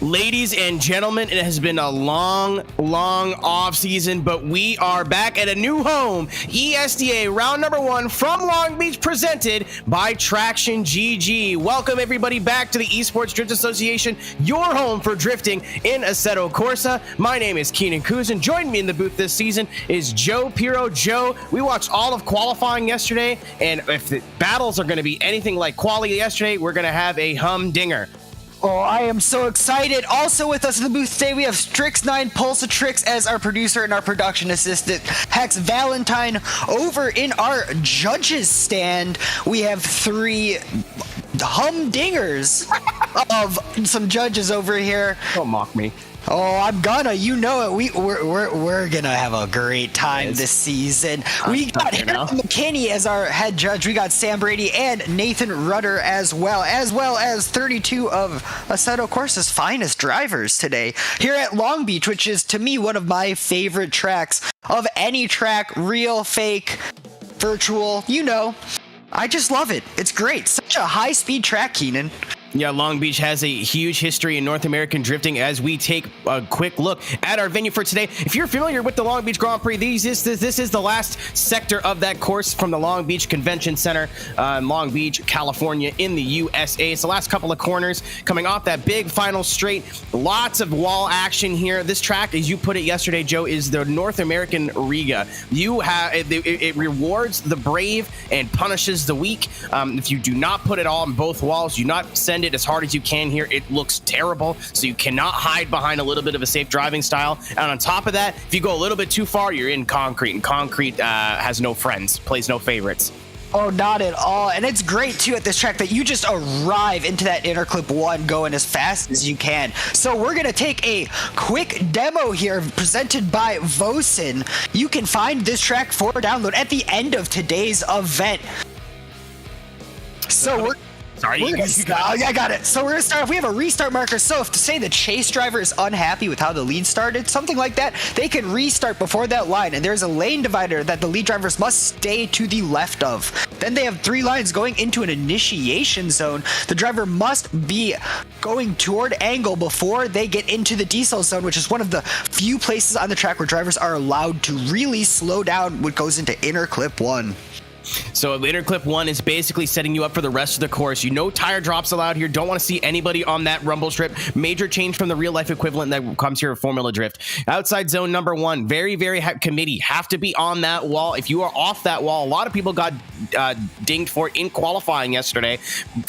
Ladies and gentlemen, it has been a long off season, but we are back at a new home. ESDA round number 1 from Long Beach, presented by TraxionGG. Welcome everybody back to the Esports Drift Association, your home for drifting in Assetto Corsa. My name is Keenan Kuzin. Joining me in the booth this season is Joe Piro. Joe, we watched all of qualifying yesterday, and if the battles are going to be anything like quali yesterday, we're going to have a humdinger. Oh, I am so excited. Also with us in the booth today, we have Strix9 Pulsatrix as our producer and our production assistant. Hex Valentine over in our judges stand. We have 3 humdingers of some judges over here. Don't mock me. Oh, I'm gonna. You know it. We're gonna have a great time this season. We got Harry McKinney as our head judge. We got Sam Brady and Nathan Rudder as well as 32 of Assetto Corsa's finest drivers today here at Long Beach, which is to me one of my favorite tracks of any track, real, fake, virtual. You know, I just love it. It's great. Such a high-speed track, Keenan. Yeah, Long Beach has a huge history in North American drifting. As we take a quick look at our venue for today, if you're familiar with the Long Beach Grand Prix, this is the last sector of that course from the Long Beach Convention Center in Long Beach, California in the USA. It's the last couple of corners coming off that big final straight. Lots of wall action here. This track, as you put it yesterday, Joe, is the North American Riga. It rewards the brave and punishes the weak. If you do not put it all on both walls, do not send it as hard as you can here, it looks terrible, so you cannot hide behind a little bit of a safe driving style. And on top of that, if you go a little bit too far, you're in concrete, and concrete has no friends, plays no favorites. Oh, not at all. And it's great too at this track that you just arrive into that inner clip 1 going as fast as you can. So we're going to take a quick demo here presented by Vosen. You can find this track for download at the end of today's event. So I got it. So we're going to start off. We have a restart marker. So if to say the chase driver is unhappy with how the lead started, something like that, they can restart before that line. And there's a lane divider that the lead drivers must stay to the left of. Then they have 3 lines going into an initiation zone. The driver must be going toward angle before they get into the decel zone, which is one of the few places on the track where drivers are allowed to really slow down what goes into inner clip 1. So inner clip 1 is basically setting you up for the rest of the course. You know, tire drops allowed here. Don't want to see anybody on that rumble strip. Major change from the real life equivalent that comes here at Formula Drift. Outside zone number 1, very committee. Have to be on that wall. If you are off that wall, a lot of people got dinged for it in qualifying yesterday.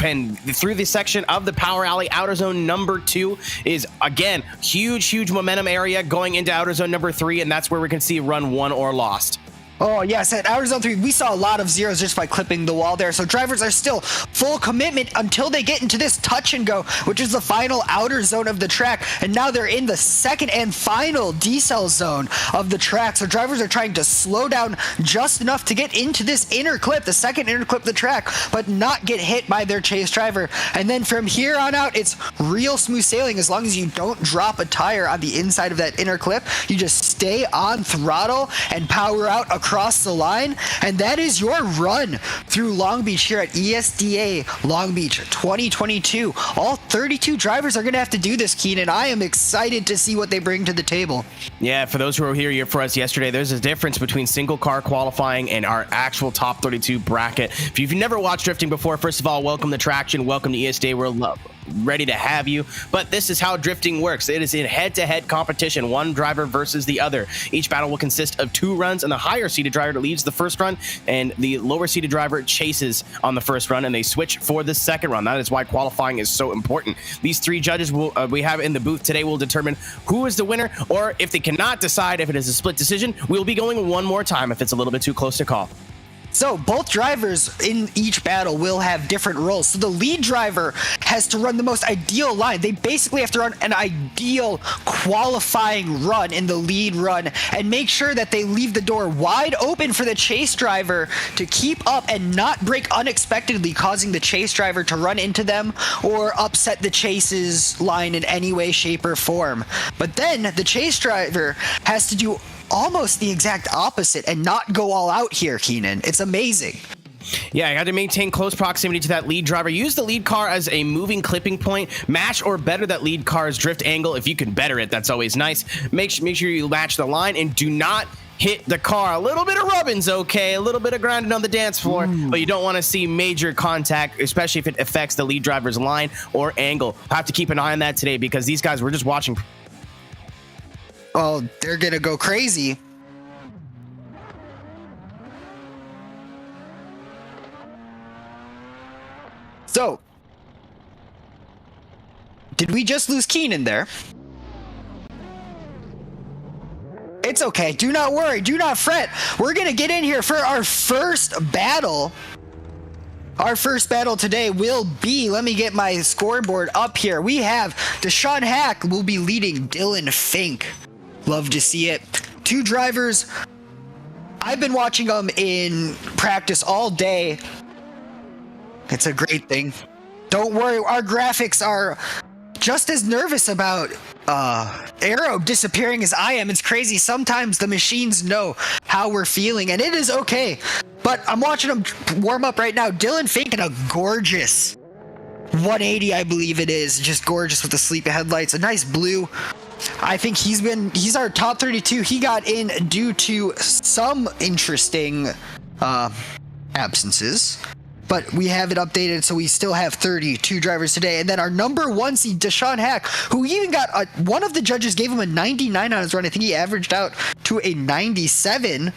And through the section of the power alley, outer zone number 2 is again huge momentum area going into outer zone number 3, and that's where we can see run 1 or lost. Oh, yes, at outer zone 3, we saw a lot of zeros just by clipping the wall there. So drivers are still full commitment until they get into this touch and go, which is the final outer zone of the track. And now they're in the second and final decel zone of the track. So drivers are trying to slow down just enough to get into this inner clip, the second inner clip of the track, but not get hit by their chase driver. And then from here on out, it's real smooth sailing as long as you don't drop a tire on the inside of that inner clip. You just stay on throttle and power out across the line, and that is your run through Long Beach here at ESDA Long Beach 2022. All 32 drivers are going to have to do this, Keenan. I am excited to see what they bring to the table. Yeah, for those who were here for us yesterday, there's a difference between single car qualifying and our actual top 32 bracket. If you've never watched drifting before, first of all, welcome to Traxion, welcome to ESDA. We're ready to have you, but this is how drifting works. It is in head-to-head competition, one driver versus the other. Each battle will consist of 2 runs, and the higher seeded driver leads the first run, and the lower seeded driver chases on the first run, and they switch for the second run. That is why qualifying is so important. These 3 judges we have in the booth today will determine who is the winner, or if they cannot decide if it is a split decision, we'll be going one more time if it's a little bit too close to call. So both drivers in each battle will have different roles. So the lead driver has to run the most ideal line. They basically have to run an ideal qualifying run in the lead run and make sure that they leave the door wide open for the chase driver to keep up and not break unexpectedly, causing the chase driver to run into them or upset the chase's line in any way, shape, or form. But then the chase driver has to do almost the exact opposite and not go all out here, Keenan. It's amazing. Yeah, you got to maintain close proximity to that lead driver. Use the lead car as a moving clipping point. Match or better that lead car's drift angle. If you can better it, that's always nice. Make sure you match the line and do not hit the car. A little bit of rubbing's okay, a little bit of grinding on the dance floor, but you don't want to see major contact, especially if it affects the lead driver's line or angle. I have to keep an eye on that today because these guys were just watching. Oh, they're gonna go crazy. So, did we just lose Keenan there? It's okay. Do not worry. Do not fret. We're going to get in here for our first battle. Our first battle today will be, let me get my scoreboard up here. We have Deshaun Hack will be leading Dylan Fink. Love to see it. Two drivers. I've been watching them in practice all day. It's a great thing. Don't worry, our graphics are just as nervous about Arrow disappearing as I am. It's crazy. Sometimes the machines know how we're feeling, and it is okay. But I'm watching them warm up right now. Dylan Fink in a gorgeous 180, I believe it is. Just gorgeous with the sleepy headlights. A nice blue. I think he's our top 32. He got in due to some interesting absences. But we have it updated, so we still have 32 drivers today. And then our number one seed, Deshaun Hack, who even got one of the judges gave him a 99 on his run. I think he averaged out to a 97.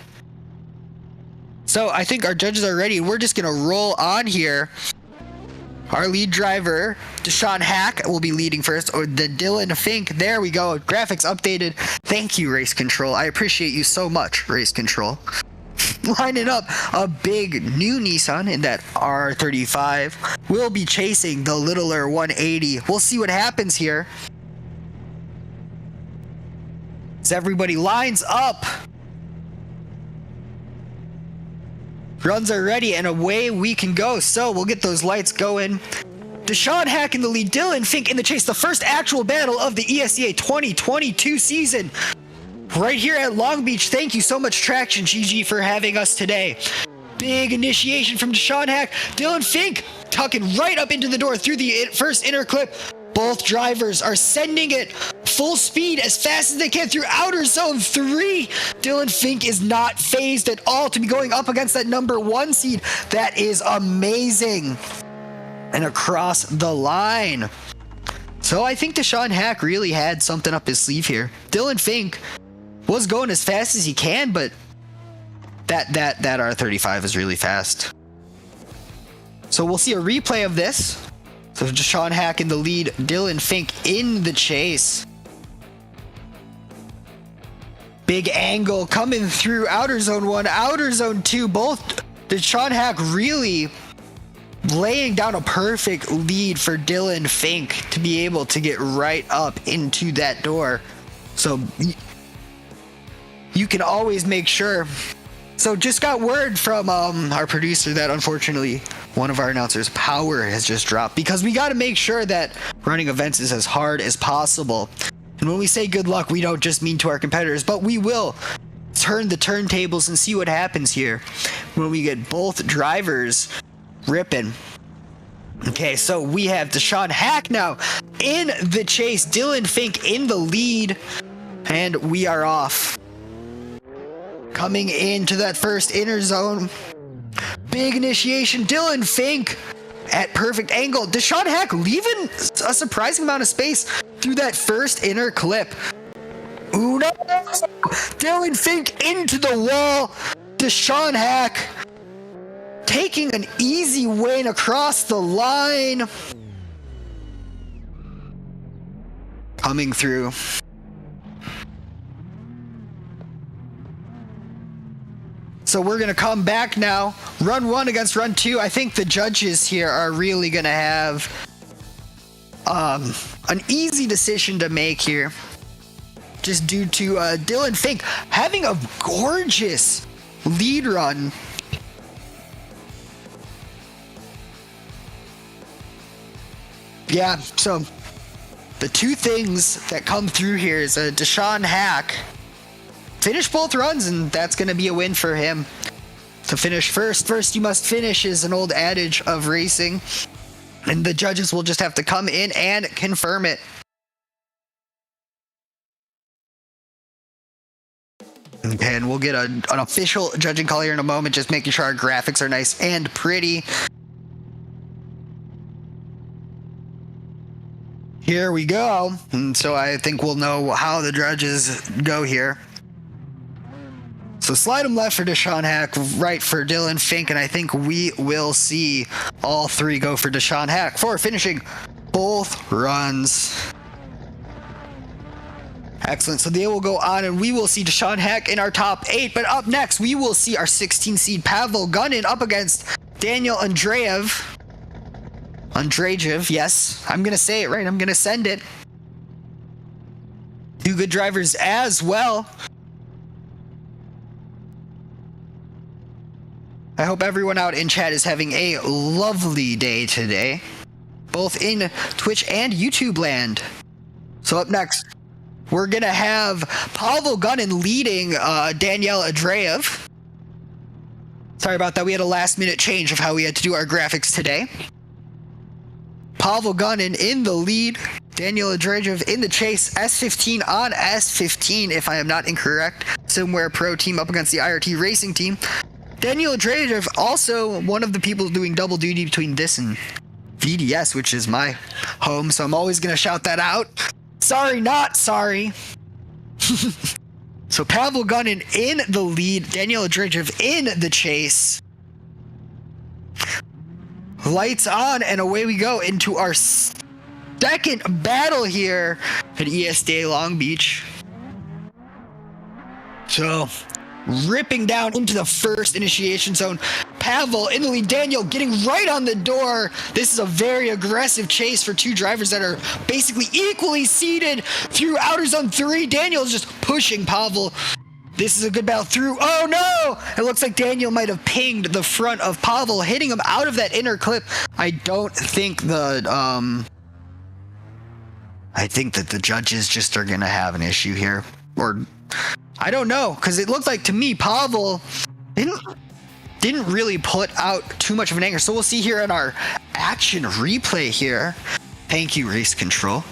So I think our judges are ready. We're just going to roll on here. Our lead driver, Deshaun Hack, will be leading first. Or the Dylan Fink. There we go. Graphics updated. Thank you, Race Control. I appreciate you so much, Race Control. Lining up a big new Nissan in that R35. We'll be chasing the littler 180. We'll see what happens here. As everybody lines up. Runs are ready and away we can go. So we'll get those lights going. Deshaun Hack in the lead. Dylan Fink in the chase. The first actual battle of the ESDA 2022 season. Right here at Long Beach. Thank you so much, TraxionGG, for having us today. Big initiation from Deshaun Hack. Dylan Fink tucking right up into the door through the first inner clip. Both drivers are sending it full speed as fast as they can through outer zone 3. Dylan Fink is not phased at all to be going up against that number one seed. That is amazing. And across the line. So I think Deshaun Hack really had something up his sleeve here. Dylan Fink was going as fast as he can, but that R35 is really fast. So we'll see a replay of this. So Deshaun Hack in the lead, Dylan Fink in the chase. Big angle coming through outer zone 1, outer zone 2. Both Deshaun Hack really laying down a perfect lead for Dylan Fink to be able to get right up into that door. So you can always make sure. So just got word from our producer that unfortunately one of our announcers' power has just dropped, because we got to make sure that running events is as hard as possible. And when we say good luck, we don't just mean to our competitors, but we will turn the turntables and see what happens here when we get both drivers ripping. Okay, so we have Deshaun Hack now in the chase, Dylan Fink in the lead, and we are off. Coming into that first inner zone. Big initiation. Dylan Fink at perfect angle. Deshaun Hack leaving a surprising amount of space through that first inner clip. Ooh, no! Dylan Fink into the wall. Deshaun Hack taking an easy win across the line. Coming through. So we're going to come back now. Run 1 against run 2. I think the judges here are really going to have an easy decision to make here. Just due to Dylan Fink having a gorgeous lead run. Yeah, so the two things that come through here is Deshaun Hack finish both runs, and that's going to be a win for him. to finish first. First you must finish is an old adage of racing, and the judges will just have to come in and confirm it. Okay, and we'll get an official judging call here in a moment, just making sure our graphics are nice and pretty. Here we go. And so I think we'll know how the judges go here. So slide him left for Deshaun Hack, right for Dylan Fink, and I think we will see all three go for Deshaun Hack for finishing both runs. Excellent. So they will go on, and we will see Deshaun Hack in our top 8. But up next, we will see our 16 seed Pavel Gunin up against Daniel Andreev. Yes, I'm going to say it right. I'm going to send it. Two good drivers as well. I hope everyone out in chat is having a lovely day today, both in Twitch and YouTube land. So up next, we're going to have Pavel Gunin leading Daniel Andreev. Sorry about that. We had a last-minute change of how we had to do our graphics today. Pavel Gunin in the lead. Daniel Andreev in the chase. S15 on S15, if I am not incorrect. Somewhere pro team up against the IRT racing team. Daniel Andreev also one of the people doing double duty between this and VDS, which is my home, so I'm always going to shout that out. Sorry, not sorry. So Pavel Gunin in the lead, Daniel Andreev in the chase. Lights on, and away we go into our second battle here at ESDA Long Beach. So ripping down into the first initiation zone. Pavel in the lead, Daniel getting right on the door. This is a very aggressive chase for two drivers that are basically equally seated through outer zone 3. Daniel is just pushing Pavel. This is a good battle through. Oh no! It looks like Daniel might have pinged the front of Pavel, hitting him out of that inner clip. I don't think I think that the judges just are gonna have an issue here. Or I don't know, because it looked like to me Pavel didn't really put out too much of an anger. So we'll see here in our action replay here. Thank you, Race Control.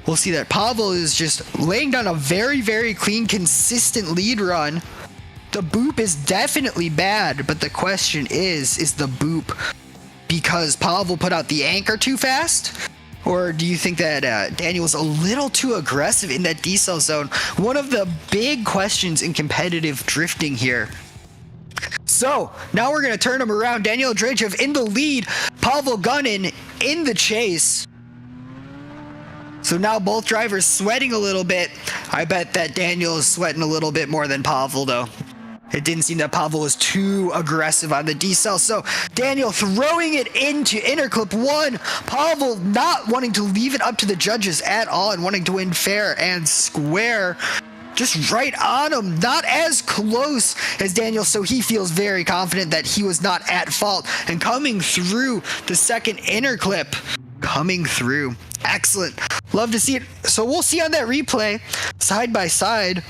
We'll see that Pavel is just laying down a very, very clean, consistent lead run. The boop is definitely bad, but the question is the boop because Pavel put out the anchor too fast? Or do you think that Daniel was a little too aggressive in that decel zone? One of the big questions in competitive drifting here. So now we're going to turn him around. Daniel Andreev in the lead. Pavel Gunin in the chase. So now both drivers sweating a little bit. I bet that Daniel is sweating a little bit more than Pavel, though. It didn't seem that Pavel was too aggressive on the decel. So Daniel throwing it into inner clip 1. Pavel not wanting to leave it up to the judges at all and wanting to win fair and square. Just right on him, not as close as Daniel, so he feels very confident that he was not at fault. And coming through the second inner clip, coming through. Excellent. Love to see it. So we'll see on that replay, side by side,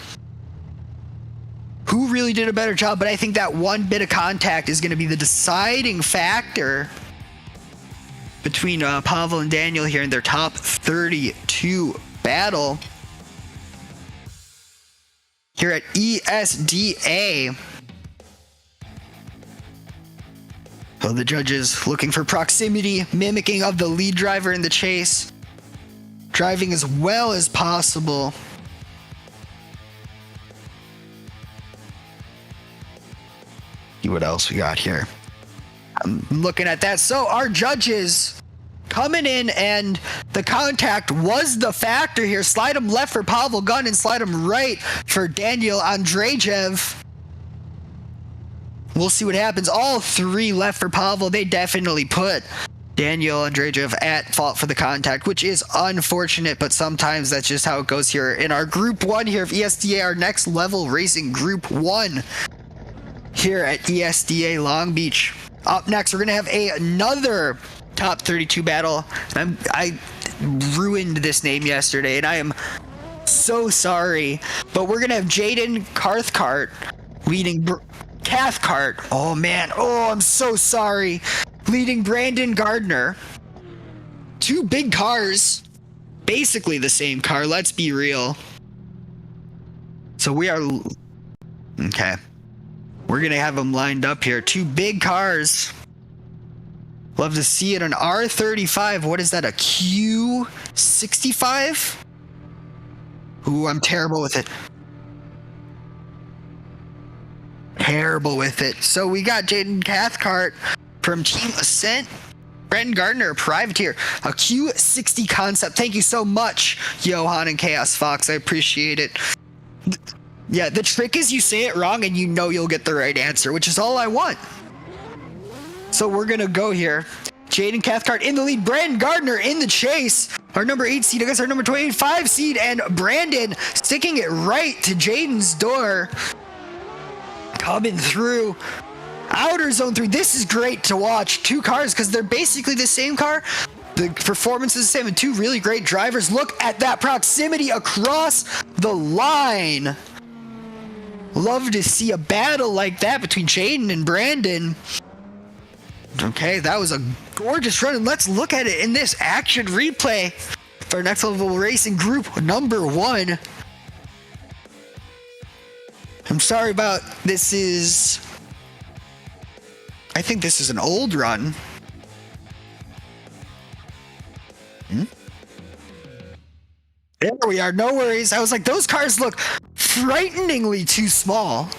who really did a better job. But I think that one bit of contact is going to be the deciding factor between Pavel and Daniel here in their top 32 battle here at ESDA. So the judges looking for proximity, mimicking of the lead driver in the chase, driving as well as possible. See what else we got here. I'm looking at that. So our judges coming in, and the contact was the factor here. Slide him left for Pavel Gunin, slide him right for Daniel Andreev. We'll see what happens. All three left for Pavel. They definitely put Daniel Andreev at fault for the contact, which is unfortunate, but sometimes that's just how it goes here in our Group 1 here of ESDA, our next level racing Group 1 here at ESDA Long Beach. Up next, we're going to have another top 32 battle. I ruined this name yesterday, and I am so sorry, but we're going to have Jaden Cathcart leading Cathcart. Oh man, oh, I'm so sorry. Leading Brandon Gardner. Two big cars. Basically the same car, let's be real. So we are... Okay. We're gonna have them lined up here. Two big cars. Love to see it. An R35. What is that? A Q65? Ooh, I'm terrible with it. Terrible with it. So we got Jaden Cathcart from Team Ascent. Brandon Gardner, Privateer. A Q60 concept. Thank you so much, Johan and Chaos Fox. I appreciate it. Yeah, the trick is you say it wrong and you know you'll get the right answer, which is all I want. So we're going to go here. Jaden Cathcart in the lead. Brandon Gardner in the chase. Our number 8 seed against our number 25 seed. And Brandon sticking it right to Jaden's door. Coming through. Outer Zone 3. This is great to watch. Two cars because they're basically the same car. The performance is the same and two really great drivers. Look at that proximity across the line. Love to see a battle like that between Jaden and Brandon. Okay, that was a gorgeous run, and let's look at it in this action replay for Next Level Racing Group number 1. I'm sorry about this is... I think this is an old run. There we are, no worries. I was like, those cars look frighteningly too small.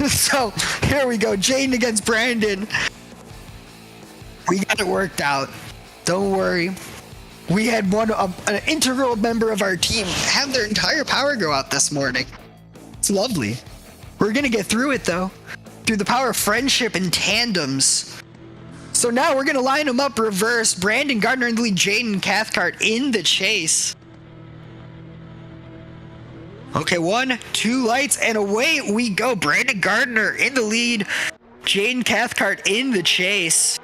So here we go, Jaden against Brandon. We got it worked out. Don't worry. We had an integral member of our team have their entire power go out this morning. It's lovely. We're gonna get through it though, through the power of friendship and tandems. So now we're gonna line them up reverse. Brandon Gardner in the lead, Jaden Cathcart in the chase. Okay, 1, 2 lights, and away we go. Brandon Gardner in the lead. Jaden Cathcart in the chase.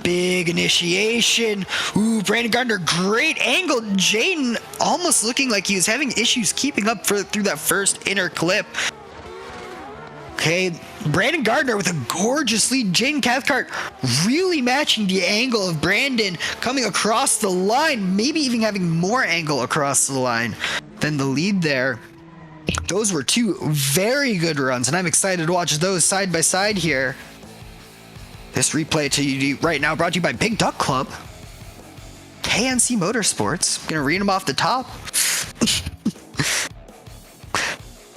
Big initiation. Ooh, Brandon Gardner, great angle. Jaden almost looking like he was having issues keeping up through that first inner clip. Okay, Brandon Gardner with a gorgeous lead. Jaden Cathcart really matching the angle of Brandon coming across the line, maybe even having more angle across the line than the lead there. Those were two very good runs, and I'm excited to watch those side by side here. This replay to you right now brought to you by Big Duck Club, KNC Motorsports. Gonna read them off the top.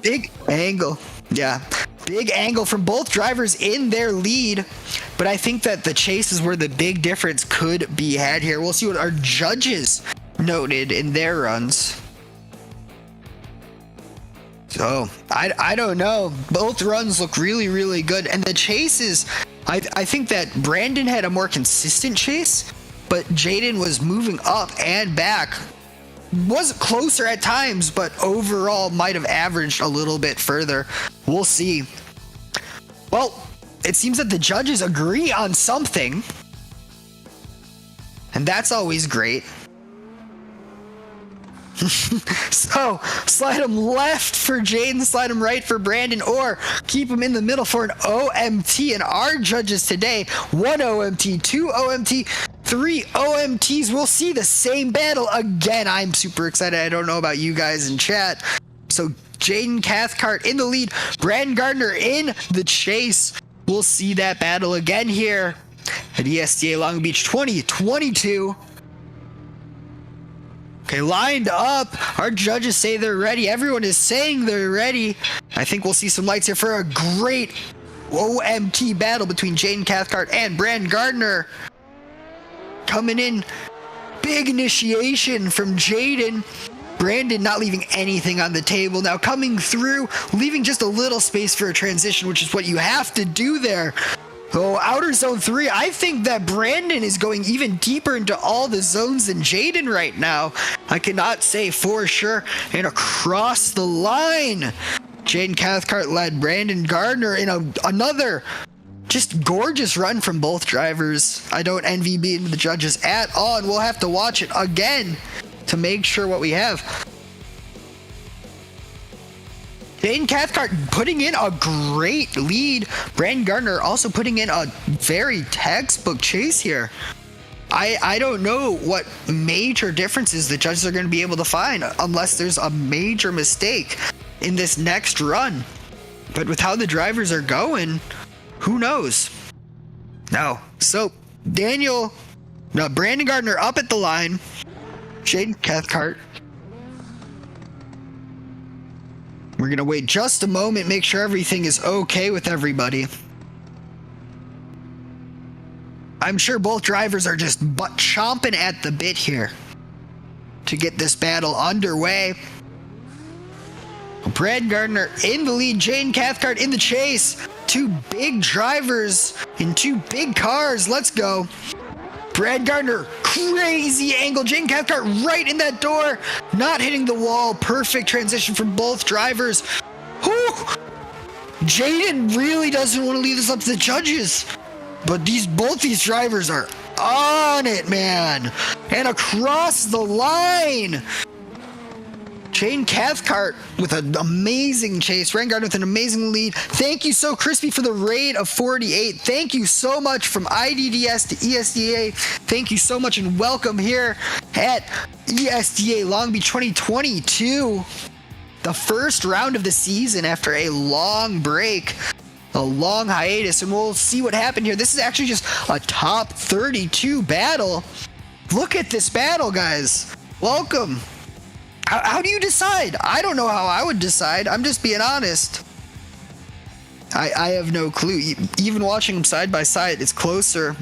Big angle. Yeah. Big angle from both drivers in their lead, but I think that the chase is where the big difference could be had here. We'll see what our judges noted in their runs. So, I don't know. Both runs look really, really good, and the chases, I think that Brandon had a more consistent chase, but Jaden was moving up and back. Was closer at times, but overall might have averaged a little bit further. We'll see. Well, it seems that the judges agree on something, and that's always great. So, slide him left for Jaden, slide him right for Brandon, or keep him in the middle for an OMT. And our judges today, 1 OMT, 2 OMT, 3 OMTs. We'll see the same battle again. I'm super excited. I don't know about you guys in chat. So, Jaden Cathcart in the lead, Brandon Gardner in the chase. We'll see that battle again here at ESDA Long Beach 2022. Okay, lined up. Our judges say they're ready. Everyone is saying they're ready. I think we'll see some lights here for a great OMT battle between Jaden Cathcart and Brandon Gardner. Coming in, big initiation from Jaden. Brandon not leaving anything on the table. Now coming through, leaving just a little space for a transition, which is what you have to do there. Oh, outer zone 3. I think that Brandon is going even deeper into all the zones than Jaden right now. I cannot say for sure. And across the line, Jaden Cathcart led Brandon Gardner in another just gorgeous run from both drivers. I don't envy being the judges at all, and we'll have to watch it again to make sure what we have. Jaden Cathcart putting in a great lead. Brandon Gardner also putting in a very textbook chase here. I don't know what major differences the judges are going to be able to find unless there's a major mistake in this next run. But with how the drivers are going, who knows? No. So Brandon Gardner up at the line. Jaden Cathcart. We're going to wait just a moment, make sure everything is okay with everybody. I'm sure both drivers are just chomping at the bit here to get this battle underway. Brad Gardner in the lead, Jaden Cathcart in the chase. Two big drivers in two big cars. Let's go. Brad Gardner, crazy angle. Jaden Cathcart right in that door, not hitting the wall. Perfect transition from both drivers. Whew. Jaden really doesn't want to leave this up to the judges, but both these drivers are on it, man. And across the line, Jaden Cathcart with an amazing chase. Brandon Gardner with an amazing lead. Thank you so crispy for the raid of 48. Thank you so much from IDDS to ESDA. Thank you so much and welcome here at ESDA Long Beach 2022. The first round of the season after a long break, a long hiatus, and we'll see what happened here. This is actually just a top 32 battle. Look at this battle, guys. Welcome. How do you decide? I don't know how I would decide. I'm just being honest. I have no clue. Even watching them side by side, it's closer.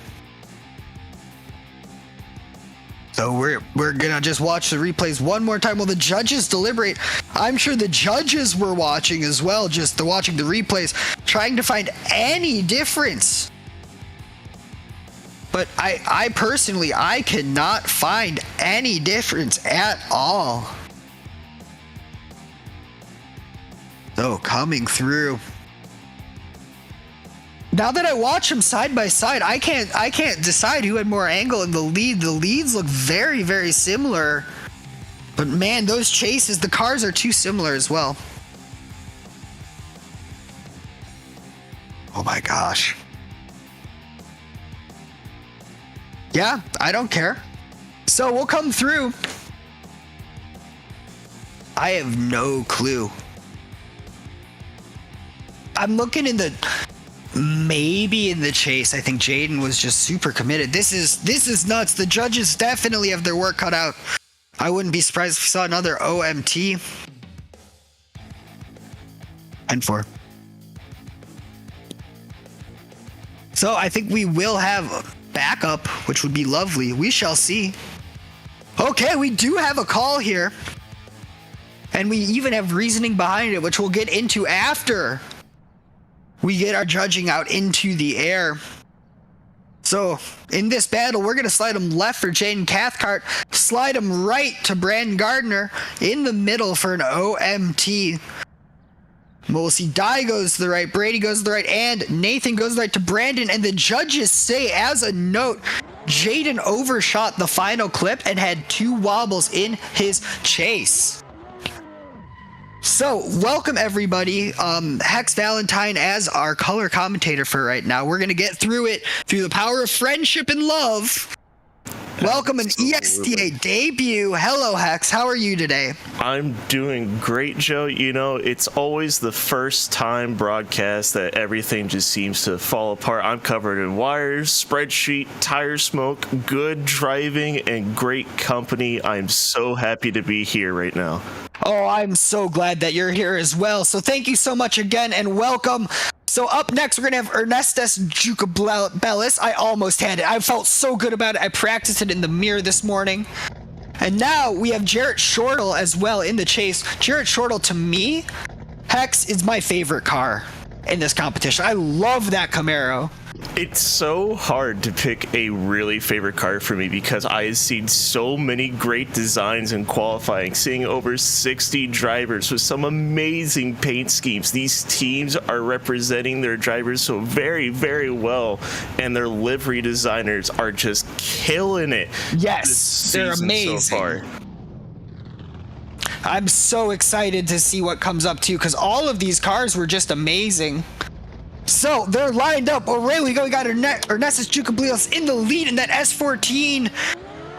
So we're gonna just watch the replays one more time while the judges deliberate. I'm sure the judges were watching as well, just watching the replays, trying to find any difference. But I personally, I cannot find any difference at all. So coming through. Now that I watch them side by side, I can't decide who had more angle in the lead. The leads look very, very similar. But man, those chases, the cars are too similar as well. Oh my gosh. Yeah, I don't care. So we'll come through. I have no clue. I'm looking maybe in the chase. I think Jaden was just super committed. This is nuts. The judges definitely have their work cut out. I wouldn't be surprised if we saw another OMT. And 4. So I think we will have backup, which would be lovely. We shall see. Okay, we do have a call here. And we even have reasoning behind it, which we'll get into after we get our judging out into the air. So in this battle, we're going to slide him left for Jaden Cathcart, slide him right to Brandon Gardner in the middle for an OMT. We'll see Dye goes to the right, Brady goes to the right, and Nathan goes to the right to Brandon. And the judges say, as a note, Jaden overshot the final clip and had 2 wobbles in his chase. So, welcome everybody. Hex Valentine as our color commentator for right now. We're going to get through it through the power of friendship and love. Welcome an ESDA debut. Hello, Hex. How are you today? I'm doing great, Joe. You know, it's always the first time broadcast that everything just seems to fall apart. I'm covered in wires, spreadsheet, tire smoke, good driving, and great company. I'm so happy to be here right now. Oh, I'm so glad that you're here as well. So thank you so much again and welcome. So up next, we're going to have Ernestus Jukabellis. I almost had it. I felt so good about it. I practiced it in the mirror this morning. And now we have Jarrett Shortle as well in the chase. Jarrett Shortle, to me, Hex, is my favorite car in this competition. I love that Camaro. It's so hard to pick a really favorite car for me because I've seen so many great designs in qualifying, seeing over 60 drivers with some amazing paint schemes. These teams are representing their drivers so very, very well, and their livery designers are just killing it. Yes, they're amazing. So far. I'm so excited to see what comes up too, because all of these cars were just amazing. So they're lined up. Away we go. We got Ernestus Jukablios in the lead in that S14.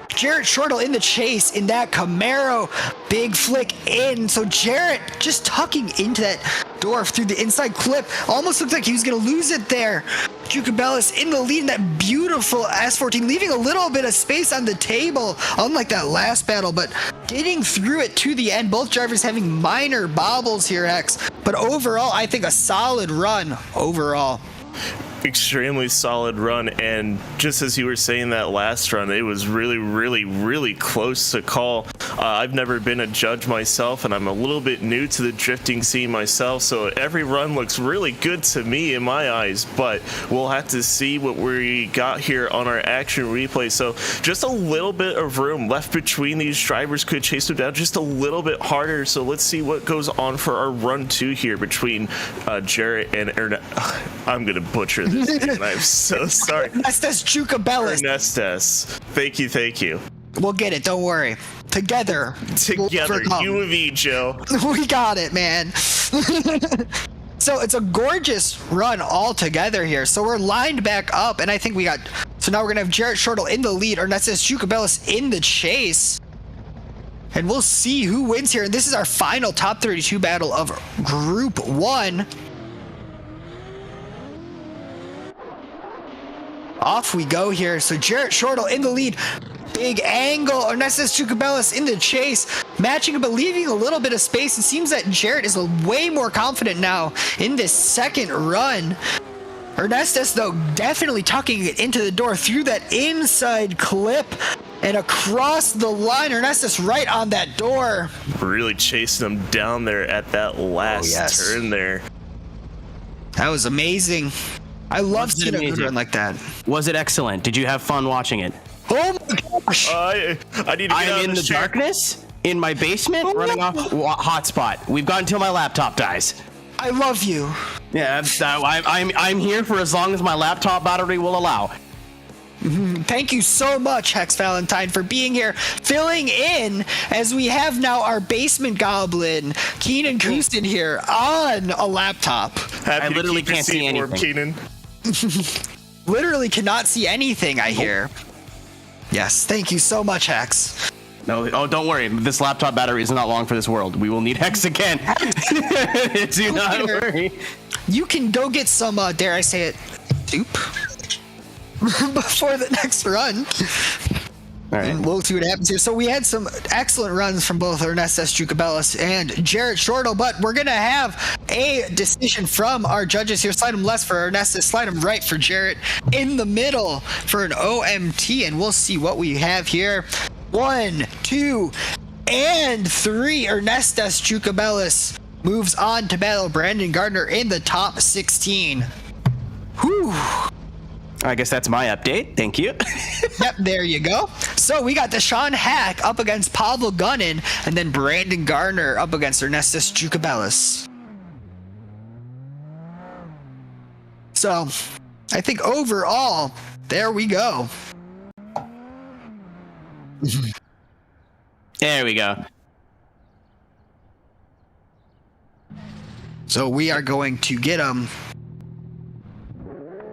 Jarrett Shortle in the chase in that Camaro. Big flick in. So Jarrett just tucking into that door through the inside clip. Almost looked like he was going to lose it there. Jukabellis in the lead in that beautiful S14, leaving a little bit of space on the table, unlike that last battle, but getting through it to the end. Both drivers having minor bobbles here, Hex. But overall, I think a solid run overall. Extremely solid run, and just as you were saying that last run, it was really close to call. I've never been a judge myself, and I'm a little bit new to the drifting scene myself, so every run looks really good to me in my eyes, but we'll have to see what we got here on our action replay. So just a little bit of room left between these drivers, could chase them down just a little bit harder. So let's see what goes on for our run 2 here between Jarrett and I'm gonna butcher this name. I'm so sorry. Ernestus Jukabellis. Ernestus. Thank you. We'll get it, don't worry. Together, you and me, Joe. We got it, man. So it's a gorgeous run all together here. So we're lined back up, and I think so now we're gonna have Jarrett Shortle in the lead, Ernestus Jukabellis in the chase. And we'll see who wins here. And this is our final top 32 battle of Group 1. Off we go here. So Jarrett Shortle in the lead. Big angle. Ernestus Jukabellis in the chase. Matching up, but leaving a little bit of space. It seems that Jarrett is way more confident now in this second run. Ernestus, though, definitely tucking it into the door through that inside clip and across the line. Ernestus right on that door. Really chasing him down there at that last turn there. That was amazing. I love seeing a good run like that. Was it excellent? Did you have fun watching it? Oh my gosh. I need to get I'm out in of the chair. darkness, in my basement, running off hotspot. We've got until my laptop dies. I love you. Yeah, I'm here for as long as my laptop battery will allow. Thank you so much, Hex Valentine, for being here, filling in as we have now our basement goblin, Keenan Houston, here on a laptop. Happy I to literally keep your can't see seat warm, anything. Keenan. Literally cannot see anything, I hear. Yes, thank you so much, Hex. No, oh, don't worry. This laptop battery is not long for this world. We will need Hex again. Do not worry. You can go get some, dare I say it, soup before the next run. All right. And we'll see what happens here. So we had some excellent runs from both Ernestus Jukabellis and Jarrett Shortle, but we're going to have a decision from our judges here. Slide them left for Ernestus, slide them right for Jarrett, in the middle for an OMT, and we'll see what we have here. 1, 2, and 3. Ernestus Jukabellis moves on to battle Brandon Gardner in the top 16. Whew. I guess that's my update. Thank you. Yep, there you go. So we got Deshaun Hack up against Pavel Gunnin, and then Brandon Gardner up against Ernestus Jukabellis. So I think overall, there we go. There we go. So we are going to get them.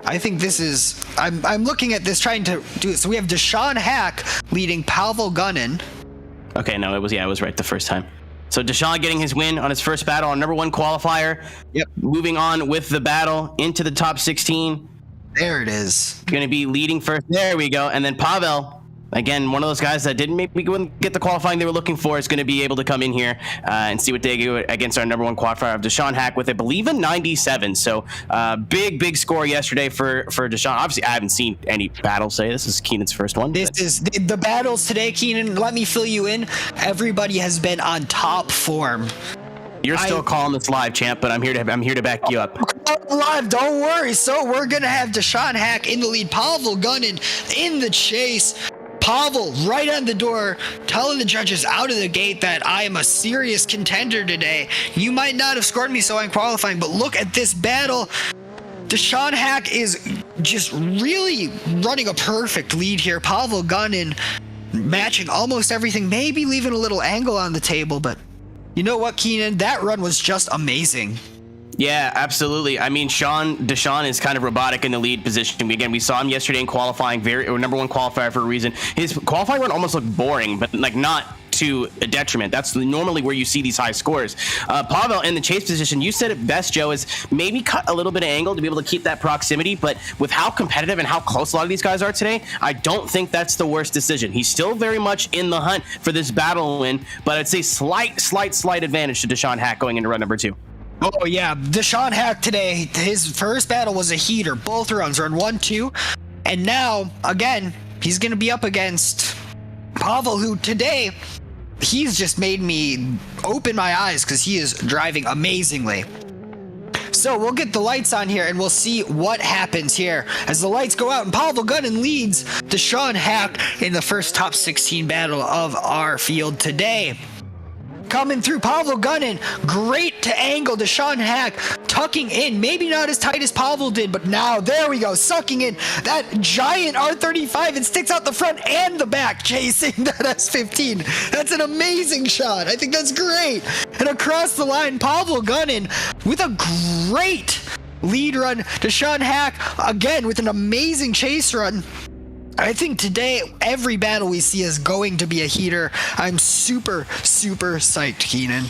I think this is, I'm looking at this, trying to do it. So we have Deshaun Hack leading Pavel Gunnin. Okay, no, it was right the first time. So Deshaun getting his win on his first battle on number 1 qualifier. Yep. Moving on with the battle into the top 16. There it is. Going to be leading first. There we go. And then Pavel, again, one of those guys that didn't maybe get the qualifying they were looking for, is going to be able to come in here and see what they do against our number 1 qualifier of Deshaun Hack with, I believe, a 97. So big score yesterday for Deshaun. Obviously, I haven't seen any battles today. This is Keenan's first one. This is the battles today, Keenan. Let me fill you in. Everybody has been on top form. You're still calling this live, champ, but I'm here to back you up. Live, don't worry. So we're gonna have Deshaun Hack in the lead, Pavel Gunnin in the chase. Pavel right on the door, telling the judges out of the gate that I am a serious contender today. You might not have scored me, so I'm qualifying, but look at this battle. Deshaun Hack is just really running a perfect lead here. Pavel Gunnin matching almost everything, maybe leaving a little angle on the table, but you know what, Keenan? That run was just amazing. Yeah, absolutely. I mean, Deshaun is kind of robotic in the lead position. Again, we saw him yesterday in qualifying, number one qualifier for a reason. His qualifying run almost looked boring, but like not to a detriment. That's normally where you see these high scores. Pavel in the chase position, you said it best, Joe, is maybe cut a little bit of angle to be able to keep that proximity, but with how competitive and how close a lot of these guys are today, I don't think that's the worst decision. He's still very much in the hunt for this battle win, but I'd say slight advantage to Deshaun Hack going into run number 2. Oh yeah, Deshaun Hack today, his first battle was a heater, both runs, run 1, 2, and now, again, he's going to be up against Pavel, who today, he's just made me open my eyes because he is driving amazingly. So we'll get the lights on here and we'll see what happens here as the lights go out and Pavel Gunnin leads Deshaun Hack in the first top 16 battle of our field today. Coming through, Pavel Gunnin, great to angle. Deshaun Hack tucking in, maybe not as tight as Pavel did, but now there we go, sucking in that giant R35 and sticks out the front and the back, chasing that S15. That's an amazing shot. I think that's great. And across the line, Pavel Gunnin with a great lead run. Deshaun Hack again with an amazing chase run. I think today, every battle we see is going to be a heater. I'm super psyched, Keenan.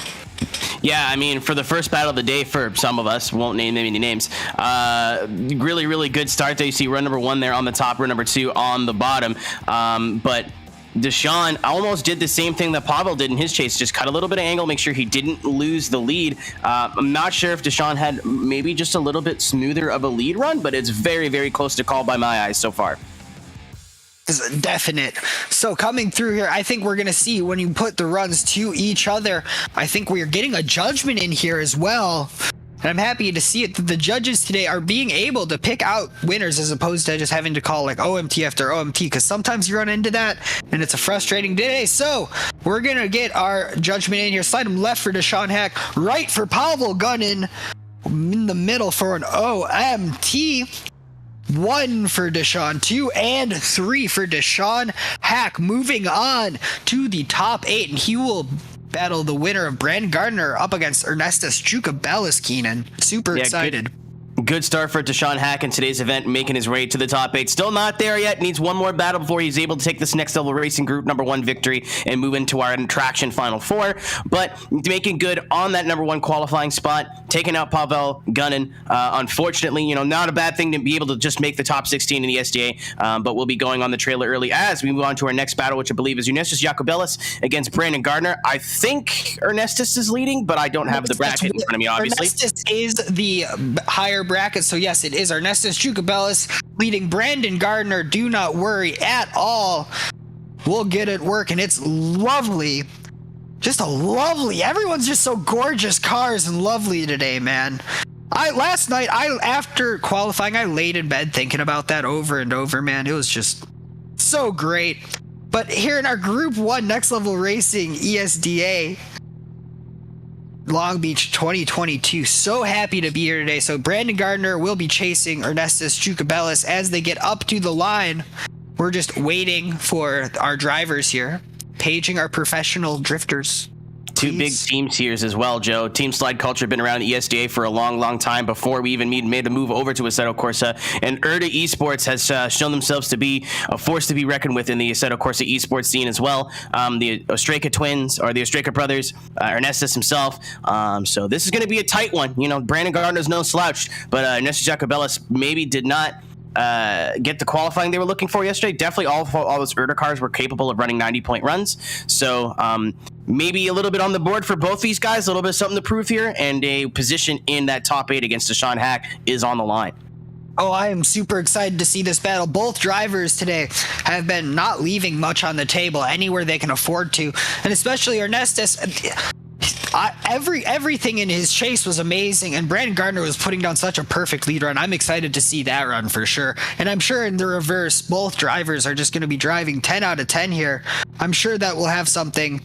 Yeah, I mean, for the first battle of the day, for some of us, won't name any names, really good start there. You see run number 1 there on the top, run number 2 on the bottom. But Deshaun almost did the same thing that Pavel did in his chase, just cut a little bit of angle, make sure he didn't lose the lead. I'm not sure if Deshaun had maybe just a little bit smoother of a lead run, but it's very close to call by my eyes so far. Is definite. So coming through here, I think we're going to see when you put the runs to each other, I think we are getting a judgment in here as well. And I'm happy to see it that the judges today are being able to pick out winners as opposed to just having to call like OMT after OMT, because sometimes you run into that and it's a frustrating day. So we're going to get our judgment in here. Slide him left for Deshaun Hack, right for Pavel Gunnin, in the middle for an OMT. 1 for Deshaun, 2 and 3 for Deshaun Hack. Moving on to the top 8, and he will battle the winner of Brandon Gardner up against Ernestus Chukabellis, Keenan. Super excited. Good start for Deshaun Hack in today's event, making his way to the top 8. Still not there yet. Needs one more battle before he's able to take this next level racing group number 1 victory and move into our Traxion Final 4. But making good on that number 1 qualifying spot, taking out Pavel Gunnin. Unfortunately, not a bad thing to be able to just make the top 16 in the ESDA. But we'll be going on the trailer early as we move on to our next battle, which I believe is Ernestus Jacobellis against Brandon Gardner. I think Ernestus is leading, but I don't have the bracket in front of me, obviously. Ernestus is the higher bracket, so yes, it is Ernestus Chukabellis leading Brandon Gardner. Do not worry at all. We'll get it working. It's lovely. Just a lovely. Everyone's just so gorgeous cars and lovely today, man. Last night, after qualifying, I laid in bed thinking about that over and over, man. It was just so great. But here in our Group 1 Next Level Racing ESDA Long Beach 2022. So happy to be here today. So Brandon Gardner will be chasing Ernestus Chukabellis as they get up to the line. We're just waiting for our drivers here, paging our professional drifters. Two big teams here as well, Joe. Team slide culture been around ESDA for a long time before we even made the move over to Assetto Corsa. And ERDA Esports has shown themselves to be a force to be reckoned with in the Assetto Corsa esports scene as well. The Ostraka twins, or the Ostraka brothers, Ernestus himself. So this is going to be a tight one. Brandon Gardner's no slouch, but Ernestus Jacobellis maybe did not get the qualifying they were looking for yesterday. Definitely all those ERDA cars were capable of running 90-point runs. So maybe a little bit on the board for both these guys, a little bit of something to prove here, and a position in that top 8 against Deshaun Hack is on the line. Oh, I am super excited to see this battle. Both drivers today have been not leaving much on the table anywhere they can afford to, and especially Ernestus. Everything in his chase was amazing, and Brandon Gardner was putting down such a perfect lead run. I'm excited to see that run for sure. And I'm sure in the reverse, both drivers are just going to be driving 10 out of 10 here. I'm sure that we'll have something.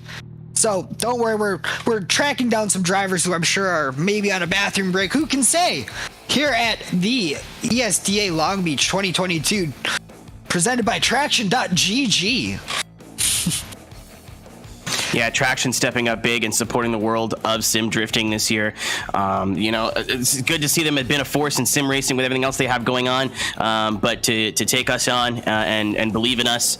So don't worry, we're tracking down some drivers who I'm sure are maybe on a bathroom break. Who can say? Here at the ESDA Long Beach 2022, presented by TraxionGG. Yeah, Traxion stepping up big and supporting the world of sim drifting this year. It's good to see them have been a force in sim racing with everything else they have going on. But to take us on and believe in us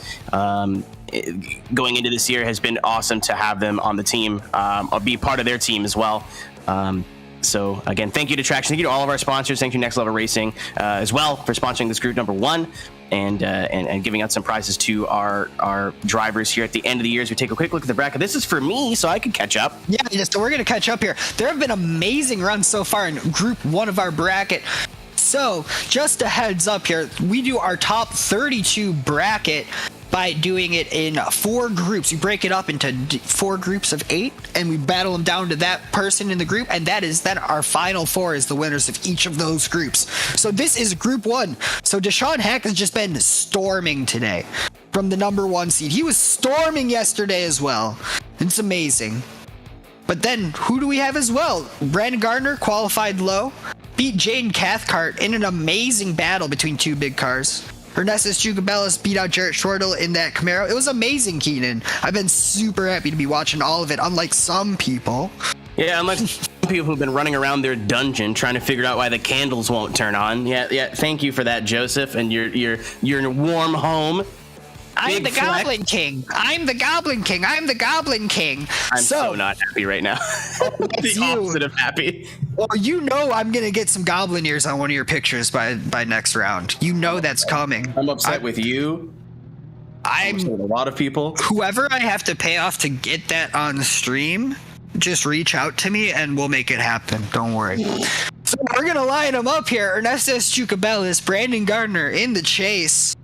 going into this year has been awesome to have them on the team. I'll be part of their team as well. So again, thank you to Traxion. Thank you to all of our sponsors. Thank you Next Level Racing as well for sponsoring this group number 1 and giving out some prizes to our drivers here at the end of the year as we take a quick look at the bracket. This is for me, so I can catch up. Yeah, so we're going to catch up here. There have been amazing runs so far in group 1 of our bracket. So just a heads up here, we do our top 32 bracket by doing it in 4 groups. We break it up into 4 groups of 8, and we battle them down to that person in the group, and that is then our final 4 is the winners of each of those groups. So this is group 1. So Deshaun Hack has just been storming today from the number 1 seed. He was storming yesterday as well. It's amazing. But then who do we have as well? Brandon Gardner qualified low, beat Jaden Cathcart in an amazing battle between 2 big cars. Ernestus Jugabellis beat out Jarrett Shortle in that Camaro. It was amazing, Keenan. I've been super happy to be watching all of it, unlike some people. Yeah, unlike some people who've been running around their dungeon trying to figure out why the candles won't turn on. Yeah. Thank you for that, Joseph, and your warm home. I'm the Goblin King. I'm the Goblin King. I'm the Goblin King. I'm so not happy right now. The opposite of happy. Well, you know I'm going to get some goblin ears on one of your pictures by next round. You know that's coming. I'm upset with you. I'm upset with a lot of people. Whoever I have to pay off to get that on stream, just reach out to me and we'll make it happen. Don't worry. So we're going to line them up here. Ernestus Jukabellis, Brandon Gardner in the chase.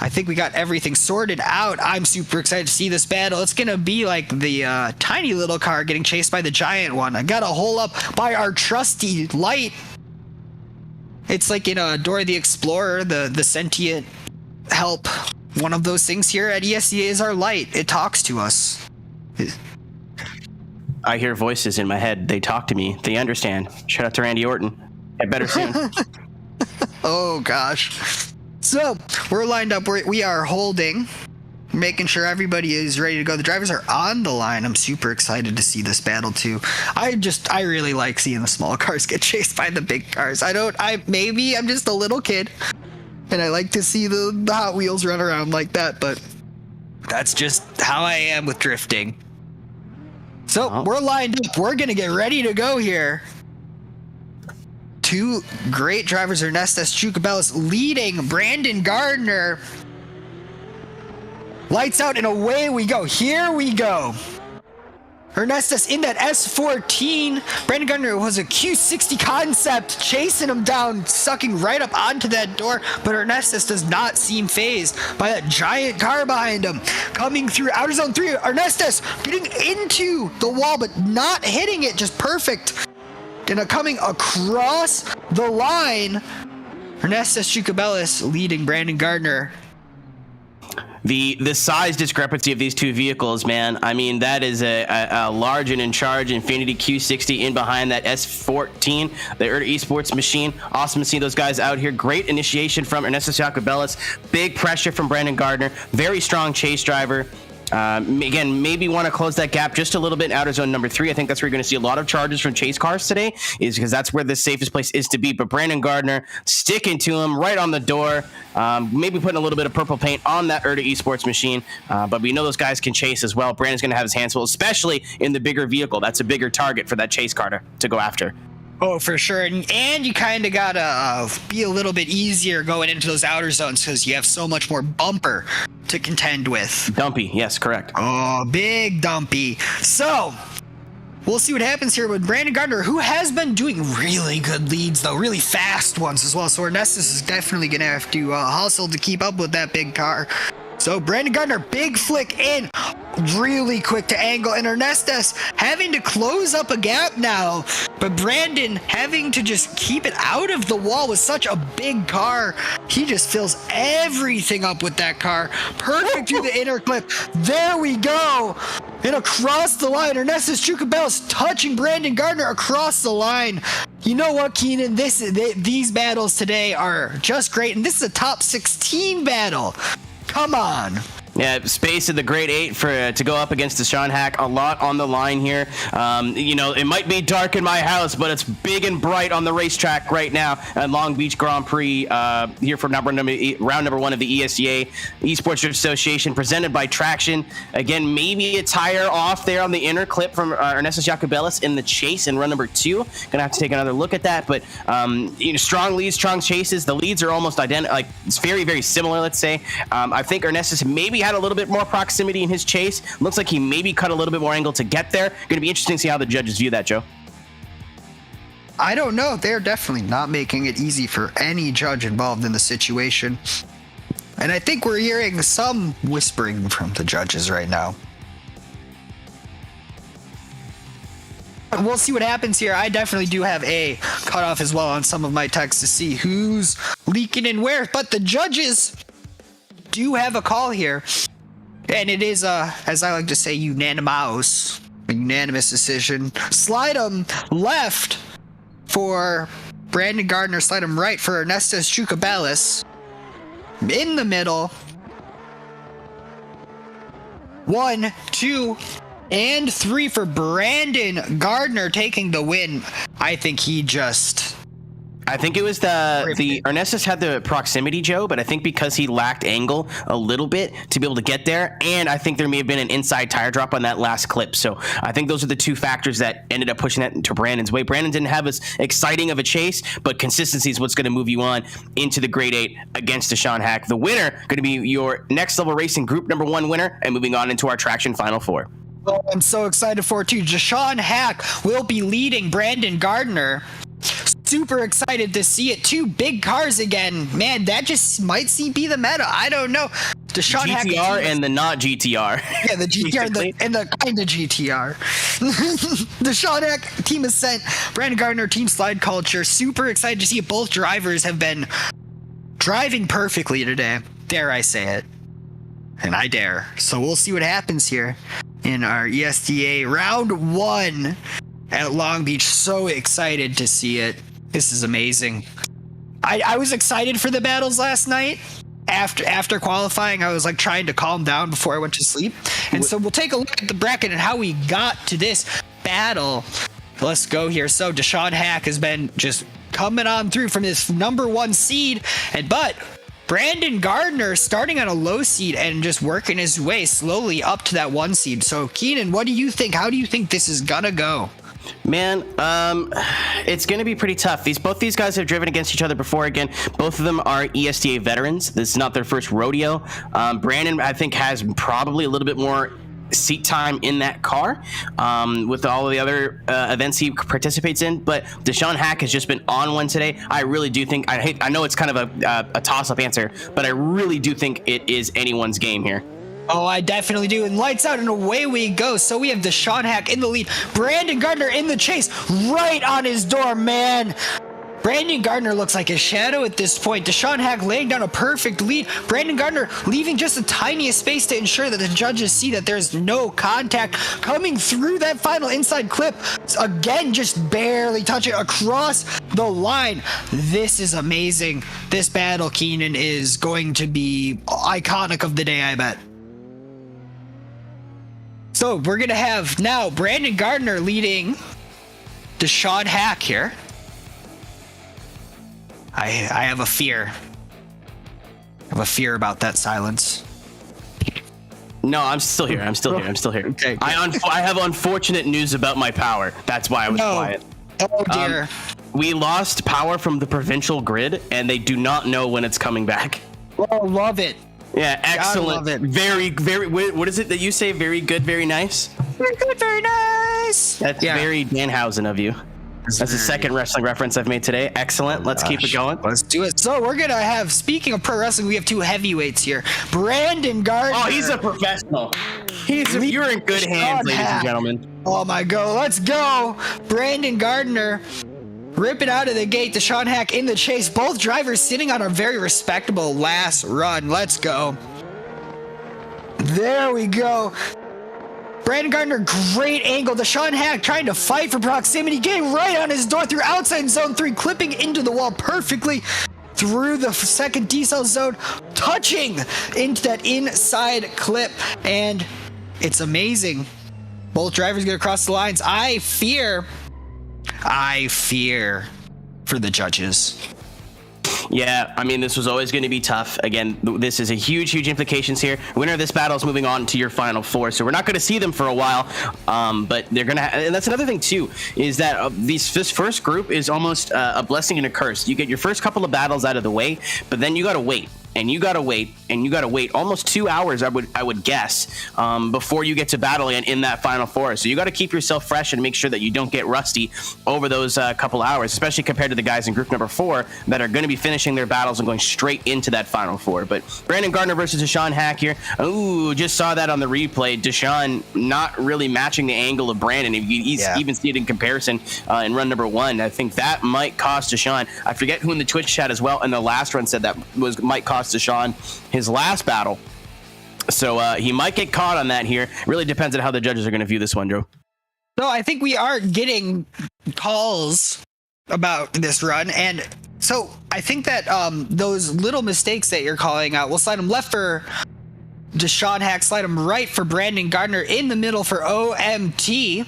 I think we got everything sorted out. I'm super excited to see this battle. It's going to be like the tiny little car getting chased by the giant one. I got a hole up by our trusty light. It's like in Dora the Explorer, the sentient help. One of those things here at ESDA is our light. It talks to us. I hear voices in my head. They talk to me. They understand. Shout out to Randy Orton. Get better soon. Oh, gosh. So we're lined up. We are holding, making sure everybody is ready to go. The drivers are on the line. I'm super excited to see this battle too. I really like seeing the small cars get chased by the big cars. Maybe I'm just a little kid and I like to see the Hot Wheels run around like that, but that's just how I am with drifting. So we're lined up. We're going to get ready to go here. 2 great drivers, Ernestus Jukabellis leading Brandon Gardner. Lights out and away we go. Here we go. Ernestus in that S14. Brandon Gardner was a Q60 concept, chasing him down, sucking right up onto that door. But Ernestus does not seem phased by that giant car behind him. Coming through outer zone 3, Ernestus getting into the wall, but not hitting it, just perfect. And coming across the line, Ernestus Jukabellis leading Brandon Gardner. The size discrepancy of these 2 vehicles, man. I mean, that is a large and in charge Infiniti Q60 in behind that S14, the ERTA Esports machine. Awesome to see those guys out here. Great initiation from Ernestus Jukabellis. Big pressure from Brandon Gardner. Very strong chase driver. Again, maybe want to close that gap just a little bit in outer zone number 3. I think that's where you're going to see a lot of charges from chase cars today, is because that's where the safest place is to be. But Brandon Gardner sticking to him right on the door, maybe putting a little bit of purple paint on that ERTA Esports machine. But we know those guys can chase as well. Brandon's going to have his hands full, especially in the bigger vehicle. That's a bigger target for that chase car to go after. Oh, for sure. And you kind of got to be a little bit easier going into those outer zones because you have so much more bumper to contend with. Dumpy. Yes, correct. Oh, big dumpy. So we'll see what happens here with Brandon Gardner, who has been doing really good leads, though, really fast ones as well. So Ernestus is definitely going to have to hustle to keep up with that big car. So Brandon Gardner, big flick in, really quick to angle, and Ernestus having to close up a gap now, but Brandon having to just keep it out of the wall with such a big car. He just fills everything up with that car. Perfect through the inner clip. There we go. And across the line, Ernestus Jukabellis touching Brandon Gardner across the line. You know what, Keenan? These battles today are just great, and this is a top 16 battle. Come on. Yeah, space in the grade 8 for to go up against Deshaun Hack. A lot on the line here. You know, it might be dark in my house, but it's big and bright on the racetrack right now at Long Beach Grand Prix here for round number 1 of the ESDA Esports Drift Association, presented by Traxion. Again, maybe a tire off there on the inner clip from Ernestus Jacobellis in the chase in run number 2. Gonna have to take another look at that, but you know, strong leads, strong chases. The leads are almost identical. Like, it's very, very similar. Let's say. I think Ernestus maybe had a little bit more proximity in his chase. Looks like he maybe cut a little bit more angle to get there. Going to be interesting to see how the judges view that, Joe. I don't know. They're definitely not making it easy for any judge involved in the situation. And I think we're hearing some whispering from the judges right now. We'll see what happens here. I definitely do have a cutoff as well on some of my texts to see who's leaking and where. But the judges do have a call here. And it is, as I like to say, unanimous. A unanimous decision. Slide him left for Brandon Gardner. Slide him right for Ernestus Jacobellis. In the middle. 1, 2, and 3 for Brandon Gardner taking the win. I think it was the Ernestus had the proximity, Joe, but I think because he lacked angle a little bit to be able to get there, and I think there may have been an inside tire drop on that last clip. So I think those are the two factors that ended up pushing that into Brandon's way. Brandon didn't have as exciting of a chase, but consistency is what's going to move you on into the grade 8 against Deshaun Hack. The winner going to be your Next Level Racing Group number 1 winner, and moving on into our Traxion Final 4. Oh, I'm so excited for it too. Deshaun Hack will be leading Brandon Gardner. Super excited to see it. 2 big cars again. Man, that just might be the meta. I don't know. Deshaun Hack GTR and the not GTR. Yeah, the GTR and the kind of GTR. Deshaun Hack Team Ascent, Brandon Gardner Team Slide Culture. Super excited to see it. Both drivers have been driving perfectly today. Dare I say it? And I dare. So we'll see what happens here in our ESDA round 1 at Long Beach. So excited to see it. This is amazing. I was excited for the battles last night. After qualifying, I was like trying to calm down before I went to sleep. And so we'll take a look at the bracket and how we got to this battle. Let's go here. So Deshaun Hack has been just coming on through from this number 1 seed, but Brandon Gardner starting on a low seed and just working his way slowly up to that 1 seed. So Keenan, what do you think? How do you think this is gonna go? Man, it's going to be pretty tough. Both these guys have driven against each other before. Again, both of them are ESDA veterans. This is not their first rodeo. Brandon, I think, has probably a little bit more seat time in that car with all of the other events he participates in. But Deshaun Hack has just been on one today. I really do think, I know it's kind of a toss-up answer, but I really do think it is anyone's game here. Oh, I definitely do. And lights out and away we go. So we have Deshaun Hack in the lead. Brandon Gardner in the chase right on his door, man. Brandon Gardner looks like a shadow at this point. Deshaun Hack laying down a perfect lead. Brandon Gardner leaving just the tiniest space to ensure that the judges see that there's no contact. Coming through that final inside clip. Again, just barely touching across the line. This is amazing. This battle, Keenan, is going to be iconic of the day, I bet. So we're going to have now Brandon Gardner leading Deshaun Hack here. I have a fear. I have a fear about that silence. No, I'm still here. I'm still here. Okay. I have unfortunate news about my power. That's why I was quiet. Oh, dear. We lost power from the provincial grid, and they do not know when it's coming back. Oh, love it. Yeah, excellent. Love it. Very, very. What is it that you say? Very good, very nice. Very good, very nice. That's very Danhausen of you. That's the second wrestling reference I've made today. Excellent. Let's keep it going. Let's do it. So we're gonna have. Speaking of pro wrestling, we have 2 heavyweights here. Brandon Gardner. Oh, he's a professional. You're in good hands, ladies and gentlemen. Oh my God. Let's go. Brandon Gardner. Rip it out of the gate. Deshaun Hack in the chase. Both drivers sitting on a very respectable last run. Let's go. There we go. Brandon Gardner, great angle. Deshaun Hack trying to fight for proximity. Getting right on his door through outside zone 3. Clipping into the wall perfectly. through the second decel zone, touching into that inside clip, and it's amazing. Both drivers get across the lines. I fear for the judges. Yeah, I mean, this was always going to be tough. Again, this is a huge implications here. Winner of this battle is moving on to your final four, so we're not going to see them for a while. But they're going to, and that's another thing too, is that this first group is almost a blessing and a curse. You get your first couple of battles out of the way, but then you got to wait. And you gotta wait almost 2 hours, I would guess, before you get to battle in that final four. So you got to keep yourself fresh and make sure that you don't get rusty over those couple hours, especially compared to the guys in group number 4 that are going to be finishing their battles and going straight into that final four. But Brandon Gardner versus Deshaun Hack here. Ooh, just saw that on the replay. Deshaun not really matching the angle of Brandon. He's even see it in comparison in run number 1. I think that might cost Deshaun. I forget who in the Twitch chat as well in the last run said that might cost Deshaun his last battle. So he might get caught on that here. Really depends on how the judges are going to view this one, Joe. No, I think we are getting calls about this run, and so I think that those little mistakes that you're calling out, we'll slide them left for Deshaun Hack, slide them right for Brandon Gardner, in the middle for OMT.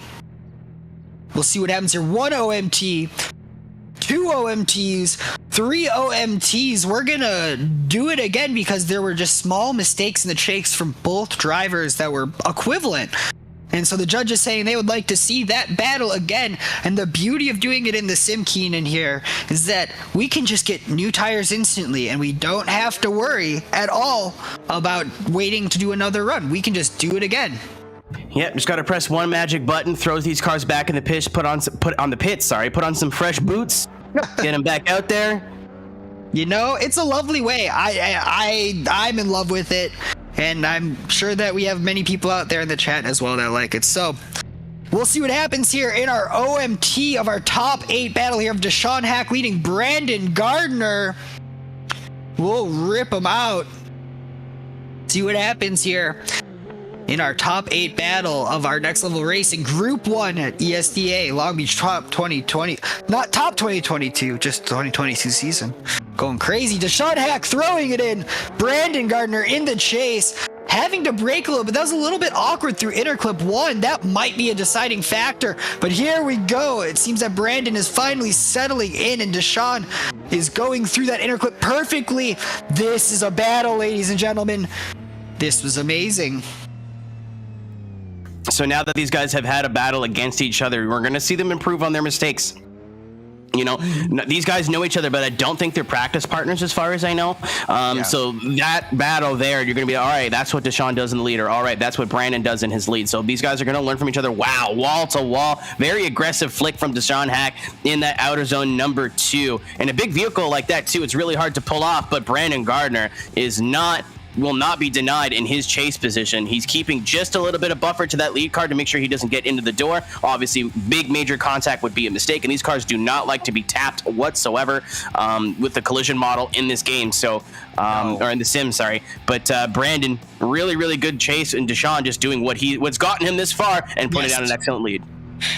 We'll see what happens here. 1 OMT, 2 OMTs, 3 OMTs. We're gonna do it again because there were just small mistakes in the shakes from both drivers that were equivalent. And so the judge is saying they would like to see that battle again. And the beauty of doing it in the Sim Keenan here is that we can just get new tires instantly, and we don't have to worry at all about waiting to do another run. We can just do it again. Yep, just got to press one magic button, throws these cars back in the pit, put on some fresh boots, get them back out there. You know, it's a lovely way. I'm in love with it, and I'm sure that we have many people out there in the chat as well that like it. So we'll see what happens here in our OMT of our top 8 battle here of Deshaun Hack leading Brandon Gardner. We'll rip him out. See what happens here in our top 8 battle of our next level racing group 1 at ESDA Long Beach top 2020, not top 2022, just 2022 season. Going crazy. Deshaun Hack throwing it in. Brandon Gardner in the chase, having to brake a little bit. That was a little bit awkward through interclip 1. That might be a deciding factor, but here we go. It seems that Brandon is finally settling in, and Deshaun is going through that interclip perfectly. This is a battle, ladies and gentlemen. This was amazing. So now that these guys have had a battle against each other, we're going to see them improve on their mistakes. You know, these guys know each other, but I don't think they're practice partners as far as I know. So that battle there, you're going to be, all right, that's what Deshaun does in the lead, or all right, that's what Brandon does in his lead. So these guys are going to learn from each other. Wow, wall to wall. Very aggressive flick from Deshaun Hack in that outer zone number 2. And a big vehicle like that, too, it's really hard to pull off, but Brandon Gardner will not be denied in his chase position. He's keeping just a little bit of buffer to that lead car to make sure he doesn't get into the door. Obviously, big major contact would be a mistake, and these cars do not like to be tapped whatsoever with the collision model in this game. So, or in the sim, sorry. But Brandon, really good chase, and Deshaun just doing what's gotten him this far and putting down an excellent lead.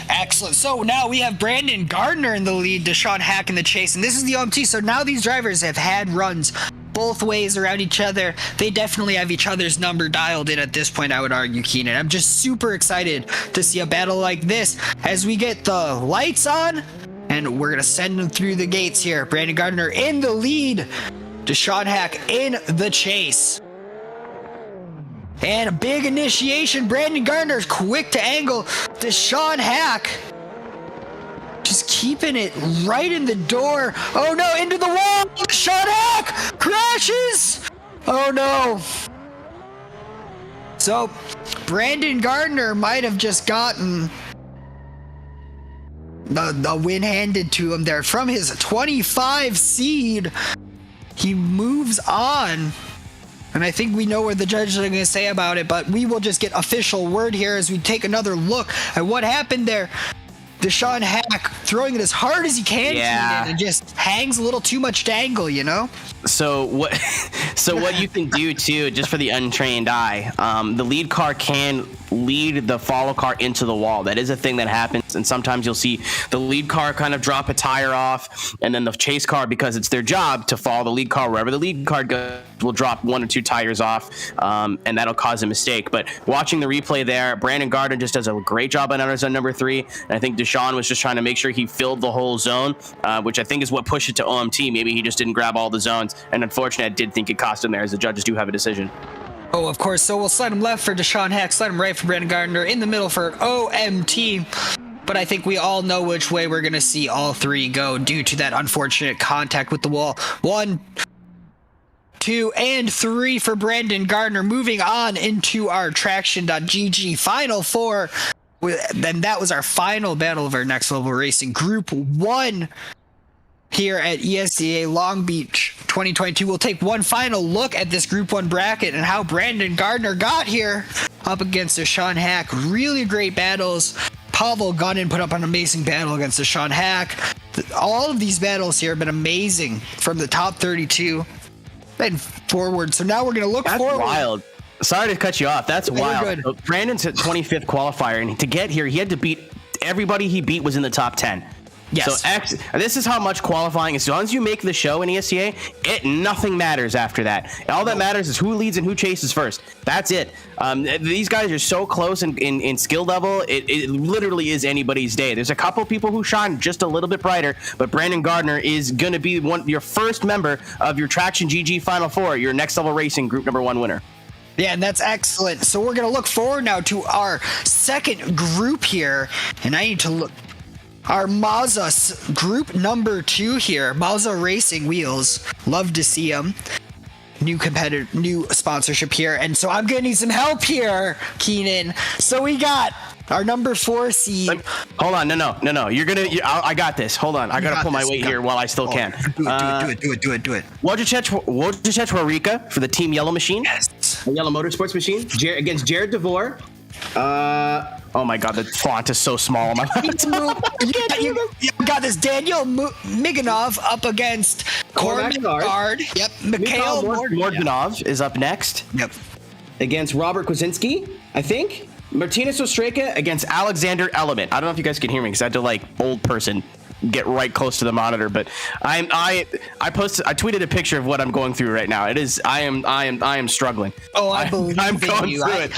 Excellent. So now we have Brandon Gardner in the lead, Deshaun Hack in the chase, and this is the OMT. So now these drivers have had runs both ways around each other. They definitely have each other's number dialed in at this point, I would argue, Keenan. I'm just super excited to see a battle like this as we get the lights on, and we're going to send them through the gates here. Brandon Gardner in the lead, Deshaun Hack in the chase. And a big initiation. Brandon Gardner's quick to angle. Deshaun Hack just keeping it right in the door. Oh no, into the wall. Deshaun Hack crashes. Oh no. So Brandon Gardner might have just gotten the win handed to him there from his 25 seed. He moves on. And I think we know what the judges are going to say about it, but we will just get official word here as we take another look at what happened there. Deshaun Hack throwing it as hard as he can, and just hangs a little too much dangle, you know? So what you can do too, just for the untrained eye, the lead car can lead the follow car into the wall. That is a thing that happens, and sometimes you'll see the lead car kind of drop a tire off, and then the chase car, because it's their job to follow the lead car wherever the lead car goes, will drop 1 or 2 tires off, and that'll cause a mistake. But watching the replay there, Brandon Gardner just does a great job on outer zone number 3, and I think Deshaun was just trying to make sure he filled the whole zone, which I think is what pushed it to OMT. Maybe he just didn't grab all the zones, and unfortunately, I did think it cost him there, as the judges do have a decision. Oh, of course. So we'll slide him left for Deshaun Hack, slide him right for Brandon Gardner, in the middle for OMT. But I think we all know which way we're going to see all 3 go due to that unfortunate contact with the wall. 1, 2, and 3 for Brandon Gardner. Moving on into our Traxion.GG Final 4. Then that was our final battle of our Next Level Racing Group 1 here at ESDA Long Beach 2022. We'll take one final look at this Group 1 bracket and how Brandon Gardner got here up against Deshaun Hack. Really great battles. Pavel Gunnin put up an amazing battle against Deshaun Hack. All of these battles here have been amazing from the top 32 and forward. So now we're going to look forward. That's wild. Sorry to cut you off. That's wild. So Brandon's at 25th qualifier, and to get here, he had to beat everybody he beat was in the top 10. Yes. So this is how much qualifying is. As long as you make the show in ESCA, nothing matters after that. All that matters is who leads and who chases first. That's it. These guys are so close in skill level. It literally is anybody's day. There's a couple people who shine just a little bit brighter, but Brandon Gardner is going to be your first member of your TraxionGG Final 4, your Next Level Racing Group number 1 winner. Yeah, and that's excellent. So we're going to look forward now to our second group here, and I need to look. Our Mazda group number 2 here, Mazda Racing Wheels. Love to see them. New sponsorship here. And so I'm going to need some help here, Keenan. So we got our number 4 seed. Hold on. No. I got this. Hold on. I got to pull my weight here while I still can. Do it. Wojciech Warika for the Team Yellow Machine. Yes. The Yellow Motorsports Machine. Against Jared DeVore. Oh my god, the font is so small on my you got this. Daniel Miganov up against Cormac Guard. Yep. Mikhail Mordanov is up next. Yep. Against Robert Kwasinski, I think. Martinez Ostreka against Alexander Element. I don't know if you guys can hear me because I had to old person get right close to the monitor, but I tweeted a picture of what I'm going through right now. I am struggling. Oh, I believe I'm going you. through it.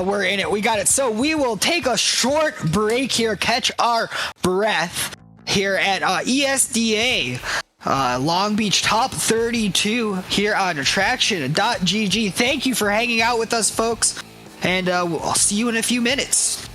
We're in it. We got it. So we will take a short break here, catch our breath here at ESDA Long Beach Top 32 here on Traxion.GG. Thank you for hanging out with us, folks, and I'll see you in a few minutes.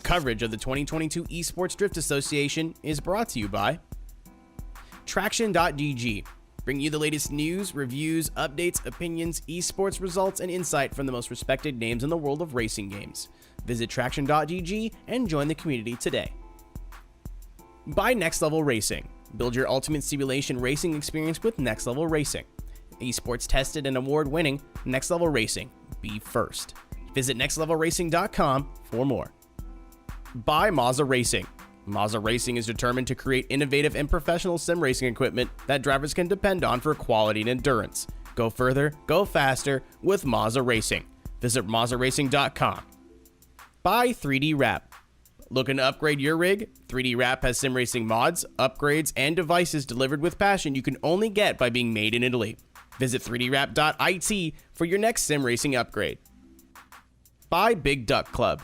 Coverage of the 2022 Esports Drift Association is brought to you by Traxion.GG, bringing you the latest news, reviews, updates, opinions, esports results, and insight from the most respected names in the world of racing games. Visit Traxion.GG and join the community today. By Next Level Racing. Build your ultimate simulation racing experience with Next Level Racing. Esports tested and award winning Next Level Racing. Be first. Visit nextlevelracing.com for more. By Mazda Racing. Mazda Racing is determined to create innovative and professional sim racing equipment that drivers can depend on for quality and endurance. Go further, go faster with Mazda Racing. Visit MazdaRacing.com. By 3D Wrap. Looking to upgrade your rig? 3D Wrap has sim racing mods, upgrades, and devices delivered with passion you can only get by being made in Italy. Visit 3dwrap.it for your next sim racing upgrade. By Big Duck Club.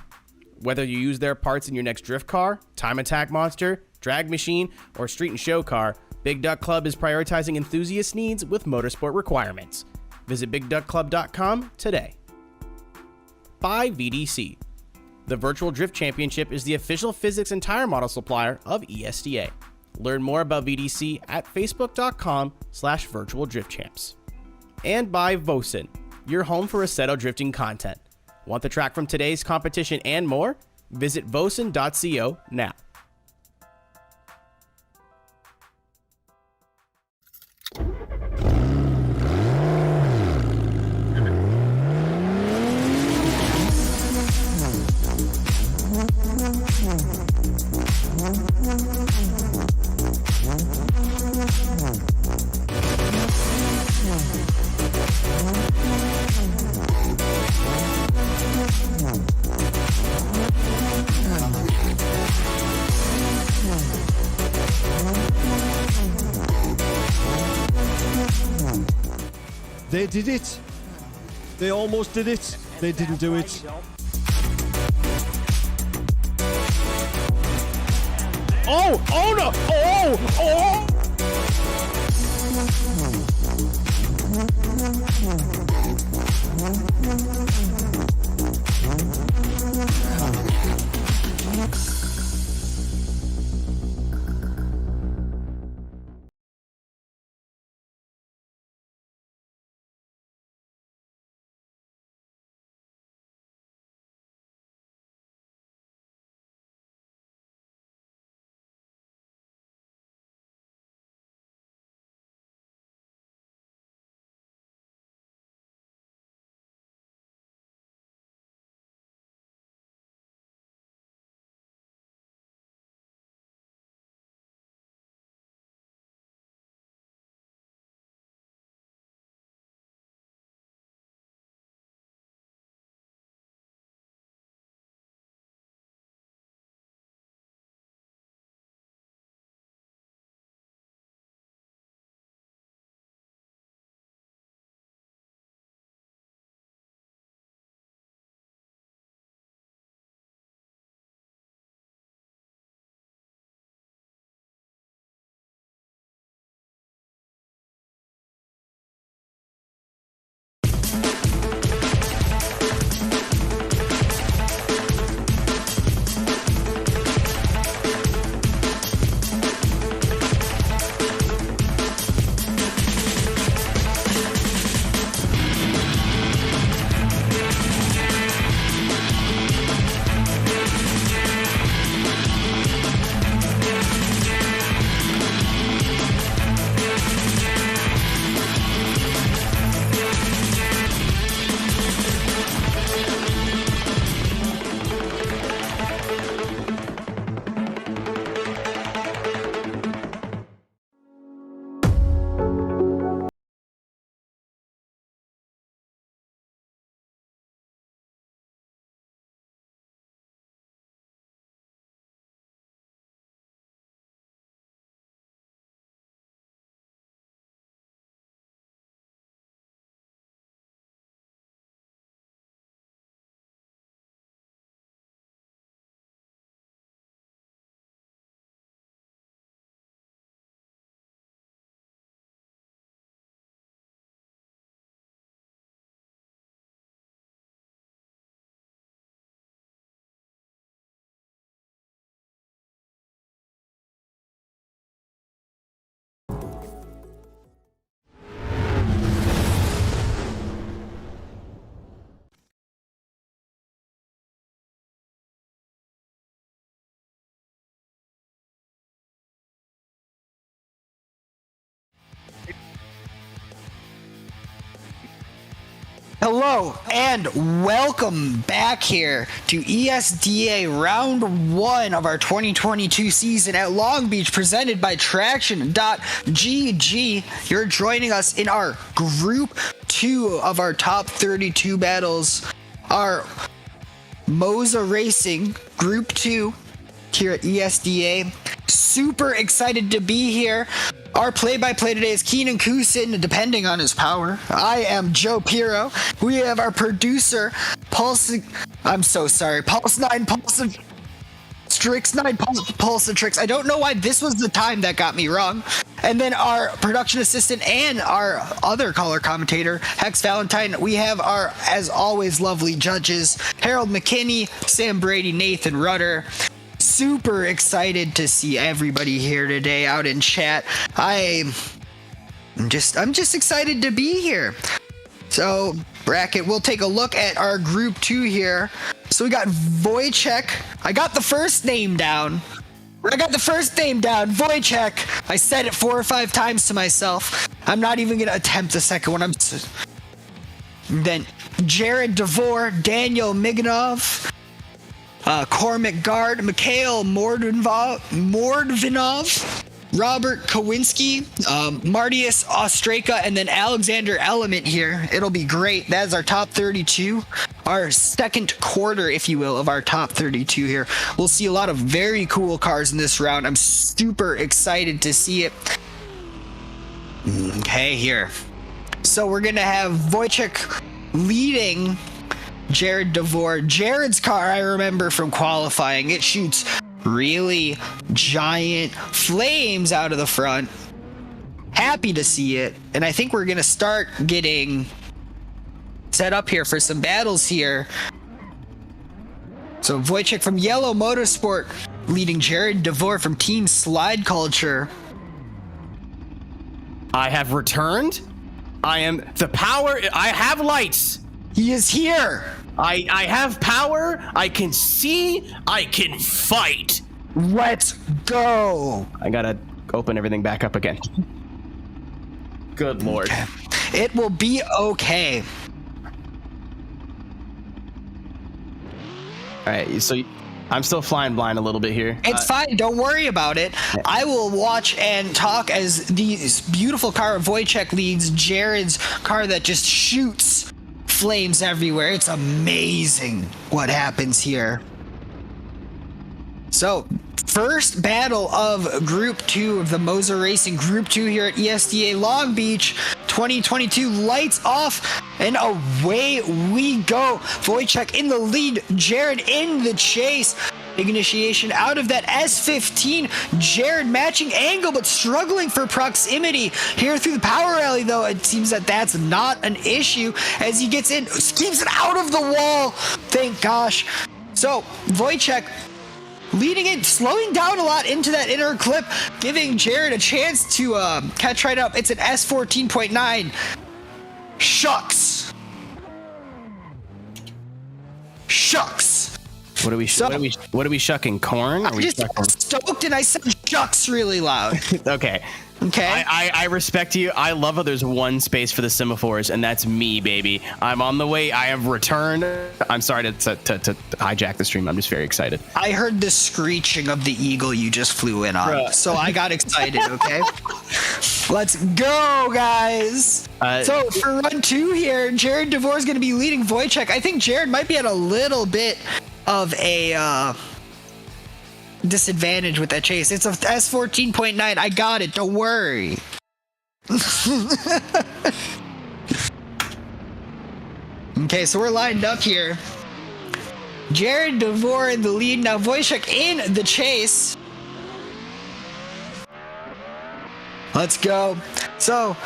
Whether you use their parts in your next drift car, time attack monster, drag machine, or street and show car, Big Duck Club is prioritizing enthusiast needs with motorsport requirements. Visit BigDuckClub.com today. By VDC. The Virtual Drift Championship is the official physics and tire model supplier of ESDA. Learn more about VDC at facebook.com/virtualdriftchamps. And by Vosen, your home for Assetto drifting content. Want the track from today's competition and more? Visit vosen.co now. They did it. They almost did it. They didn't do it. Oh! Oh no! Oh! Oh! Hello and welcome back here to ESDA round 1 of our 2022 season at Long Beach, presented by TraxionGG. You're joining us in our group 2 of our top 32 battles, our Moza Racing group 2 here at ESDA. Super excited to be here. Our play-by-play today is Keenan Kusin, depending on his power. I am Joe Piro. We have our producer, Pulse 9, Pulsatrix. I don't know why this was the time that got me wrong. And then our production assistant and our other color commentator, Hex Valentine. We have our, as always, lovely judges, Harold McKinney, Sam Brady, Nathan Rudder. Super excited to see everybody here today out in chat. I'm just excited to be here. So, bracket, we'll take a look at our group 2 here. So we got Wojciech. I got the first name down. Wojciech. I said it 4 or 5 times to myself. I'm not even gonna attempt the second one. Then Jared DeVore, Daniel Miganov, Cormac Gard, Mikhail Mordvinov, Robert Kowinski, Martius Ostraka, and then Alexander Element here. It'll be great. That is our top 32, our second quarter, if you will, of our top 32 here. We'll see a lot of very cool cars in this round. I'm super excited to see it. Okay, here. So we're going to have Wojciech leading Jared DeVore. Jared's car, I remember from qualifying, it shoots really giant flames out of the front. Happy to see it. And I think we're going to start getting set up here for some battles here. So Wojciech from Yellow Motorsport leading Jared DeVore from Team Slide Culture. I have returned. I am the power. I have lights. He is here. I have power. I can see. I can fight. Let's go. I gotta open everything back up again. Good lord. Okay. It will be okay. All right, so I'm still flying blind a little bit here. It's fine. Don't worry about it. I will watch and talk as this beautiful car of Wojciech leads Jared's car that just shoots flames everywhere. It's amazing what happens here. So, first battle of Group 2 of the Moza Racing Group 2 here at ESDA Long Beach 2022. Lights off and away we go. Wojciech in the lead, Jared in the chase. Big initiation out of that S15. Jared matching angle, but struggling for proximity here through the power alley, though. It seems that that's not an issue as he gets in, keeps it out of the wall. Thank gosh. So, Wojciech leading it, slowing down a lot into that inner clip, giving Jared a chance to catch right up. It's an S14.9. Shucks. What are we shucking? Corn? I just stoked and I said shucks really loud. Okay. I respect you. I love how there's one space for the semaphores, and that's me, baby. I'm on the way. I have returned. I'm sorry to hijack the stream. I'm just very excited. I heard the screeching of the eagle you just flew in on, so I got excited, okay? Let's go, guys. So for run 2 here, Jared DeVore is going to be leading Wojciech. I think Jared might be at a little bit of a disadvantage with that chase. It's a S14.9. I got it. Don't worry. Okay, so we're lined up here. Jared DeVore in the lead. Now Wojciech in the chase. Let's go. So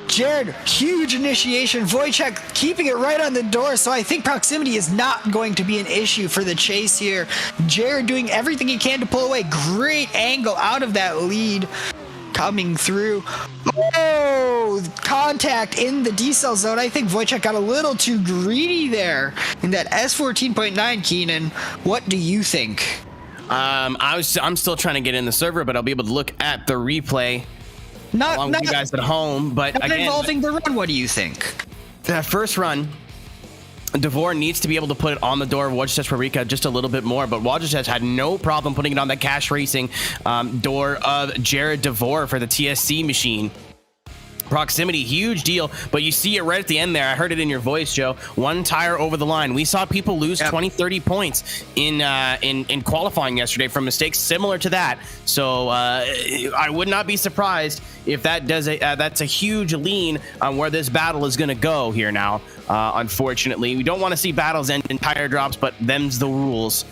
Jared, huge initiation. Wojciech keeping it right on the door, so I think proximity is not going to be an issue for the chase here. Jared doing everything he can to pull away. Great angle out of that lead coming through. Oh, contact in the decel zone. I think Wojciech got a little too greedy there in that S14.9, Keenan. What do you think? I'm still trying to get in the server, but I'll be able to look at the replay. Not you guys at home, but not again, involving the run. What do you think? That first run, DeVore needs to be able to put it on the door of Wojciech Warika just a little bit more, but Wojciech had no problem putting it on that Cash Racing door of Jared DeVore for the TSC machine. Proximity, huge deal, but you see it right at the end there. I heard it in your voice, Joe. One tire over the line. We saw people lose 20, 30 points in qualifying yesterday from mistakes similar to that. So I would not be surprised if that does that's a huge lean on where this battle is going to go here now. Unfortunately, we don't want to see battles end in tire drops, but them's the rules.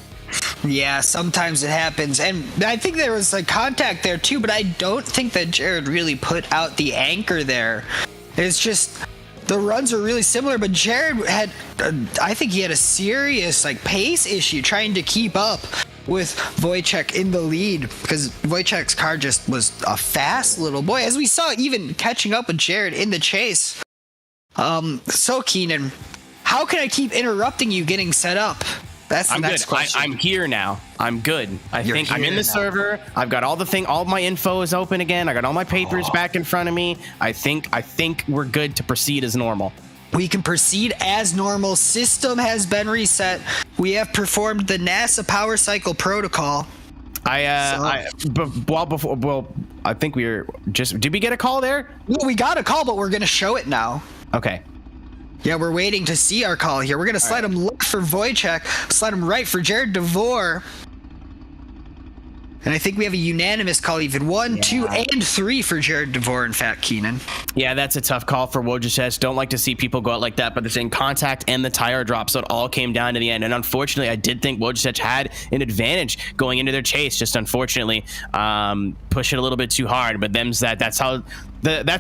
Yeah, sometimes it happens. And I think there was a contact there too, but I don't think that Jared really put out the anchor there. It's just the runs are really similar, but Jared had, I think he had a serious pace issue trying to keep up with Wojciech in the lead, because Wojciech's car just was a fast little boy, as we saw even catching up with Jared in the chase. So Keenan, how can I keep interrupting you getting set up? That's the next question. I'm here now. I'm good. You're think I'm in the now. server. I've got all my info is open again. I got all my papers back in front of me. I think we're good to proceed as normal. We can proceed as normal. System has been reset. We have performed the NASA power cycle protocol. I think we were just. Did we get a call there? Well, we got a call, but we're gonna show it now. Okay. Yeah, we're waiting to see our call here. We're going to slide him left for Wojciech, slide him right for Jared DeVore. And I think we have a unanimous call, even 1, 2, and 3 for Jared DeVore, in fact, Keenan. Yeah, that's a tough call for Wojciech. Don't like to see people go out like that, but the same contact and the tire drop, so it all came down to the end. And unfortunately, I did think Wojciech had an advantage going into their chase. Just unfortunately, push it a little bit too hard. But that's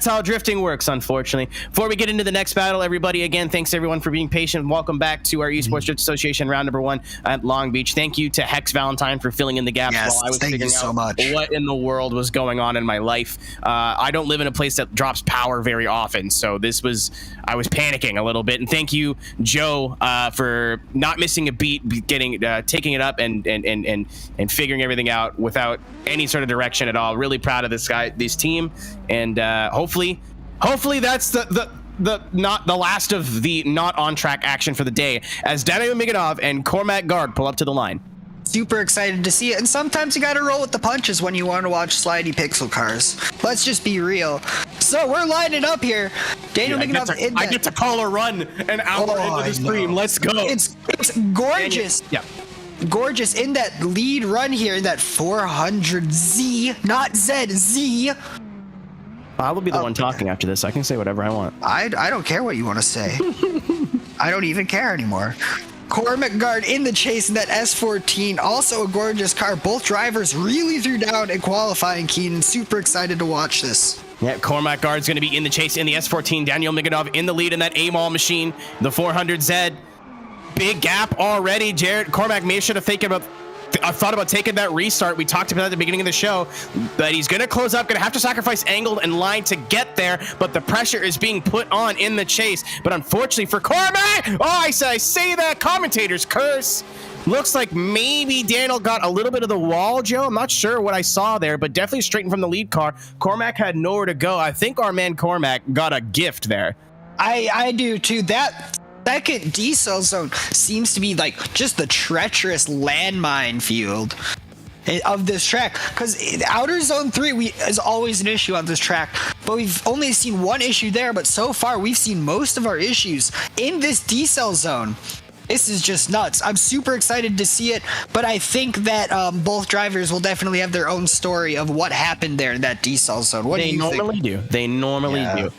how drifting works, unfortunately. Before we get into the next battle, everybody, again, thanks everyone for being patient. Welcome back to our Esports Drift Association round number 1 at Long Beach. Thank you to Hex Valentine for filling in the gaps while I was figuring out what in the world was going on in my life. I don't live in a place that drops power very often, so I was panicking a little bit. And thank you, Joe, for not missing a beat, taking it up and figuring everything out without any sort of direction at all. Really proud of this team, and hopefully that's the not the last of the not on track action for the day, as Daniel Miganov and Cormac Guard pull up to the line. Super excited to see it, and sometimes you gotta roll with the punches when you want to watch slidey pixel cars. Let's just be real. So we're lining up here. Daniel Miganov. I get to call a run an hour into the stream. Let's go. It's gorgeous. Gorgeous in that lead run here in that 400Z, not Z. I will be the one talking after this. I can say whatever I want. I don't care what you want to say. I don't even care anymore. Cormac Guard in the chase in that S14, also a gorgeous car. Both drivers really threw down in qualifying, Keenan. Super excited to watch this. Yeah, Cormac Guard's going to be in the chase in the S14. Daniel Miganov in the lead in that A-Mall machine, the 400Z. Big gap already. Cormac may should have thought about taking that restart. We talked about at the beginning of the show, but he's going to close up, going to have to sacrifice angle and line to get there, but the pressure is being put on in the chase. But unfortunately for Cormac, I say that commentator's curse. Looks like maybe Daniel got a little bit of the wall, Joe. I'm not sure what I saw there, but definitely straightened from the lead car. Cormac had nowhere to go. I think our man Cormac got a gift there. I do too. That second decel zone seems to be just the treacherous landmine field of this track, because outer zone 3 is always an issue on this track, but we've only seen one issue there, but so far we've seen most of our issues in this decel zone. This is just nuts. I'm super excited to see it, but I think that both drivers will definitely have their own story of what happened there in that decel zone. What do you think? They normally do.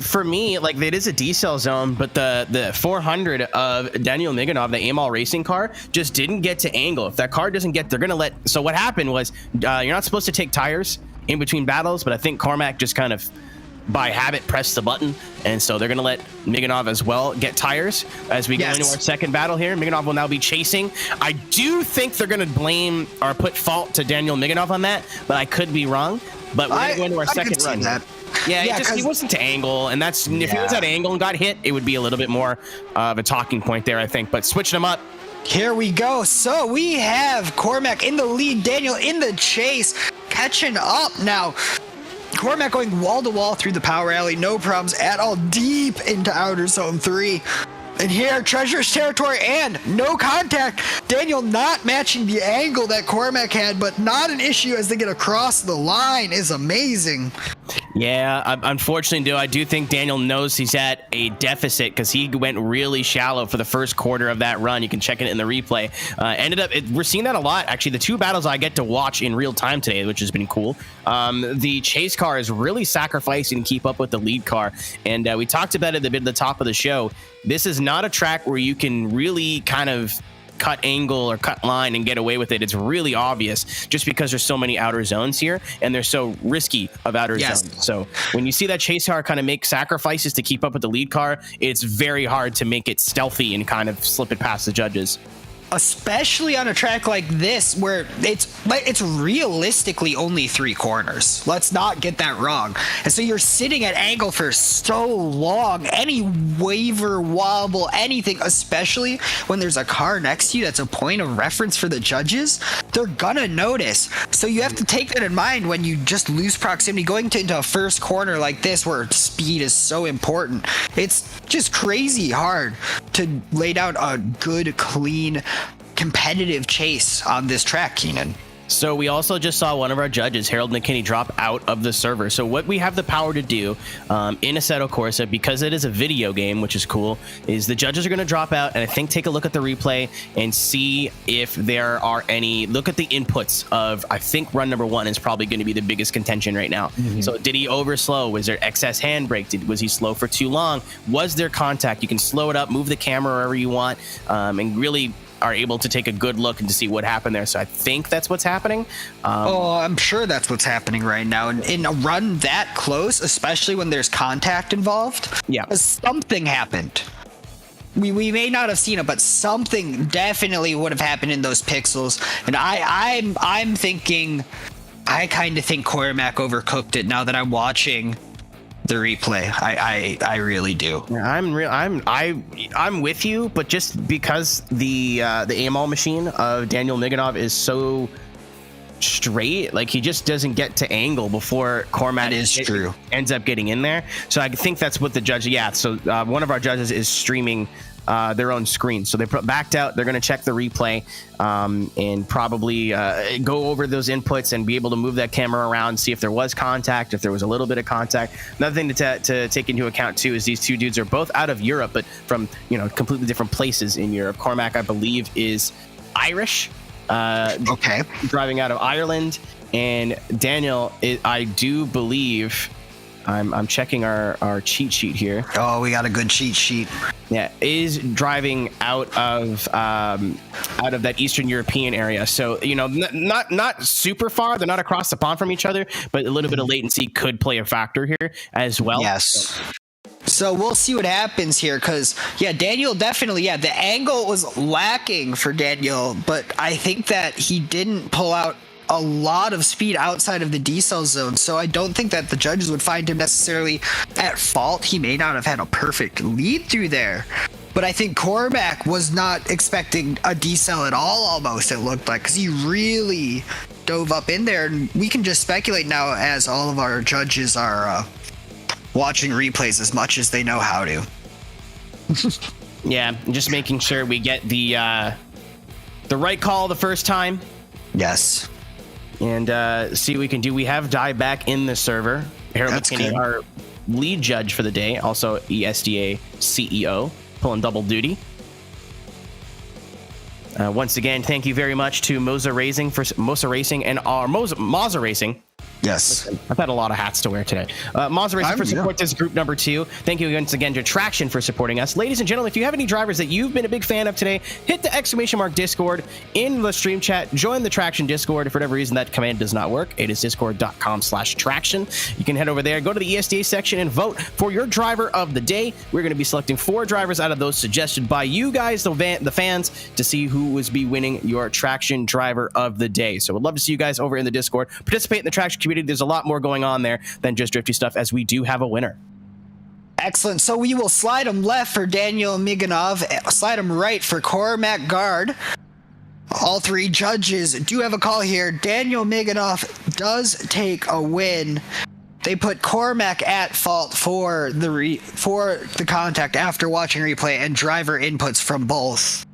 For me, it is a decel zone, but the 400 of Daniel Miganov, the AMAL racing car, just didn't get to angle. If that car doesn't get, they're gonna let. So what happened was, you're not supposed to take tires in between battles, but I think Cormac just kind of by habit pressed the button, and so they're gonna let Miganov as well get tires as we go into our second battle here. Miganov will now be chasing. I do think they're gonna blame or put fault to Daniel Miganov on that, but I could be wrong. But we're gonna go into our second run. Yeah, he wasn't to angle, and if he was at angle and got hit, it would be a little bit more of a talking point there, I think. But switching them up. Here we go. So we have Cormac in the lead, Daniel in the chase, catching up now. Cormac going wall to wall through the power alley, no problems at all, deep into outer zone 3. And here, Treasure's territory and no contact. Daniel not matching the angle that Cormac had, but not an issue as they get across the line is amazing. Yeah, unfortunately, I do think Daniel knows he's at a deficit because he went really shallow for the first quarter of that run. You can check it in the replay. We're seeing that a lot. Actually, the two battles I get to watch in real time today, which has been cool. The chase car is really sacrificing to keep up with the lead car. And we talked about it at the top of the show. This is not a track where you can really kind of cut angle or cut line and get away with it. It's really obvious just because there's so many outer zones here and they're so risky of outer zones. So when you see that chase car kind of make sacrifices to keep up with the lead car, it's very hard to make it stealthy and kind of slip it past the judges. Especially on a track like this where it's realistically only 3 corners. Let's not get that wrong. And so you're sitting at angle for so long. Any waver, wobble, anything, especially when there's a car next to you that's a point of reference for the judges, they're gonna notice. So you have to take that in mind when you just lose proximity. Going into a first corner like this where speed is so important, it's just crazy hard to lay down a good, clean, competitive chase on this track, Keenan. So we also just saw one of our judges, Harold McKinney, drop out of the server. So what we have the power to do in Assetto Corsa, because it is a video game, which is cool, is the judges are going to drop out and I think take a look at the replay and see if there are any, look at the inputs of, I think run number 1 is probably going to be the biggest contention right now. So did he overslow? Was there excess handbrake? Was he slow for too long? Was there contact? You can slow it up, move the camera wherever you want, and really are able to take a good look and to see what happened there. So I think that's what's happening. I'm sure that's what's happening right now. And in a run that close, especially when there's contact involved, something happened. We may not have seen it, but something definitely would have happened in those pixels. And I'm thinking, I kind of think Cormac overcooked it now that I'm watching the replay. I really do. I'm with you, but just because the AML machine of Daniel Miganov is so straight, like he just doesn't get to angle before Cormac ends up getting in there. So I think that's what the judge. So one of our judges is streaming their own screen, so they backed out. They're going to check the replay and probably go over those inputs and be able to move that camera around, see if there was contact, if there was a little bit of contact. Another thing to take into account too is these two dudes are both out of Europe, but from completely different places in Europe. Cormac, I believe, is Irish, driving out of Ireland, and Daniel, I do believe. I'm checking our cheat sheet here. Oh, we got a good cheat sheet. Yeah, is driving out of that Eastern European area. So not super far. They're not across the pond from each other, but a little bit of latency could play a factor here as well. Yes. So we'll see what happens here because, Daniel definitely, the angle was lacking for Daniel, but I think that he didn't pull out a lot of speed outside of the decel zone, so I don't think that the judges would find him necessarily at fault. He may not have had a perfect lead through there, but I think Cormac was not expecting a decel at all, almost, it looked like, because he really dove up in there, and we can just speculate now as all of our judges are watching replays as much as they know how to. Just making sure we get the right call the first time. Yes. And see what we can do. We have Di back in the server. Harold McKinney, our lead judge for the day, also ESDA CEO, pulling double duty. Once again, thank you very much to Moza Racing and Moza Racing. Yes. I've had a lot of hats to wear today. Moza Racing for support this group number 2. Thank you once again to Traxion for supporting us. Ladies and gentlemen, if you have any drivers that you've been a big fan of today, hit the ! Discord in the stream chat. Join the Traxion Discord. If for whatever reason that command does not work, it is discord.com/Traxion. You can head over there, go to the ESDA section and vote for your driver of the day. We're going to be selecting 4 drivers out of those suggested by you guys, the fans, to see who was be winning your Traxion driver of the day. So we'd love to see you guys over in the Discord. Participate in the Traxion community. There's a lot more going on there than just drifty stuff, as we do have a winner. Excellent. So we will slide him left for Daniel Miganov, slide him right for Cormac Guard. All 3 judges do have a call here. Daniel Miganov does take a win. they put Cormac at fault for the contact after watching replay and driver inputs from both.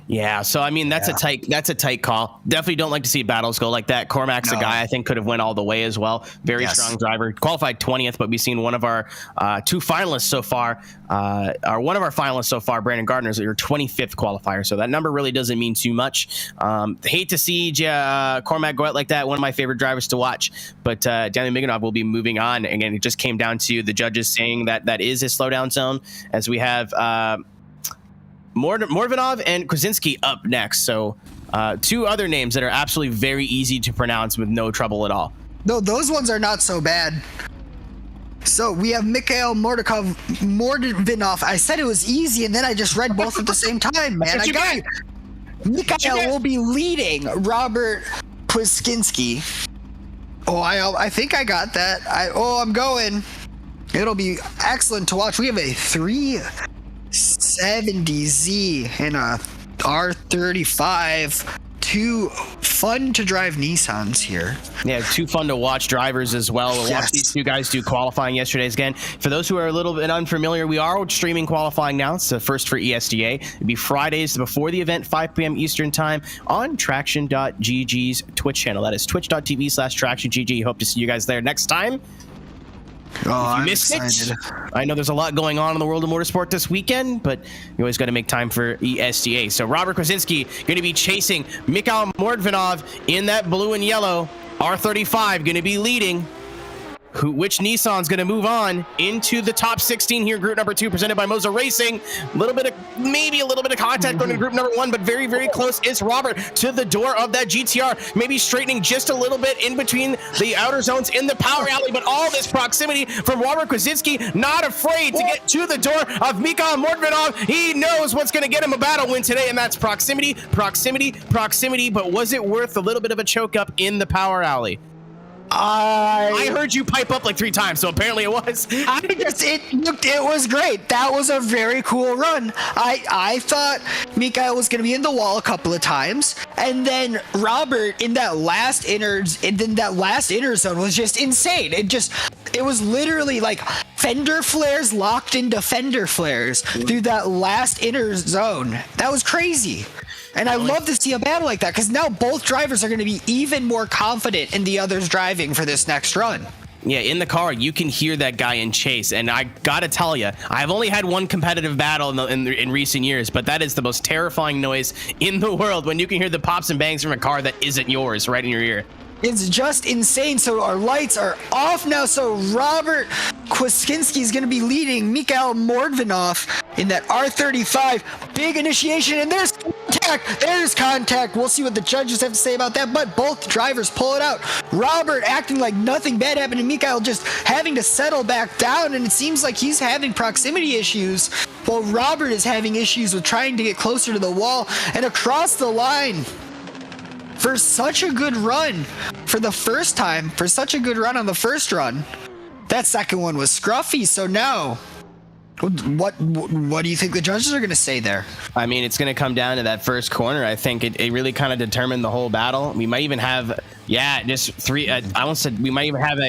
Yeah, so I mean that's a tight call. Definitely don't like to see battles go like that. Cormac's a guy I think could have went all the way as well. Very strong driver. Qualified 20th, but we've seen one of our two finalists so far, or one of our finalists so far, Brandon Gardner's your 25th qualifier. So that number really doesn't mean too much. Hate to see Cormac go out like that. One of my favorite drivers to watch. But Daniel Miganov will be moving on. Again, it just came down to the judges saying that is his slowdown zone, as we have Morvanov and Krasinski up next. So two other names that are absolutely very easy to pronounce with no trouble at all. No, those ones are not so bad. So we have Mikhail Morvanov. I said it was easy, and then I just read both at the same time, man. Mikhail will be leading Robert Kwasinski. Oh, I think I got that. I'm going. It'll be excellent to watch. We have a 370Z and a R35. Two fun to drive Nissans here. Yeah, two fun to watch drivers as well. We'll watch these two guys do qualifying yesterday. Again, for those who are a little bit unfamiliar, we are streaming qualifying now. It's the first for ESDA. It'll be Fridays before the event, 5 p.m. Eastern time on Traxion.GG's Twitch channel. That is twitch.tv/TraxionGG. Hope to see you guys there next time. Oh, if you missed it, I know there's a lot going on in the world of motorsport this weekend, but you always got to make time for ESDA. So Robert Krasinski going to be chasing Mikhail Mordvinov in that blue and yellow. R35 going to be leading. Which Nissan's going to move on into the top 16 here, group number 2, presented by Moza Racing. Maybe a little bit of contact going to group number 1, but very, very close is Robert to the door of that GTR. Maybe straightening just a little bit in between the outer zones in the power alley, but all this proximity from Robert Krasinski, not afraid to get to the door of Mikhail Mordvinov. He knows what's going to get him a battle win today, and that's proximity. But was it worth a little bit of a choke up in the power alley? I heard you pipe up like 3 times, so apparently it was. It was great. That was a very cool run. I thought Mikhail was going to be in the wall a couple of times, and then Robert in that last inner zone was just insane. It was literally like fender flares locked into fender flares through that last inner zone. That was crazy. And I love to see a battle like that, because now both drivers are going to be even more confident in the other's driving for this next run. Yeah, in the car, you can hear that guy in chase. And I got to tell you, I've only had one competitive battle in recent years, but that is the most terrifying noise in the world when you can hear the pops and bangs from a car that isn't yours right in your ear. It's just insane. So our lights are off now. So Robert Kwasinski is going to be leading Mikhail Mordvinov in that R35. Big initiation, and there's contact. We'll see what the judges have to say about that, but both drivers pull it out. Robert acting like nothing bad happened, and Mikhail just having to settle back down, and it seems like he's having proximity issues, while Robert is having issues with trying to get closer to the wall and across the line. For such a good run for the first time, for such a good run on the first run, that second one was scruffy. So now, what do you think the judges are going to say there? I mean, it's going to come down to that first corner. I think it really kind of determined the whole battle. We might even have, just 3. I almost said we might even have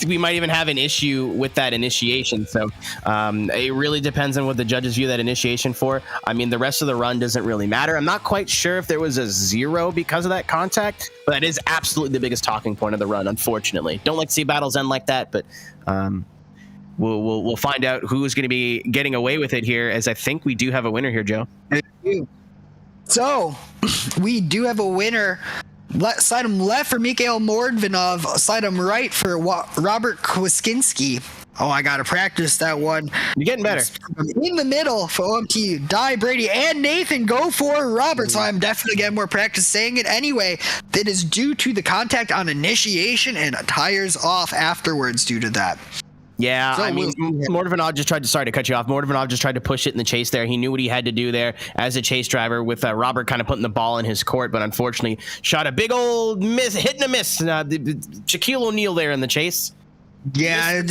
we might even have an issue with that initiation. So it really depends on what the judges view that initiation for. I mean, the rest of the run doesn't really matter. I'm not quite sure if there was a 0 because of that contact, but that is absolutely the biggest talking point of the run, unfortunately. Don't like to see battles end like that, but we'll find out who's going to be getting away with it here, as I think we do have a winner here, Joe. So we do have a winner. Side him left for Mikhail Mordvinov, side him right for Robert Kwasinski. Oh, I got to practice that one. You're getting better. In the middle for OMT, Di, Brady, and Nathan go for Robert. So I'm definitely getting more practice saying it anyway. That is due to the contact on initiation and tires off afterwards due to that. Yeah, so I mean, Mordvinov just tried to, sorry to cut you off, Mordvinov just tried to push it in the chase there. He knew what he had to do there as a chase driver, with Robert kind of putting the ball in his court, but unfortunately shot a big old miss, hit and a miss. Shaquille O'Neal there in the chase. Yeah,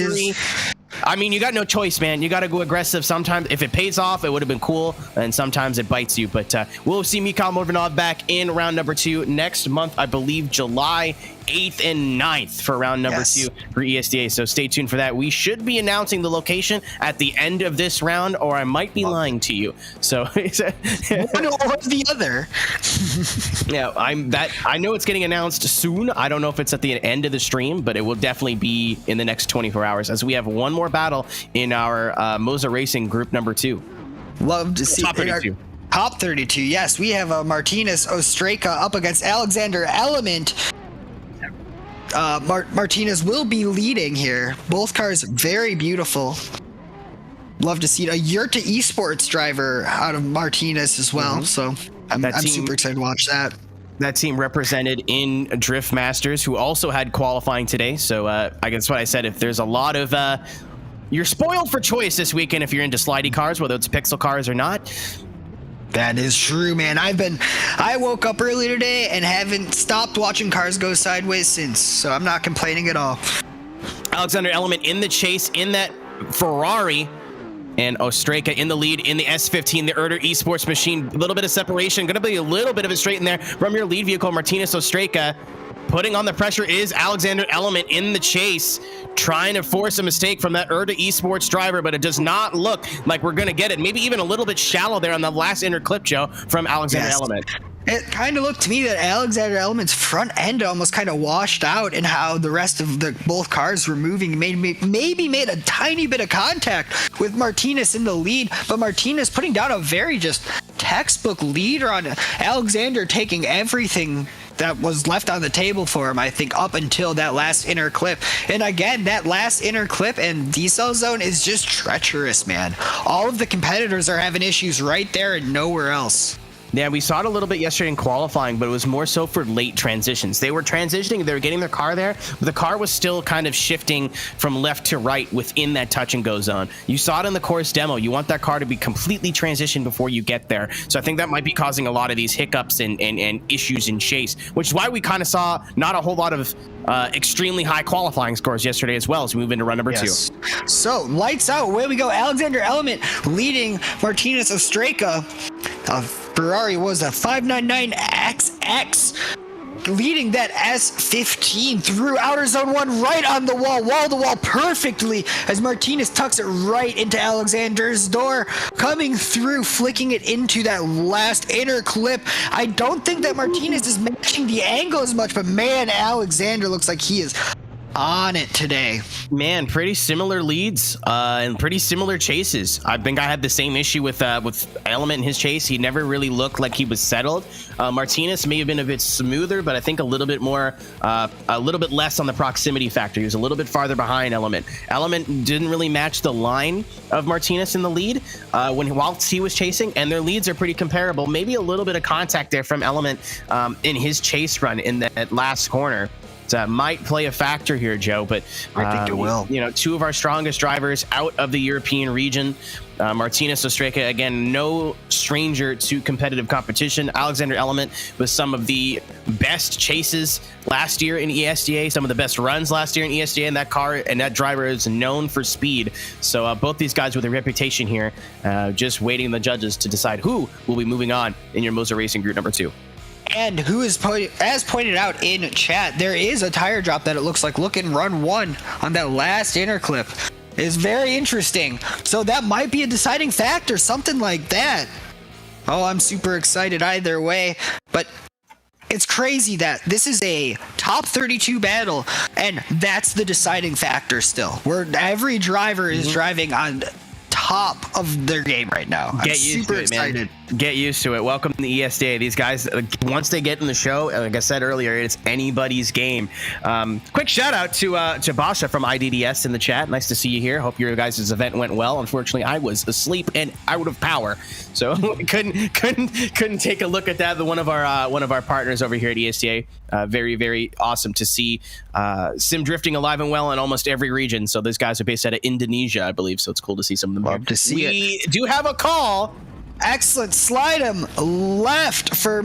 I mean, you got no choice, man. You got to go aggressive. Sometimes if it pays off, it would have been cool, and sometimes it bites you. But we'll see Mikhail Morvanov back in round number 2 next month, I believe July 8th and 9th for round number 2 for ESDA. So stay tuned for that. We should be announcing the location at the end of this round, or I might be lying to you. So one or the other. Yeah, I know it's getting announced soon. I don't know if it's at the end of the stream, but it will definitely be in the next 24 hours, as we have one more battle in our Moza Racing group number 2. Love to see Top 32. Top 32. Yes, we have Martinez Ostraka up against Alexander Element. Martinez will be leading here. Both cars very beautiful. Love to see it. A Yurta Esports driver out of Martinez as well. So I'm super excited to watch that. That team represented in Drift Masters, who also had qualifying today. So I guess what I said, if there's a lot of you're spoiled for choice this weekend if you're into slidey cars, whether it's pixel cars or not. That is true, man. I woke up early today and haven't stopped watching cars go sideways since, so I'm not complaining at all. Alexander Element in the chase in that Ferrari, and Ostraka in the lead in the S15, the Erder Esports machine. A little bit of separation, going to be a little bit of a straight in there from your lead vehicle, Martinez Ostraka. Putting on the pressure is Alexander Element in the chase, trying to force a mistake from that Erda Esports driver, but it does not look like we're going to get it. Maybe even a little bit shallow there on the last inner clip, Joe, from Alexander Element. It kind of looked to me that Alexander Element's front end almost kind of washed out, and how the rest of both cars were moving, maybe made a tiny bit of contact with Martinez in the lead, but Martinez putting down a very just textbook leader on Alexander, taking everything that was left on the table for him, I think, up until that last inner clip. And again, that last inner clip and decel zone is just treacherous, man. All of the competitors are having issues right there and nowhere else. Yeah, we saw it a little bit yesterday in qualifying, but it was more so for late transitions. They were transitioning, they were getting their car there, but the car was still kind of shifting from left to right within that touch and go zone. You saw it in the course demo. You want that car to be completely transitioned before you get there. So I think that might be causing a lot of these hiccups and issues in chase, which is why we kind of saw not a whole lot of extremely high qualifying scores yesterday as well as we move into run number 2. So lights out, away we go. Alexander Element leading Martinez Ostraka. Ferrari was a 599XX, leading that S15 through outer zone 1, right on the wall to wall perfectly, as Martinez tucks it right into Alexander's door, coming through, flicking it into that last inner clip. I don't think that Martinez is matching the angle as much, but man, Alexander looks like he is on it today. Man, pretty similar leads and pretty similar chases. I think I had the same issue with Element in his chase. He never really looked like he was settled. Martinez may have been a bit smoother, but I think a little bit less on the proximity factor. He was a little bit farther behind Element. Element didn't really match the line of Martinez in the lead whilst he was chasing, and their leads are pretty comparable. Maybe a little bit of contact there from Element in his chase run in that last corner. Might play a factor here, Joe, but I think it will. You know, two of our strongest drivers out of the European region. Martinez Ostraka, again, no stranger to competitive competition. Alexander Element with some of the best chases last year in ESDA, some of the best runs last year in ESDA, and that car and that driver is known for speed. So both these guys with a reputation here, just waiting the judges to decide who will be moving on in your Moza Racing Group number 2. And who is as pointed out in chat, there is a tire drop that it looks like. Look in run 1 on that last inner clip. Is very interesting. So that might be a deciding factor, something like that. Oh, I'm super excited either way. But it's crazy that this is a top 32 battle, and that's the deciding factor still. Where every driver is driving on top of their game right now. I'm super excited. Get used to it. Welcome to the ESDA. These guys, once they get in the show, like I said earlier, it's anybody's game. Quick shout out to Basha from IDDS in the chat. Nice to see you here. Hope your guys' event went well. Unfortunately, I was asleep and out of power, so couldn't take a look at that. One of our partners over here at ESDA. Very, very awesome to see sim drifting alive and well in almost every region. So those guys are based out of Indonesia, I believe. So it's cool to see some of them. Love to see we do have a call. Excellent. Slide him left for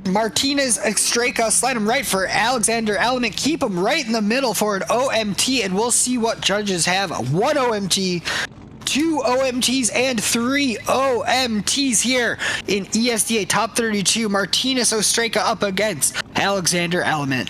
Martinez, Extreka, slide him right for Alexander Element. Keep him right in the middle for an OMT, and we'll see what judges have. 1 OMT, 2 OMTs, and 3 OMTs here in ESDA Top 32. Martinez, Ostreka up against Alexander Element.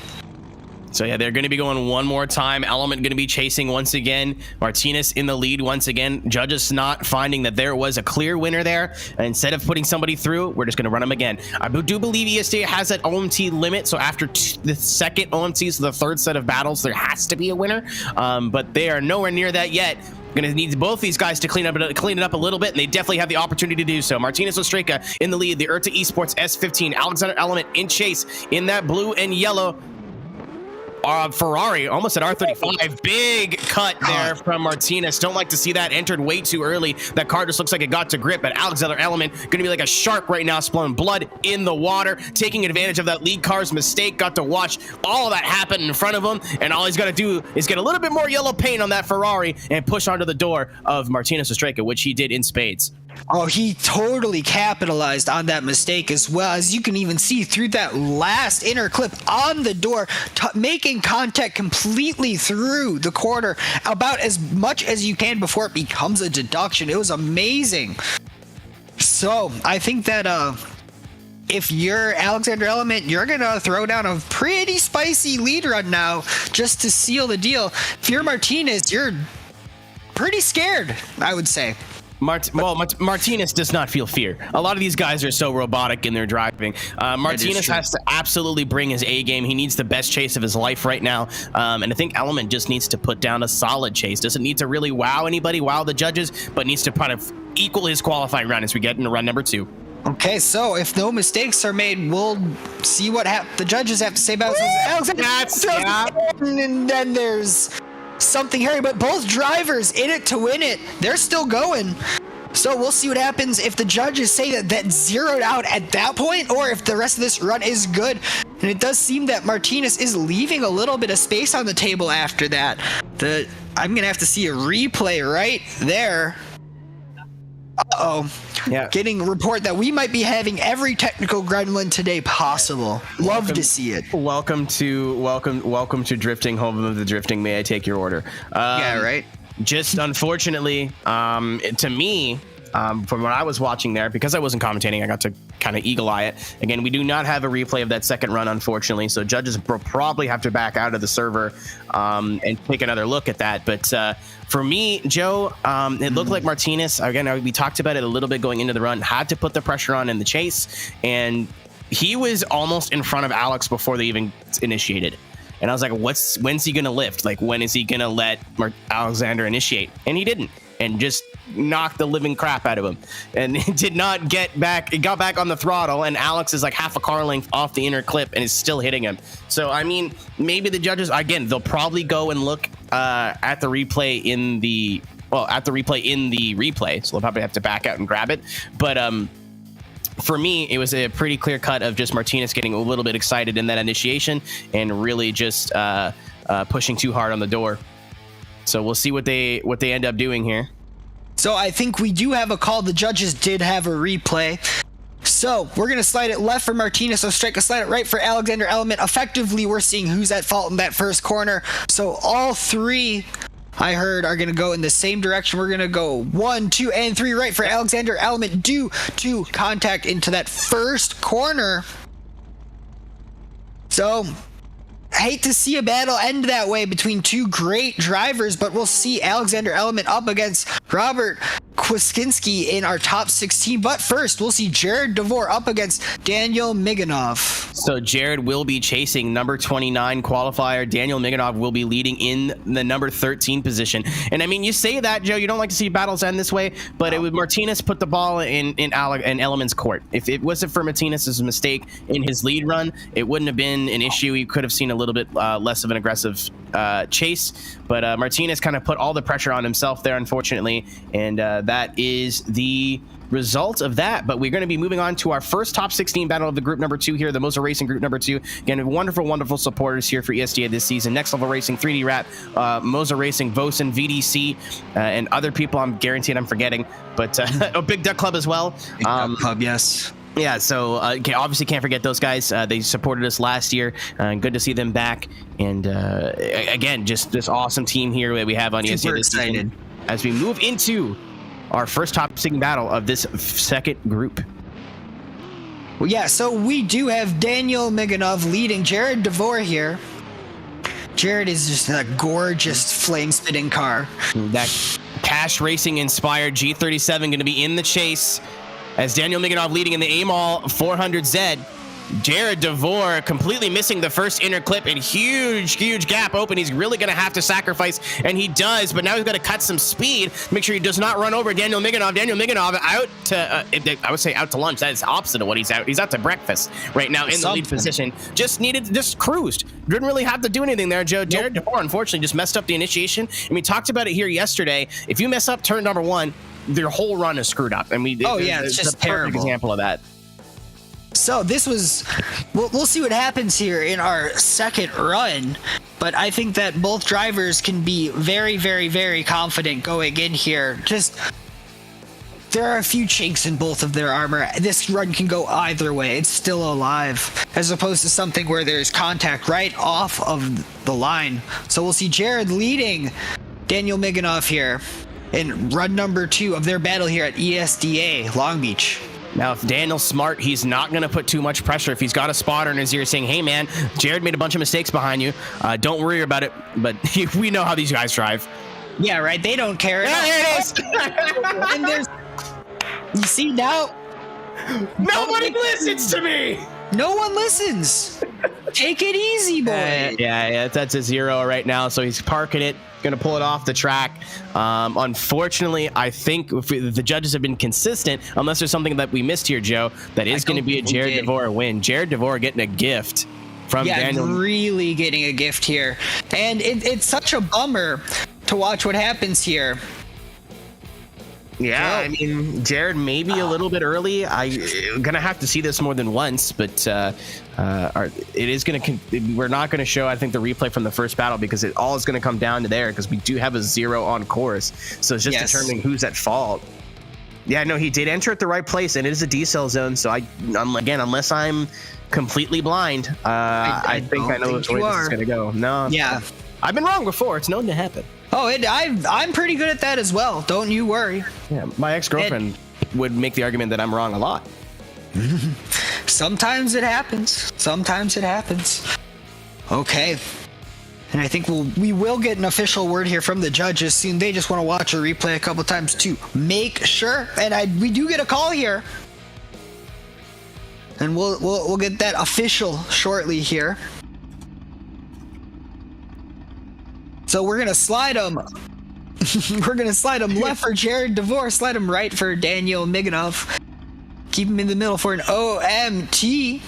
So yeah, they're going to be going one more time. Element going to be chasing once again. Martinez in the lead once again. Judges not finding that there was a clear winner there. And instead of putting somebody through, we're just going to run them again. I do believe ESDA has that OMT limit. So after the second OMT, so the third set of battles, there has to be a winner. But they are nowhere near that yet. Going to need both these guys to clean it up a little bit, and they definitely have the opportunity to do so. Martinez Ostreka in the lead. The Urta Esports S15. Alexander Element in chase in that blue and yellow. Ferrari almost at R35. Big cut there from Martinez. Don't like to see that. Entered way too early. That car just looks like it got to grip. But Alexander Element going to be like a shark right now, spilling blood in the water, taking advantage of that lead car's mistake. Got to watch all of that happen in front of him, and all he's got to do is get a little bit more yellow paint on that Ferrari and push onto the door of Martinez Ostreka, which he did in spades. Oh, he totally capitalized on that mistake, as well as you can even see through that last inner clip on the door, making contact completely through the corner about as much as you can before it becomes a deduction. It was amazing. So I think that if you're Alexander Element, you're gonna throw down a pretty spicy lead run now just to seal the deal. If you're Martinez, you're pretty scared, I would say. Martinez does not feel fear. A lot of these guys are so robotic in their driving. Martinez has to absolutely bring his A game. He needs the best chase of his life right now. And I think Element just needs to put down a solid chase. Doesn't need to really wow anybody, wow the judges, but needs to kind of equal his qualifying run as we get into run number 2. Okay, so if no mistakes are made, we'll see what the judges have to say about it. And then there's something hairy, but both drivers in it to win it. They're still going. So we'll see what happens if the judges say that zeroed out at that point, or if the rest of this run is good. And it does seem that Martinez is leaving a little bit of space on the table after that. I'm going to have to see a replay right there. Uh-oh. Yeah. Getting a report that we might be having every technical gremlin today possible. Love to see it. Welcome to drifting, home of the drifting. May I take your order? Yeah, right. Just unfortunately, to me, from what I was watching there, because I wasn't commentating, I got to kind of eagle eye it. Again, we do not have a replay of that second run, unfortunately, so judges will probably have to back out of the server and take another look at that. But for me, Joe, it looked like Martinez, again, we talked about it a little bit going into the run, had to put the pressure on in the chase, and he was almost in front of Alex before they even initiated. And I was like, when's he going to lift? Like, when is he going to let Alexander initiate? And he didn't. And just knocked the living crap out of him. And it did not get back. It got back on the throttle. And Alex is like half a car length off the inner clip and is still hitting him. So, I mean, maybe the judges, again, they'll probably go and look at the replay in the replay. So they'll probably have to back out and grab it. But, for me, it was a pretty clear cut of just Martinez getting a little bit excited in that initiation and really just pushing too hard on the door. So we'll see what they end up doing here. So I think we do have a call. The judges did have a replay. So we're going to slide it left for Martinez. So strike a slide it right for Alexander Element. Effectively, we're seeing who's at fault in that first corner. So all three, I heard, are going to go in the same direction. We're going to go 1, 2, and 3 right for Alexander Element due to contact into that first corner. So I hate to see a battle end that way between two great drivers, but we'll see Alexander Element up against Robert Kwaskinski in our top 16. But first, we'll see Jared DeVore up against Daniel Miganov. So Jared will be chasing number 29 qualifier. Daniel Miganov will be leading in the number 13 position. And I mean, you say that, Joe, you don't like to see battles end this way, but it would Martinez put the ball in Element's court. If it wasn't for Martinez's mistake in his lead run, it wouldn't have been an issue. He could have seen a little bit less of an aggressive chase, but Martinez kind of put all the pressure on himself there, unfortunately, and that is the result of that. But we're going to be moving on to our first top 16 battle of the group number 2 here, the Moza Racing group number 2. Again, wonderful supporters here for ESDA this season. Next Level Racing, 3D Rat, Moza Racing, Vosen, VDC, and other people I'm guaranteed I'm forgetting, but Big Duck Club as well. Big Duck Club, yes. Yeah, so obviously can't forget those guys. They supported us last year. Good to see them back. And again, just this awesome team here that we have on ESDA this season as we move into our first top seeding battle of this second group. Well, yeah, so we do have Daniel Miganov leading Jared DeVore here. Jared is just a gorgeous flame spitting car. That Cash Racing inspired G37 going to be in the chase as Daniel Miganov leading in the AMOL 400Z. Jared DeVore completely missing the first inner clip and huge gap open. He's really going to have to sacrifice, and he does, but now he's got to cut some speed, make sure he does not run over Daniel Miganov. Daniel Miganov out to, I would say out to lunch. That is opposite of what he's out. He's out to breakfast right now in the lead position. Just cruised. Didn't really have to do anything there, Joe. Jared DeVore, unfortunately, just messed up the initiation. And we talked about it here yesterday. If you mess up turn number 1, their whole run is screwed up. I mean, it's just a perfect example of that. So this was, we'll see what happens here in our second run, but I think that both drivers can be very confident going in here. Just, there are a few chinks in both of their armor. This run can go either way. It's still alive, as opposed to something where there's contact right off of the line. So we'll see Jared leading Daniel Miganov here in run number 2 of their battle here at ESDA Long Beach. Now, if Daniel's smart, he's not going to put too much pressure. If he's got a spotter in his ear saying, hey, man, Jared made a bunch of mistakes behind you. Don't worry about it. But we know how these guys drive. Yeah, right. They don't care. Yeah, there it is. And there's, you see now, nobody listens to me. No one listens. Take it easy, boy. Yeah, that's a 0 right now. So he's parking it, going to pull it off the track. Unfortunately, I think if the judges have been consistent, unless there's something that we missed here, Joe, that is going to be a Jared DeVore win. Jared DeVore getting a gift from Daniel. Yeah, really getting a gift here. And it's such a bummer to watch what happens here. Yeah, I mean, Jared maybe a little bit early. I'm gonna have to see this more than once, but it is gonna. We're not gonna show, I think, the replay from the first battle because it all is gonna come down to there because we do have a 0 on course, so it's just determining who's at fault. Yeah, no, he did enter at the right place, and it is a decel zone. So again, unless I'm completely blind, I think I know which way this is gonna go. No, yeah, I've been wrong before. It's known to happen. Oh, I'm pretty good at that as well. Don't you worry. Yeah, my ex-girlfriend would make the argument that I'm wrong a lot. Sometimes it happens. Okay. And I think we will get an official word here from the judges soon. They just want to watch a replay a couple times to make sure. And we do get a call here. And we'll get that official shortly here. So we're going to slide him. We're going to slide him left for Jared DeVore, slide him right for Daniel Miganov. Keep him in the middle for an OMT.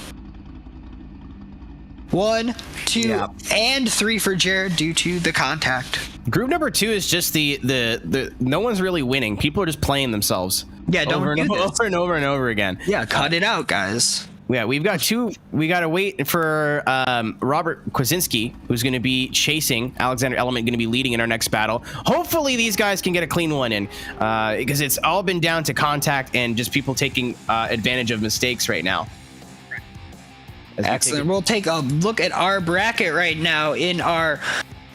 1, 2, and 3 for Jared due to the contact. Group number 2 is just the no one's really winning. People are just playing themselves. Yeah, over and over again. Yeah, cut it out, guys. Yeah, we've got 2. We got to wait for Robert Kwasinski, who's going to be chasing Alexander Element, going to be leading in our next battle. Hopefully these guys can get a clean one in because it's all been down to contact and just people taking advantage of mistakes right now. Excellent. We'll take a look at our bracket right now in our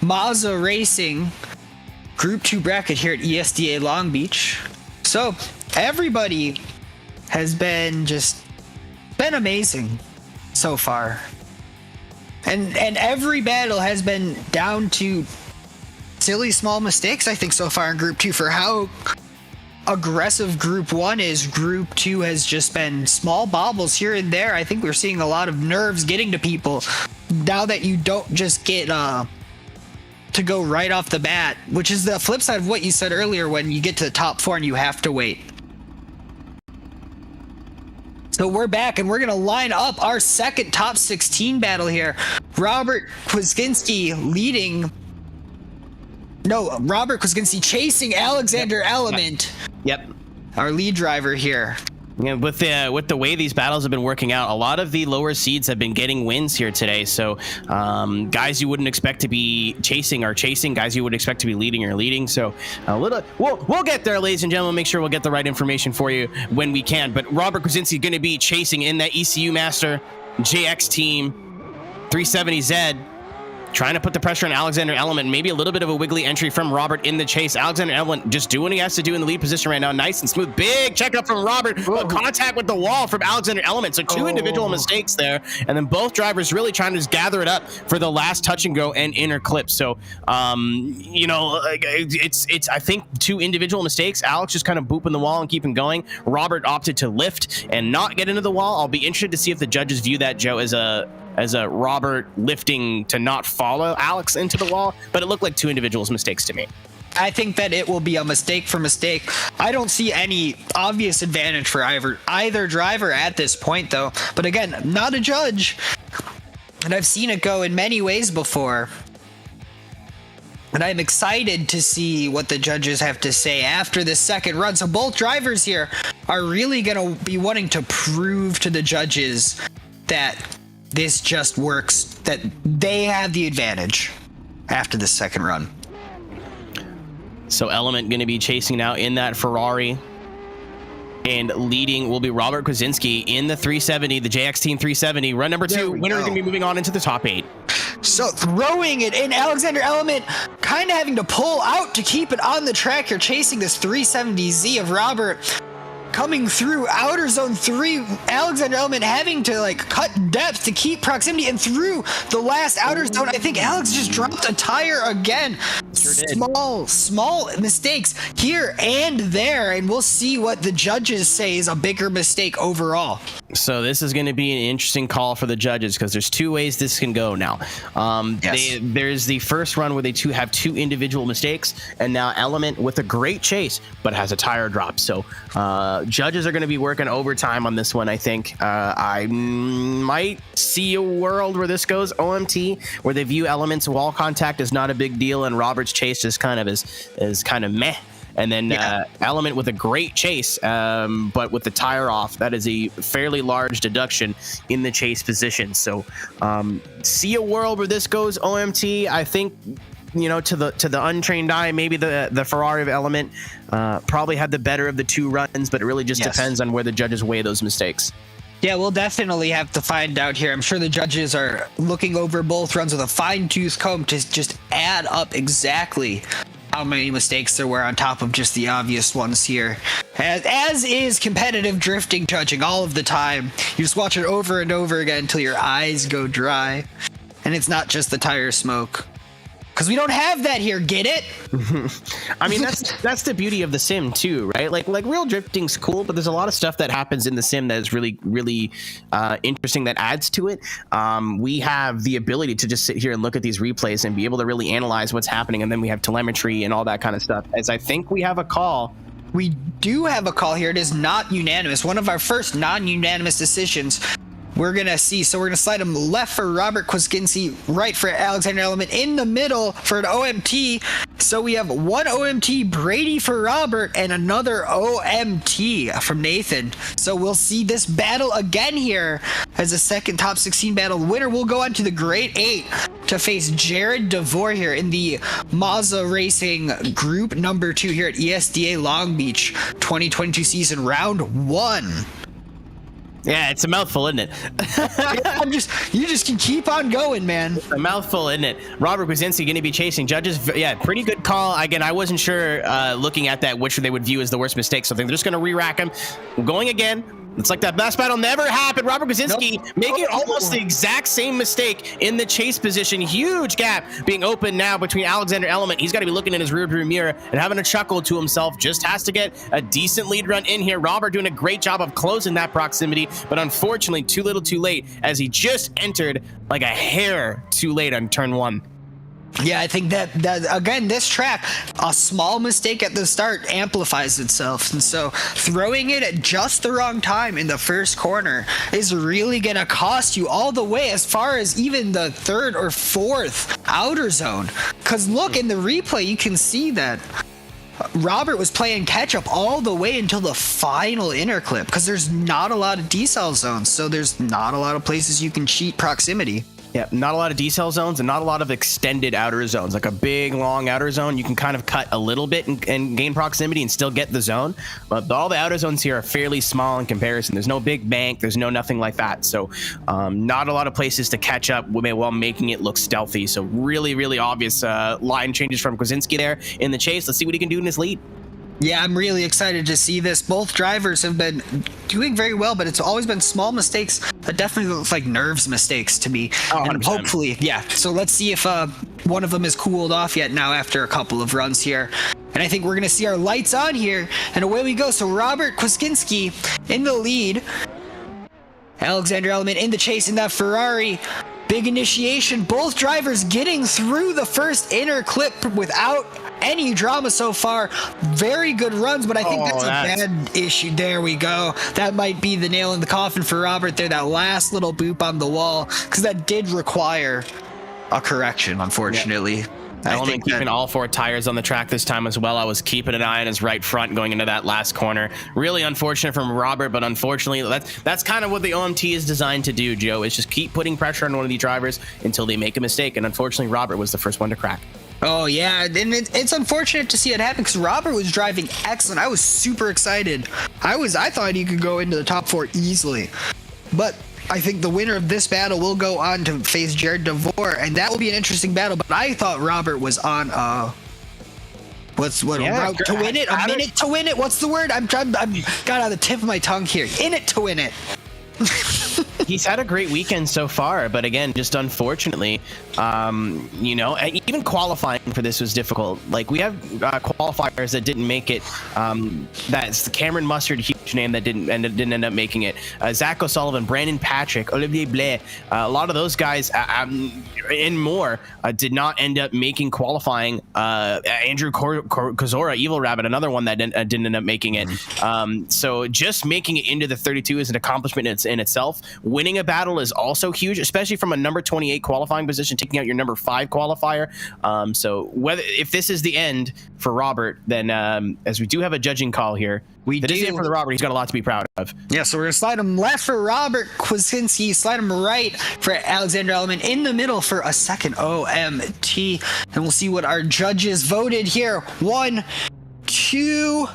Mazda Racing Group 2 bracket here at ESDA Long Beach. So everybody has been amazing so far, and every battle has been down to silly small mistakes. I think so far in Group 2 for how aggressive Group 1 is. Group 2 has just been small bobbles here and there. I think we're seeing a lot of nerves getting to people now that you don't just get to go right off the bat, which is the flip side of what you said earlier when you get to the top 4 and you have to wait. So we're back, and we're going to line up our second top 16 battle here. Robert Kwasinski chasing Alexander Element. Yep. Our lead driver here. Yeah, with the way these battles have been working out, a lot of the lower seeds have been getting wins here today. So guys you wouldn't expect to be chasing are chasing. Guys you would expect to be leading are leading. So we'll get there, ladies and gentlemen. Make sure we'll get the right information for you when we can. But Robert Krasinski going to be chasing in that ECU Master JX team 370Z. Trying to put the pressure on Alexander Element. Maybe a little bit of a wiggly entry from Robert in the chase. Alexander Element just doing what he has to do in the lead position right now. Nice and smooth. Big checkup from Robert. But contact with the wall from Alexander Element. So two individual mistakes there. And then both drivers really trying to just gather it up for the last touch and go and inner clip. So, it's I think two individual mistakes. Alex just kind of booping the wall and keeping going. Robert opted to lift and not get into the wall. I'll be interested to see if the judges view that, Joe, as a Robert lifting to not follow Alex into the wall, but it looked like two individuals' mistakes to me. I think that it will be a mistake for mistake. I don't see any obvious advantage for either driver at this point, though. But again, not a judge, and I've seen it go in many ways before. And I'm excited to see what the judges have to say after this second run. So both drivers here are really going to be wanting to prove to the judges that this just works, that they have the advantage after the second run. So Element going to be chasing now in that Ferrari. And leading will be Robert Krasinski in the 370, the JX Team 370. Run number 2. Winner is going to be moving on into the top 8. So throwing it in, Alexander Element kind of having to pull out to keep it on the track. You're chasing this 370Z of Robert. Coming through outer zone 3, Alexander Element having to cut depth to keep proximity, and through the last outer zone, I think Alex just dropped a tire again. Sure did. Small mistakes here and there, and we'll see what the judges say is a bigger mistake overall. So this is going to be an interesting call for the judges because there's two ways this can go now. Yes. There's the first run where they have two individual mistakes, and now Element with a great chase but has a tire drop. So judges are going to be working overtime on this one. I think I might see a world where this goes OMT, where they view Element's wall contact as not a big deal, and Robert's chase is kind of meh. And then Element with a great chase, but with the tire off, that is a fairly large deduction in the chase position. So see a world where this goes OMT. I think, to the untrained eye, maybe the Ferrari of Element probably had the better of the two runs, but it really just depends on where the judges weigh those mistakes. Yeah, we'll definitely have to find out here. I'm sure the judges are looking over both runs with a fine-tooth comb to just add up exactly how many mistakes there were on top of just the obvious ones here. As is competitive drifting judging all of the time. You just watch it over and over again until your eyes go dry. And it's not just the tire smoke. Because we don't have that here, get it? I mean, that's the beauty of the sim too, right? Like real drifting's cool, but there's a lot of stuff that happens in the sim that is really, really interesting that adds to it. We have the ability to just sit here and look at these replays and be able to really analyze what's happening, and then we have telemetry and all that kind of stuff. As I think we have a call. We do have a call here. It is not unanimous. One of our first non-unanimous decisions. We're going to see. So we're going to slide him left for Robert Krasinski, right for Alexander Element, in the middle for an OMT. So we have one OMT, Brady for Robert, and another OMT from Nathan. So we'll see this battle again here as a second top 16 battle. The winner will go on to the Great 8 to face Jared DeVore here in the Mazda Racing Group number 2 here at ESDA Long Beach 2022 season round 1. Yeah, it's a mouthful, isn't it? You just can keep on going, man. It's a mouthful, isn't it? Robert Krasinski going to be chasing judges. Yeah, pretty good call. Again, I wasn't sure looking at that which they would view as the worst mistake. So I think they're just going to re-rack him. Going again. It's like that best battle never happened. Robert Krasinski making almost the exact same mistake in the chase position. Huge gap being open now between Alexander Element. He's got to be looking in his rearview mirror and having a chuckle to himself. Just has to get a decent lead run in here. Robert doing a great job of closing that proximity, but unfortunately too little too late as he just entered like a hair too late on turn 1. Yeah, I think that again, this track, a small mistake at the start amplifies itself. And so throwing it at just the wrong time in the first corner is really going to cost you all the way as far as even the third or fourth outer zone. Because look, in the replay, you can see that Robert was playing catch up all the way until the final inner clip because there's not a lot of decel zones, so there's not a lot of places you can cheat proximity. Yeah, not a lot of decel zones and not a lot of extended outer zones. Like a big, long outer zone, you can kind of cut a little bit and gain proximity and still get the zone. But all the outer zones here are fairly small in comparison. There's no big bank. There's no nothing like that. So not a lot of places to catch up while making it look stealthy. So really, really obvious line changes from Kwasinski there in the chase. Let's see what he can do in this lead. Yeah, I'm really excited to see this. Both drivers have been doing very well, but it's always been small mistakes that definitely look like nerves mistakes to me. Oh, and 100%. hopefully, yeah. So let's see if one of them is cooled off yet now after a couple of runs here. And I think we're going to see our lights on here, and away we go. So Robert Kwasinski in the lead. Alexander Element in the chase in that Ferrari. Big initiation. Both drivers getting through the first inner clip without any drama so far. Very good runs, but I think that's a bad issue. There we go. That might be the nail in the coffin for Robert there, that last little boop on the wall, because that did require a correction, unfortunately. Yeah. Element keeping all four tires on the track this time as well. I was keeping an eye on his right front going into that last corner. Really unfortunate from Robert, but unfortunately that's kind of what the OMT is designed to do, Joe, is just keep putting pressure on one of the drivers until they make a mistake. And unfortunately, Robert was the first one to crack. Oh, yeah, and it's unfortunate to see it happen because Robert was driving excellent. I was super excited. I thought he could go into the top 4 easily. But I think the winner of this battle will go on to face Jared DeVore, and that will be an interesting battle. But I thought Robert was on route to win it? A minute to win it? What's the word? I'm got on the tip of my tongue here. In it to win it. He's had a great weekend so far, but again, just unfortunately, even qualifying for this was difficult. Like, we have qualifiers that didn't make it. That's the Cameron Mustard, huge name, that didn't end up making it. Zach O'Sullivan, Brandon Patrick, Olivier Blais, a lot of those guys and more did not end up making qualifying. Andrew Kozora, Evil Rabbit, another one that didn't end up making it. So just making it into the 32 is an accomplishment in itself. Winning a battle is also huge, especially from a number 28 qualifying position, taking out your number 5 qualifier. So if this is the end for Robert, then as we do have a judging call here, that is it for the Robert. He's got a lot to be proud of. Yeah, so we're going to slide him left for Robert Kwasinski, slide him right for Alexander Element, in the middle for a second OMT. And we'll see what our judges voted here. 1, 2,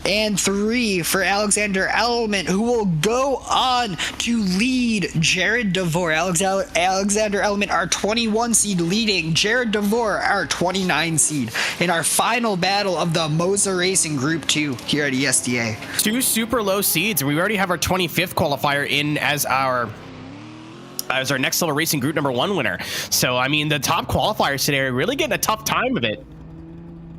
and 3 for Alexander Element, who will go on to lead Jared DeVore. Alexander Element, our 21 seed, leading Jared DeVore, our 29 seed, in our final battle of the Moza Racing Group 2 here at ESDA. 2 super low seeds. We already have our 25th qualifier in as our next level racing group number 1 winner. So, I mean, the top qualifiers today are really getting a tough time of it.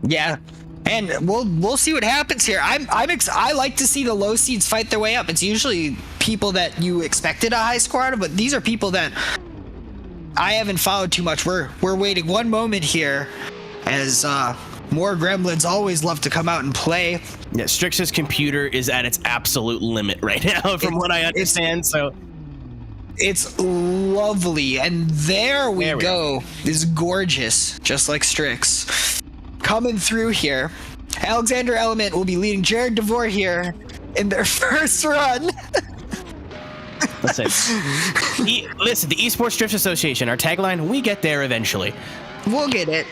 Yeah. And we'll see what happens here. I like to see the low seeds fight their way up. It's usually people that you expected a high score out of, but these are people that I haven't followed too much. We're waiting one moment here, as more gremlins always love to come out and play. Yeah, Strix's computer is at its absolute limit right now, from what I understand. So it's lovely, and there we go. It's gorgeous, just like Strix. Coming through here, Alexander Element will be leading Jared DeVore here in their first run. Listen, the Esports Drift Association, our tagline, we get there eventually. We'll get it.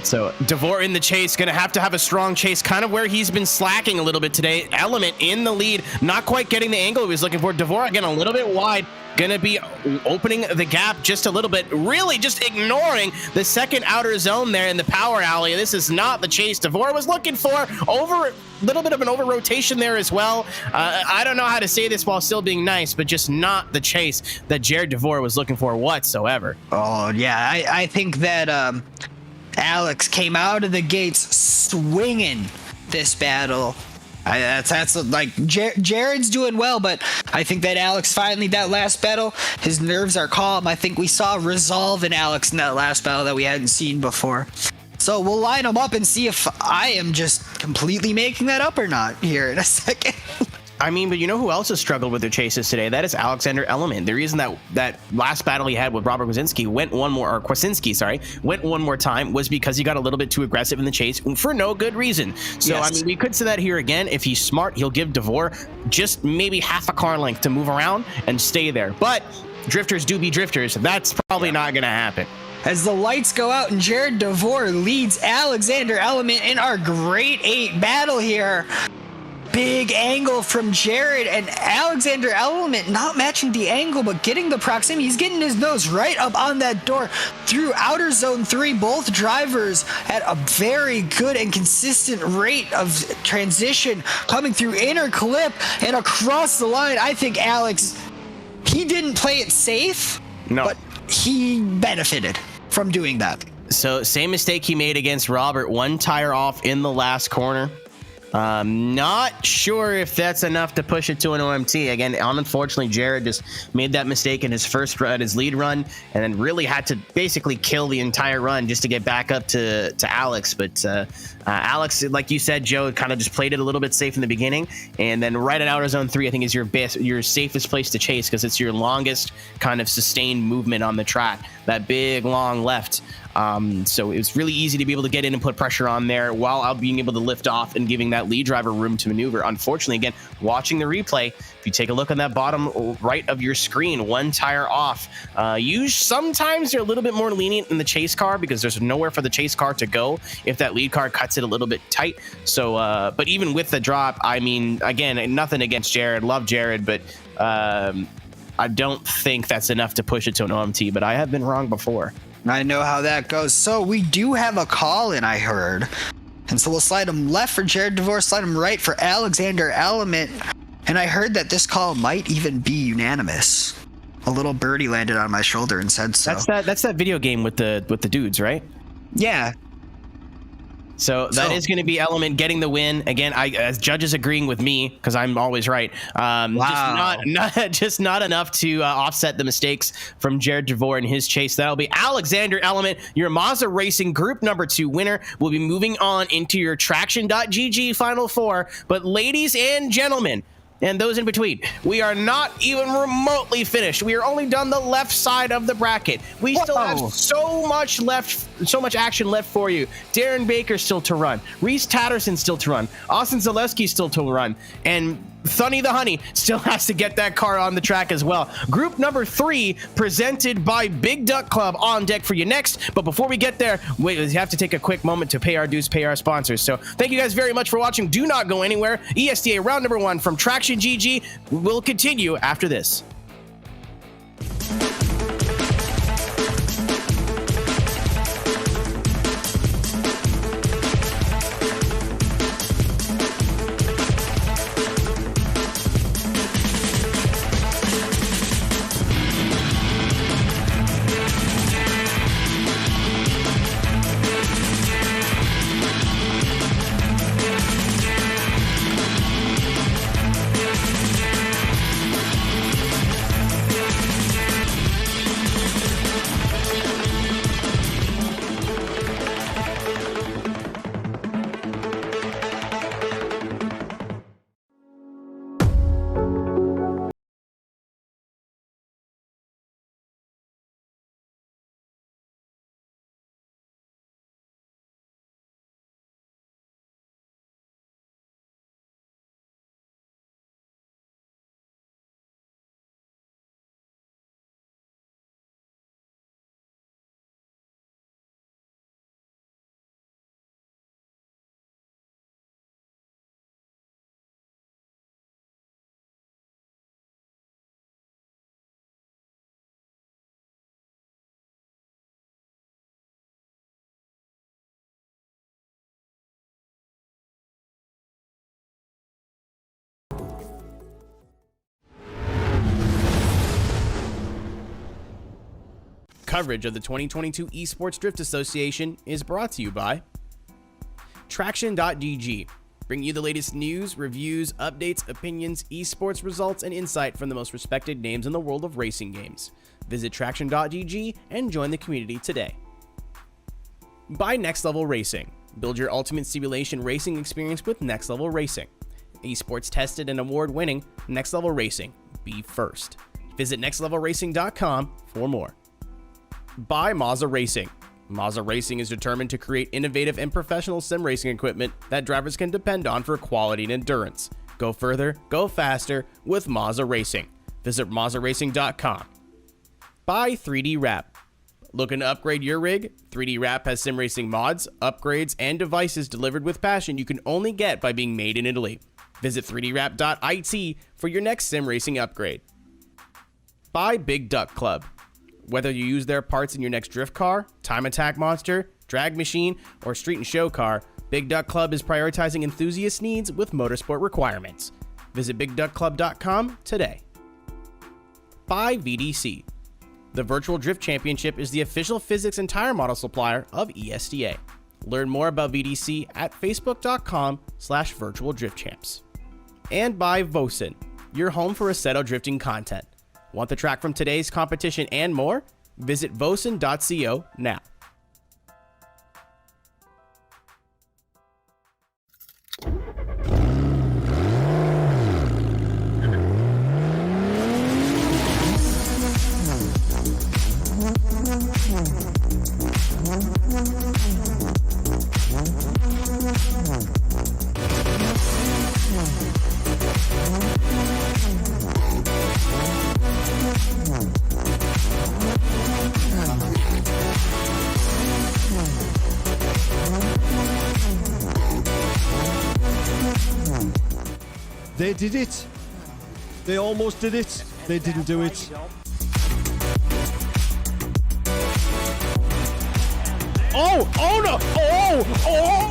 So DeVore in the chase, going to have a strong chase, kind of where he's been slacking a little bit today. Element in the lead, not quite getting the angle he was looking for. DeVore again a little bit wide, going to be opening the gap just a little bit, really just ignoring the second outer zone there in the power alley. This is not the chase DeVore was looking for. A little bit of an over rotation there as well. I don't know how to say this while still being nice, but just not the chase that Jared DeVore was looking for whatsoever. Oh yeah, I think that Alex came out of the gates swinging this battle. That's like Jared's doing well, but I think that Alex finally, that last battle, his nerves are calm. I think we saw resolve in Alex in that last battle that we hadn't seen before. So we'll line them up and see if I am just completely making that up or not here in a second. I mean, but you know who else has struggled with their chases today? That is Alexander Element. The reason that last battle he had with Robert Kwasinski went one more time was because he got a little bit too aggressive in the chase for no good reason. So, yes. I mean, we could say that here again. If he's smart, he'll give Devore just maybe half a car length to move around and stay there. But drifters do be drifters. That's probably not going to happen. As the lights go out and Jared Devore leads Alexander Element in our Grade 8 battle here. Big angle from Jared, and Alexander Element not matching the angle, but getting the proximity. He's getting his nose right up on that door through outer zone 3. Both drivers at a very good and consistent rate of transition coming through inner clip and across the line. I think Alex, he didn't play it safe, but he benefited from doing that. So same mistake he made against Robert, one tire off in the last corner. Not sure if that's enough to push it to an OMT. Again, unfortunately, Jared just made that mistake in his his lead run, and then really had to basically kill the entire run just to get back up to Alex. But Alex, like you said, Joe, kind of just played it a little bit safe in the beginning, and then right at outer zone 3, I think is your safest place to chase because it's your longest kind of sustained movement on the track. That big long left. So it was really easy to be able to get in and put pressure on there while being able to lift off and giving that lead driver room to maneuver. Unfortunately, again, watching the replay, if you take a look on that bottom right of your screen, one tire off. Sometimes they're a little bit more lenient in the chase car because there's nowhere for the chase car to go if that lead car cuts it a little bit tight. So, but even with the drop, I mean, again, nothing against Jared. Love Jared, but I don't think that's enough to push it to an OMT, but I have been wrong before. I know how that goes. So we do have a call in, I heard. And so we'll slide him left for Jared Devore, slide him right for Alexander Element. And I heard that this call might even be unanimous. A little birdie landed on my shoulder and said so. That's that video game with the dudes, right? Yeah. So that is going to be Element getting the win. Again, as judges agreeing with me, because I'm always right. Wow. Just not enough to offset the mistakes from Jared Devore in his chase. That'll be Alexander Element, your Mazda Racing Group number 2 winner. We'll be moving on into your Traxion.GG Final 4. But ladies and gentlemen, and those in between, we are not even remotely finished. We are only done the left side of the bracket. We still have so much action left for you. Darren Baker still to run. Reese Tatterson still to run. Austin Zaleski still to run. And Thunny the Honey still has to get that car on the track as well. Group number 3 presented by Big Duck Club on deck for you next. But before we get there, we have to take a quick moment to pay our dues, pay our sponsors. So thank you guys very much for watching. Do not go anywhere. ESDA round number 1 from TraxionGG will continue after this. Coverage of the 2022 Esports Drift Association is brought to you by Traxion.GG, bringing you the latest news, reviews, updates, opinions, esports results, and insight from the most respected names in the world of racing games. Visit Traxion.GG and join the community today. By Next Level Racing, build your ultimate simulation racing experience with Next Level Racing. Esports tested and award-winning Next Level Racing. Be first. Visit nextlevelracing.com for more. By Mazda Racing. Mazda Racing is determined to create innovative and professional sim racing equipment that drivers can depend on for quality and endurance. Go further, go faster with Mazda Racing. Visit MazdaRacing.com. By 3D Wrap. Looking to upgrade your rig? 3D Wrap has sim racing mods, upgrades, and devices delivered with passion you can only get by being made in Italy. Visit 3dwrap.it for your next sim racing upgrade. By Big Duck Club. Whether you use their parts in your next drift car, time attack monster, drag machine, or street and show car, Big Duck Club is prioritizing enthusiast needs with motorsport requirements. Visit BigDuckClub.com today. By VDC. The Virtual Drift Championship is the official physics and tire model supplier of ESDA. Learn more about VDC at facebook.com/virtualdriftchamps. And by Vosen, your home for Assetto drifting content. Want the track from today's competition and more? Visit vosen.co now. They did it. They almost did it. They didn't do it. Oh! Oh no! Oh! Oh!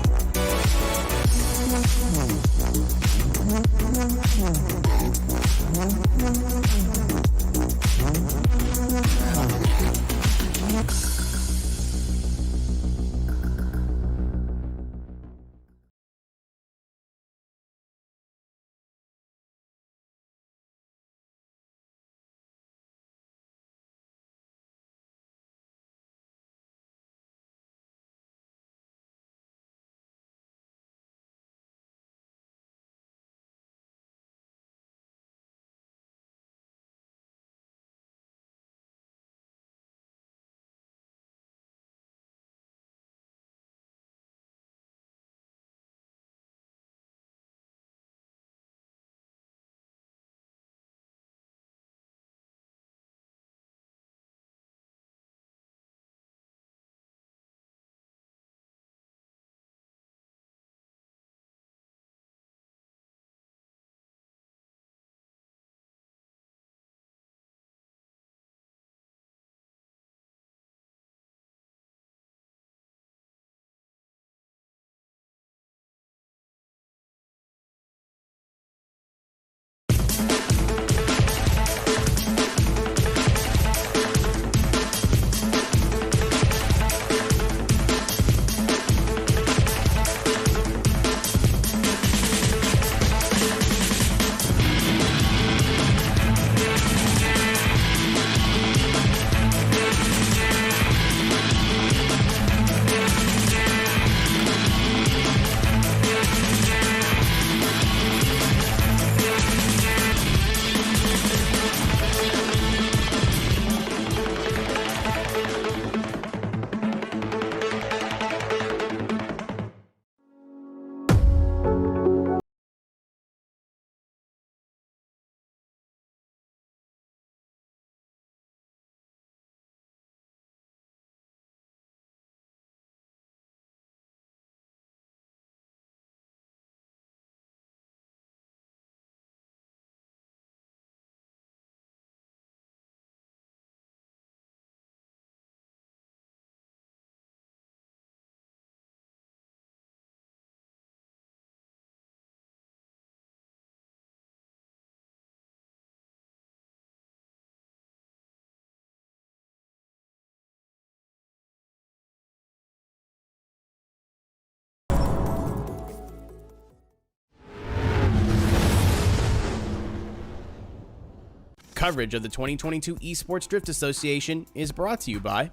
Coverage of the 2022 Esports Drift Association is brought to you by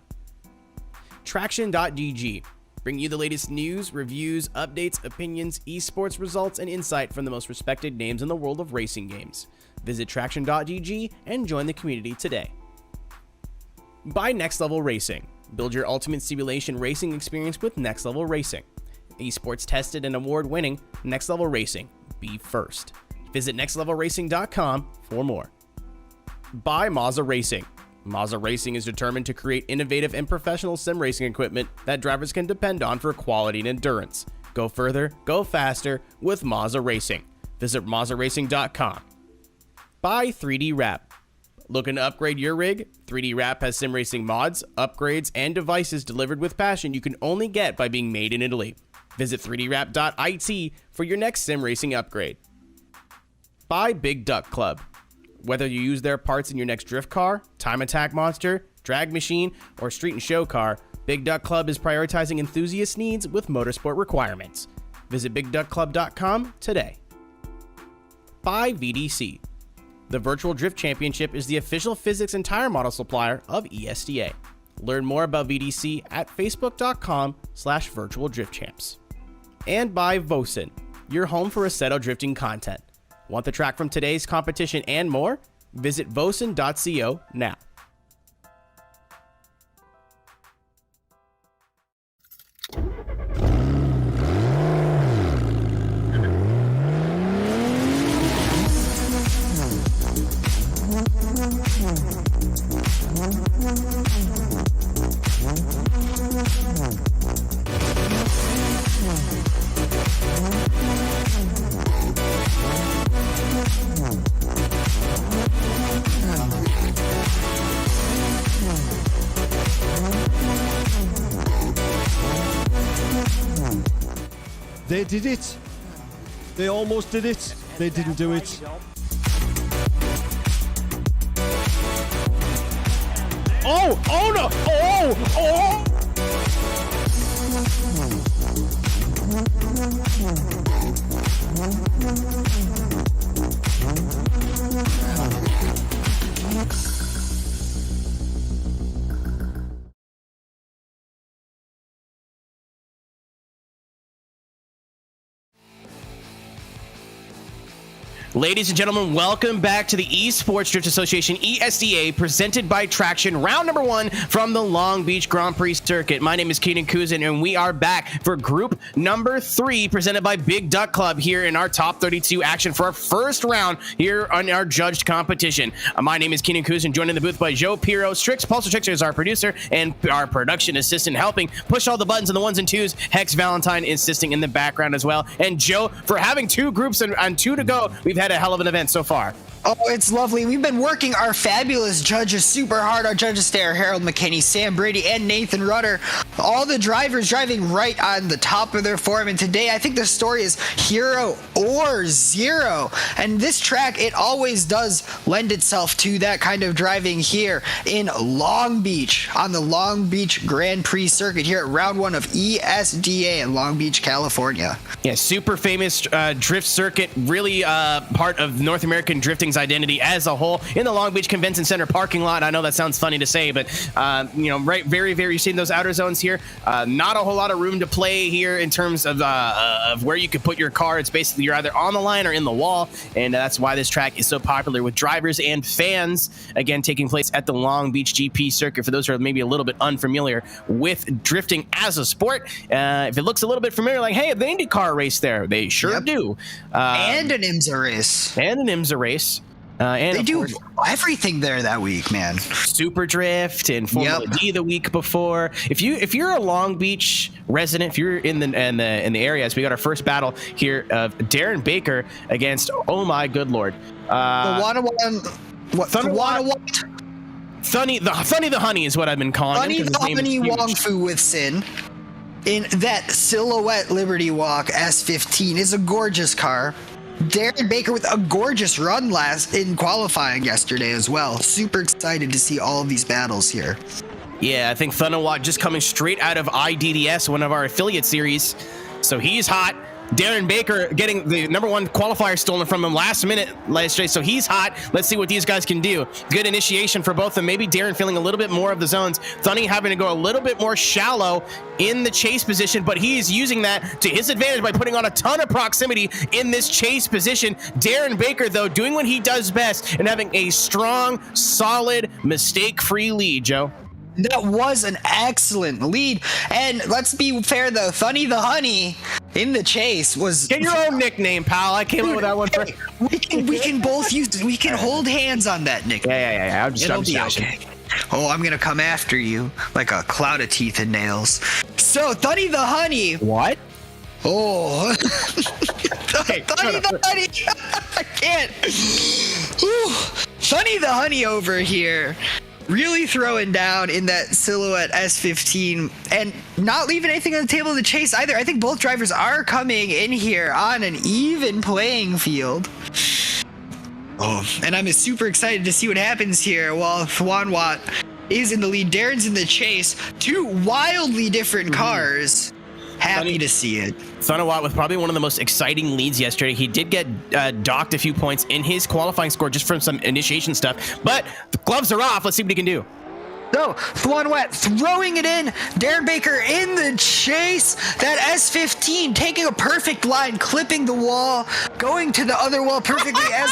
Traxion.gg. bringing you the latest news, reviews, updates, opinions, esports results, and insight from the most respected names in the world of racing games. Visit Traxion.GG and join the community today. By Next Level Racing. Build your ultimate simulation racing experience with Next Level Racing. Esports tested and award-winning Next Level Racing. Be first. Visit nextlevelracing.com for more. By Mazda Racing. Mazda Racing is determined to create innovative and professional sim racing equipment that drivers can depend on for quality and endurance. Go further, go faster with Mazda Racing. Visit MazdaRacing.com. By 3D Wrap. Looking to upgrade your rig? 3D Wrap has sim racing mods, upgrades, and devices delivered with passion you can only get by being made in Italy. Visit 3dwrap.it for your next sim racing upgrade. By Big Duck Club. Whether you use their parts in your next drift car, time attack monster, drag machine, or street and show car, Big Duck Club is prioritizing enthusiast needs with motorsport requirements. Visit BigDuckClub.com today. By VDC. The Virtual Drift Championship is the official physics and tire model supplier of ESDA. Learn more about VDC at facebook.com/virtualdriftchamps. And by Vosen, your home for Assetto drifting content. Want the track from today's competition and more? Visit vosen.co now. They did it. They almost did it. They didn't do it. Oh! Oh no! Oh! Oh! Ladies and gentlemen, welcome back to the Esports Drift Association, ESDA, presented by Traxion, round number 1 from the Long Beach Grand Prix circuit. My name is Keenan Kuzin, and we are back for group number 3, presented by Big Duck Club here in our top 32 action for our first round here on our judged competition. My name is Keenan Kuzin, joined in the booth by Joe Piro. Strix Pulsar Trickster is our producer and our production assistant, helping push all the buttons on the 1s and 2s. Hex Valentine assisting in the background as well. And Joe, for having 2 groups and 2 to go, we've had a hell of an event so far. Oh, it's lovely. We've been working our fabulous judges super hard. Our judges today are Harold McKinney, Sam Brady, and Nathan Rudder. All the drivers driving right on the top of their form. And today, I think the story is hero or zero. And this track, it always does lend itself to that kind of driving here in Long Beach, on the Long Beach Grand Prix circuit here at round 1 of ESDA in Long Beach, California. Yeah, super famous drift circuit, really part of North American drifting's identity as a whole in the Long Beach Convention Center parking lot. I know that sounds funny to say, but right, very, you've seen those outer zones here. Not a whole lot of room to play here in terms of where you could put your car. It's basically you're either on the line or in the wall, and that's why this track is so popular with drivers and fans. Again, taking place at the Long Beach GP circuit. For those who are maybe a little bit unfamiliar with drifting as a sport, if it looks a little bit familiar, like, hey, the IndyCar race there, they sure do. And an IMSA race. And they do everything there that week, man. Super Drift and Formula D the week before. If you're a Long Beach resident, if you're in the area, so we got our first battle here of Darren Baker against, oh my good lord, Thunny the Honey is what I've been calling him. Thunny the Honey Wong Fu with Sin in that Silhouette Liberty Walk S15 is a gorgeous car. Darren Baker with a gorgeous run in qualifying yesterday as well. Super excited to see all of these battles here. Yeah, I think Thunawat just coming straight out of IDDS, one of our affiliate series. So he's hot. Darren Baker getting the #1 qualifier stolen from him last minute yesterday, so he's hot. Let's see what these guys can do. Good initiation for both of them. Maybe Darren feeling a little bit more of the zones. Thunny having to go a little bit more shallow in the chase position, but he's using that to his advantage by putting on a ton of proximity in this chase position. Darren Baker, though, doing what he does best and having a strong, solid, mistake-free lead, Joe. That was an excellent lead. And let's be fair, though. Thunny the Honey in the chase was... Get your own nickname, pal. I came up with that one first. We can both use... We can hold hands on that nickname. Yeah. It'll be okay. Oh, I'm going to come after you like a cloud of teeth and nails. So, Thunny the Honey... What? Oh. Okay, Thunny the Honey. I can't. Whew. Thunny the Honey over here. Really throwing down in that silhouette S15 and not leaving anything on the table of the chase either. I think both drivers are coming in here on an even playing field. Oh, and I'm super excited to see what happens here while Thwanwat is in the lead. Darren's in the chase. Two wildly different cars. Happy to see it. Thunawat with probably one of the most exciting leads yesterday. He did get docked a few points in his qualifying score just from some initiation stuff, but the gloves are off. Let's see what he can do. So, Thwanwat throwing it in. Darren Baker in the chase. That S15 taking a perfect line, clipping the wall, going to the other wall perfectly as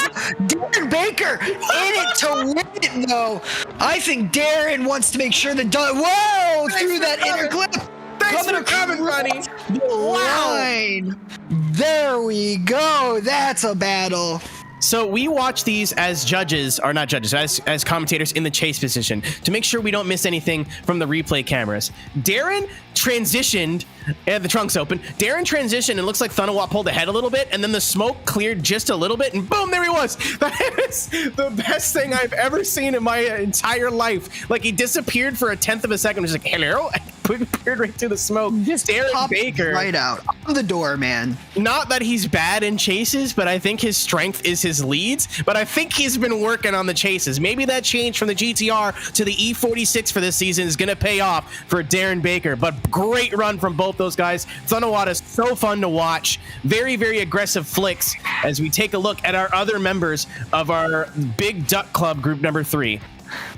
Darren Baker in it to win it, though. I think Darren wants to make sure that... Whoa! Through that inner clip. Thanks for coming, Ronnie. Line. There we go. That's a battle. So we watch these as judges, or not judges, as commentators in the chase position to make sure we don't miss anything from the replay cameras. Darren transitioned, and the trunk's open. Darren transitioned and looks like Thunawat pulled ahead a little bit, and then the smoke cleared just a little bit, and boom, there he was. That is the best thing I've ever seen in my entire life. Like, he disappeared for a tenth of a second, just like, hello, appeared right through the smoke. Just Darren Baker, right out on the door, man. Not that he's bad in chases, but I think his strength is his leads. But I think he's been working on the chases. Maybe that change from the GTR to the E46 for this season is going to pay off for Darren Baker. But great run from both those guys. Thunawat is so fun to watch. Very, very aggressive flicks as we take a look at our other members of our Big Duck Club group number 3.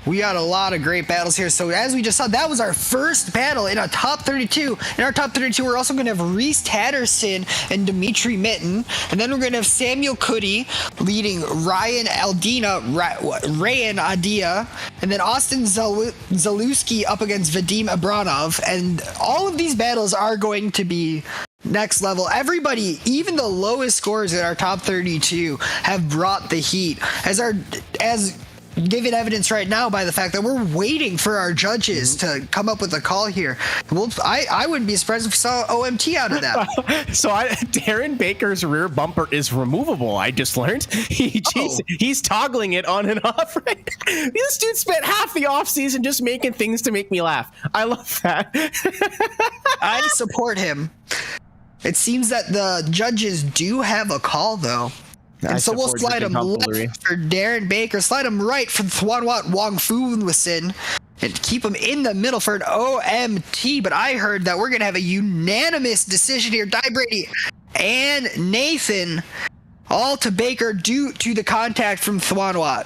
We got a lot of great battles here. So as we just saw, that was our first battle in our top 32. In our top 32, we're also going to have Reese Tatterson and Dimitri Mitten. And then we're going to have Samuel Cuddy leading Ryan Adia. And then Austin Zalewski up against Vadim Abranov. And all of these battles are going to be next level. Everybody, even the lowest scores in our top 32, have brought the heat. As given evidence right now by the fact that we're waiting for our judges to come up with a call here. I wouldn't be surprised if we saw OMT out of that. Darren Baker's rear bumper is removable. I just learned. He's toggling it on and off. Right? This dude spent half the offseason just making things to make me laugh. I love that. I support him. It seems that the judges do have a call, though. And so we'll slide him left for Darren Baker, slide him right for Thwanwat Wongfunwison, and keep him in the middle for an OMT. But I heard that we're going to have a unanimous decision here. Di Brady and Nathan, all to Baker due to the contact from Thwanwat.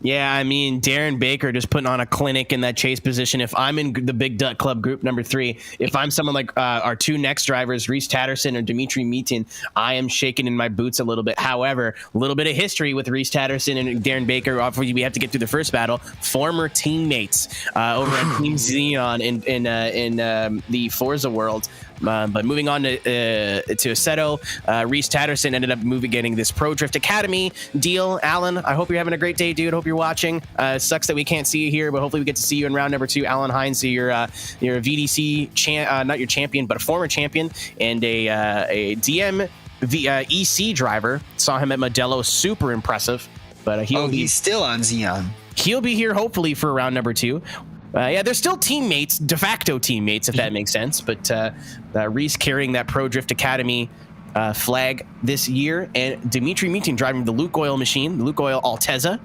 Yeah, I mean, Darren Baker just putting on a clinic in that chase position. If I'm in the Big Duck Club group number 3, if I'm someone like our two next drivers, Reese Tatterson or Dimitri Mitin, I am shaking in my boots a little bit. However, a little bit of history with Reese Tatterson and Darren Baker. Obviously, we have to get through the first battle. Former teammates over at Team Xenon in the Forza world. But moving on to Assetto, Reese Tatterson ended up getting this Pro Drift Academy deal. Alan, I hope you're having a great day, dude. Hope you're watching. Sucks that we can't see you here, but hopefully we get to see you in round number 2. Alan Hines, you're a VDC not your champion, but a former champion and a DM EC driver. Saw him at Modelo, super impressive. But he's still on Xeon. He'll be here hopefully for round number 2. Yeah, they're still teammates, de facto teammates, if that makes sense. But Reese carrying that Pro Drift Academy flag this year, and Dimitri Mitin driving the Lukoil machine, the Lukoil Altezza,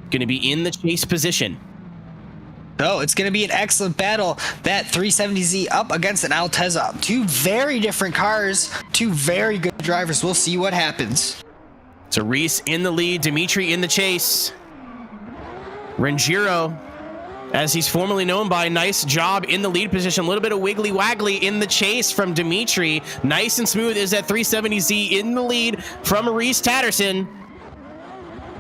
going to be in the chase position. Oh, it's going to be an excellent battle. That 370Z up against an Altezza. Two very different cars, two very good drivers. We'll see what happens. So Reese in the lead, Dimitri in the chase. Renjiro, as he's formerly known by, nice job in the lead position. A little bit of wiggly waggly in the chase from Dimitri. Nice and smooth is that 370Z in the lead from Reese Tatterson.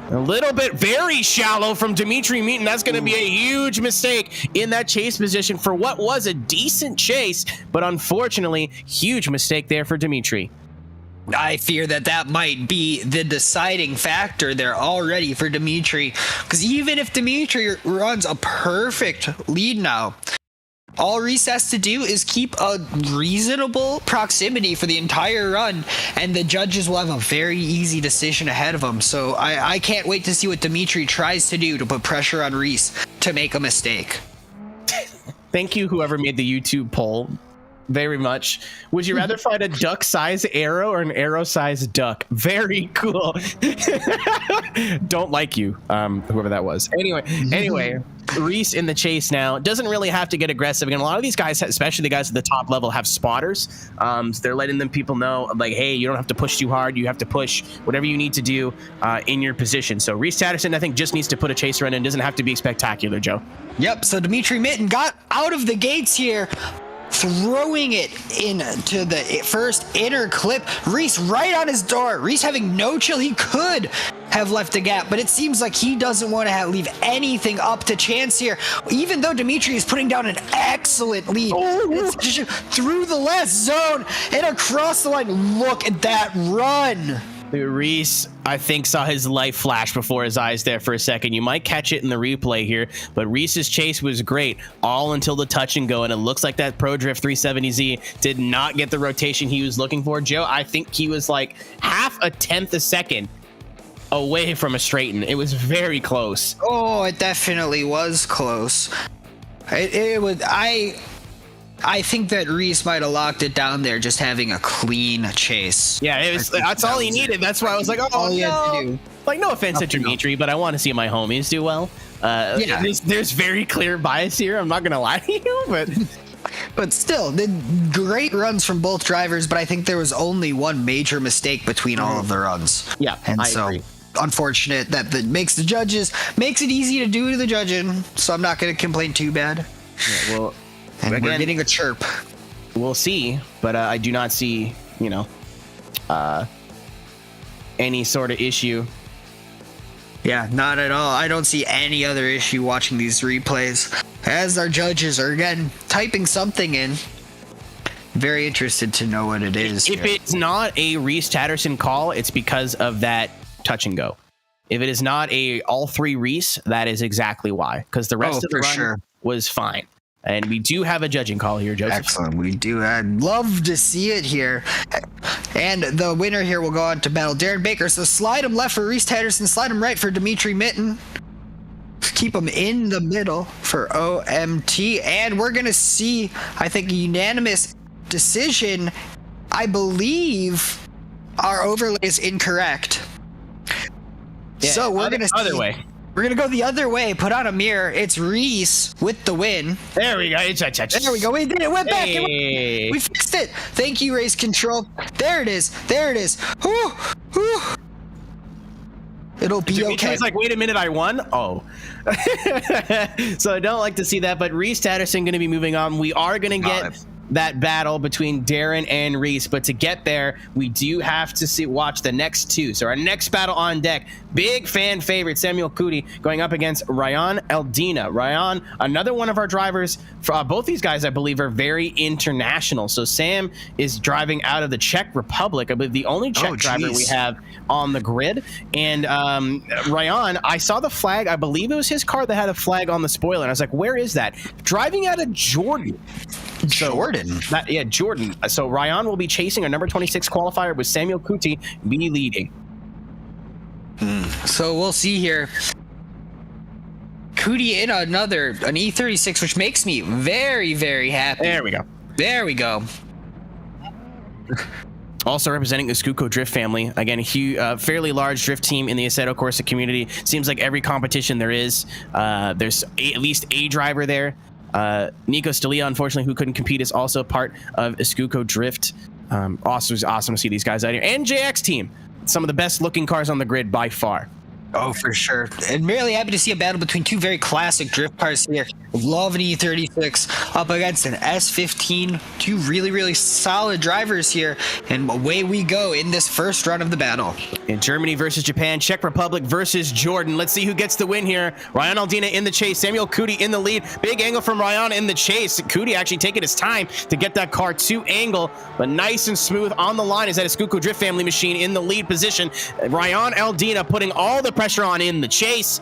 A little bit very shallow from Dimitri Meaton. That's going to be a huge mistake in that chase position for what was a decent chase, but unfortunately, huge mistake there for Dimitri. I fear that might be the deciding factor there already for Dimitri, because even if Dimitri runs a perfect lead now, all Reese has to do is keep a reasonable proximity for the entire run, and the judges will have a very easy decision ahead of them. So I can't wait to see what Dimitri tries to do to put pressure on Reese to make a mistake. Thank you, whoever made the YouTube poll, very much. Would you rather fight a duck-sized arrow or an arrow-sized duck? Very cool. Don't like you, whoever that was. Anyway, Reese in the chase now doesn't really have to get aggressive. And a lot of these guys, especially the guys at the top level, have spotters. So they're letting them people know, like, hey, you don't have to push too hard. You have to push whatever you need to do in your position. So Reese Tatterson, I think, just needs to put a chase run in. Doesn't have to be spectacular, Joe. Yep. So Dimitri Mitten got out of the gates here, throwing it into the first inner clip. Reese right on his door. Reese having no chill. He could have left a gap, but it seems like he doesn't want to leave anything up to chance here, even though Dimitri is putting down an excellent lead. It's through the last zone and across the line. Look at that run. Reese, I think, saw his life flash before his eyes there for a second. You might catch it in the replay here, but Reese's chase was great all until the touch and go, and it looks like that Pro Drift 370Z did not get the rotation he was looking for. Joe, I think he was like half a tenth a second away from a straighten. It was very close. Oh, it definitely was close. It was. I think that Reese might have locked it down there, just having a clean chase. Yeah, it was. That's all he needed. That's why I was like, oh, all he had to no. do. Like, no offense to Dimitri, but I want to see my homies do well. Yeah. There's very clear bias here. I'm not going to lie to you, but still, the great runs from both drivers, but I think there was only one major mistake between all of the runs. Yeah, and I so agree. Unfortunate that makes it easy to do to the judging, so I'm not going to complain too bad. Yeah, well, and again, we're getting a chirp. We'll see, but I do not see, any sort of issue. Yeah, not at all. I don't see any other issue watching these replays, as our judges are, again, typing something in. Very interested to know what it is. If it's not a Reese Tatterson call, it's because of that touch and go. If it is not a all three Reese, that is exactly why, because the rest of the run was fine. And we do have a judging call here, Joseph. Excellent. We do. I'd love to see it here. And the winner here will go on to battle Darren Baker. So slide him left for Reese Tatterson. Slide him right for Dimitri Mitten. Keep him in the middle for OMT. And we're going to see, I think, a unanimous decision. I believe our overlay is incorrect. Yeah, so we're going to other way. We're going to go the other way, put on a mirror. It's Reese with the win. There we go. There we go. We did it. Went back. Hey. We fixed it. Thank you, Race Control. There it is. There it is. Whew. Whew. It'll be okay. He's like, wait a minute, I won? Oh. So I don't like to see that, but Reese Tatterson going to be moving on. We are going to get that battle between Darren and Reese, but to get there, we do have to watch the next two. So our next battle on deck, big fan favorite Samuel Kuti going up against Ryan Eldina. Ryan, another one of our drivers. Both these guys, I believe, are very international. So Sam is driving out of the Czech Republic. I believe the only Czech driver we have on the grid. And Ryan, I saw the flag. I believe it was his car that had a flag on the spoiler. And I was like, where is that? Driving out of Jordan. Jordan. Jordan. So Ryan will be chasing a number 26 qualifier with Samuel Kuti be leading. So we'll see here. Kuti in an E36, which makes me very, very happy. There we go. There we go. Also representing the Scuco Drift family. Again, a huge, fairly large drift team in the Assetto Corsa community. Seems like every competition there is, there's at least a driver there. Nico Stalia, unfortunately, who couldn't compete, is also part of Scuco Drift. Also, it's awesome to see these guys out here. And JX team, some of the best looking cars on the grid by far. Oh, for sure. And really happy to see a battle between two very classic drift cars here. Love an E36 up against an S15. Two really solid drivers here. And away we go in this first run of the battle. In Germany versus Japan, Czech Republic versus Jordan. Let's see who gets the win here. Ryan Aldina in the chase. Samuel Kuti in the lead. Big angle from Ryan in the chase. Kuti actually taking his time to get that car to angle, but nice and smooth on the line is that a Scuco Drift family machine in the lead position. Ryan Aldina putting all the pressure on in the chase.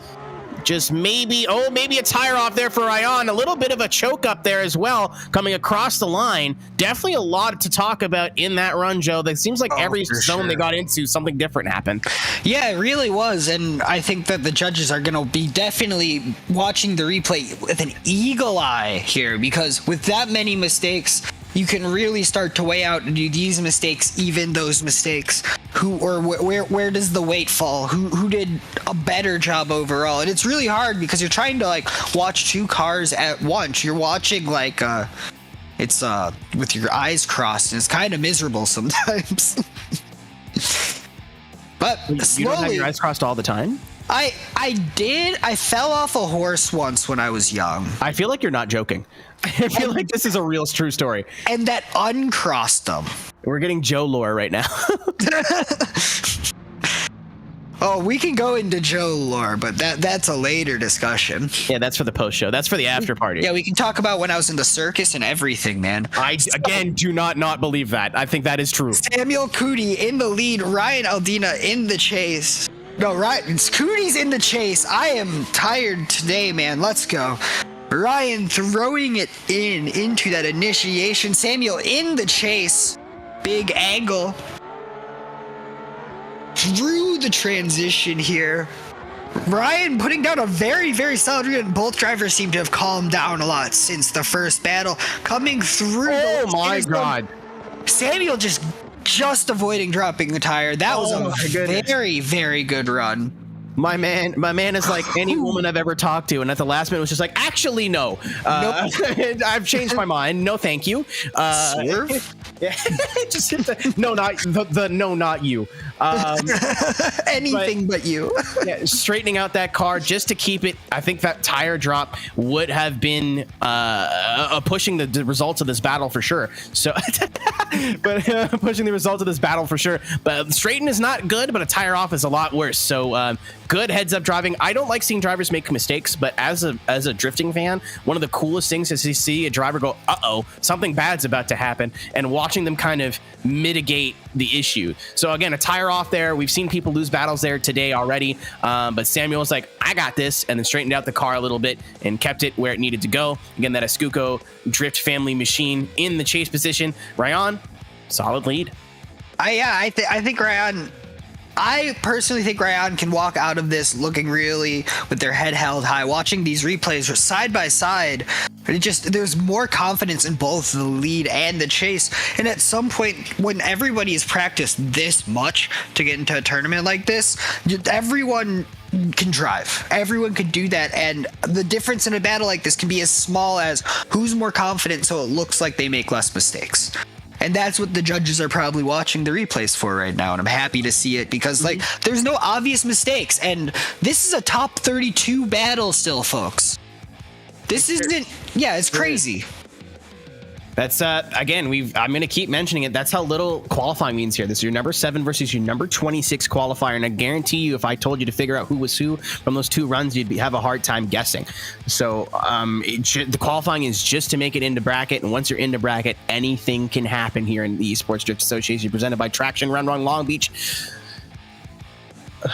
Just maybe a tire off there for Ryan. A little bit of a choke up there as well coming across the line. Definitely a lot to talk about in that run, Joe. That seems like every zone they got into, something different happened. Yeah, it really was. And I think that the judges are going to be definitely watching the replay with an eagle eye here, because with that many mistakes, you can really start to weigh out, do these mistakes even those mistakes? Where does the weight fall? Who did a better job overall? And it's really hard because you're trying to like watch two cars at once. You're watching like it's with your eyes crossed, and it's kind of miserable sometimes. But You don't have your eyes crossed all the time? I did. I fell off a horse once when I was young. I feel like you're not joking. I feel like this is a real true story. And that uncrossed them. We're getting Joe lore right now. Oh, we can go into Joe lore, but that's a later discussion. Yeah, that's for the post show. That's for the after party. Yeah, we can talk about when I was in the circus and everything, man. I, again, do not believe that. I think that is true. Samuel Kuti in the lead, Ryan Aldina in the chase. No, Ryan, Cootie's in the chase. I am tired today, man. Let's go. Ryan throwing it into that initiation. Samuel in the chase. Big angle. Through the transition here. Ryan putting down a very solid run. Both drivers seem to have calmed down a lot since the first battle. Coming through. Oh my God. Samuel just avoiding dropping the tire. That was a very good run. My man is like any woman I've ever talked to, and at the last minute was just like, actually, no. Nope. I've changed my mind. No, thank you. Swerve? Yeah, just hit the no, not you. Anything but you. Yeah, straightening out that car just to keep it. I think that tire drop would have been pushing the results of this battle for sure. So, but pushing the results of this battle for sure. But straighten is not good, but a tire off is a lot worse. So good heads up driving. I don't like seeing drivers make mistakes, but as a drifting fan, one of the coolest things is to see a driver go, uh-oh, something bad's about to happen, and watching them kind of mitigate the issue. So again, a tire off there. We've seen people lose battles there today already, but Samuel's like, I got this, and then straightened out the car a little bit and kept it where it needed to go. Again, that Scuco Drift family machine in the chase position. Ryan, solid lead. I think Ryan. I personally think Ryan can walk out of this looking really with their head held high. Watching these replays side by side, there's more confidence in both the lead and the chase. And at some point, when everybody has practiced this much to get into a tournament like this, everyone can drive. Everyone can do that. And the difference in a battle like this can be as small as who's more confident so it looks like they make less mistakes. And that's what the judges are probably watching the replays for right now. And I'm happy to see it because, like, there's no obvious mistakes. And this is a top 32 battle still, folks. This isn't... Yeah, it's crazy. That's, again, I'm going to keep mentioning it. That's how little qualifying means here. This is your number 7 versus your number 26 qualifier. And I guarantee you, if I told you to figure out who was who from those two runs, you'd have a hard time guessing. So the qualifying is just to make it into bracket. And once you're into bracket, anything can happen here in the Esports Drift Association, presented by Traxion Run Long Beach.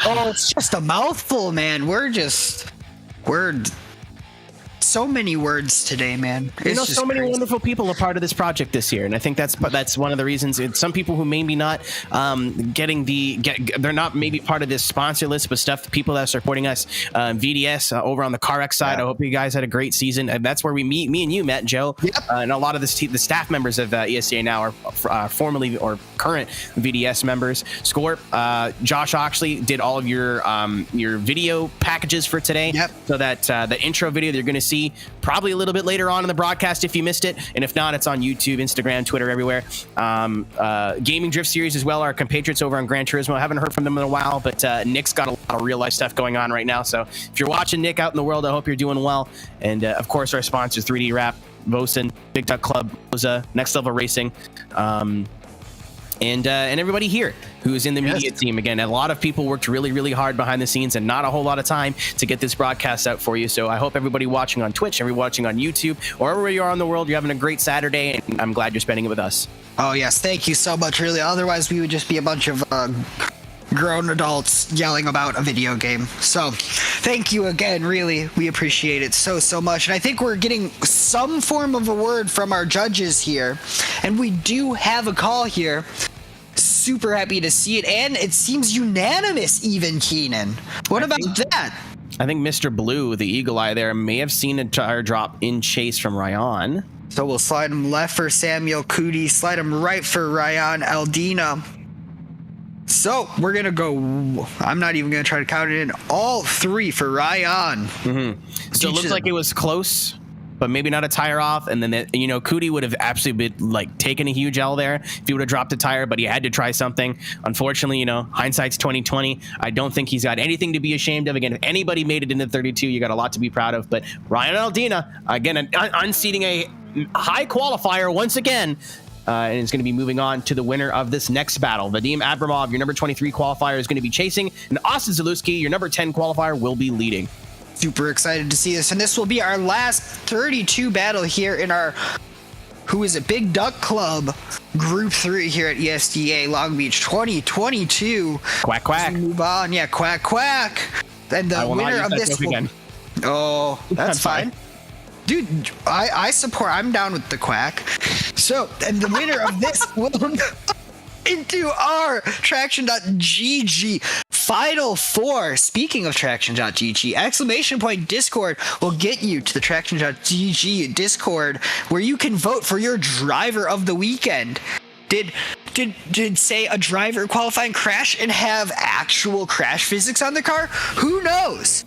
Oh, it's just a mouthful, man. We're so many words today, man. It's so many wonderful people are part of this project this year, and I think that's one of the reasons. Some people who maybe not they're not maybe part of this sponsor list, but people that are supporting us, VDS over on the CarX side. I hope you guys had a great season, and that's where me and you met, Joe. Yep. And a lot of the staff members of ESDA now are formerly or current VDS members. Scorp, Josh Oxley did all of your video packages for today. Yep. So that the intro video that you're going to see probably a little bit later on in the broadcast if you missed it, and if not, it's on YouTube, Instagram, Twitter, everywhere. Gaming Drift Series as well, our compatriots over on Gran Turismo. I haven't heard from them in a while, but Nick's got a lot of real life stuff going on right now. So if you're watching Nick out in the world, I hope you're doing well. And of course, our sponsors: 3D Wrap, Vosen, Big Duck Club, Rosa, Next Level Racing. And everybody here who's in the media team. Again, a lot of people worked really, really hard behind the scenes and not a whole lot of time to get this broadcast out for you. So I hope everybody watching on Twitch, everybody watching on YouTube, or wherever you are in the world, you're having a great Saturday, and I'm glad you're spending it with us. Oh, yes. Thank you so much, really. Otherwise, we would just be a bunch of grown adults yelling about a video game. So thank you again, really. We appreciate it so much. And I think we're getting some form of a word from our judges here. And we do have a call here. Super happy to see it. And it seems unanimous even, Keenan. What about that? I think Mr. Blue, the eagle eye there, may have seen a tire drop in chase from Ryan. So we'll slide him left for Samuel Cootie, slide him right for Ryan Aldina. So we're going to go, I'm not even going to try to count it in, all three for Ryan. Mm-hmm. So it looks like it was close, but maybe not a tire off. And then, Cootie would have absolutely been taken a huge L there if he would have dropped a tire, but he had to try something. Unfortunately, hindsight's 2020. I don't think he's got anything to be ashamed of. Again, if anybody made it into 32, you got a lot to be proud of. But Ryan Aldina, again, unseating a high qualifier once again. And is going to be moving on to the winner of this next battle. Vadim Abramov, your number 23 qualifier, is going to be chasing, and Austin Zalewski, your number 10 qualifier, will be leading. Super excited to see this, and this will be our last 32 battle here in our Big Duck Club Group 3 here at ESDA Long Beach 2022. Quack, quack. Let's move on. Yeah, quack, quack. And the winner of this again. Oh, that's fine. Dude, I support. I'm down with the quack. So, and the winner of this will into our Traxion.GG Final Four. Speaking of Traxion.GG, ! Discord will get you to the Traxion.GG Discord, where you can vote for your driver of the weekend. Did say a driver qualifying crash and have actual crash physics on the car? Who knows?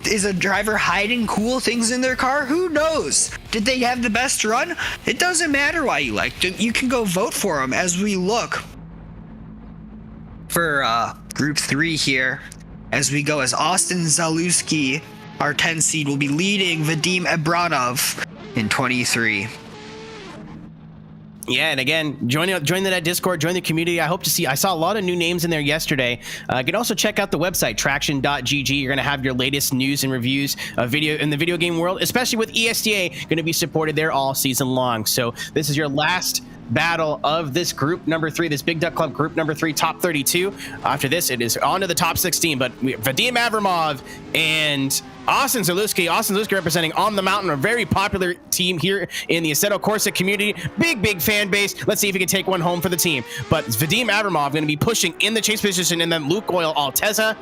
Is a driver hiding cool things in their car? Who knows? Did they have the best run? It doesn't matter why you liked them. You can go vote for them as we look for Group 3 here. As we go, as Austin Zalewski, our 10 seed, will be leading Vadim Abramov in 23. Yeah, and again, join that Discord, join the community. I hope to see. I saw a lot of new names in there yesterday. You can also check out the website Traxion.GG. You're going to have your latest news and reviews of video in the video game world, especially with ESDA going to be supported there all season long. So this is your last battle of this group number 3, this Big Duck Club group number 3, top 32. After this, it is on to the top 16. But we have Vadim Abramov and Austin Zalewski. Austin Zalewski representing On the Mountain, a very popular team here in the Assetto Corsa community. Big fan base. Let's see if he can take one home for the team. But Vadim Abramov going to be pushing in the chase position, and then Luke Oil Alteza.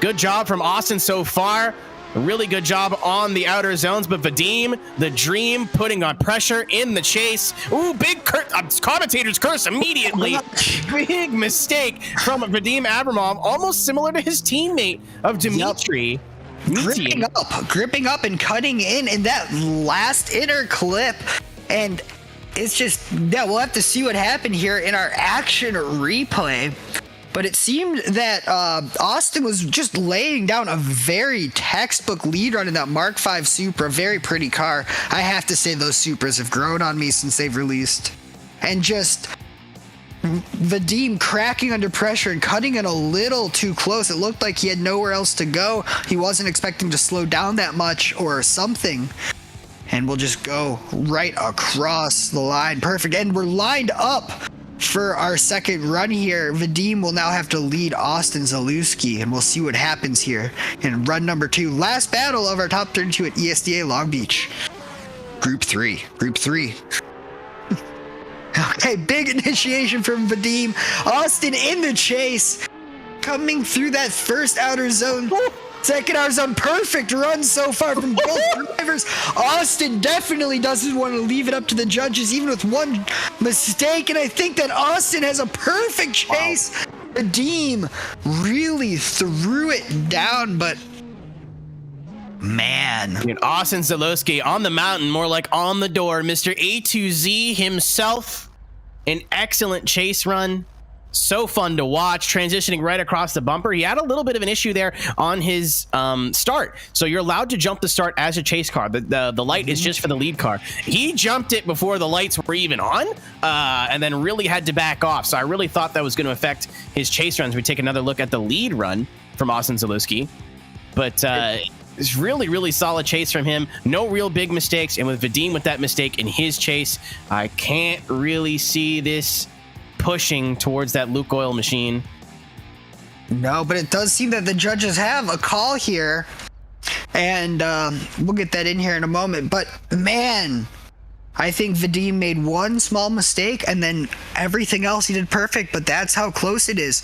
Good job from Austin so far. A really good job on the outer zones, but Vadim, the dream, putting on pressure in the chase. Ooh, big commentator's curse immediately. Big mistake from Vadim Abramov, almost similar to his teammate of Dimitri. Yep. Gripping up and cutting in that last inner clip. And it's just, yeah, we'll have to see what happened here in our action replay. But it seemed that Austin was just laying down a very textbook lead run in that Mark V Supra. Very pretty car. I have to say those Supras have grown on me since they've released. And just Vadim cracking under pressure and cutting in a little too close. It looked like he had nowhere else to go. He wasn't expecting to slow down that much or something. And we'll just go right across the line. Perfect. And we're lined up for our second run here, Vadim will now have to lead Austin Zalewski, and we'll see what happens here in run number 2. Last battle of our top 32 at ESDA Long Beach. Group 3. Okay, big initiation from Vadim. Austin in the chase, coming through that first outer zone. Second outer zone, perfect run so far from both drivers. Austin definitely doesn't want to leave it up to the judges, even with one mistake. And I think that Austin has a perfect chase. Wow. Vadim really threw it down, but man. Austin Zalewski on the mountain, more like on the door. Mr. A to Z himself. An excellent chase run. So fun to watch, transitioning right across the bumper. He had a little bit of an issue there on his start. So you're allowed to jump the start as a chase car. The light is just for the lead car. He jumped it before the lights were even on, and then really had to back off. So I really thought that was going to affect his chase runs. We take another look at the lead run from Austin Zalewski. But it's really, really solid chase from him. No real big mistakes. And with Vadim with that mistake in his chase, I can't really see this pushing towards that Lukoil machine. No, but it does seem that the judges have a call here, and we'll get that in here in a moment. But man, I think Vadim made one small mistake, and then everything else he did perfect, but that's how close it is.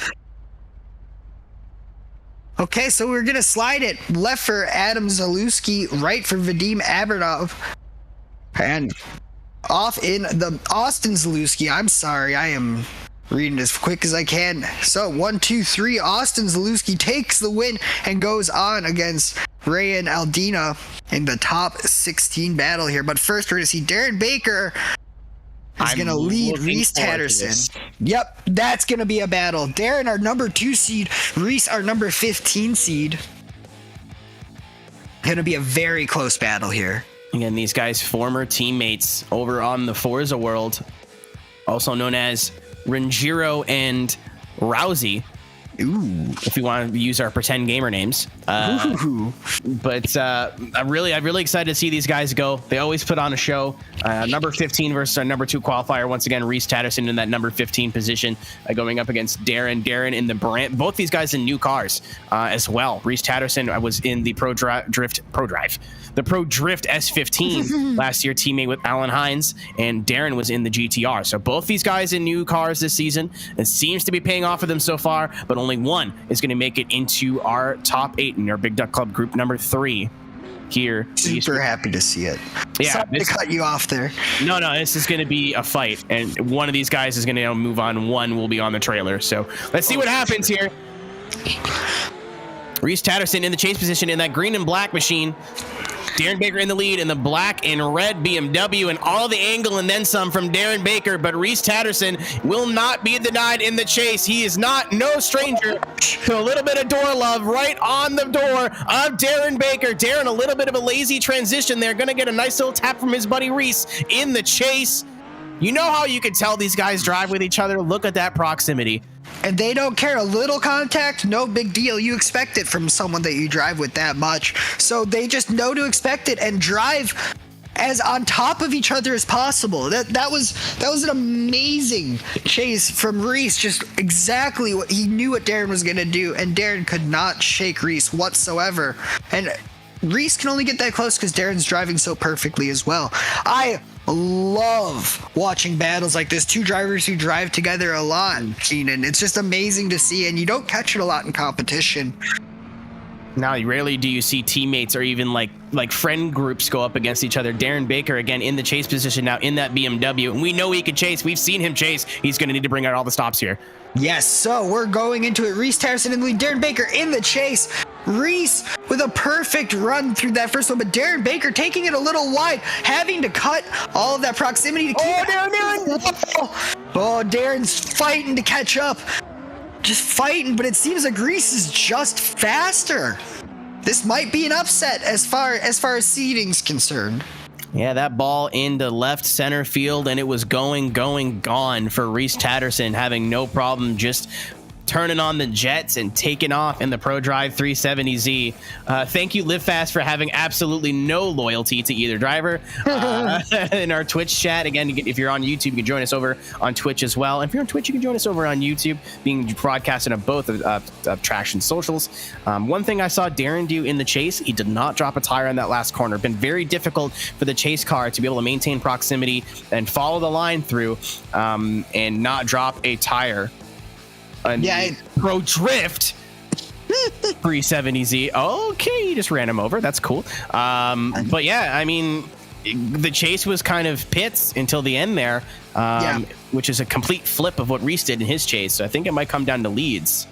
Okay, so we're gonna slide it left for Adam Zalewski, right for Vadim Abernov, and off in the Austin Zalewski. I'm sorry, I am reading as quick as I can. So 1, 2, 3. Austin Zalewski takes the win and goes on against Rayan Aldina in the top 16 battle here. But first, we're gonna see Darren Baker is gonna lead Reese Tatterson. Yep, that's gonna be a battle. Darren, our number 2 seed, Reese, our number 15 seed. Gonna be a very close battle here. Again, these guys, former teammates over on the Forza world, also known as Renjiro and Rousey. Ooh. If we want to use our pretend gamer names. But I'm really excited to see these guys go. They always put on a show. Number 15 versus our number 2 qualifier. Once again, Reese Tatterson in that number 15 position, going up against Darren. Darren in the brand. Both these guys in new cars as well. Reese Tatterson was in the Pro Drift S15 last year, teammate with Alan Hines, and Darren was in the GTR. So both these guys in new cars this season. It seems to be paying off for them so far, but only one is going to make it into our top 8 in our Big Duck Club group number 3 here. Super happy to see it. Yeah, sorry to cut you off there. No, this is going to be a fight, and one of these guys is going to move on. One will be on the trailer. So let's see what happens here. Reese Tatterson in the chase position in that green and black machine. Darren Baker in the lead in the black and red BMW, and all the angle and then some from Darren Baker, but Reese Tatterson will not be denied in the chase. He is no stranger to a little bit of door love right on the door of Darren Baker. Darren, a little bit of a lazy transition there, gonna get a nice little tap from his buddy Reese in the chase. You know how you can tell these guys drive with each other? Look at that proximity. And they don't care. A little contact, no big deal. You expect it from someone that you drive with that much. So they just know to expect it and drive as on top of each other as possible. That was an amazing chase from Reese. Just exactly what he knew what Darren was going to do, and Darren could not shake Reese whatsoever. And Reese can only get that close because Darren's driving so perfectly as well. I love watching battles like this. 2 drivers who drive together a lot, Keenan. It's just amazing to see, and you don't catch it a lot in competition. Now, rarely do you see teammates or even like friend groups go up against each other. Darren Baker, again, in the chase position now in that BMW. And we know he can chase. We've seen him chase. He's going to need to bring out all the stops here. Yes, so we're going into it. Reese Tatterson in the lead. Darren Baker in the chase. Reese with a perfect run through that first one, but Darren Baker taking it a little wide, having to cut all of that proximity to keep Darren's fighting to catch up. Just fighting, but it seems like Reese is just faster. This might be an upset as far as seeding's concerned. Yeah, that ball into left center field, and it was gone for Reese Tatterson, having no problem just turning on the jets and taking off in the ProDrive 370Z. Thank you, Live Fast, for having absolutely no loyalty to either driver. In our Twitch chat, again, if you're on YouTube, you can join us over on Twitch as well. And if you're on Twitch, you can join us over on YouTube, being broadcasted on both of Traxion socials. One thing I saw Darren do in the chase, he did not drop a tire on that last corner. Been very difficult for the chase car to be able to maintain proximity and follow the line through and not drop a tire. Pro Drift 370Z. Okay, you just ran him over. That's cool. But yeah, I mean, the chase was kind of pits until the end there, which is a complete flip of what Reese did in his chase. So I think it might come down to leads.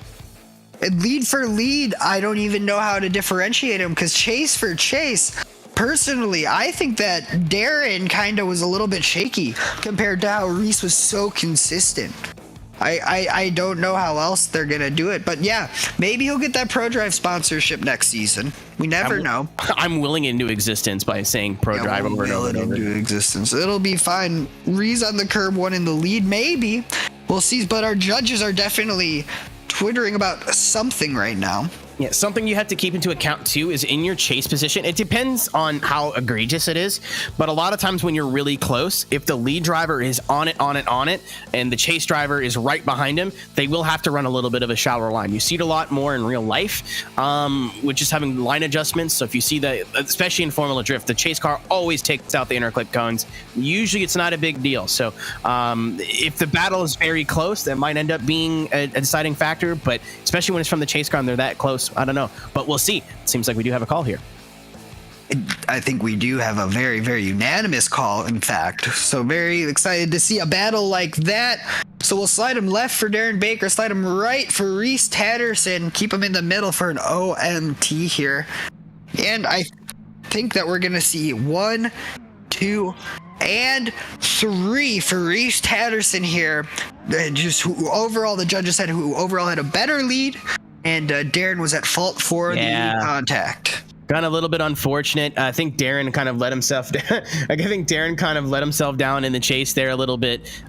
Lead for lead, I don't even know how to differentiate him, because chase for chase, personally, I think that Darren kind of was a little bit shaky compared to how Reese was so consistent. I don't know how else they're going to do it, but yeah, maybe he'll get that ProDrive sponsorship next season. We never know. I'm willing into existence by saying ProDrive over and over and over. Into existence. It'll be fine. Reese on the curb, one in the lead, maybe. We'll see, but our judges are definitely twittering about something right now. Yeah, something you have to keep into account too is in your chase position. It depends on how egregious it is, but a lot of times when you're really close, if the lead driver is on it, and the chase driver is right behind him, they will have to run a little bit of a shallower line. You see it a lot more in real life, with just having line adjustments. So if you see that, especially in Formula Drift, the chase car always takes out the interclip cones. Usually it's not a big deal. So if the battle is very close, that might end up being a deciding factor, but especially when it's from the chase car and they're that close, I don't know, but we'll see. It seems like we do have a call here. I think we do have a very, very unanimous call, in fact. So very excited to see a battle like that. So we'll slide him left for Darren Baker, slide him right for Reese Tatterson, keep him in the middle for an OMT here. And I think that we're going to see 1, 2, and 3 for Reese Tatterson here. Just who overall, the judges said who overall had a better lead. And Darren was at fault for the contact. Kind of a little bit unfortunate. I think Darren kind of let himself down. In the chase there a little bit.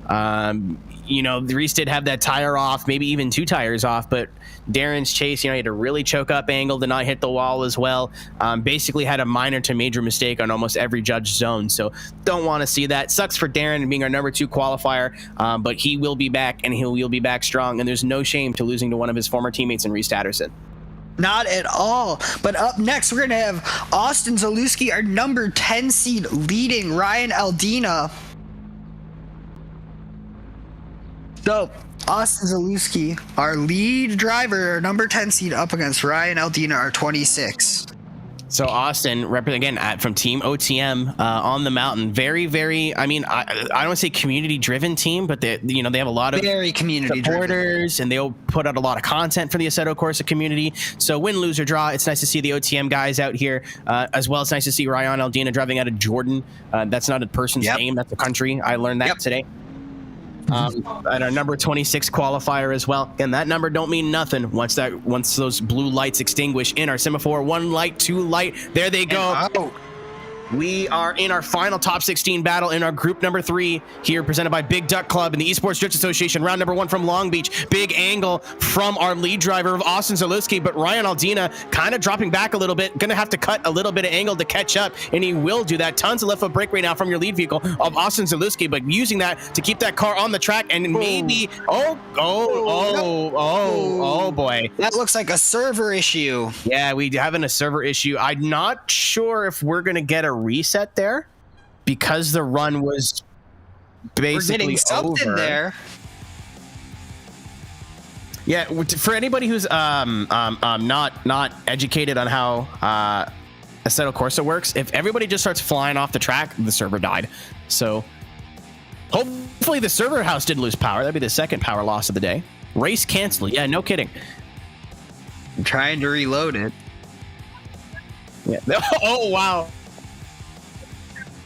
Reese did have that tire off, maybe even 2 tires off, but Darren's chase, he had a really choke up angle, did not hit the wall as well. Basically had a minor to major mistake on almost every judge zone. So don't want to see that. Sucks for Darren being our number 2 qualifier, but he will be back, and he will be back strong. And there's no shame to losing to one of his former teammates in Reese Tatterson. Not at all. But up next, we're going to have Austin Zalewski, our number 10 seed, leading Ryan Aldina. So, Austin Zalewski, our lead driver, our number 10 seed, up against Ryan Aldina, our 26. So Austin, again from Team OTM on the mountain, very, very. I mean, I don't want to say community-driven team, but they have a lot of very community supporters, and they'll put out a lot of content for the Assetto Corsa community. So win, lose, or draw, it's nice to see the OTM guys out here, as well. It's nice to see Ryan Aldina driving out of Jordan. That's not a person's name; that's a country. I learned that today. At our number 26 qualifier as well. And that number don't mean nothing once those blue lights extinguish in our semaphore. 1 light, 2 light. There they go. We are in our final top 16 battle in our group number 3 here, presented by Big Duck Club and the Esports Drift Association. Round number 1 from Long Beach. Big angle from our lead driver of Austin Zalewski, but Ryan Aldina kind of dropping back a little bit. Going to have to cut a little bit of angle to catch up, and he will do that. Tons of left foot brake right now from your lead vehicle of Austin Zalewski, but using that to keep that car on the track and maybe oh boy. That looks like a server issue. Yeah, we having a server issue. I'm not sure if we're going to get a reset there because the run was basically something over there. Yeah, for anybody who's not educated on how Assetto Corsa works, if everybody just starts flying off the track, the server died. So hopefully the server house didn't lose power. That'd be the second power loss of the day. Race canceled. Yeah, no kidding. I'm trying to reload it. Yeah. Oh wow.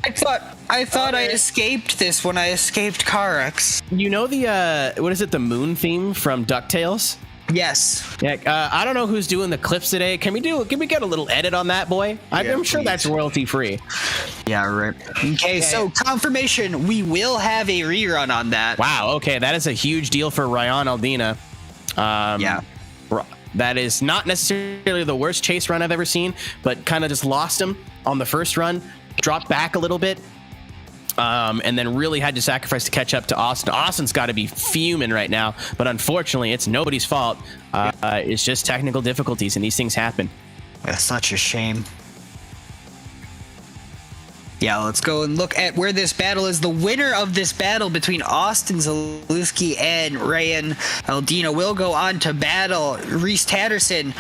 I thought I escaped this when I escaped Carex. You know the what is it? The moon theme from DuckTales? Yes. Yeah. I don't know who's doing the clips today. Can we get a little edit on that, boy? I'm sure that's royalty free. Yeah. Right. Okay. So confirmation, we will have a rerun on that. Wow. Okay, that is a huge deal for Ryan Aldina. Yeah. That is not necessarily the worst chase run I've ever seen, but kind of just lost him on the first run, dropped back a little bit, and then really had to sacrifice to catch up to Austin. Austin's got to be fuming right now, but unfortunately, it's nobody's fault. It's just technical difficulties, and these things happen. That's such a shame. Yeah, let's go and look at where this battle is. The winner of this battle between Austin Zalewski and Ryan Aldina will go on to battle Reese Tatterson.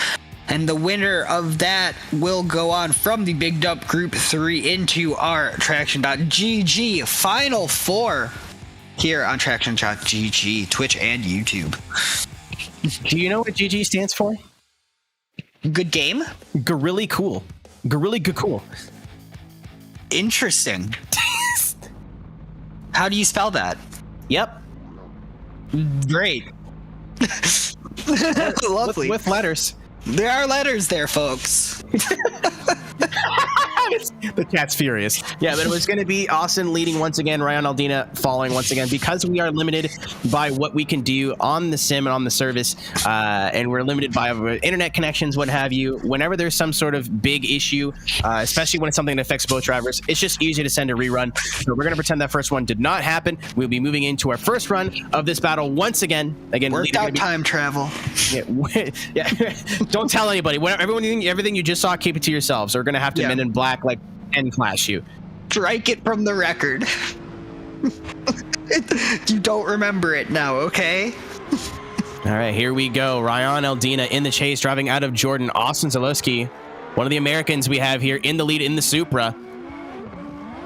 And the winner of that will go on from the Big Dump Group 3 into our Traxion.GG Final Four here on Traxion.GG, Twitch and YouTube. Do you know what GG stands for? Good game? Gorilla cool. Gorilla cool. Interesting. How do you spell that? Yep. Great. Lovely. With letters. There are letters there, folks. The cat's furious. Yeah, but it was going to be Austin leading once again, Ryan Aldina following once again, because we are limited by what we can do on the sim and on the service, and we're limited by internet connections, what have you. Whenever there's some sort of big issue, especially when it's something that affects both drivers, it's just easy to send a rerun. So we're going to pretend that first one did not happen. We'll be moving into our first run of this battle once again. Worked out time travel. Yeah. Don't tell anybody. Everything you just saw, keep it to yourselves. We're going to have to Men in Black like and flash you. Strike it from the record. You don't remember it now, okay? All right, here we go. Ryan Aldina in the chase, driving out of Jordan. Austin Zalewski, one of the Americans we have here in the lead in the Supra.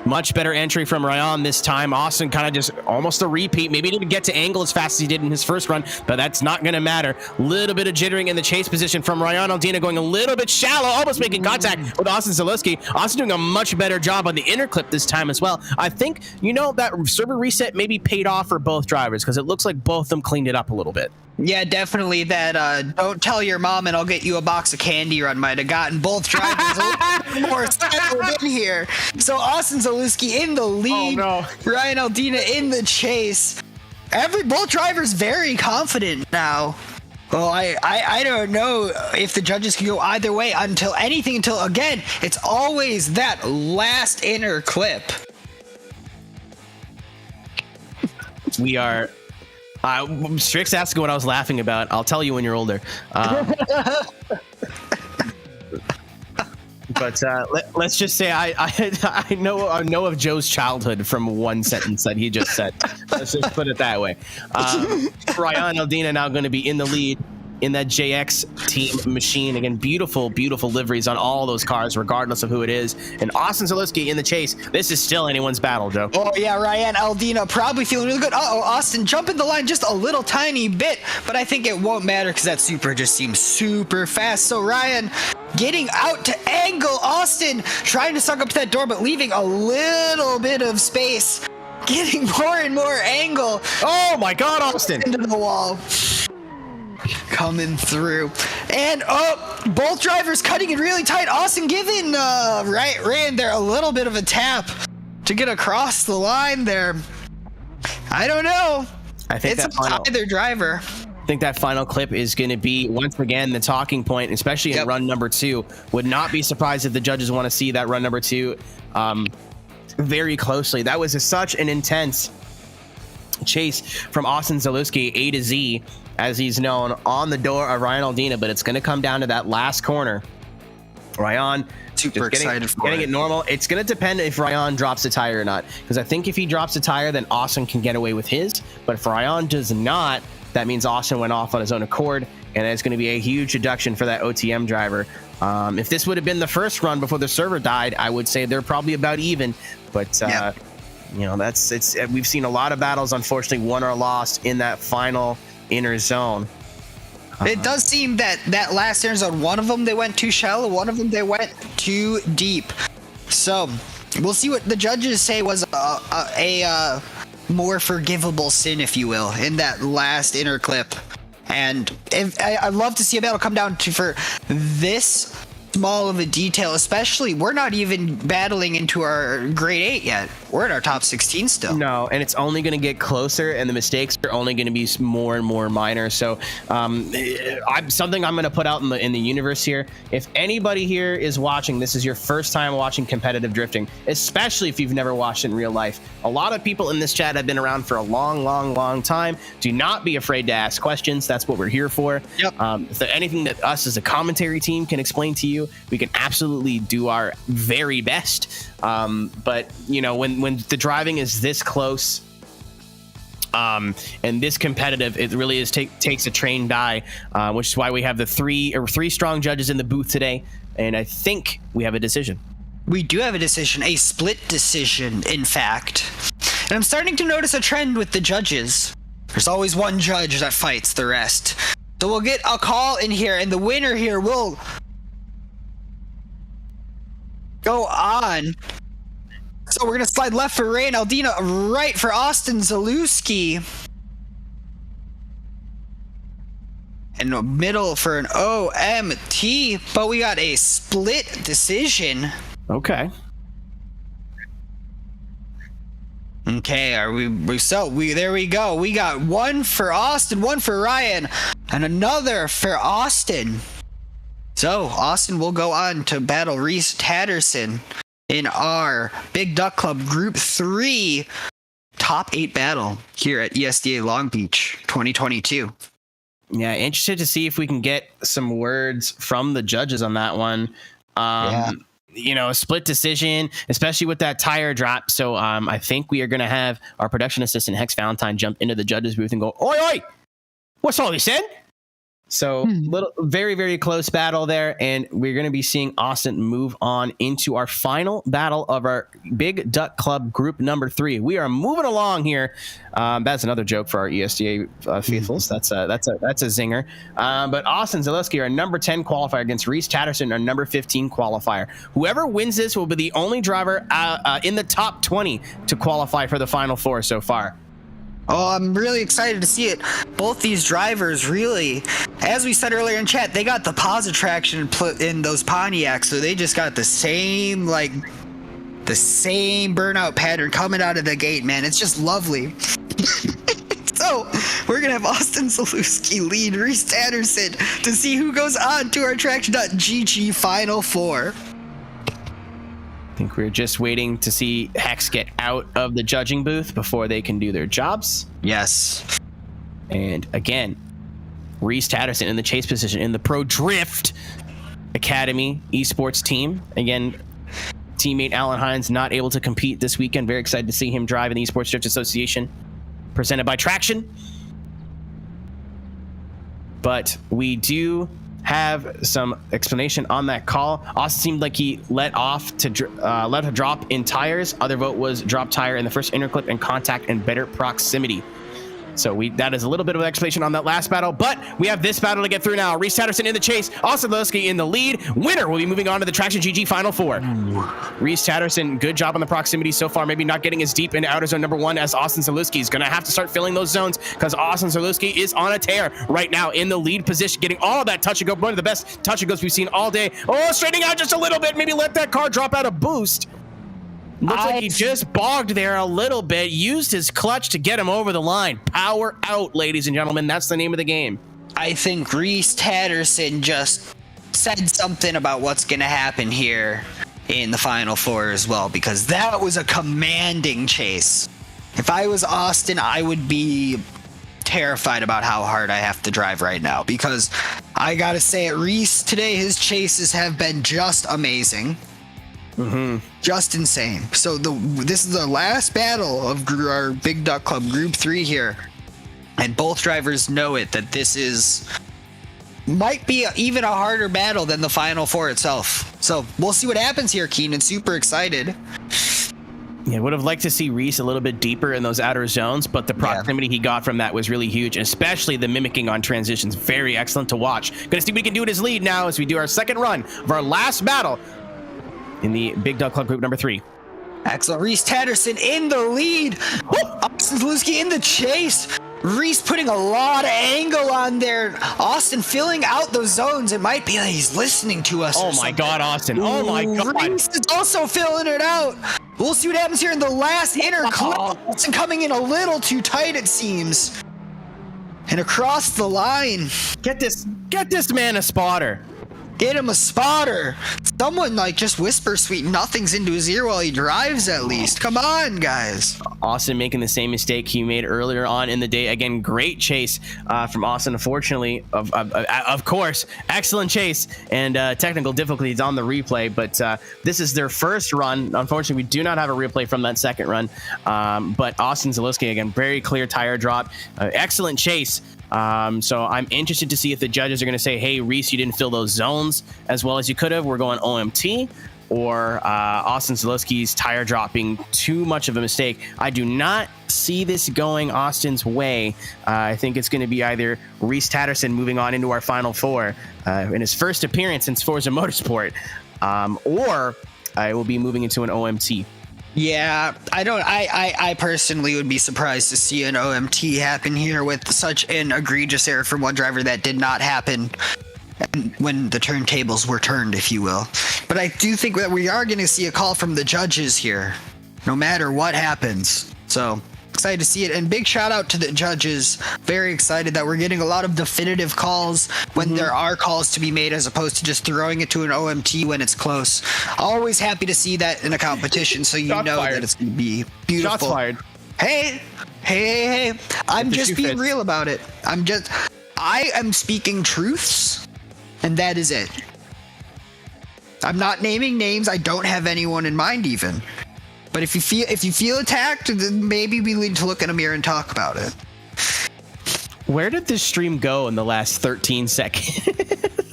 Much better entry from Ryan this time. Austin kind of just almost a repeat. Maybe he didn't get to angle as fast as he did in his first run, but that's not going to matter. Little bit of jittering in the chase position from Ryan Aldina, going a little bit shallow, almost making contact with Austin Zalewski. Austin doing a much better job on the inner clip this time as well. I think, that server reset maybe paid off for both drivers because it looks like both of them cleaned it up a little bit. Yeah, definitely that don't tell your mom and I'll get you a box of candy run might have gotten both drivers a little more settled in here. So Austin Zalewski in the lead, Ryan Aldina in the chase. Both drivers very confident now. Well, I don't know if the judges can go either way until again, it's always that last inner clip. We are... Strix asking what I was laughing about. I'll tell you when you're older. But let's just say I know of Joe's childhood from one sentence that he just said. Let's just put it that way. Ryan Aldina now going to be in the lead in that JX team machine. Again, beautiful, beautiful liveries on all those cars, regardless of who it is. And Austin Zalewski in the chase. This is still anyone's battle, Joe. Oh, yeah, Ryan Aldina probably feeling really good. Uh-oh, Austin jumping the line just a little tiny bit, but I think it won't matter because that Supra just seems super fast. So Ryan getting out to angle. Austin trying to suck up that door, but leaving a little bit of space. Getting more and more angle. Oh, my God, Austin. Into the wall. Coming through, and both drivers cutting it really tight. Austin giving Ryan there a little bit of a tap to get across the line there. I don't know. I think it's either driver. I think that final clip is going to be once again the talking point, especially in run number 2. Would not be surprised if the judges want to see that run number 2 very closely. That was such an intense chase from Austin Zalewski, A to Z, as he's known, on the door of Ryan Aldina, but it's going to come down to that last corner. Ryan, super excited for getting it normal. It's going to depend if Ryan drops a tire or not, because I think if he drops a tire, then Austin can get away with his. But if Ryan does not, that means Austin went off on his own accord, and it's going to be a huge deduction for that OTM driver. If this would have been the first run before the server died, I would say they're probably about even. But we've seen a lot of battles, unfortunately, won or lost in that final inner zone. It does seem that last inner zone, one of them they went too shallow, one of them they went too deep. So we'll see what the judges say was a more forgivable sin, if you will, in that last inner clip. And I'd love to see a battle come down for this small of a detail, especially we're not even battling into our grade 8 yet. We're in our top 16 still. No, and it's only going to get closer, and the mistakes are only going to be more and more minor. So something I'm going to put out in the universe here. If anybody here is watching, this is your first time watching competitive drifting, especially if you've never watched it in real life. A lot of people in this chat have been around for a long time. Do not be afraid to ask questions. That's what we're here for. Yep. If there's anything that us as a commentary team can explain to you, we can absolutely do our very best. But you know, when the driving is this close and this competitive, it really is takes a trained eye, which is why we have the three strong judges in the booth today, and I think we have a decision. We do have a decision, a split decision, in fact. And I'm starting to notice a trend with the judges. There's always one judge that fights the rest. So we'll get a call in here, and the winner here will go on. So we're going to slide left for Ray and Aldina, right for Austin Zalewski. And middle for an OMT, but we got a split decision. Okay. Okay, there we go. We got one for Austin, one for Ryan, and another for Austin. So Austin will go on to battle Reese Tatterson in our Big Duck Club Group 3 top 8 battle here at ESDA Long Beach 2022. Yeah, interested to see if we can get some words from the judges on that one. You know, a split decision, especially with that tire drop. So I think we are going to have our production assistant, Hex Valentine, jump into the judges booth and go, oi, oi, what's all he said? So very close battle there. And we're going to be seeing Austin move on into our final battle of our Big Duck Club Group number 3. We are moving along here. That's another joke for our ESDA faithfuls. That's a zinger. But Austin Zalewski, our number 10 qualifier, against Reese Tatterson, our number 15 qualifier. Whoever wins this will be the only driver in the top 20 to qualify for the final 4 so far. Oh, I'm really excited to see it. Both these drivers really, as we said earlier in chat, they got the positive traction in those Pontiacs, so they just got the same burnout pattern coming out of the gate, man. It's just lovely. So we're gonna have Austin Zalewski lead Reese Tatterson to see who goes on to our TraxionGG Final 4. I think we're just waiting to see Hex get out of the judging booth before they can do their jobs. Yes. And again, Reese Tatterson in the chase position in the Pro Drift Academy esports team. Again, teammate Alan Hines not able to compete this weekend. Very excited to see him drive in the Esports Drift Association, presented by Traxion. But we do have some explanation on that call. Austin seemed like he let a drop in tires. Other vote was drop tire in the first interclip and contact and better proximity. So that is a little bit of an explanation on that last battle, but we have this battle to get through now. Reese Tatterson in the chase, Austin Zalewski in the lead. Winner will be moving on to the TraxionGG Final 4. Reese Tatterson, good job on the proximity so far, maybe not getting as deep into outer zone number 1 as Austin Zalewski is going to have to start filling those zones because Austin Zalewski is on a tear right now in the lead position, getting all of that touch and go, one of the best touch and goes we've seen all day. Oh, straightening out just a little bit, maybe let that car drop out a boost. Looks like he just bogged there a little bit, used his clutch to get him over the line. Power out, ladies and gentlemen. That's the name of the game. I think Reese Tatterson just said something about what's going to happen here in the Final 4 as well, because that was a commanding chase. If I was Austin, I would be terrified about how hard I have to drive right now, because I got to say it, Reese today, his chases have been just amazing. Just insane. So this is the last battle of our Big Duck Club Group 3 here, and both drivers know it, that this might be even a harder battle than the Final 4 itself. So we'll see what happens here, Keenan. Super excited. Yeah, would have liked to see Reese a little bit deeper in those outer zones, but the proximity he got from that was really huge, especially the mimicking on transitions. Very excellent to watch. Gonna see if we can do it as lead now as we do our second run of our last battle in the Big Duck Club Group number 3. Excellent. Reese Tatterson in the lead. Austin Zalewski in the chase. Reese putting a lot of angle on there. Austin filling out those zones. It might be that he's listening to us. Oh my God, Austin. Oh my God. Reese is also filling it out. We'll see what happens here in the last inner clip. Austin coming in a little too tight, it seems. And across the line. Get this man a spotter. Get him a spotter. Someone like just whisper sweet nothings into his ear while he drives at least. Come on, guys. Austin making the same mistake he made earlier on in the day. Again, great chase from Austin. Unfortunately, of course, excellent chase and technical difficulties on the replay. But this is their first run. Unfortunately, we do not have a replay from that second run. But Austin Zalewski, again, very clear tire drop. Excellent chase. So I'm interested to see if the judges are going to say, hey, Reese, you didn't fill those zones as well as you could have. We're going OMT, or Austin Zalewski's tire drop being too much of a mistake. I do not see this going Austin's way. I think it's going to be either Reese Tatterson moving on into our Final Four in his first appearance since Forza Motorsport, or I will be moving into an OMT. Yeah, I personally would be surprised to see an OMT happen here with such an egregious error from one driver that did not happen when the turntables were turned, if you will. But I do think that we are going to see a call from the judges here, no matter what happens. So excited to see it, and big shout out to the judges. Very excited that we're getting a lot of definitive calls when there are calls to be made, as opposed to just throwing it to an OMT when it's close. Always happy to see that in a competition, so you know that it's going to be beautiful. Shots fired. Hey, I'm just being real about it. I am speaking truths, and that is it. I'm not naming names. I don't have anyone in mind even. But if you feel attacked, then maybe we need to look in a mirror and talk about it. Where did this stream go in the last 13 seconds?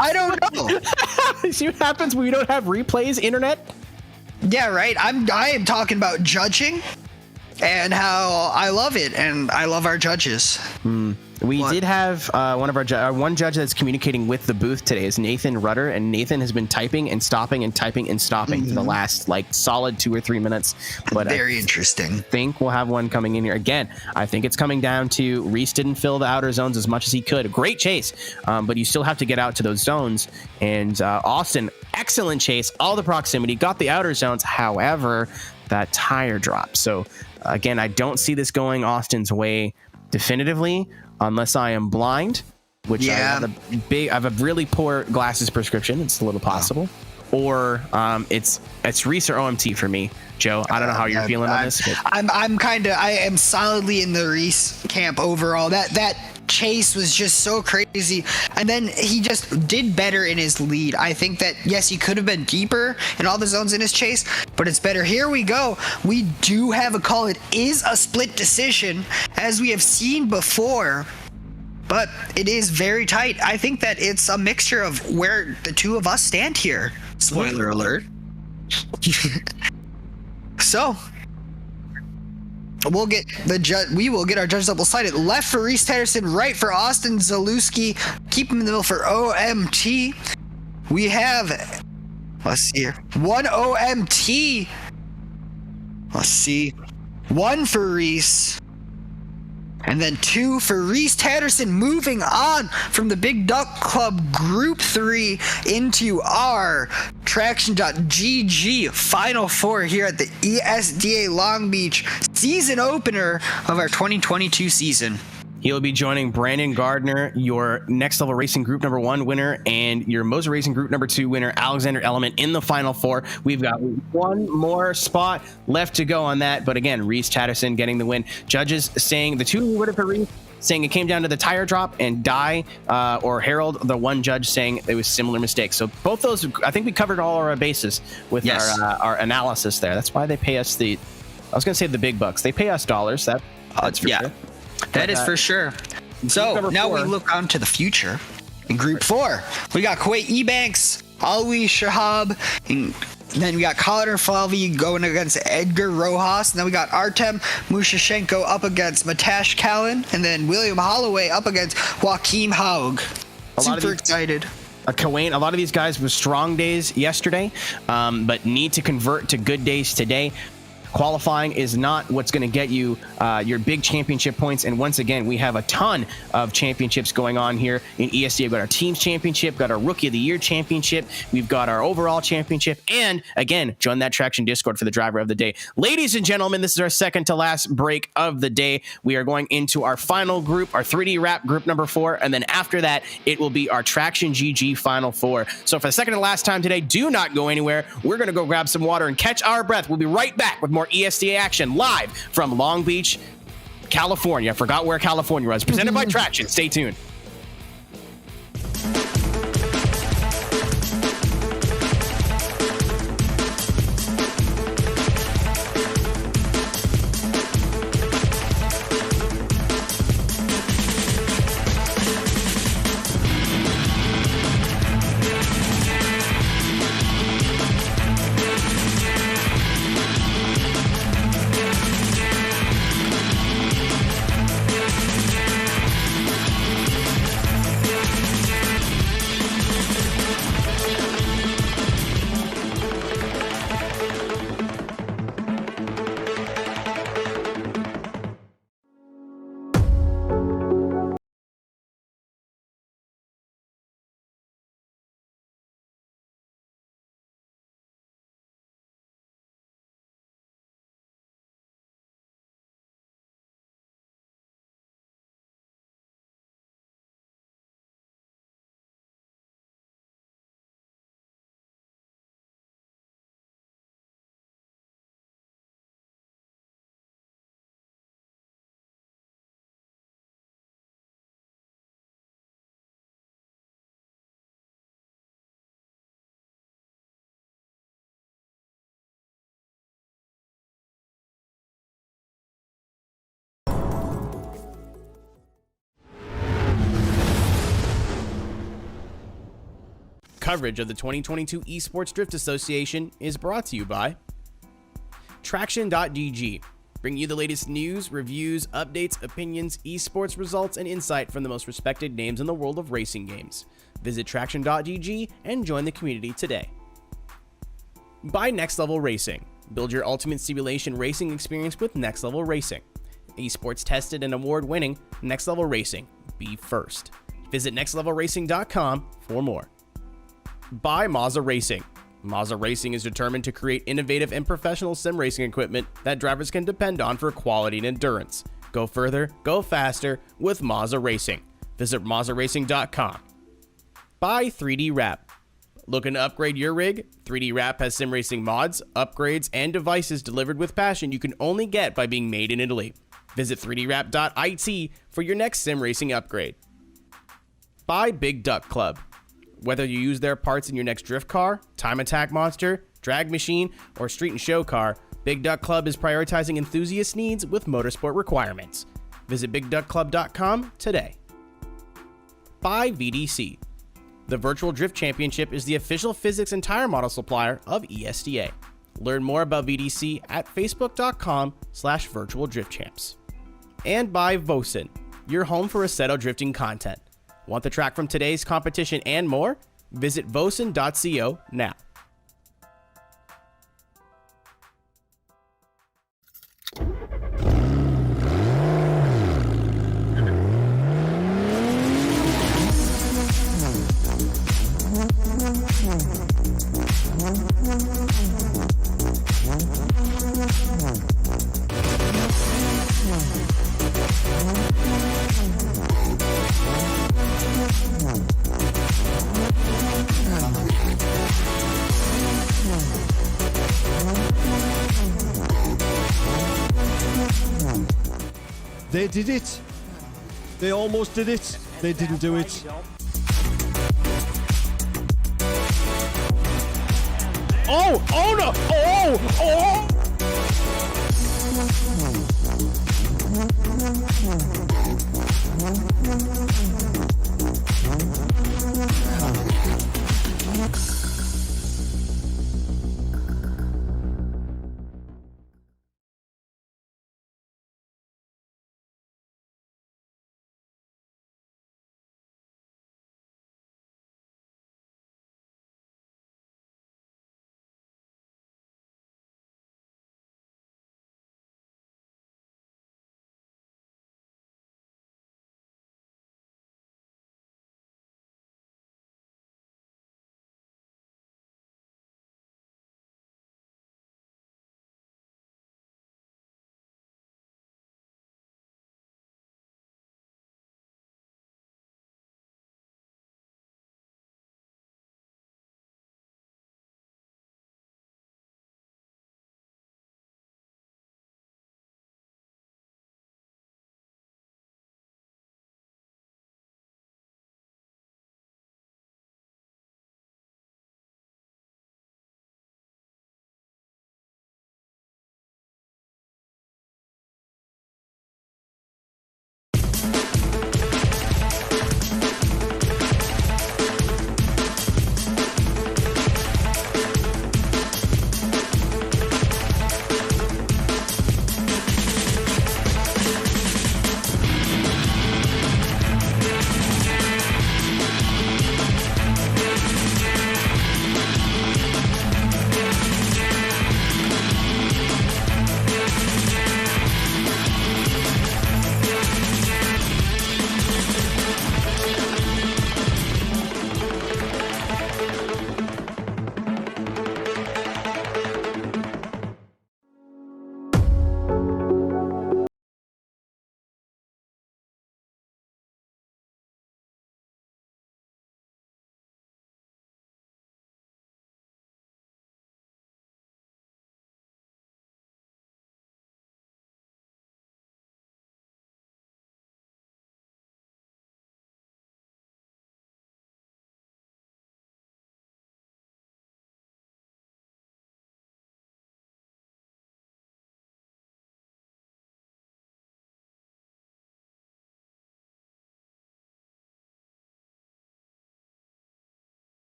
I don't know. See what happens when we don't have replays, internet? Yeah, right. I am talking about judging and how I love it, and I love our judges. We did have one of our one judge that's communicating with the booth today is Nathan Rudder, and Nathan has been typing and stopping and typing and stopping for the last solid 2 or 3 minutes. But very interesting. I think we'll have one coming in here again. I think it's coming down to Reese didn't fill the outer zones as much as he could. Great chase, but you still have to get out to those zones. And Austin, excellent chase, all the proximity, got the outer zones. However, that tire drop. So again, I don't see this going Austin's way definitively, unless I am blind, which I have a really poor glasses prescription. It's a little possible, or it's Reese or OMT for me, Joe. I don't know how you're feeling on this. But I am solidly in the Reese camp overall. That chase was just so crazy, and then he just did better in his lead. I think that yes, he could have been deeper in all the zones in his chase, but it's better. Here we go. We do have a call. It is a split decision, as we have seen before, but it is very tight. I think that it's a mixture of where the two of us stand here. Spoiler alert. So we will get our judge double sided. Left for Reese Tatterson, right for Austin Zalewski. Keep him in the middle for OMT. We have, let's see here, one OMT. Let's see, one for Reese, and then 2 for Reese Tatterson, moving on from the Big Duck Club Group 3 into our TraxionGG Final Four here at the ESDA Long Beach season opener of our 2022 season. He'll be joining Brandon Gardner, your Next Level Racing Group number 1 winner, and your Moser Racing Group number 2 winner, Alexander Element, in the Final Four. We've got one more spot left to go on that, but again, Reese Tatterson getting the win. Judges saying the 2 would have for Reese, saying it came down to the tire drop, and or Harold, the one judge, saying it was similar mistakes. So both those, I think we covered all our bases with our analysis there. That's why they pay us I was going to say the big bucks. They pay us dollars. That's for sure. That is for sure. So now we look on to the future. In Group 4, we got Kuwait Ebanks, Alwi Shahab, and then we got Connor Falvey going against Edgar Rojas, and then we got Artem Mushashenko up against Matash Kalin, and then William Holloway up against Joaquim Haug. Super excited. Kuwait, a lot of these guys with strong days yesterday, but need to convert to good days today. Qualifying is not what's going to get you your big championship points. And once again, we have a ton of championships going on here in ESDA. We've got our teams championship, got our rookie of the year championship. We've got our overall championship. And again, join that Traxion Discord for the driver of the day. Ladies and gentlemen, this is our second to last break of the day. We are going into our final group, our 3D wrap group number 4. And then after that, it will be our TraxionGG final 4. So for the second and last time today, do not go anywhere. We're going to go grab some water and catch our breath. We'll be right back with more ESDA action live from Long Beach, California. I forgot where California was. Presented by Traxion. Stay tuned. Coverage of the 2022 Esports Drift Association is brought to you by Traxion.GG, bringing you the latest news, reviews, updates, opinions, esports results, and insight from the most respected names in the world of racing games. Visit Traxion.GG and join the community today. By Next Level Racing. Build your ultimate simulation racing experience with Next Level Racing. Esports tested and award-winning Next Level Racing. Be first. Visit nextlevelracing.com for more. By Mazda Racing. Mazda Racing is determined to create innovative and professional sim racing equipment that drivers can depend on for quality and endurance. Go further, go faster with Mazda Racing. Visit MazdaRacing.com. By 3D Wrap. Looking to upgrade your rig? 3D Wrap has sim racing mods, upgrades, and devices delivered with passion you can only get by being made in Italy. Visit 3dwrap.it for your next sim racing upgrade. By Big Duck Club. Whether you use their parts in your next drift car, time attack monster, drag machine, or street and show car, Big Duck Club is prioritizing enthusiast needs with motorsport requirements. Visit BigDuckClub.com today. By VDC. The Virtual Drift Championship is the official physics and tire model supplier of ESDA. Learn more about VDC at facebook.com/virtualdriftchamps. And by Vosen, your home for Assetto drifting content. Want the track from today's competition and more? Visit vosen.co now. They did it. They almost did it. They didn't do it. Oh! Oh no! Oh! Oh!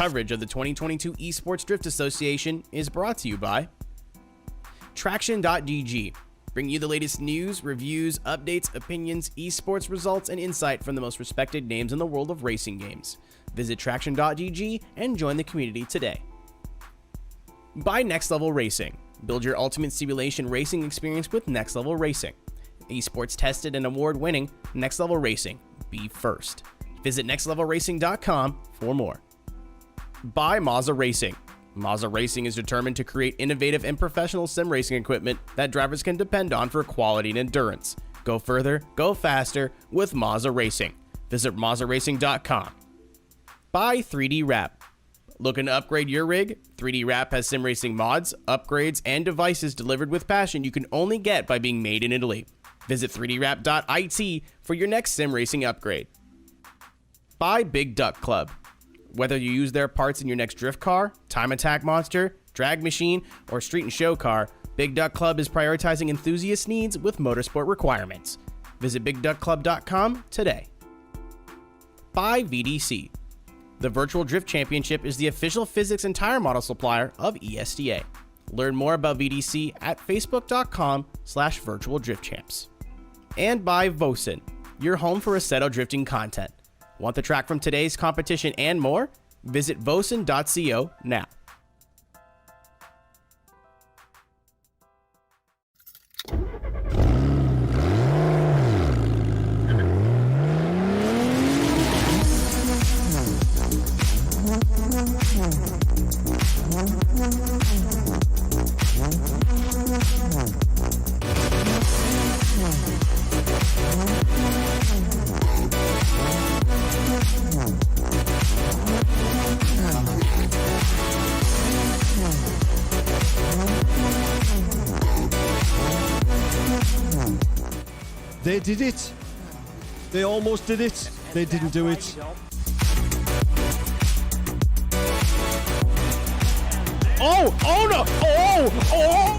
Coverage of the 2022 Esports Drift Association is brought to you by Traxion.GG, bringing you the latest news, reviews, updates, opinions, esports results, and insight from the most respected names in the world of racing games. Visit Traxion.GG and join the community today. By Next Level Racing. Build your ultimate simulation racing experience with Next Level Racing. Esports tested and award-winning Next Level Racing. Be first. Visit nextlevelracing.com for more. By Mazda Racing. Mazda Racing is determined to create innovative and professional sim racing equipment that drivers can depend on for quality and endurance. Go further, go faster with Mazda Racing. Visit mazdaracing.com. By 3D Wrap. Looking to upgrade your rig? 3D Wrap has sim racing mods, upgrades, and devices delivered with passion you can only get by being made in Italy. Visit 3dwrap.it for your next sim racing upgrade. By Big Duck Club. Whether you use their parts in your next drift car, time attack monster, drag machine, or street and show car, Big Duck Club is prioritizing enthusiast needs with motorsport requirements. Visit bigduckclub.com today. By VDC. The Virtual Drift Championship is the official physics and tire model supplier of ESDA. Learn more about VDC at facebook.com/virtualdriftchamps. And by Vosen, your home for Assetto drifting content. Want the track from today's competition and more? Visit vosen.co now. They did it. They almost did it. They didn't do it. Oh! Oh no! Oh! Oh!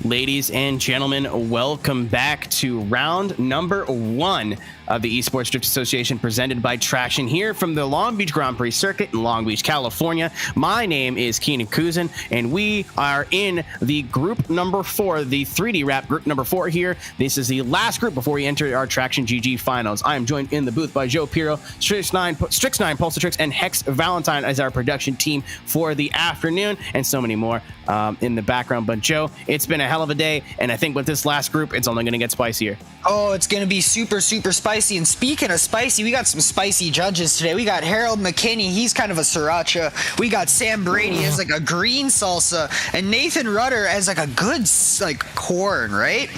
Ladies and gentlemen, welcome back to round number 1 of the Esports Drift Association presented by Traxion here from the Long Beach Grand Prix Circuit in Long Beach, California. My name is Keenan Kuzin, and we are in the group number 4, the 3D Wrap group number 4 here. This is the last group before we enter our TraxionGG finals. I am joined in the booth by Joe Piro, Strix9, Pulsatrix, and Hex Valentine as our production team for the afternoon, and so many more in the background. But Joe, it's been a hell of a day, and I think with this last group, it's only going to get spicier. Oh, it's going to be super, super spicy. And speaking of spicy, we got some spicy judges today. We got Harold McKinney. He's kind of a sriracha. We got Sam Brady as like a green salsa. And Nathan Rudder as like a good like corn, right?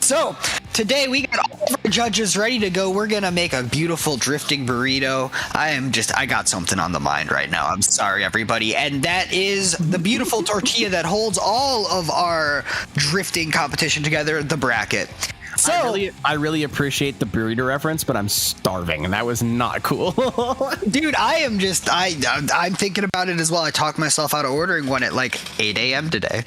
So today we got all of our judges ready to go. We're going to make a beautiful drifting burrito. I got something on the mind right now. I'm sorry, everybody. And that is the beautiful tortilla that holds all of our drifting competition together, the bracket. So I really appreciate the burrito reference, but I'm starving, and that was not cool. dude, I'm thinking about it as well. I talked myself out of ordering one at like 8 a.m. today.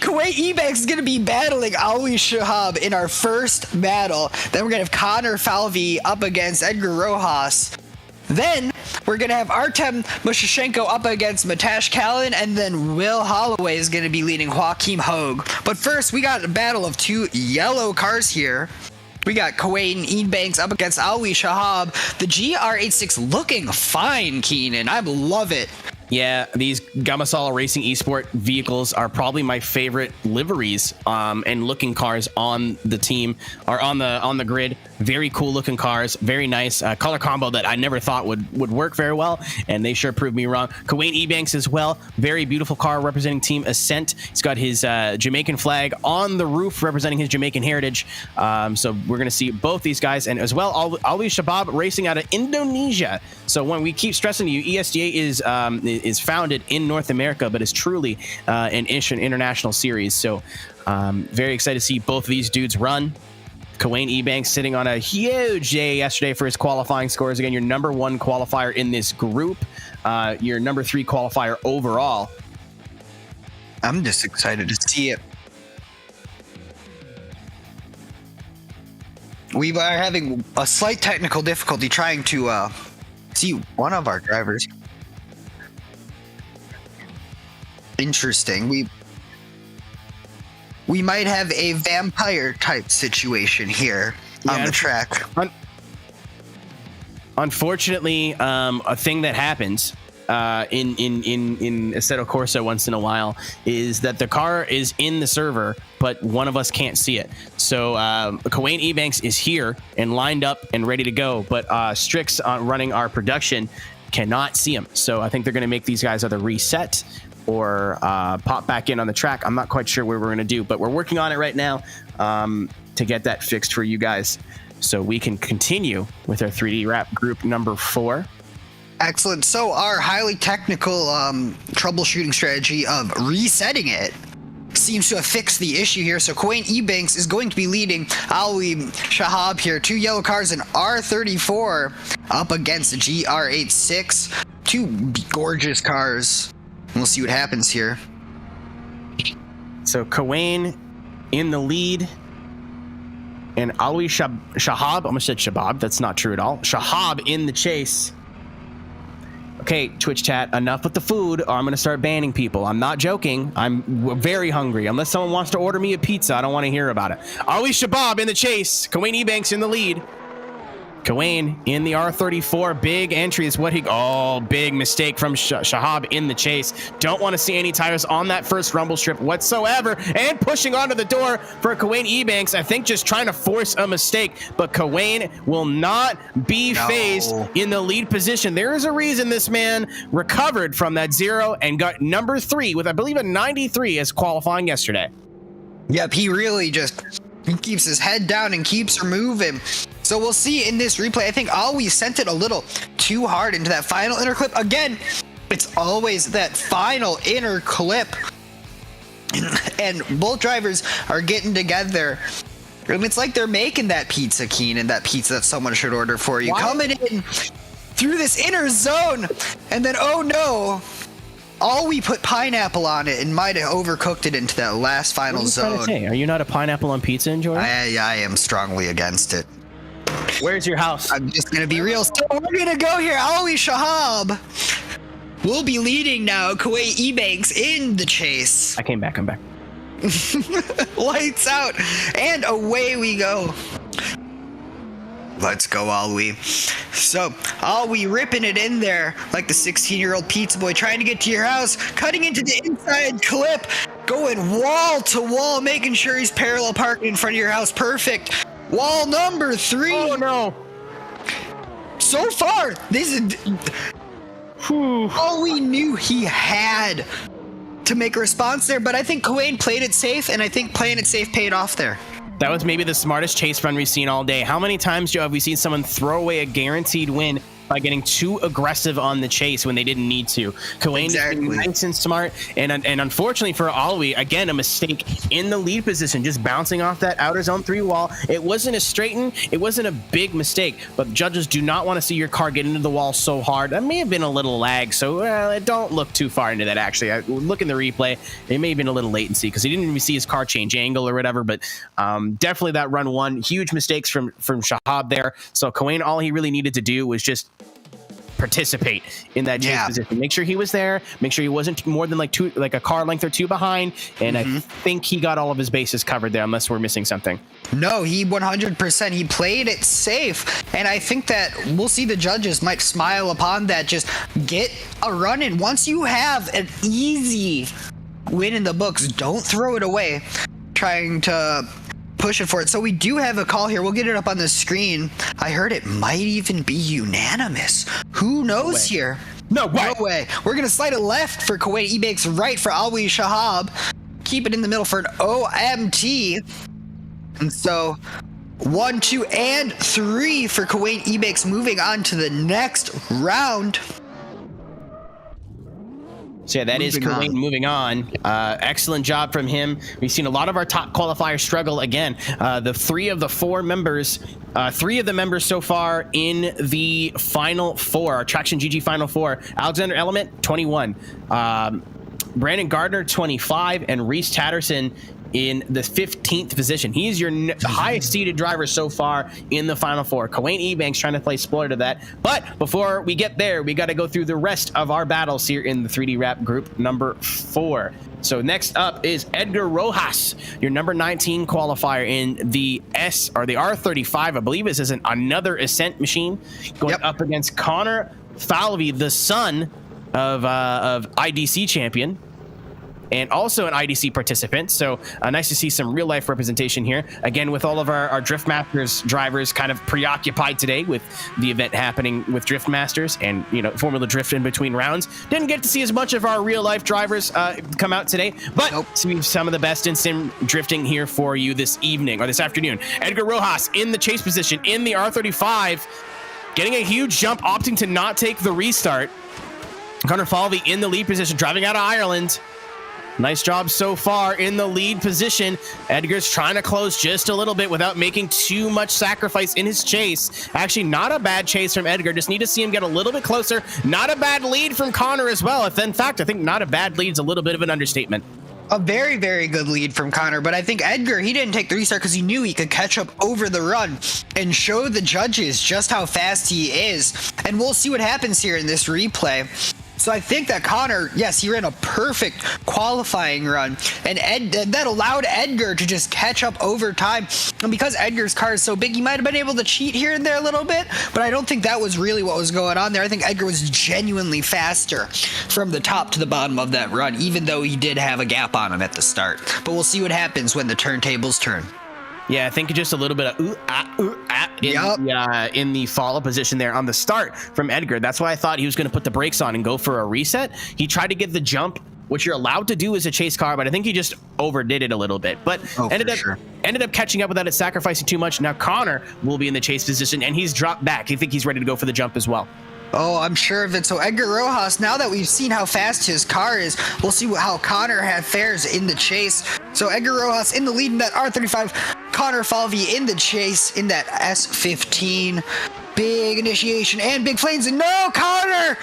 Kuwait Ebanks is going to be battling Ali Shahab in our first battle. Then we're going to have Connor Falvey up against Edgar Rojas. Then we're going to have Artem Mushashenko up against Matash Kalin, and then Will Holloway is going to be leading Joaquim Hogue. But first, we got a battle of two yellow cars here. We got Kuwait and Ebanks up against Ali Shahab. The GR86 looking fine, Keenan. I love it. Yeah, these Gamasala Racing Esport vehicles are probably my favorite liveries and looking cars on the team, or on the grid. Very cool looking cars, very nice color combo that I never thought would work very well, and they sure proved me wrong. Kuwait Ebanks as well, very beautiful car representing Team Ascent. He's got his Jamaican flag on the roof representing his Jamaican heritage. So we're going to see both these guys, and as well Ali Shabab racing out of Indonesia. So when we keep stressing to you, ESDA is founded in North America, but is truly an international series. So very excited to see both of these dudes run. Kuwait Ebanks sitting on a huge day yesterday for his qualifying scores. Again, your number 1 qualifier in this group, your number 3 qualifier overall. I'm just excited to see it. We are having a slight technical difficulty trying to see one of our drivers. Interesting. We might have a vampire type situation here on the track. Unfortunately, a thing that happens in Assetto Corsa once in a while is that the car is in the server, but one of us can't see it. So Kuwait Ebanks is here and lined up and ready to go, but Strix running our production cannot see him. So I think they're going to make these guys either reset or pop back in on the track. I'm not quite sure what we're going to do, but we're working on it right now to get that fixed for you guys so we can continue with our 3D Wrap group number 4. Excellent. So our highly technical troubleshooting strategy of resetting it seems to have fixed the issue here. So Kuwait Ebanks is going to be leading Ali Shahab here. 2 yellow cars in R34 up against the GR86. 2 gorgeous cars. We'll see what happens here. So Kuwait in the lead, and Ali Shahab, I almost said Shabab, that's not true at all. Shahab in the chase. Okay, Twitch chat, enough with the food, or I'm going to start banning people. I'm not joking. I'm very hungry. Unless someone wants to order me a pizza, I don't want to hear about it. Ali Shabab in the chase. Kuwait Ebanks in the lead. Kuwait in the R34, big entry is what big mistake from Shahab in the chase. Don't want to see any tires on that first rumble strip whatsoever, and pushing onto the door for Kuwait Ebanks. I think just trying to force a mistake, but Kuwait will not be phased in the lead position. There is a reason this man recovered from that 0 and got number 3 with, I believe, a 93 as qualifying yesterday. Yep, he really he keeps his head down and keeps her moving. So we'll see in this replay. I think Ali sent it a little too hard into that final inner clip. Again, it's always that final inner clip. And both drivers are getting together. And it's like they're making that pizza, Keenan, that pizza that someone should order for you. Why? Coming in through this inner zone. And then, oh no. We put pineapple on it and might have overcooked it into that last final zone. What are you trying to say? Are you not a pineapple on pizza enjoyer? I am strongly against it. Where's your house? I'm just going to be real. So we're going to go here. Ali Shahab will be leading now. Kuwait Ebanks in the chase. I came back. I'm back. Lights out. And away we go. Let's go, Ali. So, Ali ripping it in there like the 16-year-old pizza boy trying to get to your house, cutting into the inside clip. going wall to wall, making sure he's parallel parking in front of your house. Perfect. Wall number 3. Oh no. So far, this is all we knew he had to make a response there, but I think Kuwait played it safe, and I think playing it safe paid off there. That was maybe the smartest chase run we've seen all day. How many times, Joe, have we seen someone throw away a guaranteed win by getting too aggressive on the chase when they didn't need to? Kuwait is being nice and smart, and unfortunately for Alwi, again, a mistake in the lead position, just bouncing off that outer zone 3 wall. It wasn't a straighten, it wasn't a big mistake, but judges do not want to see your car get into the wall so hard. That may have been a little lag, so don't look too far into that, actually. Look in the replay, it may have been a little latency, because he didn't even see his car change angle or whatever, but definitely that run 1, huge mistakes from Shahab there. So Kuwait, all he really needed to do was just participate in that chase position. Make sure he was there. Make sure he wasn't more than like a car length or 2 behind. And I think he got all of his bases covered there, unless we're missing something. No, he 100%. He played it safe, and I think that we'll see the judges might smile upon that. Just get a run in. Once you have an easy win in the books, don't throw it away trying to push it for it. So we do have a call here. We'll get it up on the screen. I heard it might even be unanimous. Who knows here? No way. No way. We're going to slide it left for Kuwait. E-Bakes right for Alwi Shahab. Keep it in the middle for an OMT. And so 1, 2, and 3 for Kuwait. E-Bakes moving on to the next round. So yeah, that is Kuwait moving on. Excellent job from him. We've seen a lot of our top qualifiers struggle again. The 3 of the 4 members, 3 of the members so far in the Final 4, our TraxionGG Final 4. Alexander Element, 21. Brandon Gardner, 25. And Reese Tatterson in the 15th position. He is your highest seeded driver so far in the Final 4. Kuwait Ebanks trying to play spoiler to that. But before we get there, we got to go through the rest of our battles here in the 3D Rap group number 4. So next up is Edgar Rojas, your number 19 qualifier in the S or the R35. I believe this is another Ascent machine going up against Connor Falvey, the son of IDC champion, and also an IDC participant. So nice to see some real life representation here. Again, with all of our Drift Masters drivers kind of preoccupied today with the event happening with Drift Masters and, Formula Drift in between rounds. Didn't get to see as much of our real life drivers come out today, but see some of the best in sim drifting here for you this evening or this afternoon. Edgar Rojas in the chase position in the R35, getting a huge jump, opting to not take the restart. Connor Falvey in the lead position, driving out of Ireland. Nice job so far in the lead position. Edgar's trying to close just a little bit without making too much sacrifice in his chase. Actually, not a bad chase from Edgar. Just need to see him get a little bit closer. Not a bad lead from Connor as well. In fact, I think not a bad lead is a little bit of an understatement. A very, very good lead from Connor, but I think Edgar, he didn't take the restart because he knew he could catch up over the run and show the judges just how fast he is. And we'll see what happens here in this replay. So I think that Connor, yes, he ran a perfect qualifying run, and that allowed Edgar to just catch up over time. And because Edgar's car is so big, he might have been able to cheat here and there a little bit, but I don't think that was really what was going on there. I think Edgar was genuinely faster from the top to the bottom of that run, even though he did have a gap on him at the start. But we'll see what happens when the turntables turn. Yeah, I think just a little bit of in the follow position there on the start from Edgar. That's why I thought he was going to put the brakes on and go for a reset. He tried to get the jump, which you're allowed to do as a chase car, but I think he just overdid it a little bit. But ended up catching up without it, sacrificing too much. Now Connor will be in the chase position, and he's dropped back. I think he's ready to go for the jump as well. Oh, I'm sure of it. So Edgar Rojas, now that we've seen how fast his car is, we'll see how Connor fares in the chase. So Edgar Rojas in the lead in that R35, Connor Falvey in the chase in that S15. Big initiation and big flames, and no, Connor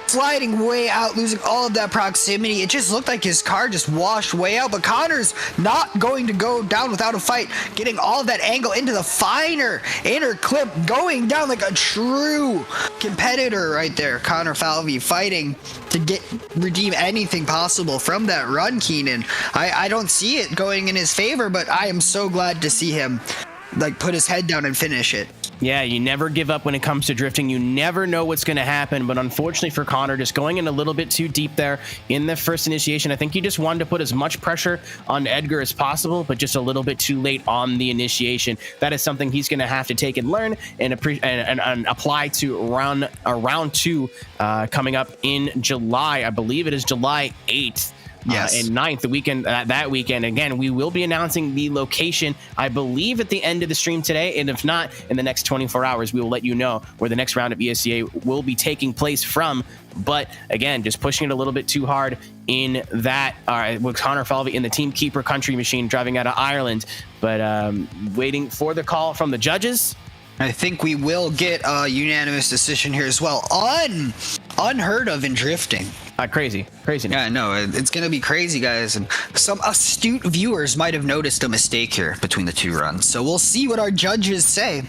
sliding way out, losing all of that proximity. It just looked like his car just washed way out, but Connor's not going to go down without a fight, getting all of that angle into the finer inner clip, going down like a true competitor right there. Connor Falvey fighting to redeem anything possible from that run, Keenan. I don't see it going in his favor, but I am so glad to see him put his head down and finish it. Yeah, you never give up when it comes to drifting. You never know what's going to happen. But unfortunately for Connor, just going in a little bit too deep there in the first initiation. I think he just wanted to put as much pressure on Edgar as possible, but just a little bit too late on the initiation. That is something he's going to have to take and learn and apply to round 2 coming up in July. I believe it is July 8th. Yes. And 9th, the weekend, that weekend. Again, we will be announcing the location, I believe, at the end of the stream today. And if not, in the next 24 hours, we will let you know where the next round of ESDA will be taking place from. But again, just pushing it a little bit too hard in that, with Connor Falvey in the Team Keeper Country Machine driving out of Ireland. But waiting for the call from the judges. I think we will get a unanimous decision here as well. Unheard of in drifting. Crazy. Yeah, no, it's going to be crazy, guys. And some astute viewers might have noticed a mistake here between the 2 runs. So we'll see what our judges say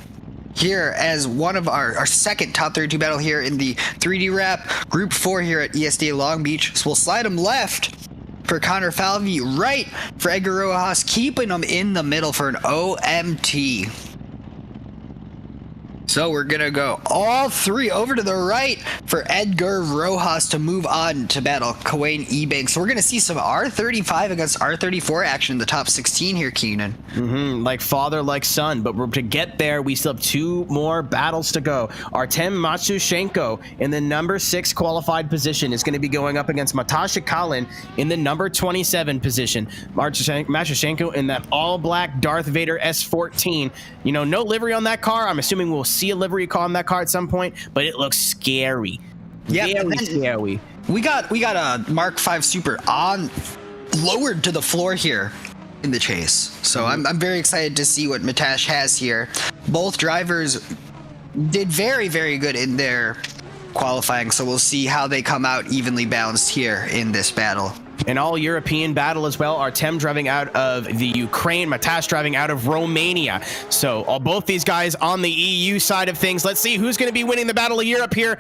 here as one of our second top 32 battle here in the 3D wrap. Group 4 here at ESDA Long Beach. So we'll slide him left for Connor Falvey, right for Edgar Rojas, keeping him in the middle for an OMT. So we're going to go all 3 over to the right for Edgar Rojas to move on to battle Kawain Ebanks. So we're going to see some R35 against R34 action in the top 16 here, Keenan. Like father, like son. But to get there, we still have 2 more battles to go. Artem Matsushenko in the number 6 qualified position is going to be going up against Matasha Kalin in the number 27 position. Matsushenko in that all-black Darth Vader S14. You know, no livery on that car. I'm assuming we'll see a livery car on that car at some point, but it looks scary. Yeah, very scary. We got a Mark V Super lowered to the floor here in the chase. So I'm very excited to see what Matash has here. Both drivers did very, very good in their qualifying, so we'll see how they come out evenly balanced here in this battle. An all-European battle as well. Artem driving out of the Ukraine, Matash driving out of Romania. So both these guys on the EU side of things. Let's see who's going to be winning the Battle of Europe here.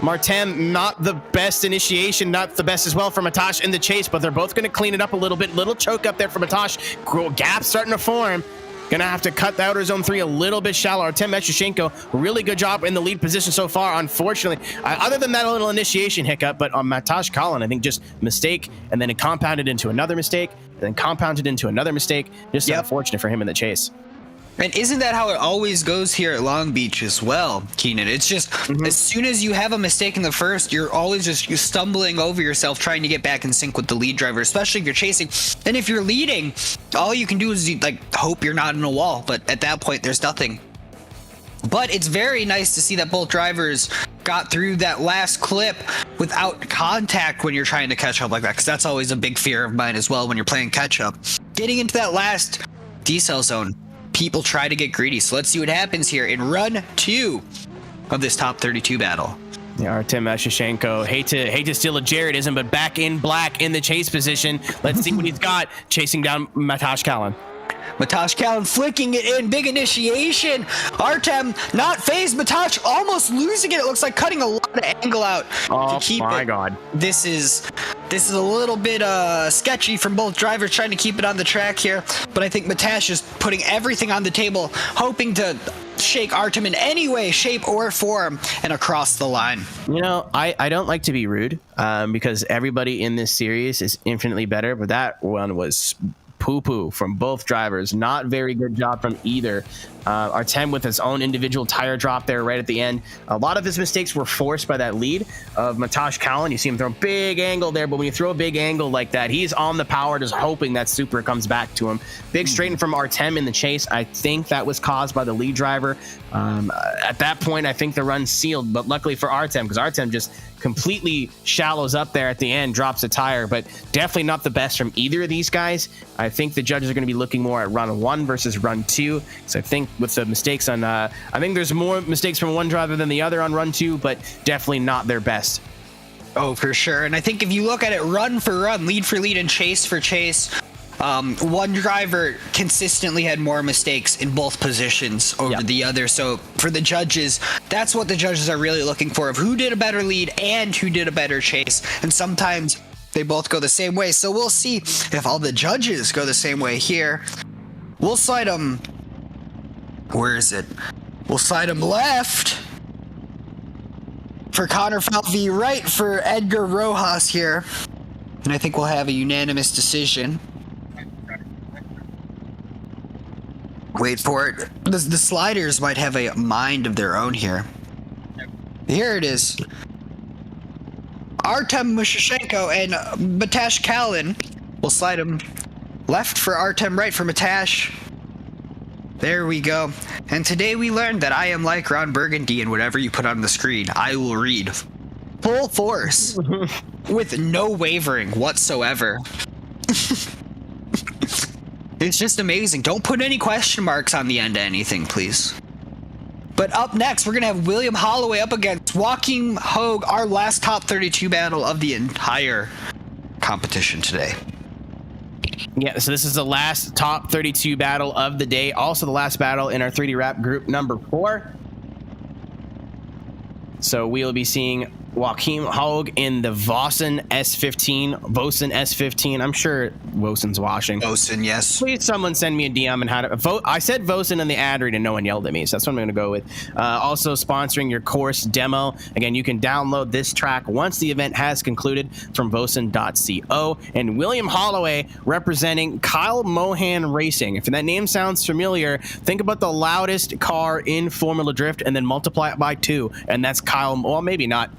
Martem, not the best initiation, not the best as well for Matash in the chase, but they're both going to clean it up a little bit. Little choke up there for Matash. Gap starting to form. Gonna have to cut the outer zone 3 a little bit shallow. Artem Meshchenko, really good job in the lead position so far. Unfortunately, other than that little initiation hiccup, but on Matash Kalin, I think just mistake, and then it compounded into another mistake, and then compounded into another mistake. Just unfortunate for him in the chase. And isn't that how it always goes here at Long Beach as well, Keenan? It's just as soon as you have a mistake in the first, you're always you're stumbling over yourself trying to get back in sync with the lead driver, especially if you're chasing. And if you're leading, all you can do is hope you're not in a wall. But at that point, there's nothing. But it's very nice to see that both drivers got through that last clip without contact when you're trying to catch up like that, because that's always a big fear of mine as well when you're playing catch up. Getting into that last decel zone, people try to get greedy. So let's see what happens here in run 2 of this top 32 battle. Yeah, Artem Meshchenko, hate to steal a Jaredism, but back in black in the chase position. Let's see what he's got chasing down Matash Kalin. Matash Kalin flicking it in, big initiation. Artem not phased. Matash almost losing it. It looks like cutting a lot of angle out to keep it. Oh my God. This is a little bit sketchy from both drivers trying to keep it on the track here. But I think Matash is putting everything on the table, hoping to shake Artem in any way, shape, or form and across the line. You know, I don't like to be rude because everybody in this series is infinitely better, but that one was poo-poo from both drivers. Not very good job from either. Artem with his own individual tire drop there right at the end. A lot of his mistakes were forced by that lead of Matash Kalin. You see him throw a big angle there, but when you throw a big angle like that, he's on the power, just hoping that super comes back to him. Big straighten from Artem in the chase. I think that was caused by the lead driver. At that point, I think the run's sealed, but luckily for Artem, because Artem just completely shallows up there at the end, drops a tire, but definitely not the best from either of these guys. I think the judges are going to be looking more at run 1 versus run 2. So I think with the mistakes on, I think there's more mistakes from one driver than the other on run 2, but definitely not their best. Oh, for sure. And I think if you look at it run for run, lead for lead, and chase for chase, one driver consistently had more mistakes in both positions over the other. So for the judges, that's what the judges are really looking for, of who did a better lead and who did a better chase. And sometimes they both go the same way. So we'll see if all the judges go the same way here. We'll slide them Where is it? We'll slide him left for Connor Falvey, right for Edgar Rojas here. And I think we'll have a unanimous decision. Wait for it. The sliders might have a mind of their own here. Here it is. Artem Mushashenko and Matash Kalin. We'll slide him left for Artem, right for Matash. There we go. And today we learned that I am like Ron Burgundy, and whatever you put on the screen, I will read. Full force. With no wavering whatsoever. It's just amazing. Don't put any question marks on the end of anything, please. But up next, we're going to have William Holloway up against Joachim Hogue, our last top 32 battle of the entire competition today. Yeah, so this is the last top 32 battle of the day. Also the last battle in our 3D Rap group number 4. So we will be seeing Joachim Hogue in the Vossen S15. I'm sure Vossen's watching. Vossen, yes. Please someone send me a DM and how to vote. I said Vossen in the ad read and no one yelled at me, so that's what I'm going to go with. Also sponsoring your course demo. Again, you can download this track once the event has concluded from Vossen.co. And William Holloway representing Kyle Mohan Racing. If that name sounds familiar, think about the loudest car in Formula Drift and then multiply it by 2. And that's Kyle, well, maybe not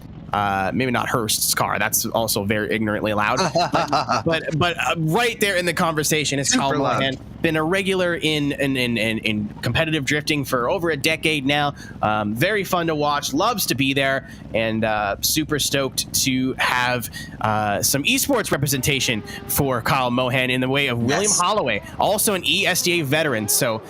Hurst's car. That's also very ignorantly loud. but right there in the conversation is Kyle Mohan. Been a regular in competitive drifting for over a decade now. Very fun to watch. Loves to be there, and super stoked to have some esports representation for Kyle Mohan in the way of William Holloway, also an ESDA veteran. So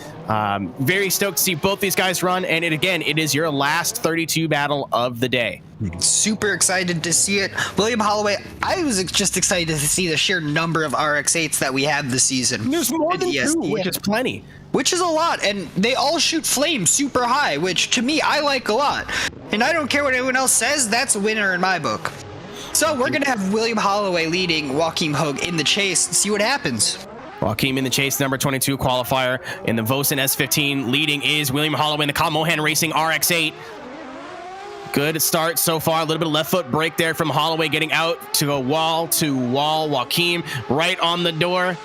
very stoked to see both these guys run. And it is your last 32 battle of the day. Super excited to see it. William Holloway, I was just excited to see the sheer number of RX-8s that we have this season. There's more than 2, which is plenty. Which is a lot, and they all shoot flames super high, which to me, I like a lot. And I don't care what anyone else says, that's a winner in my book. So we're going to have William Holloway leading Joachim Hogue in the chase and see what happens. Joachim in the chase, number 22 qualifier. In the Vossen S15, leading is William Holloway in the Kyle Mohan Racing RX-8. Good start so far. A little bit of left foot break there from Holloway, getting out to go wall to wall. Joachim right on the door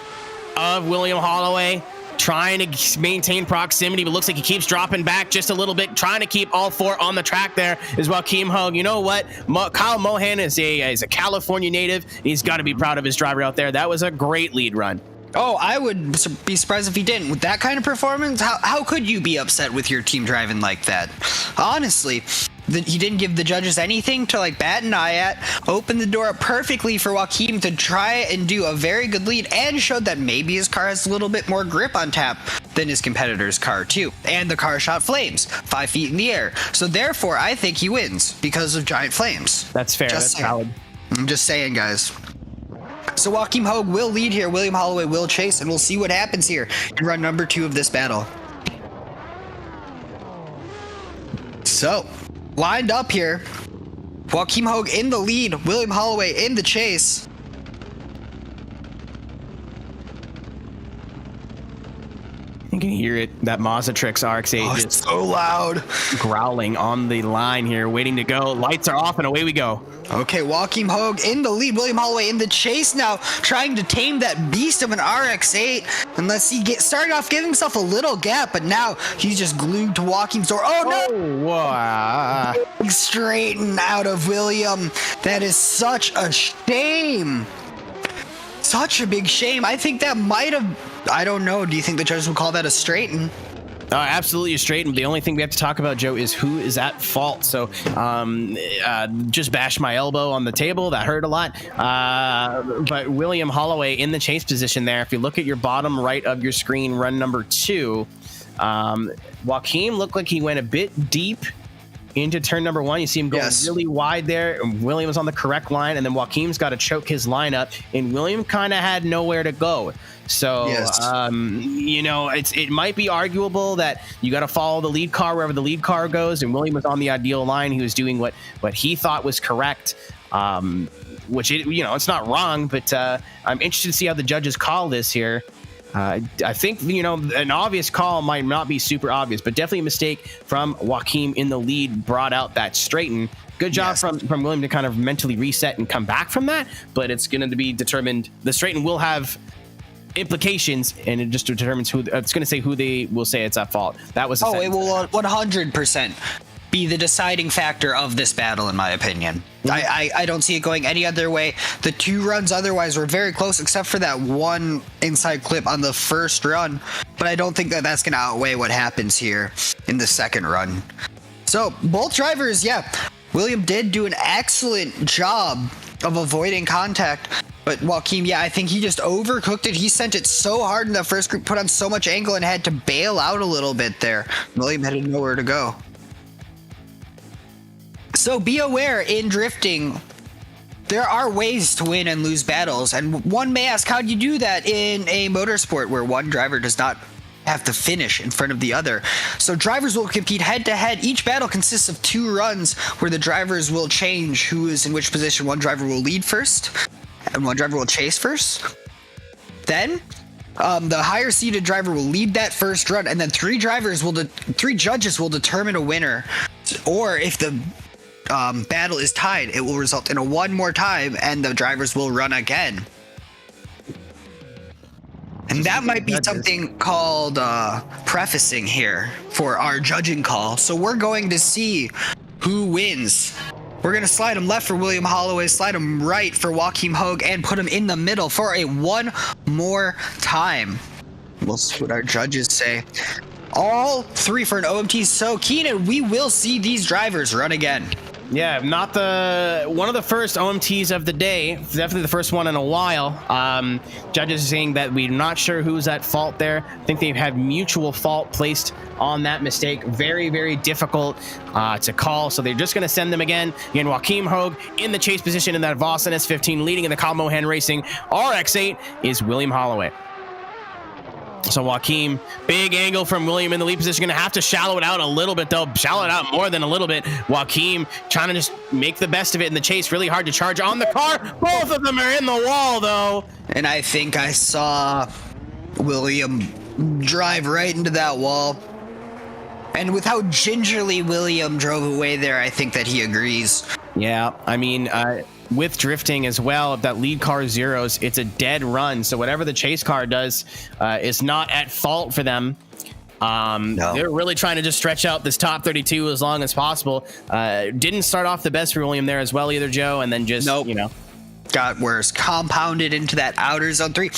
of William Holloway, trying to maintain proximity, but looks like he keeps dropping back just a little bit, trying to keep all 4 on the track. There is Joachim Hogue. You know what? Kyle Mohan is a California native. He's got to be proud of his driver out there. That was a great lead run. Oh, I would be surprised if he didn't. With that kind of performance, how could you be upset with your team driving like that? Honestly, he didn't give the judges anything to bat an eye at, opened the door up perfectly for Joachim to try and do a very good lead, and showed that maybe his car has a little bit more grip on tap than his competitor's car too. And the car shot flames 5 feet in the air. So therefore, I think he wins because of giant flames. That's fair. That's valid. I'm just saying, guys. So Joachim Hogue will lead here. William Holloway will chase, and we'll see what happens here in run number 2 of this battle. So, lined up here, Joachim Hogue in the lead, William Holloway in the chase. You can hear it, that Mazda-Trix RX-8 It's so loud. Growling on the line here, waiting to go. Lights are off and away we go. Okay, Joachim Hogue in the lead, William Holloway in the chase now, trying to tame that beast of an RX-8. Unless he started off giving himself a little gap, but now he's just glued to Joachim's door. Oh no! Oh, wow. Straighten out of William. That is such a shame. Such a big shame. I think that might have, I don't know. Do you think the judges would call that a straighten? Absolutely a straighten. The only thing we have to talk about, Joe, is who is at fault. So just bashed my elbow on the table. That hurt a lot. But William Holloway in the chase position there. If you look at your bottom right of your screen, run number 2, Joachim looked like he went a bit deep into turn number 1. You see him going really wide there. William was on the correct line, and then Joachim's got to choke his line up, and William kind of had nowhere to go. So, it might be arguable that you got to follow the lead car wherever the lead car goes, and William was on the ideal line. He was doing what he thought was correct, which, it's not wrong, but I'm interested to see how the judges call this here. I think, you know, an obvious call might not be super obvious, but definitely a mistake from Joaquim in the lead brought out that straighten. Good job from William to kind of mentally reset and come back from that, but it's going to be determined. The straighten will have implications, and it just determines who it's going to say who they will say it's at fault. That was it will 100% be the deciding factor of this battle, in my opinion. I don't see it going any other way. The 2 runs otherwise were very close, except for that one inside clip on the first run, but I don't think that that's going to outweigh what happens here in the second run. So both drivers, William did do an excellent job of avoiding contact, but Joaquim, I think he just overcooked it. He sent it so hard in the first group, put on so much angle, and had to bail out a little bit there. William had nowhere to go. So be aware, in drifting, there are ways to win and lose battles, and one may ask, how do you do that in a motorsport where one driver does not have to finish in front of the other? So drivers will compete head to head. Each battle consists of 2 runs where the drivers will change who is in which position. One driver will lead first, and one driver will chase first. Then the higher seeded driver will lead that first run, and then 3 judges will determine a winner. Or if the battle is tied, it will result in a one more time, and the drivers will run again. And that might be something called prefacing here for our judging call. So we're going to see who wins. We're going to slide him left for William Holloway, slide him right for Joaquim Hogue, and put him in the middle for a one more time. We'll see what our judges say. All 3 for an OMT. So Keenan, we will see these drivers run again. Yeah, not one of the first OMTs of the day. Definitely the first one in a while. Judges are saying that we're not sure who's at fault there. I think they've had mutual fault placed on that mistake. Very, very difficult to call. So they're just going to send them again. Again, Joaquim Hogue in the chase position in that Vossen S15, leading in the Kyle Mohan Racing RX-8 is William Holloway. So Joaquim, big angle from William in the lead position. Going to have to shallow it out a little bit, though. Shallow it out more than a little bit. Joaquim trying to just make the best of it in the chase. Really hard to charge on the car. Both of them are in the wall, though. And I think I saw William drive right into that wall. And with how gingerly William drove away there, I think that he agrees. Yeah, I mean, with drifting as well, if that lead car zeros, it's a dead run. So whatever the chase car does is not at fault for them. No. They're really trying to just stretch out this top 32 as long as possible. Didn't start off the best for William there as well either, Joe, and then just, got worse. Compounded into that outer zone 3.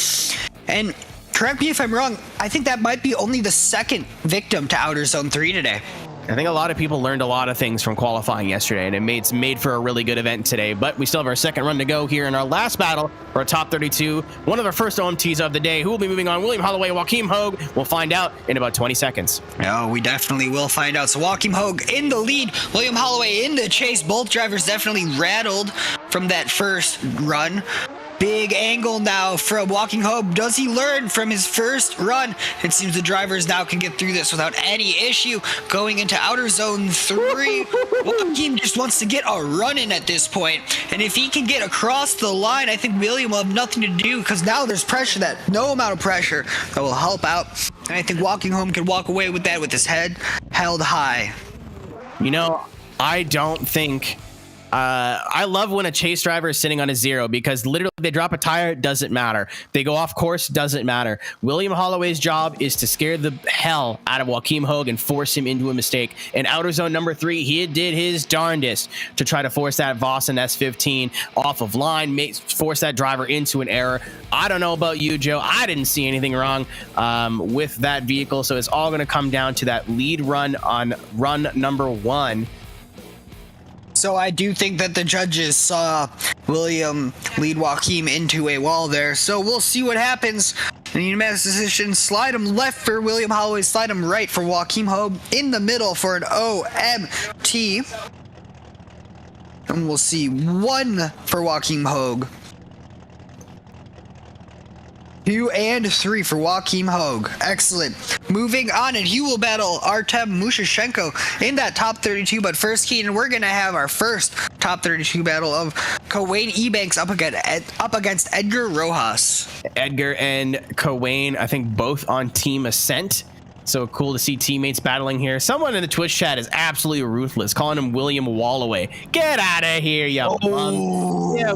And correct me if I'm wrong, I think that might be only the second victim to outer zone 3 today. I think a lot of people learned a lot of things from qualifying yesterday, and it's made for a really good event today. But we still have our second run to go here in our last battle for our top 32. One of our first OMTs of the day. Who will be moving on? William Holloway, Joaquim Hogue. We'll find out in about 20 seconds. No, we definitely will find out. So Joaquim Hogue in the lead, William Holloway in the chase. Both drivers definitely rattled from that first run. Big angle now from Joaquim Hogue. Does he learn from his first run? It seems the drivers now can get through this without any issue. Going into outer zone 3, Joaquim just wants to get a run in at this point. And if he can get across the line, I think William will have nothing to do, because now there's pressure, no amount of pressure that will help out. And I think Joaquim Hogue can walk away with that with his head held high. I don't think... I love when a chase driver is sitting on a 0, because literally they drop a tire, doesn't matter. They go off course, doesn't matter. William Holloway's job is to scare the hell out of Joaquim Hogue and force him into a mistake. In outer zone number 3, he did his darndest to try to force that Vossen S15 off of line, force that driver into an error. I don't know about you, Joe. I didn't see anything wrong with that vehicle, so it's all going to come down to that lead run on run number 1. So I do think that the judges saw William lead Joaquim into a wall there. So we'll see what happens. In the unanimous decision, slide him left for William Holloway, slide him right for Joaquim Hogue, in the middle for an OMT. And we'll see 1 for Joaquim Hogue. 2 and 3 for Joachim Hogue. Excellent. Moving on, and he will battle Artem Mushashenko in that top 32. But first, Keenan, we're going to have our first top 32 battle of Kawain Ebanks up against Edgar Rojas. Edgar and Kawain, I think both on Team Ascent. So cool to see teammates battling here. Someone in the Twitch chat is absolutely ruthless, calling him William Wallaway. Get out of here, yo. Yeah,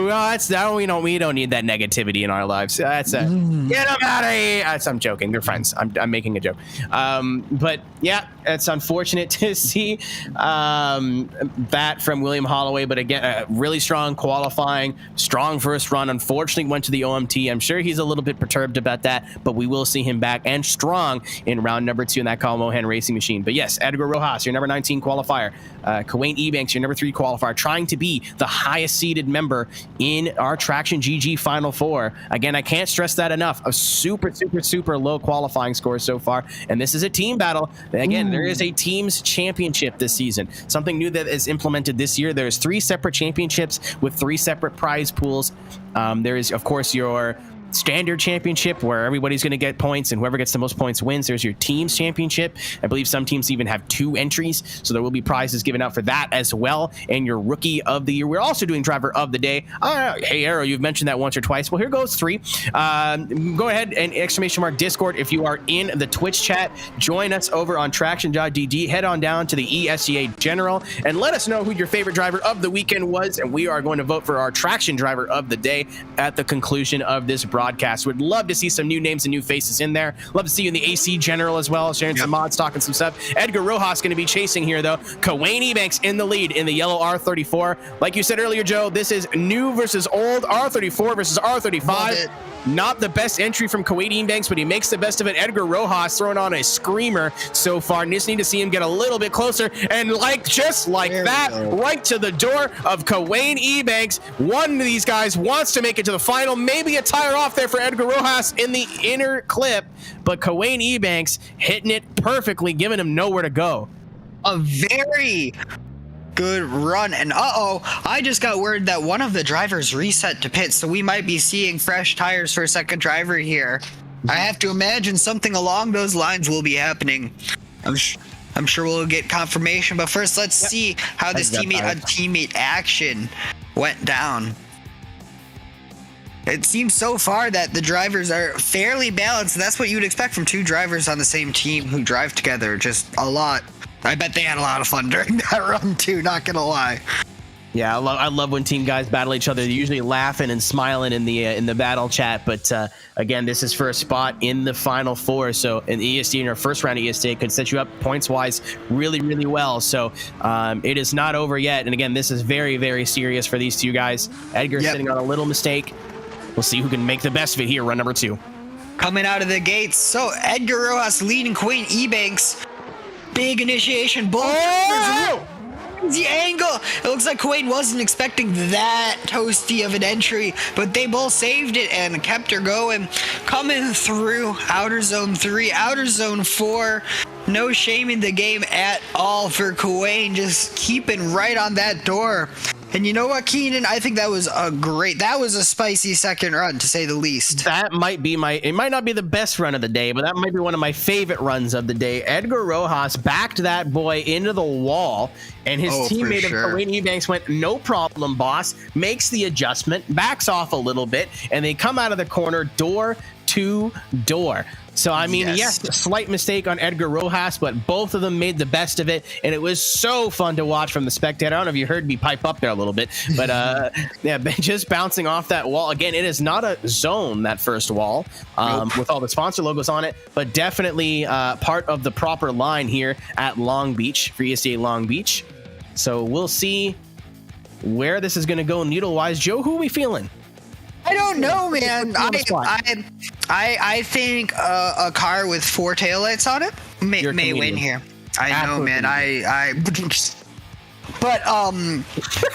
that's that. We don't need that negativity in our lives. That's get him out of here. I'm joking. They're friends. I'm making a joke. But yeah, it's unfortunate to see that from William Holloway. But again, really strong qualifying, strong first run. Unfortunately, went to the OMT. I'm sure he's a little bit perturbed about that, but we will see him back and strong in round number 2 in that Kyle Mohan racing machine. But yes, Edgar Rojas, your number 19 qualifier. Kawain Ebanks, your number 3 qualifier, trying to be the highest seeded member in our TraxionGG Final Four. Again, I can't stress that enough. A super low qualifying score so far. And this is a team battle. Again, there is a team's championship this season. Something new that is implemented this year. There's 3 separate championships with 3 separate prize pools. There is, of course, your standard championship where everybody's going to get points and whoever gets the most points wins. There's your team's championship. I believe some teams even have 2 entries, so there will be prizes given out for that as well. And your rookie of the year. We're also doing driver of the day. Hey Arrow, you've mentioned that once or twice. Well, here goes 3. Go ahead and !Discord if you are in the Twitch chat. Join us over on TraxionGG. Head on down to the ESDA General and let us know who your favorite driver of the weekend was, and we are going to vote for our Traxion driver of the day at the conclusion of this broadcast. Would love to see some new names and new faces in there. Love to see you in the AC General as well, sharing some mods, talking some stuff. Edgar Rojas going to be chasing here, though. Kawain Ebanks in the lead in the yellow R34. Like you said earlier, Joe, this is new versus old, R34 versus R35. Not the best entry from Kawain Ebanks, but he makes the best of it. Edgar Rojas throwing on a screamer so far. Just need to see him get a little bit closer. And just like that, right to the door of Kawain Ebanks. One of these guys wants to make it to the final. Maybe a tire off there for Edgar Rojas in the inner clip. But Kawain Ebanks hitting it perfectly, giving him nowhere to go. A very good run, and I just got word that one of the drivers reset to pit, so we might be seeing fresh tires for a second driver here. I have to imagine something along those lines will be happening. I'm sure we'll get confirmation, but first let's see how this teammate on teammate action went down. It seems so far that the drivers are fairly balanced. That's what you'd expect from 2 drivers on the same team who drive together, just a lot. I bet they had a lot of fun during that run too, not gonna lie. Yeah, I love when team guys battle each other. They're usually laughing and smiling in the battle chat. But again, this is for a spot in the Final Four. So in ESD, in our first round of ESD, could set you up points-wise really well. So it is not over yet. And again, this is very serious for these 2 guys. Edgar sitting on a little mistake. We'll see who can make the best of it here, run number 2. Coming out of the gates. So Edgar Rojas leading Kawain Ebanks. Big initiation. The angle. It looks like Kawain wasn't expecting that toasty of an entry, but they both saved it and kept her going. Coming through outer zone 3, outer zone 4. No shame in the game at all for Kawain, just keeping right on that door. And you know what, Keenan? I think that was a spicy second run, to say the least. That might be it might not be the best run of the day, but that might be one of my favorite runs of the day. Edgar Rojas backed that boy into the wall, and his teammate of Kawain Ebanks went, no problem, boss, makes the adjustment, backs off a little bit, and they come out of the corner door to door. So, I mean, yes, a slight mistake on Edgar Rojas, but both of them made the best of it, and it was so fun to watch from the spectator. I don't know if you heard me pipe up there a little bit, but just bouncing off that wall. Again, it is not a zone, that first wall, with all the sponsor logos on it, but definitely part of the proper line here at Long Beach, for ESDA Long Beach. So we'll see where this is going to go needle-wise. Joe, who are we feeling? I don't know, man. I think a car with 4 taillights on it may win here. I know, man. But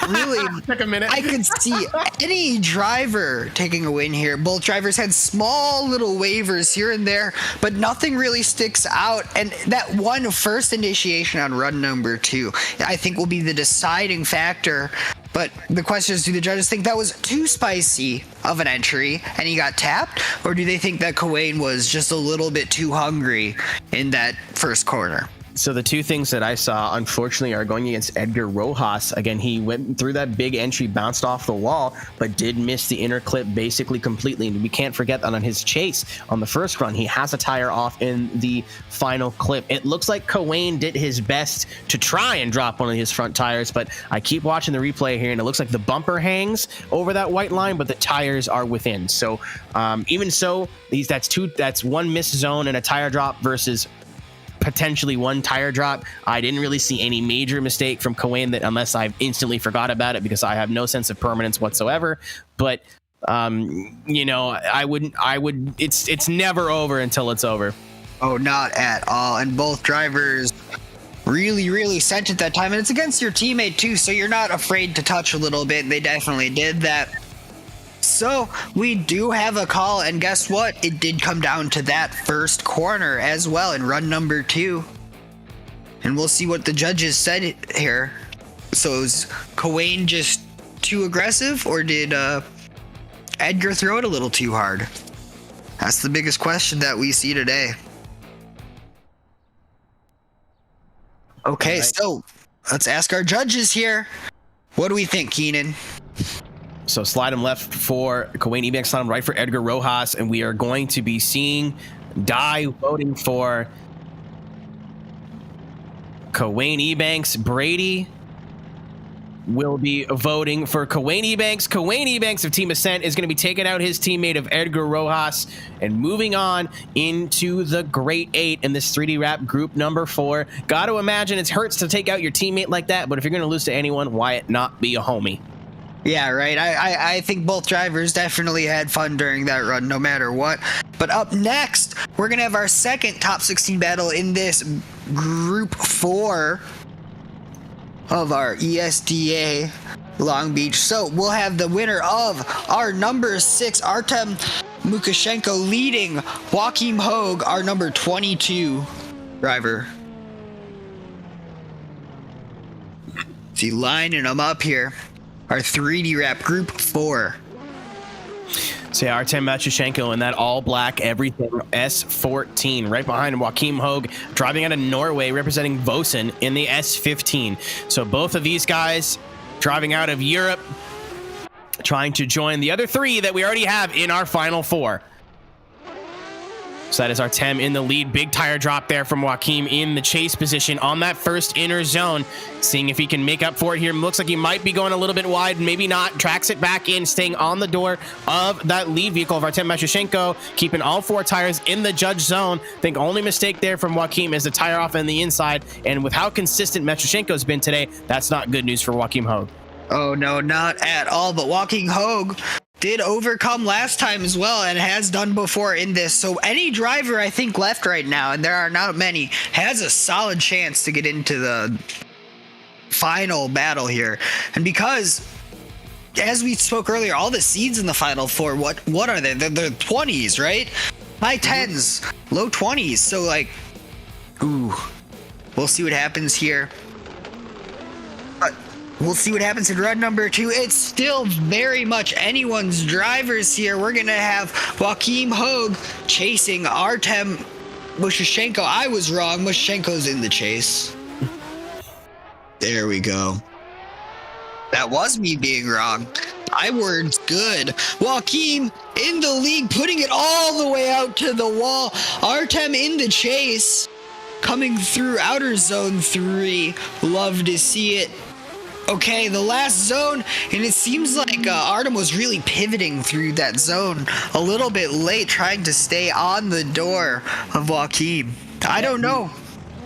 really, took a minute. I could see any driver taking a win here. Both drivers had small little waivers here and there, but nothing really sticks out. And that one first initiation on run number 2, I think, will be the deciding factor But the question is, do the judges think that was too spicy of an entry and he got tapped? Or do they think that Kawain was just a little bit too hungry in that first corner? So the two things that I saw, unfortunately, are going against Edgar Rojas. Again, he went through that big entry, bounced off the wall, but did miss the inner clip basically completely. And we can't forget that on his chase on the first run, he has a tire off in the final clip. It looks like Kawain did his best to try and drop one of his front tires, but I keep watching the replay here, and it looks like the bumper hangs over that white line, but the tires are within. So even so, that's one miss zone and a tire drop versus potentially one tire drop. I didn't really see any major mistake from Kawain, that unless I instantly forgot about it because I have no sense of permanence whatsoever. But I would it's never over until it's over. Oh, not at all. And both drivers really sent it that time, and it's against your teammate too, so you're not afraid to touch a little bit. They definitely did that. So we do have a call, and guess what? It did come down to that first corner as well in run number 2. And we'll see what the judges said here. So is Kawain just too aggressive, or did Edgar throw it a little too hard? That's the biggest question that we see today. Okay, so let's ask our judges here. What do we think, Keenan? So slide him left for Kawain Ebanks, slide him right for Edgar Rojas, and we are going to be seeing Dai voting for Kawain Ebanks. Brady will be voting for Kawain Ebanks. Kawain Ebanks of Team Ascent is going to be taking out his teammate of Edgar Rojas and moving on into the Great 8 in this 3D Wrap group number 4. Got to imagine it hurts to take out your teammate like that, but if you're going to lose to anyone, why it not be a homie? Yeah, right. I think both drivers definitely had fun during that run, no matter what. But up next, we're going to have our second top 16 battle in this group 4 of our ESDA Long Beach. So we'll have the winner of our number 6, Artem Lukashenko, leading Joachim Hogue, our number 22 driver. See, lining them up here. Our 3D Wrap Group 4. So yeah, Artem Matushenko in that all-black everything S14. Right behind him, Joachim Hogue, driving out of Norway, representing Vosen in the S15. So both of these guys driving out of Europe, trying to join the other 3 that we already have in our final 4. So that is Artem in the lead. Big tire drop there from Joachim in the chase position on that first inner zone. Seeing if he can make up for it here. Looks like he might be going a little bit wide. Maybe not. Tracks it back in, staying on the door of that lead vehicle of Artem Matushenko. Keeping all 4 tires in the judge zone. Think only mistake there from Joachim is the tire off on the inside. And with how consistent Matushenko's been today, that's not good news for Joachim Hogue. Oh, no, not at all. But Joachim Hogue did overcome last time as well, and has done before in this. So any driver I think left right now, and there are not many, has a solid chance to get into the final battle here. And because, as we spoke earlier, all the seeds in the final 4, what are they? They're 20s, right? High 10s, low 20s. So like, ooh, we'll see what happens here. We'll see what happens in run number 2. It's still very much anyone's drivers here. We're going to have Joachim Hogue chasing Artem Mushenko. I was wrong. Mushenko's in the chase. There we go. That was me being wrong. My word's good. Joachim in the lead, putting it all the way out to the wall. Artem in the chase, coming through outer zone 3. Love to see it. Okay, the last zone, and it seems like Artem was really pivoting through that zone a little bit late, trying to stay on the door of Joachim. I don't know.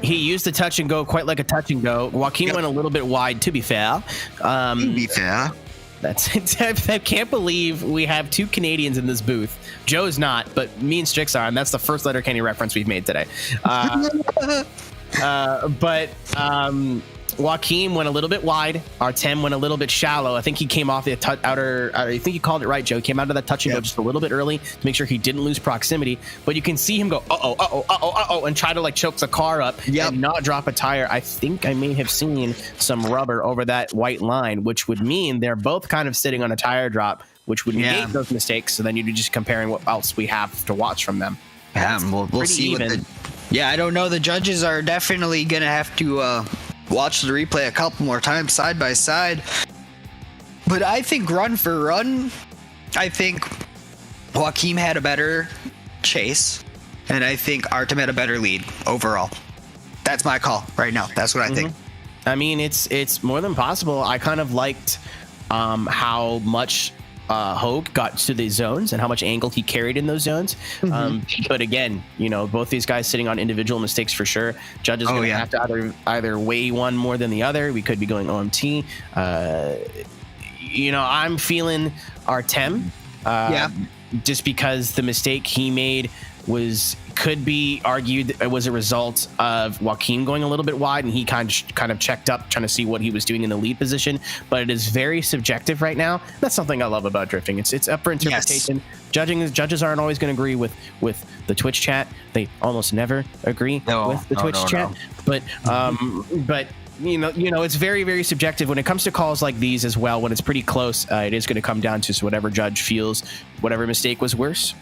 He used the touch and go quite like a touch and go. Joachim went a little bit wide, to be fair. That's I can't believe we have 2 Canadians in this booth. Joe's not, but me and Strix are, and that's the first Letterkenny reference we've made today. Joaquim went a little bit wide. Artem went a little bit shallow. I think he came off the outer. I think you called it right, Joe. He came out of that touch and go just a little bit early to make sure he didn't lose proximity. But you can see him go, and try to like choke the car up and not drop a tire. I think I may have seen some rubber over that white line, which would mean they're both kind of sitting on a tire drop, which would negate those mistakes. So then you'd be just comparing what else we have to watch from them. Yeah, we'll see. I don't know. The judges are definitely going to have to watch the replay a couple more times side by side. But I think run for run, I think Joaquim had a better chase, and I think Artem had a better lead overall. That's my call right now. That's what I think. I mean, it's more than possible. I kind of liked how much Hogue got to the zones and how much angle he carried in those zones. But again, both these guys sitting on individual mistakes for sure. Judges are going to have to either weigh one more than the other. We could be going OMT. I'm feeling Artem. Just because the mistake he made could be argued it was a result of Joaquim going a little bit wide, and he kind of checked up trying to see what he was doing in the lead position. But it is very subjective right now. That's something I love about drifting. It's up for interpretation. Judges aren't always going to agree with the Twitch chat. They almost never agree with the Twitch chat. But it's very, very subjective when it comes to calls like these as well. When it's pretty close, it is going to come down to whatever judge feels whatever mistake was worse.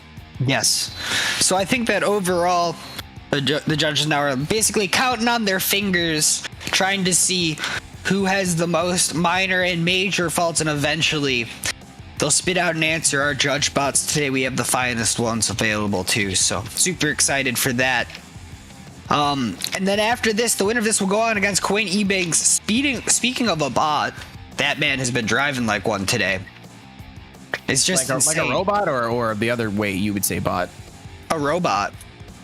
Yes. So I think that overall, the judges now are basically counting on their fingers, trying to see who has the most minor and major faults, and eventually they'll spit out an answer. Our judge bots today, we have the finest ones available too, so super excited for that. And then after this, the winner of this will go on against Quinn Ebanks. Speaking of a bot, that man has been driving like one today. It's just like a robot, or the other way you would say bot. A robot.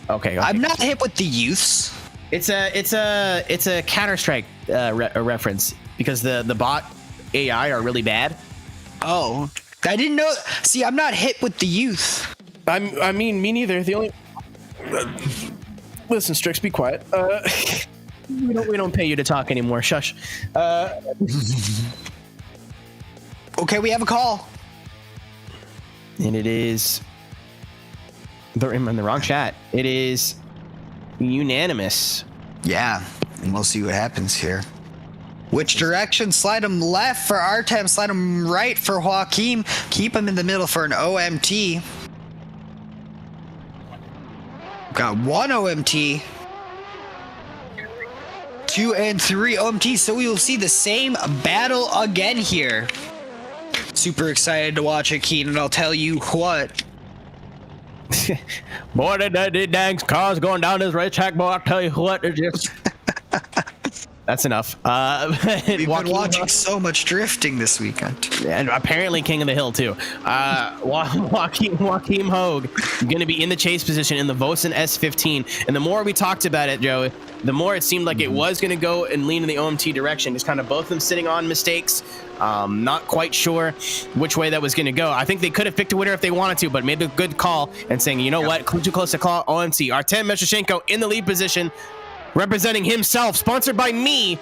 Okay. I'm not hip with the youths. It's a Counter-Strike reference because the bot AI are really bad. Oh, I didn't know. See, I'm not hip with the youth. I mean, me neither. The only listen, Strix, be quiet. We don't pay you to talk anymore. Shush. Okay, we have a call. And it is they're in the wrong chat. It is unanimous. Yeah, and we'll see what happens here. Which direction? Slide him left for Artem, slide him right for Joaquim. Keep him in the middle for an OMT. Got one OMT. 2 and 3 OMT, so we will see the same battle again here. Super excited to watch it, Keenan. I'll tell you what. Boy, that dang cars going down this red track, boy. I'll tell you what. It's just... That's enough. We've been watching so much drifting this weekend. And apparently King of the Hill, too. Joaquim Hogue going to be in the chase position in the Vosen S15. And the more we talked about it, Joe, the more it seemed like it was going to go and lean in the OMT direction. Just kind of both of them sitting on mistakes. Not quite sure which way that was going to go. I think they could have picked a winner if they wanted to, but made a good call and saying, you know what, too close to call OMT. Artem Meshishenko in the lead position, representing himself, sponsored by me.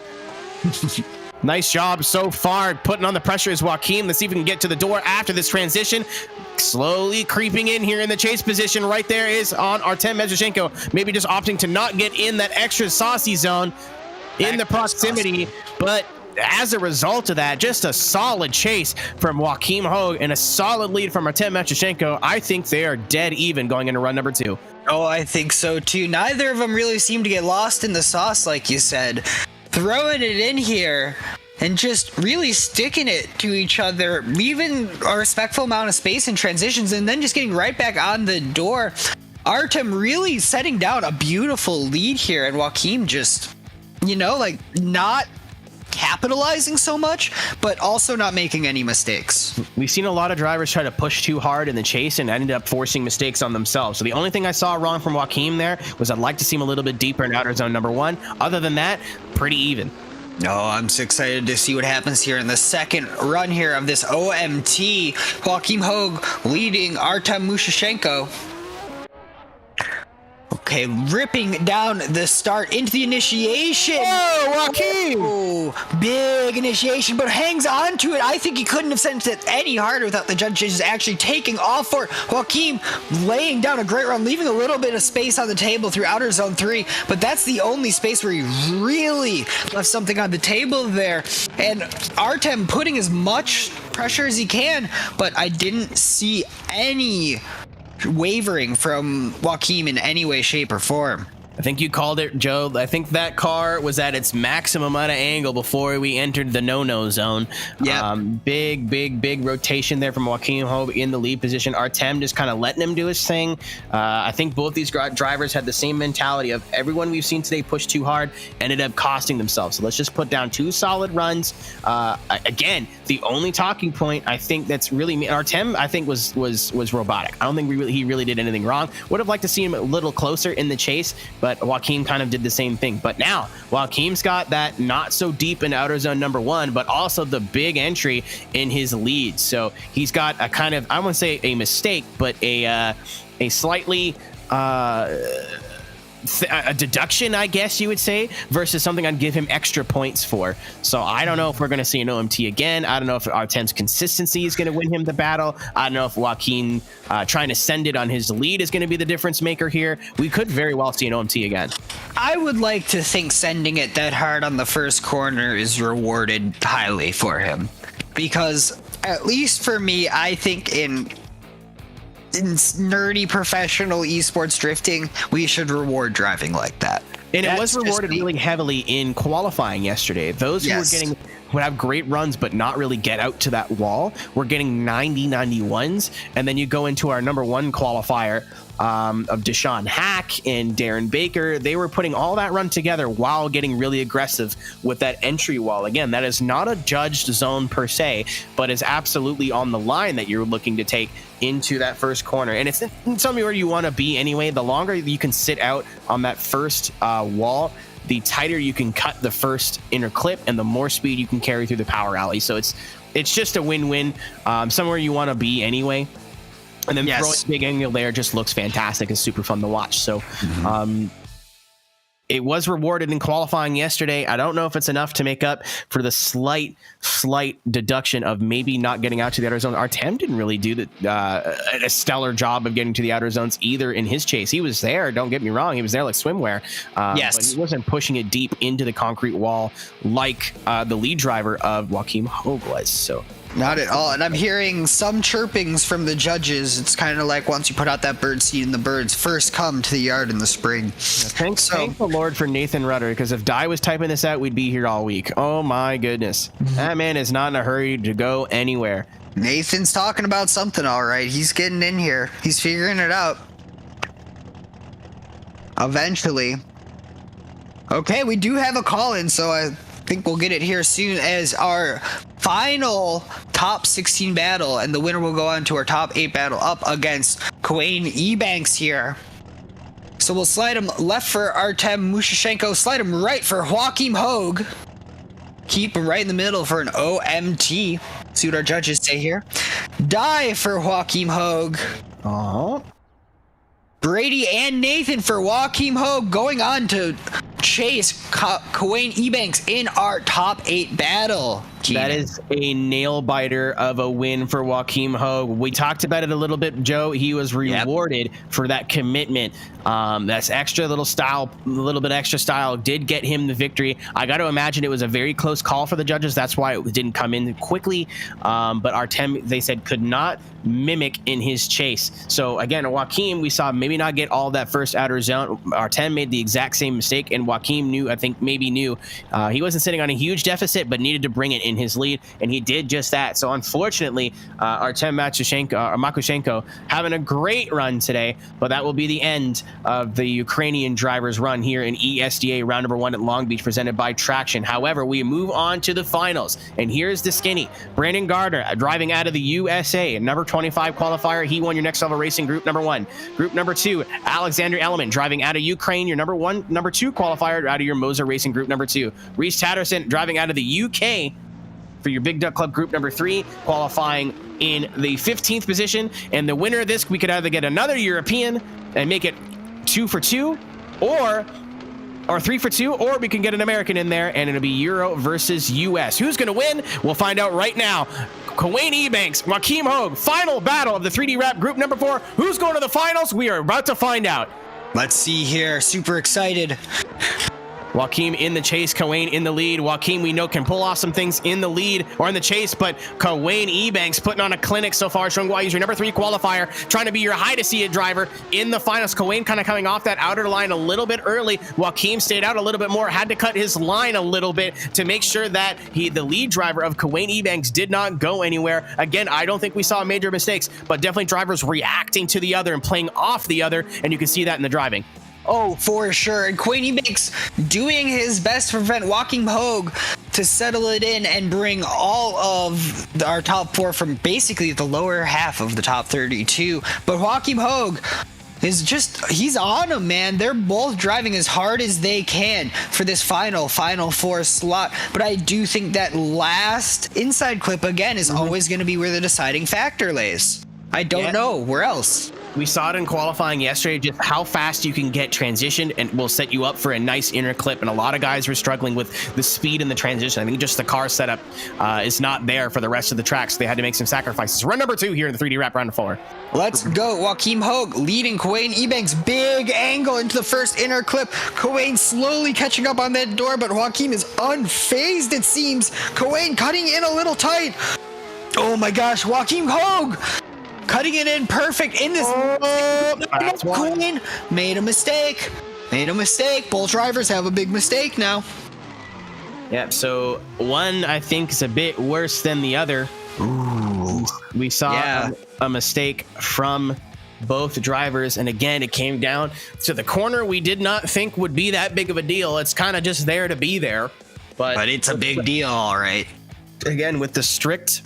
Nice job so far, putting on the pressure is Joaquim. Let's see if we can get to the door after this transition. Slowly creeping in here in the chase position. Right there is on Artem Meshishenko. Maybe just opting to not get in that extra saucy zone in the proximity, but as a result of that, just a solid chase from Joaquim Hogue and a solid lead from Artem Meshishenko. I think they are dead even going into run number 2. Oh, I think so too. Neither of them really seem to get lost in the sauce, like you said. Throwing it in here and just really sticking it to each other, leaving a respectful amount of space in transitions, and then just getting right back on the door. Artem really setting down a beautiful lead here, and Joaquim just, not capitalizing so much, but also not making any mistakes. We've seen a lot of drivers try to push too hard in the chase and ended up forcing mistakes on themselves. So the only thing I saw wrong from Joaquim there was I'd like to see him a little bit deeper in outer zone number 1. Other than that, pretty even. Oh, I'm so excited to see what happens here in the second run here of this OMT. Joaquim Hogue leading Artem Meshishenko. Okay, ripping down the start into the initiation. Oh, Joaquin! Oh, big initiation, but hangs on to it. I think he couldn't have sent it any harder without the judges actually taking off for Joaquin, laying down a great run, leaving a little bit of space on the table through outer zone 3, but that's the only space where he really left something on the table there. And Artem putting as much pressure as he can, but I didn't see any wavering from Joaquin in any way, shape, or form. I think you called it, Joe. I think that car was at its maximum amount of angle before we entered the no-no zone. Yeah. Big rotation there from Joaquin Hogue in the lead position. Artem just kind of letting him do his thing. I think both these drivers had the same mentality of everyone we've seen today push too hard, ended up costing themselves. So let's just put down 2 solid runs. Again, the only talking point I think that's really Artem, I think was robotic. I don't think he really did anything wrong. Would have liked to see him a little closer in the chase, but Joaquin kind of did the same thing. But now Joaquin's got that not so deep in outer zone number 1, but also the big entry in his lead. So he's got a kind of, I wouldn't say a mistake, but a slightly a deduction, I guess you would say, versus something I'd give him extra points for. So I don't know if we're going to see an OMT again. I don't know if Artem's consistency is going to win him the battle. I don't know if Joaquin trying to send it on his lead is going to be the difference maker here. We could very well see an OMT again. I would like to think sending it that hard on the first corner is rewarded highly for him, because at least for me, I think in nerdy professional esports drifting, we should reward driving like that. And it was rewarded really heavily in qualifying yesterday. Those who were getting would have great runs but not really get out to that wall were getting 90-91s. And then you go into our number 1 qualifier of Deshaun Hack and Darren Baker. They were putting all that run together while getting really aggressive with that entry wall. Again, that is not a judged zone per se, but is absolutely on the line that you're looking to take into that first corner. And it's somewhere you want to be anyway. The longer you can sit out on that first wall, the tighter you can cut the first inner clip and the more speed you can carry through the power alley. So it's just a win-win, somewhere you want to be anyway. And then throwing a big angle there just looks fantastic. It's super fun to watch. So it was rewarded in qualifying yesterday. I don't know if it's enough to make up for the slight deduction of maybe not getting out to the outer zone. Artem didn't really do a stellar job of getting to the outer zones either in his chase. He was there, don't get me wrong. He was there like swimwear. But he wasn't pushing it deep into the concrete wall like the lead driver of Joaquin Hogue was. So not at all. And I'm hearing some chirpings from the judges. It's kind of like once you put out that bird seed and the birds first come to the yard in the spring. Thank the Lord for Nathan Rudder, because if Di was typing this out, we'd be here all week. Oh my goodness. That man is not in a hurry to go anywhere. Nathan's talking about something, all right. He's getting in here. He's figuring it out. Eventually. Okay, we do have a call-in, so I think we'll get it here soon as our final top 16 battle, and the winner will go on to our top 8 battle up against Quayne Ebanks here. So we'll slide him left for Artem Mushashenko, slide him right for Joaquin Hogue, keep him right in the middle for an OMT. See what our judges say here. Die for Joaquin Hogue. Brady and Nathan for Joaquin Hogue, going on to chase Quayne Ebanks in our top 8 battle. That is a nail biter of a win for Joaquin Hogue. We talked about it a little bit, Joe. He was rewarded for that commitment. That's extra little style, a little bit extra style did get him the victory. I got to imagine it was a very close call for the judges. That's why it didn't come in quickly. But Artem, they said, could not mimic in his chase. So again, Joaquin, we saw maybe not get all that first outer zone. Artem made the exact same mistake, and Joaquin knew he wasn't sitting on a huge deficit, but needed to bring it in his lead, and he did just that. So unfortunately, Artem Makushenko having a great run today, but that will be the end of the Ukrainian driver's run here in ESDA round number 1 at Long Beach, presented by Traxion. However, we move on to the finals, and here's the skinny. Brandon Gardner driving out of the USA, number 25 qualifier. He won your Next Level Racing Group number 1. Group number 2, Alexander Elliman driving out of Ukraine, your number 2 qualifier out of your Moser Racing Group number 2. Reese Tatterson driving out of the UK for your Big Duck Club Group number 3, qualifying in the 15th position. And the winner of this, we could either get another European and make it 2 for 2, or 3 for 2, or we can get an American in there, and it'll be Euro versus US. Who's going to win? We'll find out right now. Kawain Ebanks, Joachim Hogue, final battle of the 3D Rap Group number 4. Who's going to the finals? We are about to find out. Let's see here. Super excited. Joachim in the chase, Kawain in the lead. Joachim, we know, can pull off some things in the lead or in the chase, but Kawain Ebanks putting on a clinic so far, showing why he's your number 3 qualifier, trying to be your high to see it driver in the finals. Kawain kind of coming off that outer line a little bit early. Joachim stayed out a little bit more, had to cut his line a little bit to make sure that the lead driver of Kawain Ebanks did not go anywhere. Again, I don't think we saw major mistakes, but definitely drivers reacting to the other and playing off the other, and you can see that in the driving. Oh, for sure. And Kawain Ebanks doing his best to prevent Joachim Hogue to settle it in and bring all of our top 4 from basically the lower half of the top 32. But Joachim Hogue is he's on him, man. They're both driving as hard as they can for this final 4 slot. But I do think that last inside clip, again, is always going to be where the deciding factor lays. I don't know where else. We saw it in qualifying yesterday, just how fast you can get transitioned, and will set you up for a nice inner clip. And a lot of guys were struggling with the speed and the transition. I think just the car setup is not there for the rest of the track, so they had to make some sacrifices. Run number 2 here in the 3D Rap round 4. Let's go. Joachim Hogue leading Kawain Ebanks. Big angle into the first inner clip. Kawain slowly catching up on that door, but Joachim is unfazed, it seems. Kawain cutting in a little tight. Oh my gosh, Joachim Hogue cutting it in perfect in this. Kawain made a mistake. Both drivers have a big mistake now. Yep, so one I think is a bit worse than the other. Ooh. We saw a mistake from both drivers, and again, it came down to the corner we did not think would be that big of a deal. It's kind of just there to be there. But it's a big deal, all right. Again, with the strict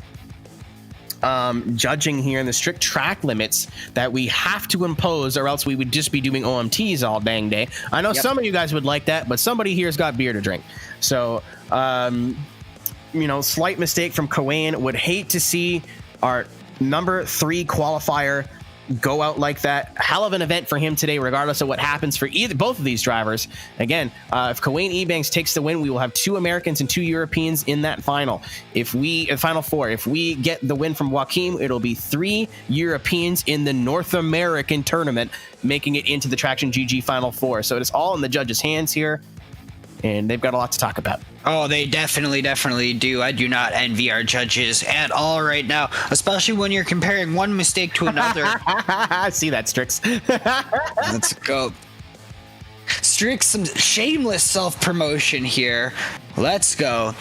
judging here and the strict track limits that we have to impose, or else we would just be doing OMTs all dang day. I know some of you guys would like that, but somebody here's got beer to drink. So, slight mistake from Kawain. Would hate to see our number 3 qualifier go out like that. Hell of an event for him today, regardless of what happens for both of these drivers. Again, if Kawain Ebanks takes the win, we will have 2 Americans and 2 Europeans in that final. Final 4, if we get the win from Joachim, it'll be 3 Europeans in the North American tournament, making it into the TraxionGG Final 4. So it is all in the judges' hands here, and they've got a lot to talk about. Oh, they definitely do. I do not envy our judges at all right now, especially when you're comparing one mistake to another. I see that, Strix. Let's go. Strix, some shameless self-promotion here. Let's go.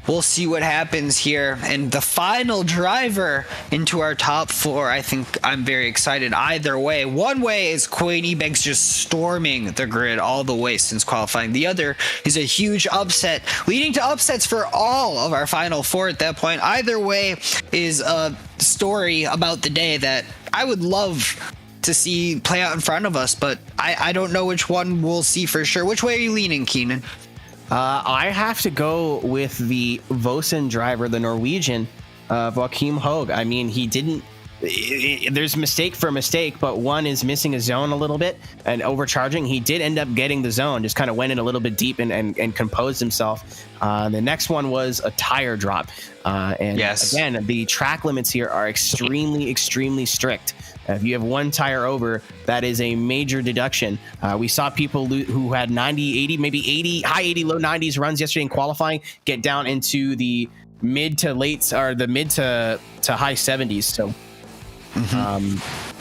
We'll see what happens here. And the final driver into our top 4, I think I'm very excited either way. One way is Kawain Ebanks just storming the grid all the way since qualifying. The other is a huge upset, leading to upsets for all of our final 4 at that point. Either way is a story about the day that I would love to see play out in front of us, but I don't know which one we'll see for sure. Which way are you leaning, Keenan? I have to go with the Vosen driver, the Norwegian, Joachim Hogue. I mean, he didn't. There's mistake for mistake, but one is missing a zone a little bit and overcharging. He did end up getting the zone, just kind of went in a little bit deep and composed himself. The next one was a tire drop. Again, the track limits here are extremely strict. If you have 1 tire over, that is a major deduction. We saw people who had 90, 80, maybe 80, high 80, low 90s runs yesterday in qualifying get down into the mid to high 70s. So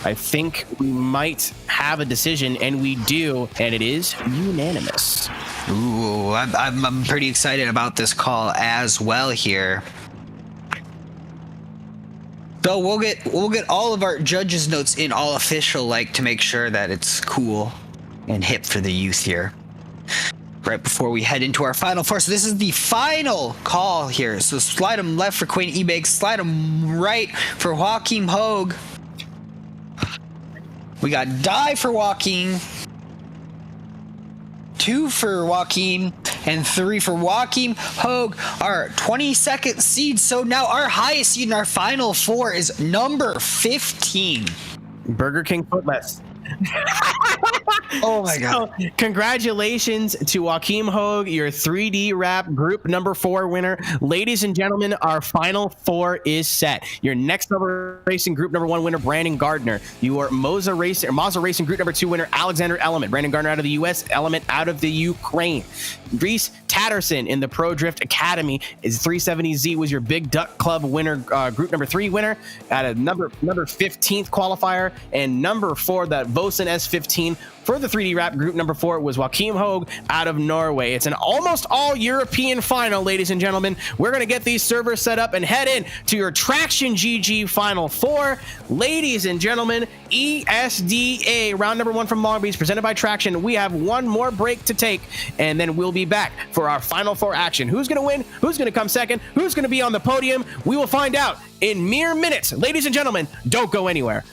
I think we might have a decision, and we do, and it is unanimous. Ooh, I'm pretty excited about this call as well here. So we'll get all of our judges' notes in all official, to make sure that it's cool and hip for the youth here. Right before we head into our final 4. So this is the final call here. So slide him left for Kawain Ebanks, slide him right for Joachim Hogue. We got die for Joachim, 2 for Joachim, and 3 for Joachim Hogue, our 22nd seed. So now our highest seed in our final 4 is number 15. Burger King Footless. Oh my God. So, congratulations to Joachim Hogue, your 3D Rap Group number 4 winner. Ladies and gentlemen, our final 4 is set. Your next level racing group number 1 winner, Brandon Gardner. Your Mazda Racing Group number 2 winner, Alexander Element. Brandon Gardner out of the US, Element out of the Ukraine. Reese Tatterson in the Pro Drift Academy is 370Z was your Big Duck Club winner, group number 3 winner at a number 15th qualifier, and number 4, that Vosen S15 for the 3D Rap group number 4 was Joachim Hogue out of Norway. It's an almost all European final, ladies and gentlemen. We're going to get these servers set up and head in to your TraxionGG final 4. Ladies and gentlemen, ESDA round number 1 from Long Beach presented by Traxion. We have one more break to take, and then we'll be back for our final 4 action. Who's going to win? Who's going to come second? Who's going to be on the podium? We will find out in mere minutes. Ladies and gentlemen, don't go anywhere.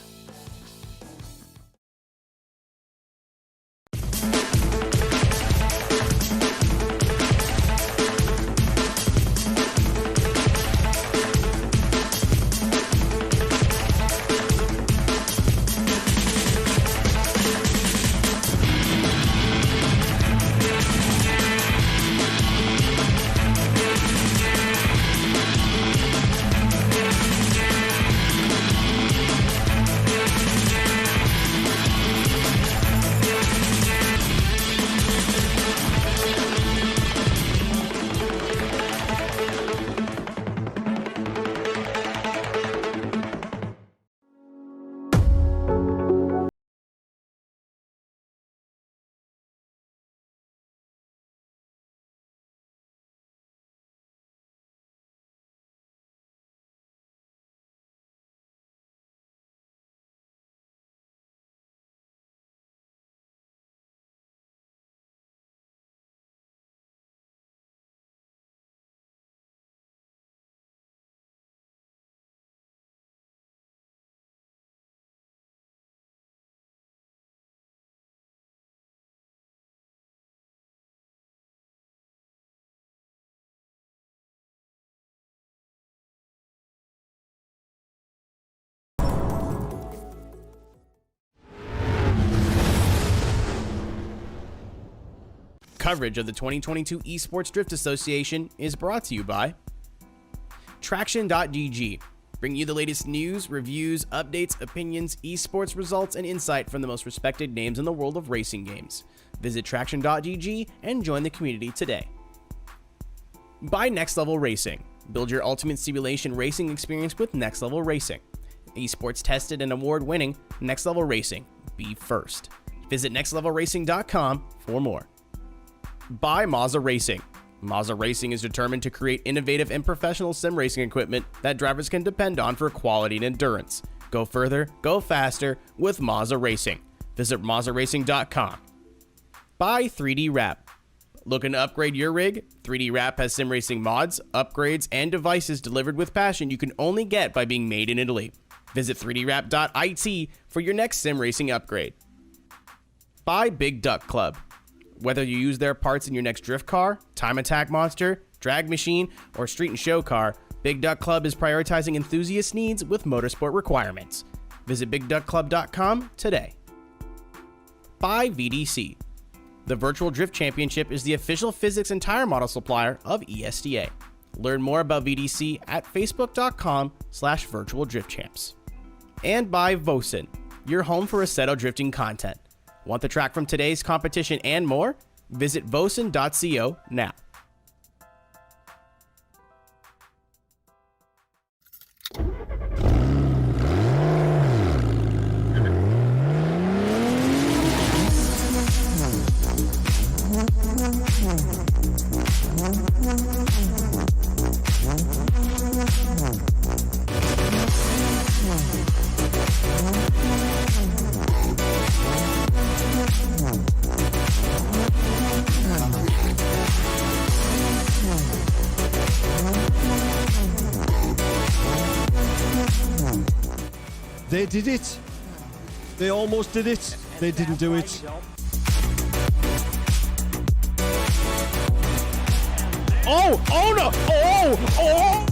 Coverage of the 2022 Esports Drift Association is brought to you by Traxion.GG, bringing you the latest news, reviews, updates, opinions, esports results, and insight from the most respected names in the world of racing games. Visit Traxion.GG and join the community today. By Next Level Racing. Build your ultimate simulation racing experience with Next Level Racing. Esports tested and award-winning Next Level Racing. Be first. Visit nextlevelracing.com for more. By Mazda Racing. Mazda Racing is determined to create innovative and professional sim racing equipment that drivers can depend on for quality and endurance. Go further, go faster with Mazda Racing. Visit MazdaRacing.com. By 3D Rap. Looking to upgrade your rig? 3D Rap has sim racing mods, upgrades, and devices delivered with passion you can only get by being made in Italy. Visit 3dwrap.it for your next sim racing upgrade. By Big Duck Club. Whether you use their parts in your next drift car, time attack monster, drag machine, or street and show car, Big Duck Club is prioritizing enthusiast needs with motorsport requirements. Visit BigDuckClub.com today. By VDC. The Virtual Drift Championship is the official physics and tire model supplier of ESDA. Learn more about VDC at facebook.com/virtualdriftchamps. And by Vosen, your home for Assetto drifting content. Want the track from today's competition and more? Visit vosen.co now. They did it. They almost did it. They didn't do it. Oh! Oh no! Oh! Oh!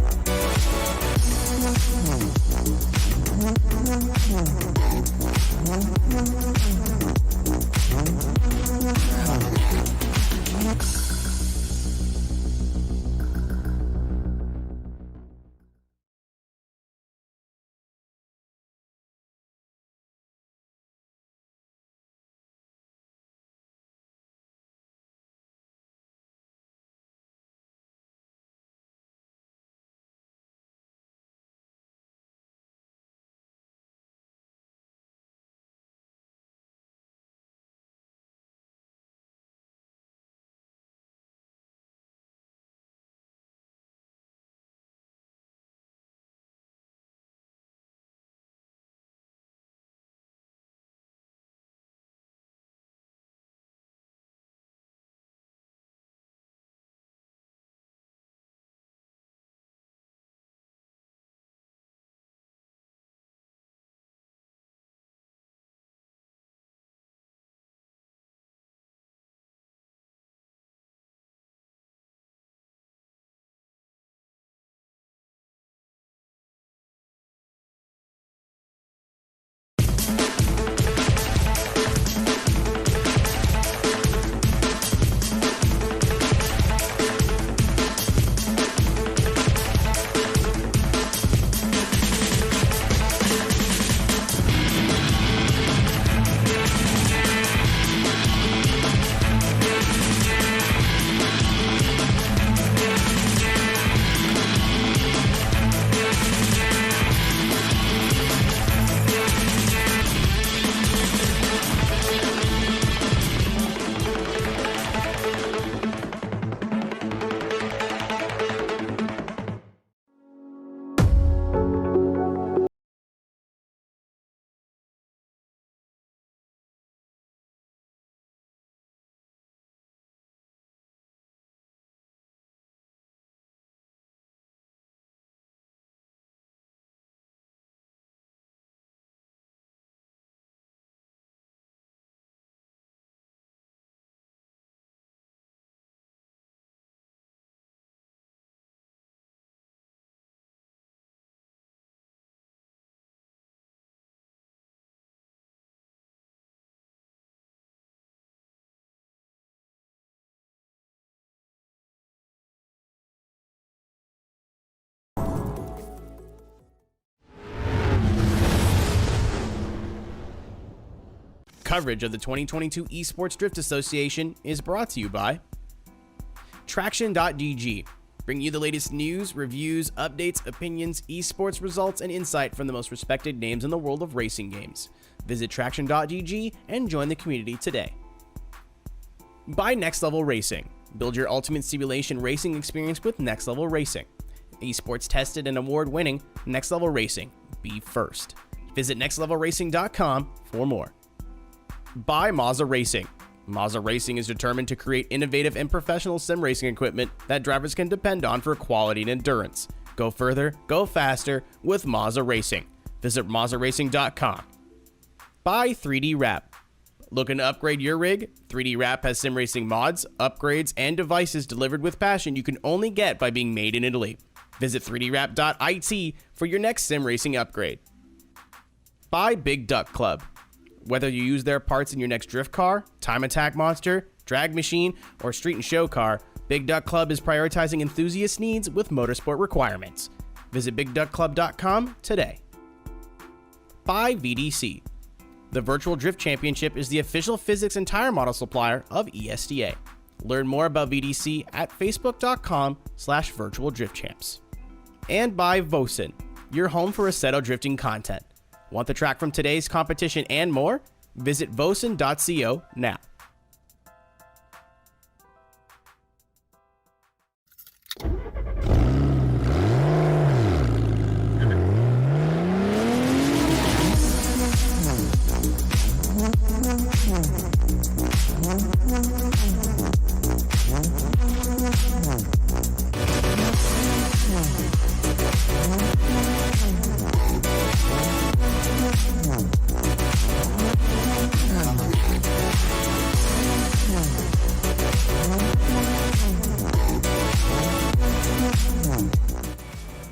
Coverage of the 2022 Esports Drift Association is brought to you by Traxion.GG, bringing you the latest news, reviews, updates, opinions, esports results, and insight from the most respected names in the world of racing games. Visit Traxion.GG and join the community today. By Next Level Racing. Build your ultimate simulation racing experience with Next Level Racing. Esports tested and award-winning, Next Level Racing. Be first. Visit nextlevelracing.com for more. By Mazda Racing. Mazda Racing is determined to create innovative and professional sim racing equipment that drivers can depend on for quality and endurance. Go further, go faster with Mazda Racing. Visit MazdaRacing.com. By 3D Wrap. Looking to upgrade your rig? 3D Wrap has sim racing mods, upgrades, and devices delivered with passion you can only get by being made in Italy. Visit 3dwrap.it for your next sim racing upgrade. By Big Duck Club. Whether you use their parts in your next drift car, time attack monster, drag machine, or street and show car, Big Duck Club is prioritizing enthusiast needs with motorsport requirements. Visit BigDuckClub.com today. By VDC. The Virtual Drift Championship is the official physics and tire model supplier of ESDA. Learn more about VDC at facebook.com/virtualdriftchamps. And by Vosen, your home for Assetto drifting content. Want the track from today's competition and more? Visit vosen.co now.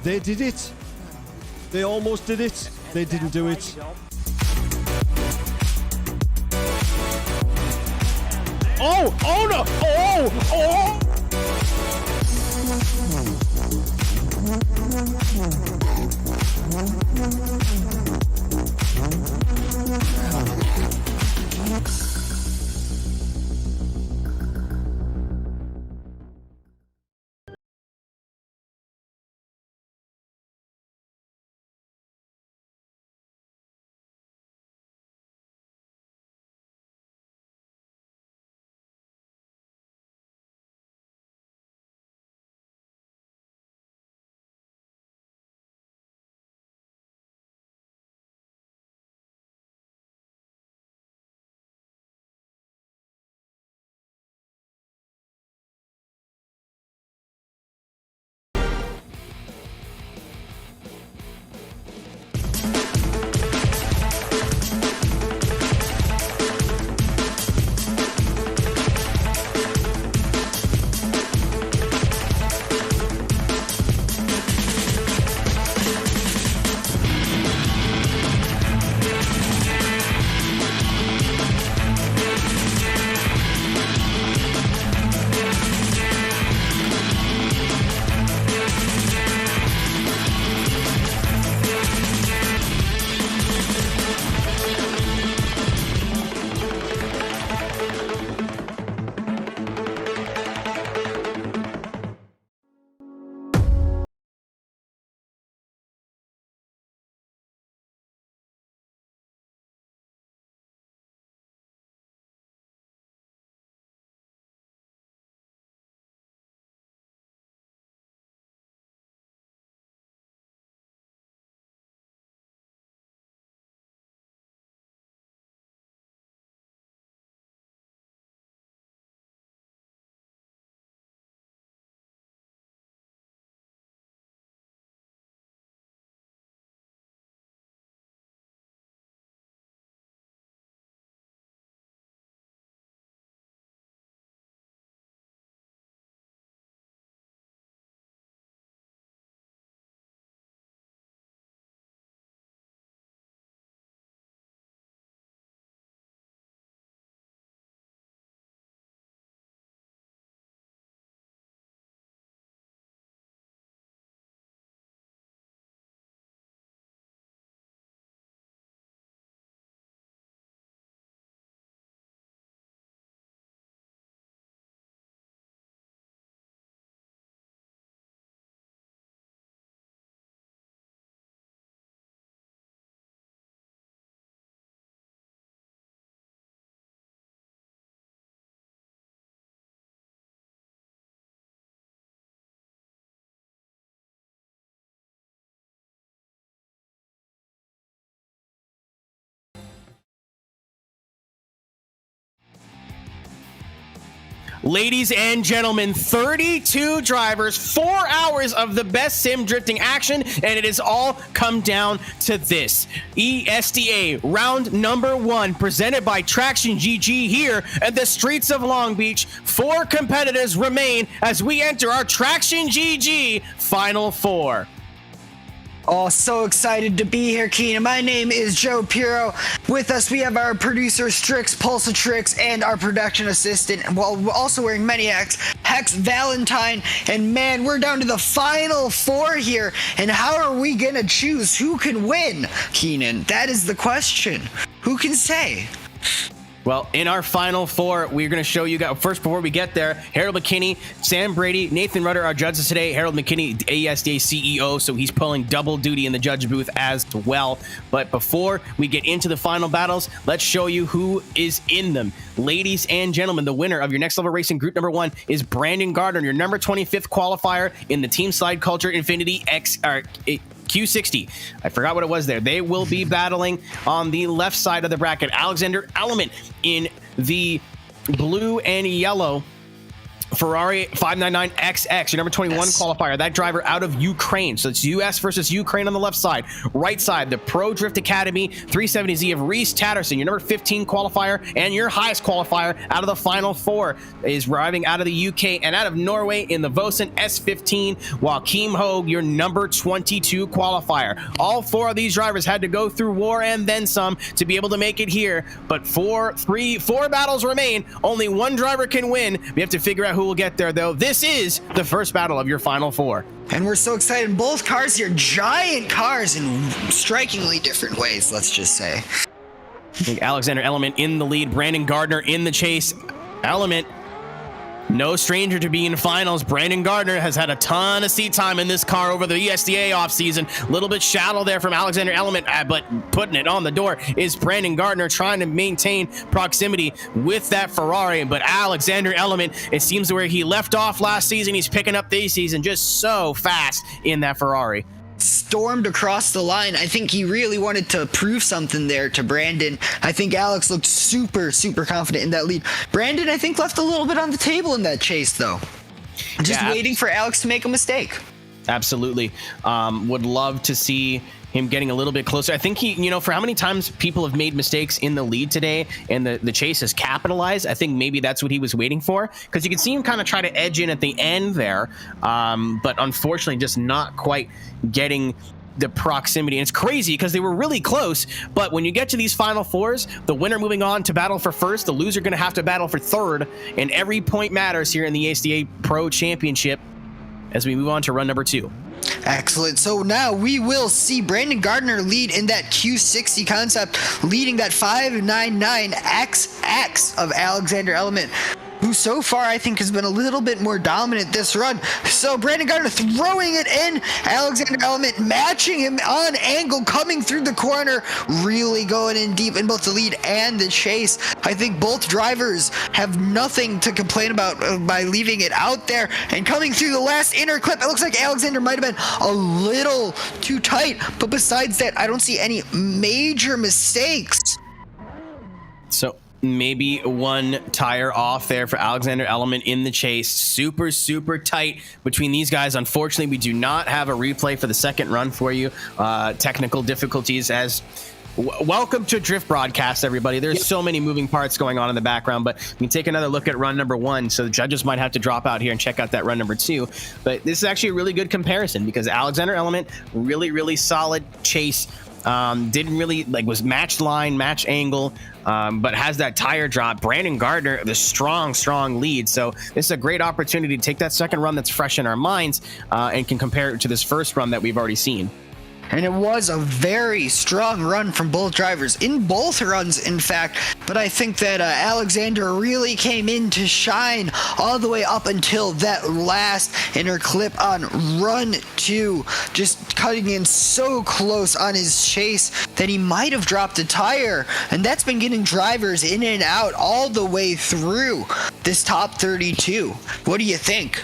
They did it. They almost did it. They didn't do it. Oh! Oh no! Oh! Oh! Ladies and gentlemen, 32 drivers, 4 hours of the best sim drifting action, and it has all come down to this. ESDA round number 1, presented by TraxionGG here at the streets of Long Beach. 4 competitors remain as we enter our TraxionGG Final 4. Oh, so excited to be here, Keenan. My name is Joe Piro. With us, we have our producer, Strix, Pulsatrix, and our production assistant, while we're also wearing many hats, Hex Valentine. And man, we're down to the final 4 here. And how are we going to choose who can win, Keenan? That is the question. Who can say? Well, in our final 4, we're going to show you guys. First, before we get there, Harold McKinney, Sam Brady, Nathan Rudder, our judges today. Harold McKinney, ESDA CEO, so he's pulling double duty in the judge booth as well. But before we get into the final battles, let's show you who is in them. Ladies and gentlemen, the winner of your Next Level Racing Group number 1 is Brandon Gardner, your number 25th qualifier in the Team Slide Culture Infinity Q60. I forgot what it was there. They will be battling on the left side of the bracket. Alexander Element in the blue and yellow Ferrari 599XX, your number 21 qualifier. That driver out of Ukraine. So it's US versus Ukraine on the left side. Right side, the Pro Drift Academy 370Z of Reese Tatterson, your number 15 qualifier, and your highest qualifier out of the final 4 is arriving out of the UK and out of Norway in the Vosen S15, while Keem Hogue, your number 22 qualifier. All 4 of these drivers had to go through war and then some to be able to make it here, but 4 battles remain. Only 1 driver can win. We have to figure out who will get there, though. This is the first battle of your final 4. And we're so excited. Both cars here, giant cars in strikingly different ways, let's just say. I think Alexander Element in the lead, Brandon Gardner in the chase. Element, no stranger to being in finals. Brandon Gardner has had a ton of seat time in this car over the ESDA offseason. A little bit shallow there from Alexander Element, but putting it on the door is Brandon Gardner, trying to maintain proximity with that Ferrari. But Alexander Element, it seems where he left off last season, he's picking up this season just so fast in that Ferrari. Stormed across the line. I think he really wanted to prove something there to Brandon. I think Alex looked super confident in that lead. Brandon, I think, left a little bit on the table in that chase, though. Just waiting for Alex to make a mistake. Absolutely. Would love to see him getting a little bit closer. I think he, for how many times people have made mistakes in the lead today and the chase has capitalized, I think maybe that's what he was waiting for, because you can see him kind of try to edge in at the end there, but unfortunately just not quite getting the proximity. And it's crazy because they were really close, but when you get to these final 4s, the winner moving on to battle for first, the loser going to have to battle for third, and every point matters here in the ESDA Pro Championship as we move on to run number 2. Excellent. So now we will see Brandon Gardner lead in that Q60 concept, leading that 599XX of Alexander Element, who so far I think has been a little bit more dominant this run. So Brandon Gardner throwing it in, Alexander Element matching him on angle, coming through the corner, really going in deep in both the lead and the chase. I think both drivers have nothing to complain about by leaving it out there. And coming through the last inner clip, it looks like Alexander might have been a little too tight, but besides that, I don't see any major mistakes. So maybe 1 tire off there for Alexander Element in the chase. Super tight between these guys. Unfortunately, we do not have a replay for the second run for you. Technical difficulties as welcome to Drift Broadcast, everybody. There's so many moving parts going on in the background, but we can take another look at run number 1. So the judges might have to drop out here and check out that run number 2. But this is actually a really good comparison because Alexander Element, really solid chase. Didn't really was match line, match angle, but has that tire drop. Brandon Gardner, the strong lead. So this is a great opportunity to take that second run that's fresh in our minds and can compare it to this first run that we've already seen. And it was a very strong run from both drivers, in both runs, in fact. But I think that Alexander really came in to shine all the way up until that last inner clip on run 2. Just cutting in so close on his chase that he might have dropped a tire. And that's been getting drivers in and out all the way through this top 32. What do you think?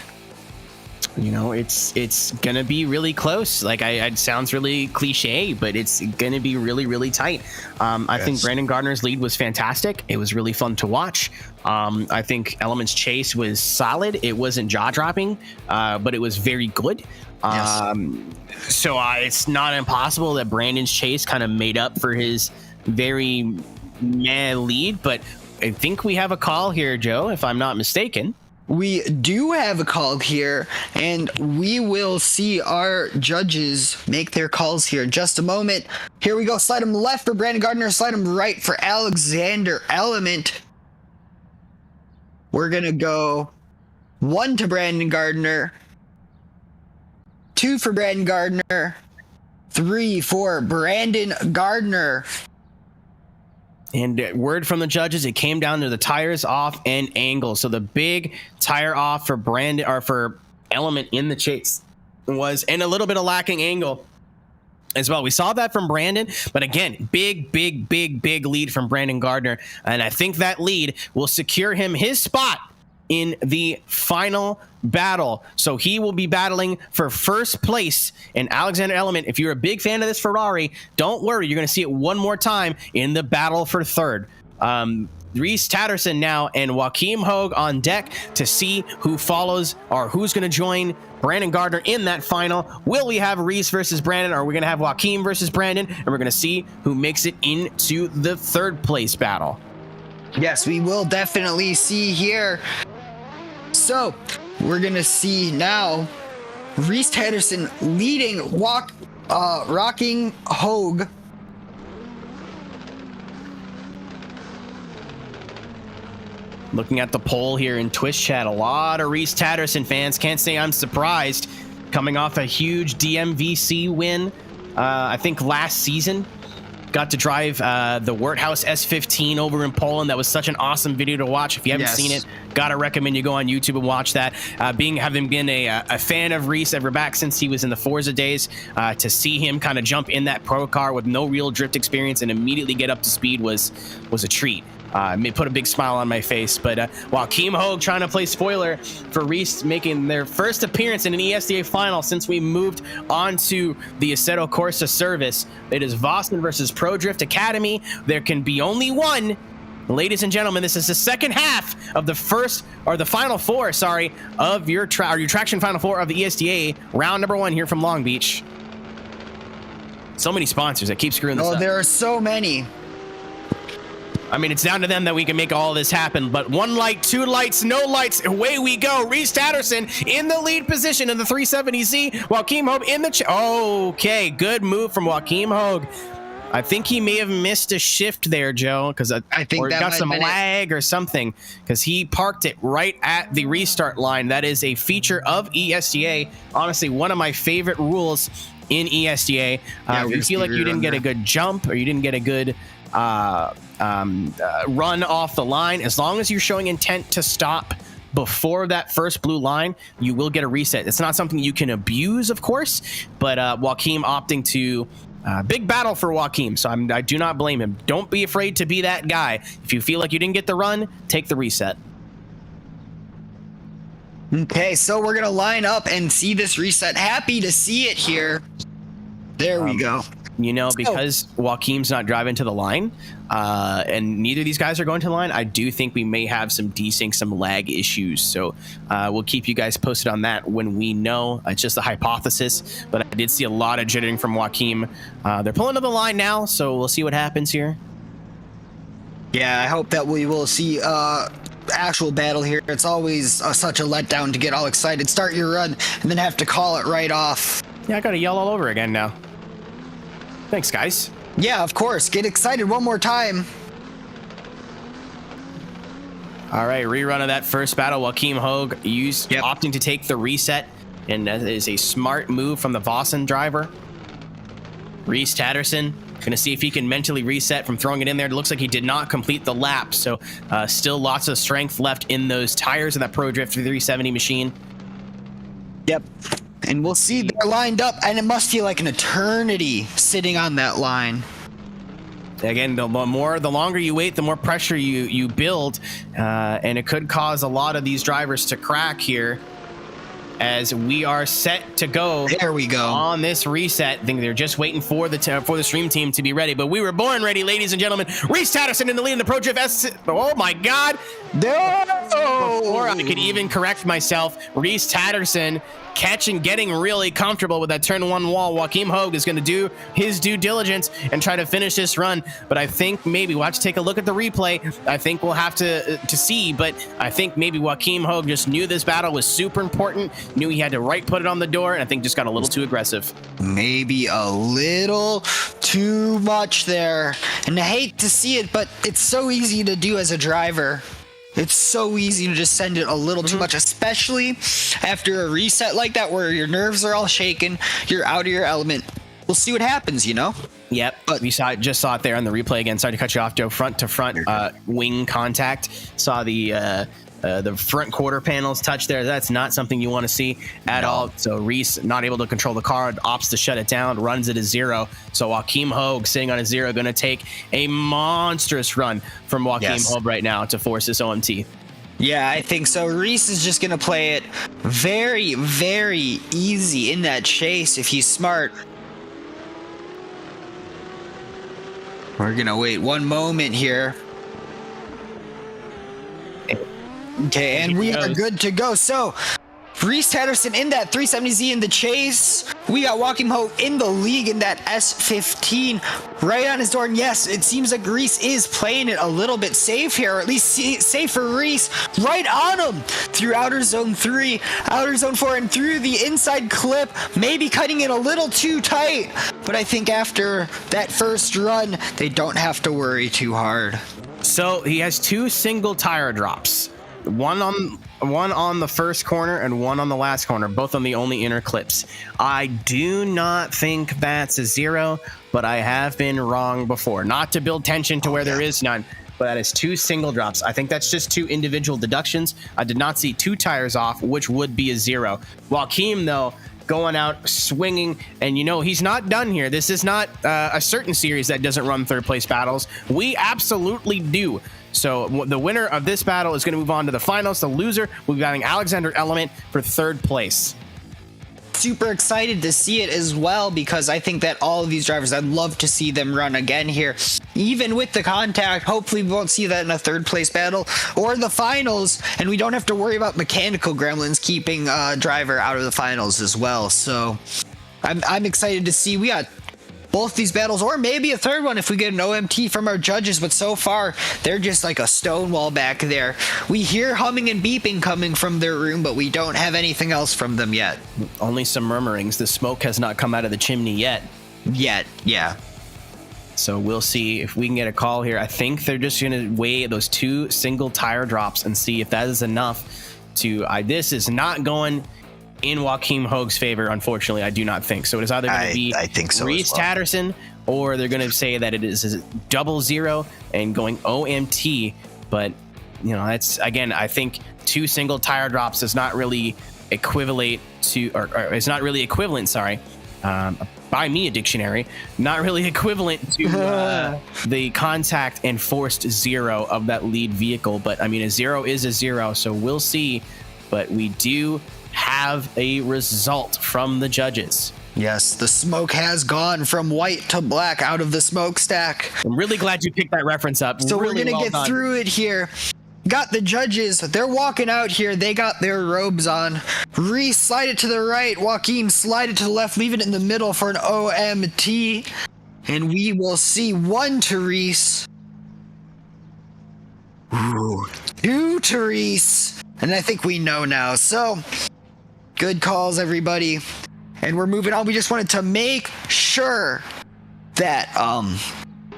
You know, it's gonna be really close. Like it sounds really cliche, but it's gonna be really, really tight. I think Brandon Gardner's lead was fantastic. It was really fun to watch. I think Element's chase was solid. It wasn't jaw dropping, but it was very good. So it's not impossible that Brandon's chase kind of made up for his very meh lead. But I think we have a call here, Joe, if I'm not mistaken. We do have a call here, and we will see our judges make their calls here in just a moment. Here we go. Slide him left for Brandon Gardner. Slide him right for Alexander Element. We're going to go 1 to Brandon Gardner, 2 for Brandon Gardner, 3 for Brandon Gardner. And word from the judges, it came down to the tires off and angle. So the big tire off for Brandon, or for Element in the chase, was, and a little bit of lacking angle as well. We saw that from Brandon, but again, big lead from Brandon Gardner. And I think that lead will secure him his spot in the final battle. So he will be battling for first place. And Alexander Element, if you're a big fan of this Ferrari, don't worry, you're going to see it one more time in the battle for third. Reese Tatterson now and Joachim Hogue on deck to see who follows, or who's going to join Brandon Gardner in that final. Will we have Reese versus Brandon, or are we going to have Joachim versus Brandon? And we're going to see who makes it into the third place battle. Yes, we will definitely see here. So we're going to see now Reese Tatterson leading Rocking Hogue. Looking at the poll here in Twitch chat, a lot of Reese Tatterson fans. Can't say I'm surprised. Coming off a huge DMVC win, I think last season. Got to drive the Wirthouse S15 over in Poland. That was such an awesome video to watch. If you haven't seen it, gotta recommend you go on YouTube and watch that. Having been a fan of Reese ever back since he was in the Forza days, to see him kind of jump in that pro car with no real drift experience and immediately get up to speed was a treat. It put a big smile on my face. But Joachim Hogue trying to play spoiler for Reese, making their first appearance in an ESDA final since we moved on to the Assetto Corsa service. It is Vossen versus Pro Drift Academy. There can be only one. Ladies and gentlemen, this is the second half of the final four, of your Traxion Final Four of the ESDA round number 1 here from Long Beach. So many sponsors that keep screwing this up. Oh, there are so many. I mean, it's down to them that we can make all this happen, but 1 light, 2 lights, no lights, away we go. Reese Tatterson in the lead position in the 370Z. Joachim Hogue in the... Okay, good move from Joachim Hogue. I think he may have missed a shift there, Joe, because I think that got some lag or something, because he parked it right at the restart line. That is a feature of ESDA. Honestly, one of my favorite rules in ESDA. If you feel like you didn't get a good jump or you didn't get a good... run off the line, as long as you're showing intent to stop before that first blue line, you will get a reset. It's not something you can abuse, of course, but Joachim opting to big battle for Joachim, so I do not blame him. Don't be afraid to be that guy. If you feel like you didn't get the run, take the reset. Okay, so we're gonna line up and see this reset. Happy to see it here. There we go. You know, because Joachim's not driving to the line, and neither of these guys are going to the line, I do think we may have some desync, some lag issues. So we'll keep you guys posted on that when we know. It's just a hypothesis, but I did see a lot of jittering from Joachim. They're pulling to the line now, so we'll see what happens here. Yeah, I hope that we will see actual battle here. It's always such a letdown to get all excited, start your run, and then have to call it right off. Yeah, I gotta yell all over again now. Thanks, guys. Yeah, of course. Get excited one more time. All right, rerun of that first battle. Joachim Hogue opting to take the reset, and that is a smart move from the Vossen driver. Reese Tatterson gonna see if he can mentally reset from throwing it in there. It looks like he did not complete the lap, so still lots of strength left in those tires of that Pro Drift 370 machine. Yep. And we'll see they're lined up, and it must feel like an eternity sitting on that line. Again, the longer you wait, the more pressure you build, and it could cause a lot of these drivers to crack here. as we are set to go. There we go. On this reset. I think they're just waiting for the stream team to be ready, but we were born ready, ladies and gentlemen. Reese Tatterson in the lead in the Pro Drift S. Oh my God. Before I could even correct myself, Reese Tatterson getting really comfortable with that turn one wall. Joachim Hogue is going to do his due diligence and try to finish this run, but I think maybe we'll have to take a look at the replay. I think we'll have to see, but I think maybe Joachim Hogue just knew this battle was super important, knew he had to put it on the door, and I think just got a little too aggressive. Maybe a little too much there, and I hate to see it, but it's so easy to do as a driver. It's so easy to just send it a little too much, especially after a reset like that where your nerves are all shaken, you're out of your element. We'll see what happens, you know? Yep, but we just saw it there on the replay again. Sorry to cut you off, Joe. Front to front wing contact. Saw the front quarter panels touch there. That's not something you want to see at all. So Reese not able to control the car, opts to shut it down, runs it a 0. So Joachim Hogue sitting on a 0, going to take a monstrous run from Joachim Hogue right now to force this OMT. Yeah, I think so. Reese is just going to play it very, very easy in that chase if he's smart. We're going to wait one moment here. Okay, and we are good to go. So, Reese Tatterson in that 370Z in the chase. We got Joachim Hogue in the league in that S15 right on his door. And yes, it seems like Reese is playing it a little bit safe here, or at least safe for Reese. Right on him through outer zone 3, outer zone 4, and through the inside clip. Maybe cutting it a little too tight. But I think after that first run, they don't have to worry too hard. So he has 2 single tire drops. One on the first corner and one on the last corner, both on the only inner clips. I do not think that's a 0, but I have been wrong before. Not to build tension to where there is none, but that is 2 single drops. I think that's just 2 individual deductions. I did not see 2 tires off, which would be a 0. Joachim, though, going out swinging, and he's not done here. This is not a certain series that doesn't run third place battles. We absolutely do. So the winner of this battle is going to move on to the finals. The loser will be battling Alexander Element for 3rd place. Super excited to see it as well, because I think that all of these drivers, I'd love to see them run again here, even with the contact. Hopefully we won't see that in a 3rd place battle or the finals, and we don't have to worry about mechanical gremlins keeping a driver out of the finals as well. So I'm excited to see. We got both these battles, or maybe a 3rd one if we get an OMT from our judges, but so far they're just like a stone wall back there. We hear humming and beeping coming from their room, but we don't have anything else from them yet. Only some murmurings. The smoke has not come out of the chimney yet. Yeah. So we'll see if we can get a call here. I think they're just going to weigh those 2 single tire drops and see if that is enough to... this is not going in Joachim Hogue's favor, unfortunately. I do not think so. It is either going to be I think so Reese Tatterson, or they're going to say that it is a 0 and going OMT. But that's, again, I think 2 single tire drops is not really equivalent to, or is not really equivalent. Sorry, buy me a dictionary. Not really equivalent to the contact and forced 0 of that lead vehicle. But I mean, a 0 is a 0, so we'll see. But we do have a result from the judges. Yes, the smoke has gone from white to black out of the smokestack. I'm really glad you picked that reference up. So really we're going to get through it here. Got the judges. They're walking out here. They got their robes on. Reese, slide it to the right. Joachim, slide it to the left. Leave it in the middle for an OMT. And we will see 1 to Reese. Ooh, 2 to Reese. And I think we know now. So... good calls, everybody. And we're moving on. We just wanted to make sure that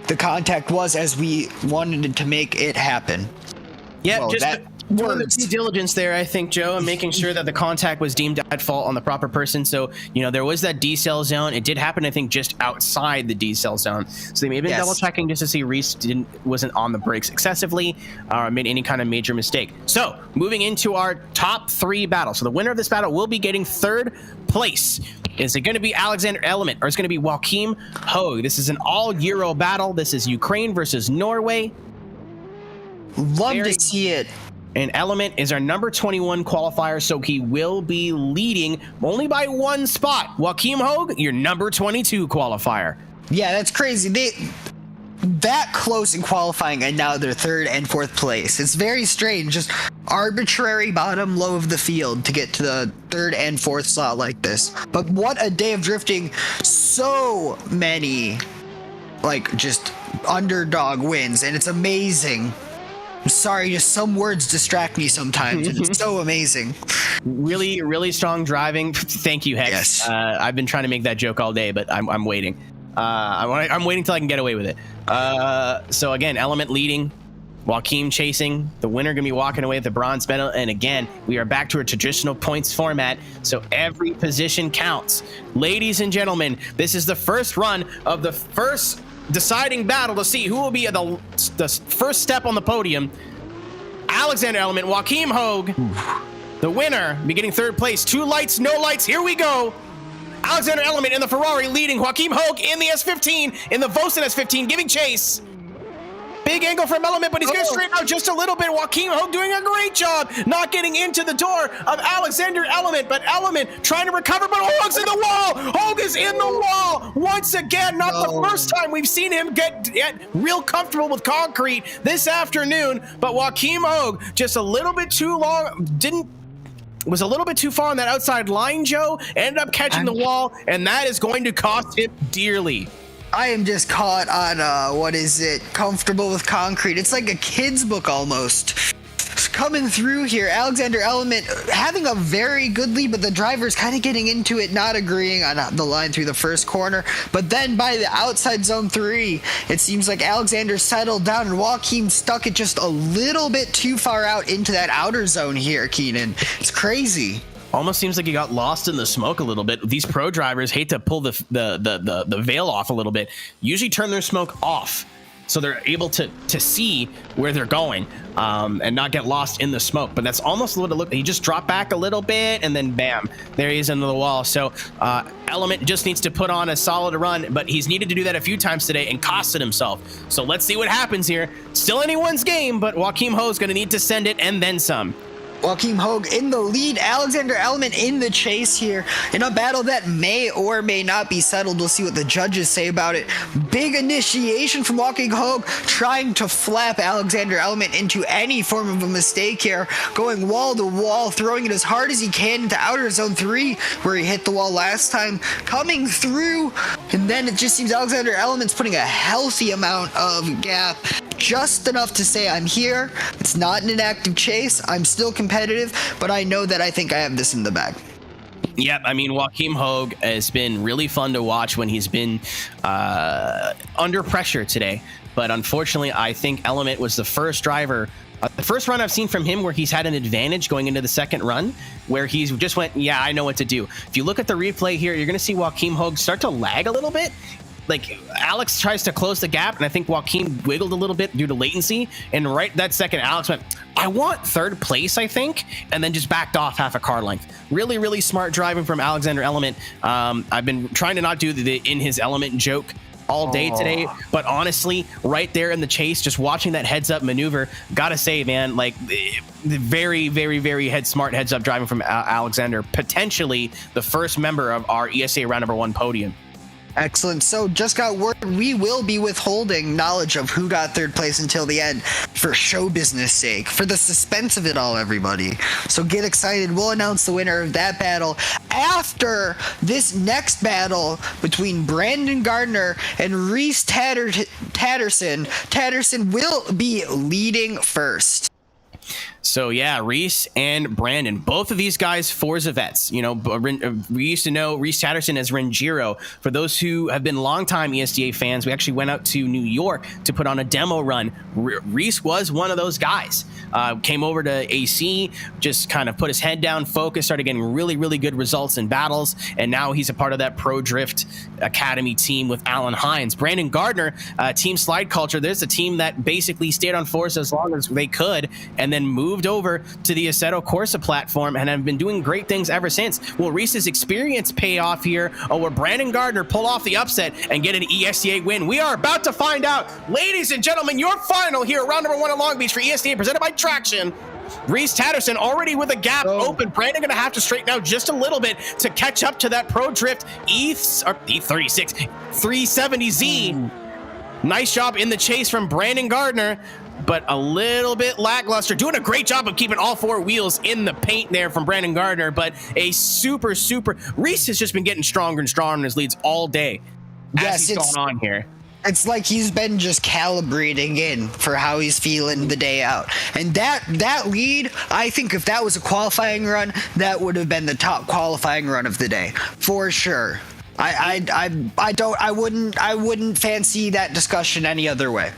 the contact was as we wanted to make it happen. Yeah, well, just doing the due diligence there, I think, Joe, and making sure that the contact was deemed at fault on the proper person. So, there was that decel zone. It did happen, I think, just outside the decel zone. So they may have been double checking just to see Reese wasn't on the brakes excessively or made any kind of major mistake. So moving into our top 3 battles. So the winner of this battle will be getting 3rd place. Is it going to be Alexander Element, or is it going to be Joachim Hogue? This is an all-Euro battle. This is Ukraine versus Norway. Love to see it. And Element is our number 21 qualifier, so he will be leading only by 1 spot. Joachim Hogue, your number 22 qualifier. Yeah, that's crazy. That close in qualifying, and now they're 3rd and 4th place. It's very strange, just arbitrary bottom low of the field to get to the 3rd and 4th slot like this. But what a day of drifting. So many, like, just underdog wins, and it's amazing. I'm sorry, just some words distract me sometimes. It's so amazing. Really, really strong driving. Thank you, Hex. Yes. I've been trying to make that joke all day, but I'm waiting. I'm waiting till I can get away with it. So again, Element leading, Joachim chasing. The winner gonna be walking away with the bronze medal. And again, we are back to a traditional points format, so every position counts. Ladies and gentlemen, this is the first run of the first deciding battle to see who will be at the first step on the podium. Alexander Element, Joachim Hogue, the winner, be getting 3rd place. 2 lights, no lights, here we go. Alexander Element in the Ferrari leading, Joachim Hogue in the S15, in the Vosen S15, giving chase. Big angle from Element, but he's going to straighten out just a little bit. Joachim Hogue doing a great job not getting into the door of Alexander Element, but Element trying to recover, but Hogue's in the wall. Hogue is in the wall once again. Not the first time we've seen him get real comfortable with concrete this afternoon, but Joachim Hogue just a little bit too long, was a little bit too far on that outside line, Joe. Ended up catching the wall, and that is going to cost him dearly. I am just caught on, what is it? Comfortable with concrete. It's like a kid's book almost. Coming through here, Alexander Element having a very good lead, but the driver's kind of getting into it, not agreeing on the line through the first corner. But then by the outside zone 3, it seems like Alexander settled down and Joachim stuck it just a little bit too far out into that outer zone here, Keenan. It's crazy. Almost seems like he got lost in the smoke a little bit. These pro drivers hate to pull the veil off a little bit. Usually turn their smoke off, so they're able to see where they're going and not get lost in the smoke. But that's almost what it looked. He just dropped back a little bit, and then bam, there he is into the wall. So Element just needs to put on a solid run, but he's needed to do that a few times today and costed himself. So let's see what happens here. Still anyone's game, but Joachim Hogue's going to need to send it and then some. Joachim Hogue in the lead, Alexander Element in the chase here in a battle that may or may not be settled. We'll see what the judges say about it. Big initiation from Joachim Hogue, trying to flap Alexander Element into any form of a mistake here, going wall to wall, throwing it as hard as he can into outer zone 3 where he hit the wall last time, coming through, and then it just seems Alexander Element's putting a healthy amount of gap, just enough to say I'm here. It's not an active chase. I'm still competitive, but I know that I think I have this in the bag. Yep, I mean, Joachim Hogue has been really fun to watch when he's been under pressure today. But unfortunately, I think Element was the first driver, the first run I've seen from him where he's had an advantage going into the second run, where he's just went, yeah, I know what to do. If you look at the replay here, you're going to see Joachim Hogue start to lag a little bit. Like, Alex tries to close the gap, and I think Joachim wiggled a little bit due to latency, and right that second, Alex went, I want 3rd place, I think, and then just backed off half a car length. Really, really smart driving from Alexander Element. I've been trying to not do the in his element joke all day today, but honestly, right there in the chase, just watching that heads-up maneuver, gotta say, man, like, very, very, very smart heads-up driving from Alexander, potentially the first member of our ESDA round number 1 podium. Excellent. So just got word we will be withholding knowledge of who got 3rd place until the end for show business sake, for the suspense of it all, everybody. So get excited. We'll announce the winner of that battle after this next battle between Brandon Gardner and Reese Tatterson. Tatterson will be leading first. So yeah, Reese and Brandon, both of these guys, Forza vets. You know, we used to know Reese Tatterson as Renjiro. For those who have been longtime ESDA fans, we actually went out to New York to put on a demo run. Reese was one of those guys. Came over to AC, just kind of put his head down, focused, started getting really, really good results in battles, and now he's a part of that Pro Drift Academy team with Alan Hines. Brandon Gardner, Team Slide Culture, there's a team that basically stayed on Forza as long as they could, and then moved over to the Assetto Corsa platform and have been doing great things ever since. Will Reese's experience pay off here, or will Brandon Gardner pull off the upset and get an ESDA win? We are about to find out. Ladies and gentlemen, your final here, round number 1 at Long Beach for ESDA, presented by Traxion. Reese Tatterson already with a gap open. Brandon gonna have to straighten out just a little bit to catch up to that Pro Drift E36 370Z. Nice job in the chase from Brandon Gardner, but a little bit lackluster. Doing a great job of keeping all four wheels in the paint there from Brandon Gardner, but a super Reese has just been getting stronger and stronger in his leads all day. Yes, he's going on here. It's like he's been just calibrating in for how he's feeling the day out. And that lead, I think if that was a qualifying run, that would have been the top qualifying run of the day for sure. I wouldn't fancy that discussion any other way.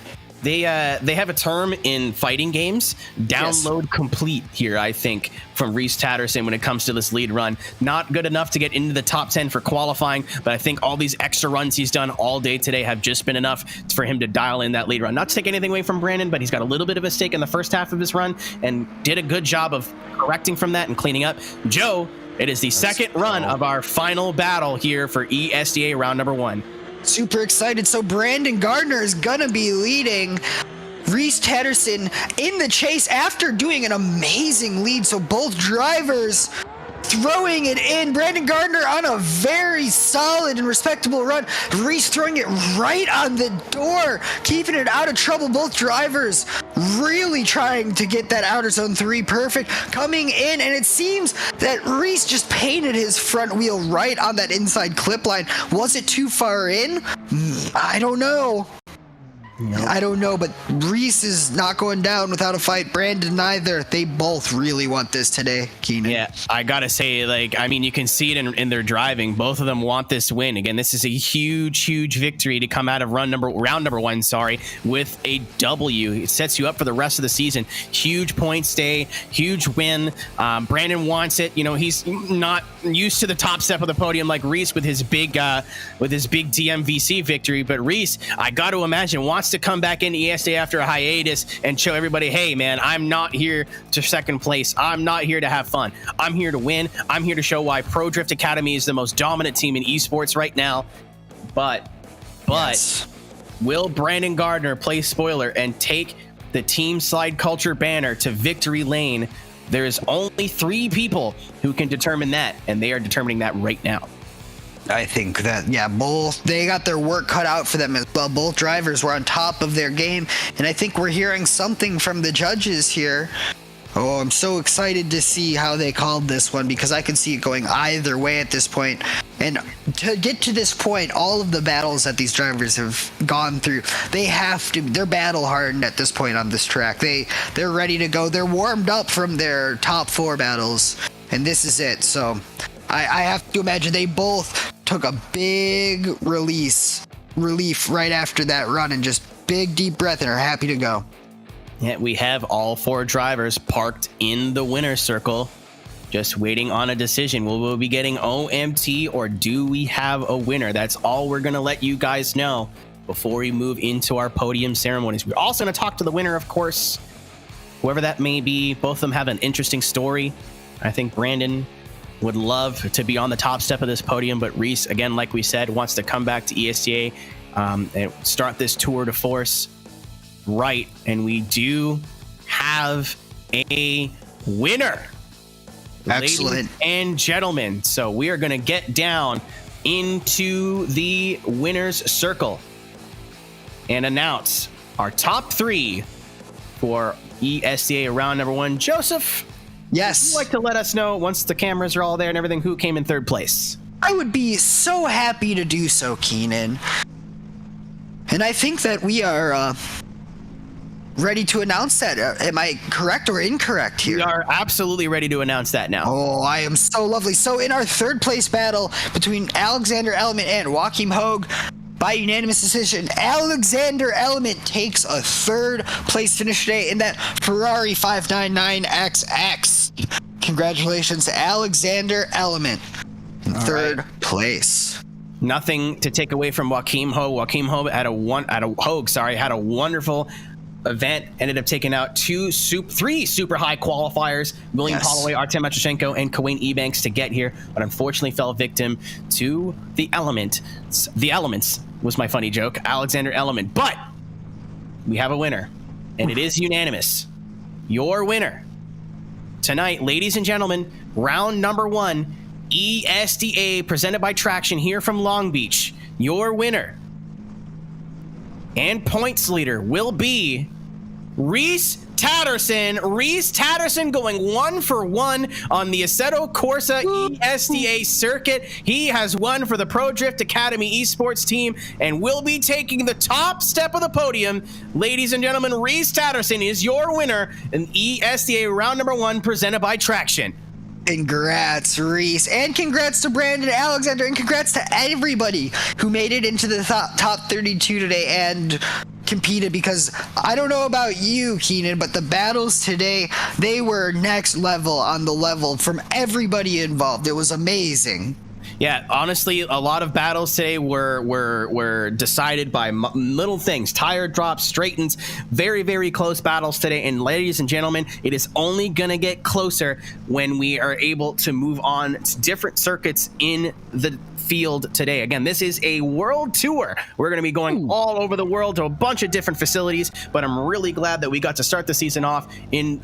They have a term in fighting games, download complete here, I think, from Reese Tatterson when it comes to this lead run. Not good enough to get into the top 10 for qualifying, but I think all these extra runs he's done all day today have just been enough for him to dial in that lead run. Not to take anything away from Brandon, but he's got a little bit of a stake in the first half of his run and did a good job of correcting from that and cleaning up. Joe, it is the second run of our final battle here for ESDA round number 1. Super excited. So Brandon Gardner is gonna be leading Reese Tatterson in the chase after doing an amazing lead. So both drivers throwing it in. Brandon Gardner on a very solid and respectable run. Reese throwing it right on the door, keeping it out of trouble. Both drivers really trying to get that outer zone 3 perfect. Coming in, and it seems that Reese just painted his front wheel right on that inside clip line. Was it too far in? I don't know. I don't know, but Reese is not going down without a fight. Brandon neither. They both really want this today, Keenan. Yeah, I gotta say, you can see it in their driving. Both of them want this win. Again, this is a huge victory to come out of round number 1, with a W. It sets you up for the rest of the season. Huge points day, huge win. Brandon wants it. You know, he's not used to the top step of the podium like Reese with his big DMVC victory, but Reese, I got to imagine, wants to come back in ESDA after a hiatus and show everybody, hey man, I'm not here to second place. I'm not here to have fun. I'm here to win. I'm here to show why Pro Drift Academy is the most dominant team in esports right now. But yes. Will Brandon Gardner play spoiler and take the Team Slide Culture banner to victory lane? There's only 3 people who can determine that, and they are determining that right now. I think that, they got their work cut out for them as well. Both drivers were on top of their game, and I think we're hearing something from the judges here. Oh, I'm so excited to see how they called this one, because I can see it going either way at this point. And to get to this point, all of the battles that these drivers have gone through, they're battle hardened at this point on this track. They're ready to go. They're warmed up from their top 4 battles, and this is it. So I have to imagine they both took a big relief right after that run and just big deep breath and are happy to go. Yeah, we have all 4 drivers parked in the winner's circle, just waiting on a decision. Will we be getting OMT or do we have a winner? That's all we're going to let you guys know before we move into our podium ceremonies. We're also going to talk to the winner, of course, whoever that may be. Both of them have an interesting story. I think Brandon would love to be on the top step of this podium, but Reese, again, like we said, wants to come back to ESDA and start this tour de force right. And we do have a winner. Excellent. Ladies and gentlemen, so we are going to get down into the winner's circle and announce our top 3 for ESDA round number 1. Joseph, yes, would you like to let us know, once the cameras are all there and everything, who came in 3rd place? I would be so happy to do so, Keenan. And I think that we are ready to announce that. Am I correct or incorrect here? We are absolutely ready to announce that now. Oh, I am so lovely. So in our 3rd place battle between Alexander Element and Joachim Hogue, by unanimous decision, Alexander Element takes a 3rd place finish today in that Ferrari 599XX. Congratulations to Alexander Element in 3rd place. Nothing to take away from Joachim Hogue. Joachim Hogue had a wonderful event. Ended up taking out 3 super high qualifiers, William Holloway, Artem Matroshenko, and Kawain Ebanks to get here, but unfortunately fell victim to the Elements was my funny joke, Alexander Element. But we have a winner, and it is unanimous. Your winner tonight, ladies and gentlemen, round number 1, ESDA presented by Traxion here from Long Beach. Your winner and points leader will be Reese Tatterson. Reese Tatterson going 1 for 1 on the Assetto Corsa ESDA circuit. He has won for the Pro Drift Academy esports team and will be taking the top step of the podium. Ladies and gentlemen, Reese Tatterson is your winner in ESDA round number 1 presented by Traxion. Congrats, Reese, and congrats to Brandon Alexander, and congrats to everybody who made it into the top 32 today and competed, because I don't know about you, Keenan, but the battles today, they were next level on the level from everybody involved. It was amazing. Yeah, honestly, a lot of battles today were decided by little things, tire drops, straightens, very, very close battles today. And ladies and gentlemen, it is only going to get closer when we are able to move on to different circuits in the field today. Again, this is a world tour. We're going to be going all over the world to a bunch of different facilities, but I'm really glad that we got to start the season off in,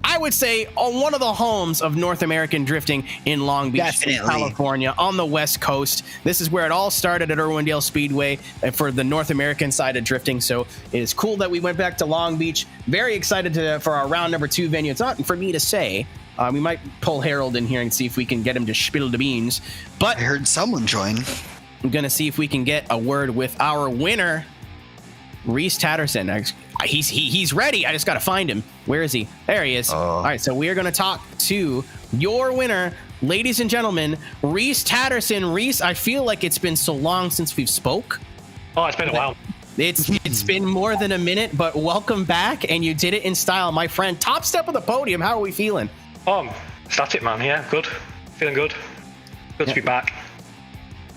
I would say, on one of the homes of North American drifting in Long Beach, California, on the West Coast. This is where it all started at Irwindale Speedway for the North American side of drifting. So it is cool that we went back to Long Beach. Very excited for our round number 2 venue. It's not for me to say. We might pull Harold in here and see if we can get him to spill the beans. But I heard someone join. I'm going to see if we can get a word with our winner, Reese Tatterson. He's ready. I just got to find him. Where is he? There he is. All right, so we are going to talk to your winner, ladies and gentlemen, Reese Tatterson. Reese, I feel like it's been so long since we've spoke. Oh, it's been a while. It's been more than a minute, but welcome back, and you did it in style, my friend. Top step of the podium. How are we feeling? Oh, static, man. Yeah, good. Feeling good. Good to be back.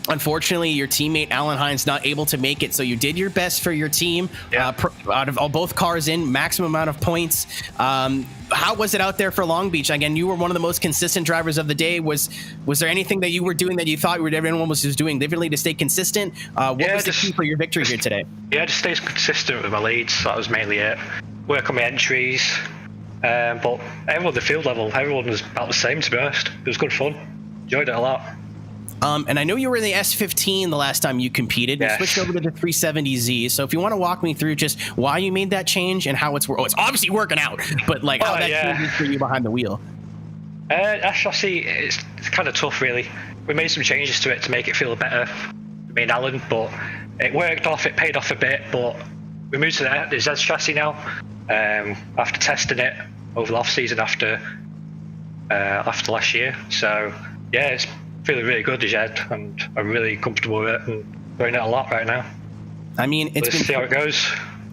Unfortunately, your teammate Alan Hines not able to make it, so you did your best for your team. Yeah. Out of both cars in, maximum amount of points. How was it out there for Long Beach? Again, you were one of the most consistent drivers of the day. Was there anything that you were doing that you thought everyone was just doing differently to stay consistent? What was the key for your victory here today? Yeah, just stay consistent with my leads. That was mainly it. Work on my entries. But everyone at the field level, everyone was about the same, to be honest. It was good fun. Enjoyed it a lot. And I know you were in the S15 the last time you competed. You switched over to the 370Z. So if you want to walk me through just why you made that change and how it's obviously working out, but like how that changes for you behind the wheel. That chassis, it's kind of tough, really. We made some changes to it to make it feel better, me and Alan, but it worked off, it paid off a bit, but we moved to the Z chassis now, after testing it over the off-season after last year. So, yeah, it's feeling really good, the Z, and I'm really comfortable with it and enjoying it a lot right now. I mean, Let's see how it goes.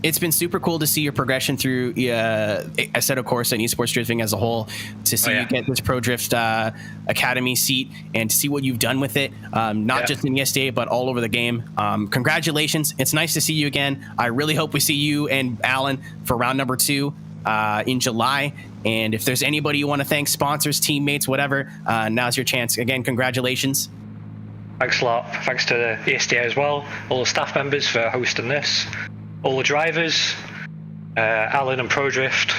It's been super cool to see your progression through Assetto Corsa and esports drifting as a whole, to see you get this Pro Drift Academy seat and to see what you've done with it, not just in ESDA, but all over the game. Congratulations. It's nice to see you again. I really hope we see you and Alan for round number 2 in July. And if there's anybody you want to thank, sponsors, teammates, whatever, now's your chance. Again, congratulations. Thanks a lot. Thanks to the ESDA as well, all the staff members for hosting this, all the drivers, Alan and ProDrift.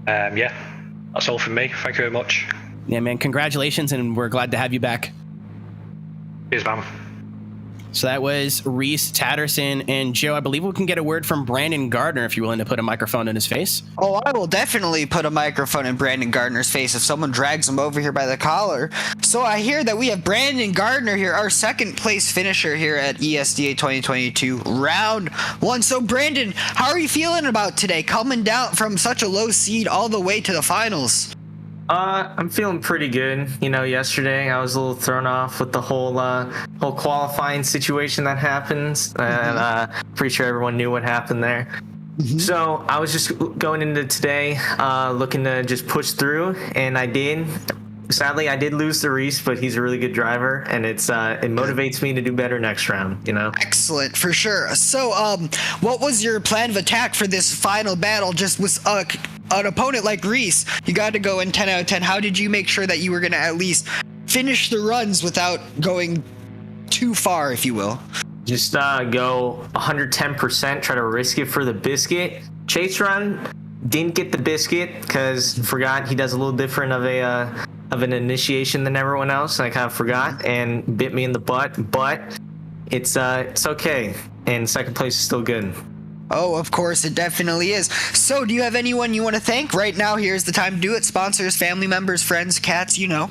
That's all from me. Thank you very much. Yeah, man, congratulations, and we're glad to have you back. Cheers, man. So that was Reese Tatterson. And Joe, I believe we can get a word from Brandon Gardner if you're willing to put a microphone in his face. Oh, I will definitely put a microphone in Brandon Gardner's face if someone drags him over here by the collar. So I hear that we have Brandon Gardner here, our second place finisher here at ESDA 2022 round 1. So Brandon, how are you feeling about today, coming down from such a low seed all the way to the finals? I'm feeling pretty good. You know, yesterday I was a little thrown off with the whole qualifying situation that happens, and pretty sure everyone knew what happened there. So I was just going into today looking to just push through, and I did. Sadly, I did lose to Reese, but he's a really good driver, and it motivates me to do better next round, you know? Excellent, for sure. So, what was your plan of attack for this final battle? Just with an opponent like Reese, you got to go in 10 out of 10. How did you make sure that you were going to at least finish the runs without going too far, if you will? Just go 110%, try to risk it for the biscuit. Chase run, Didn't get the biscuit because forgot he does a little different of an initiation than everyone else. I kind of forgot and bit me in the butt, but it's okay. And second place is still good. Oh, of course, it definitely is. So, do you have anyone you want to thank? Right now, here's the time to do it. Sponsors, family members, friends, cats, you know.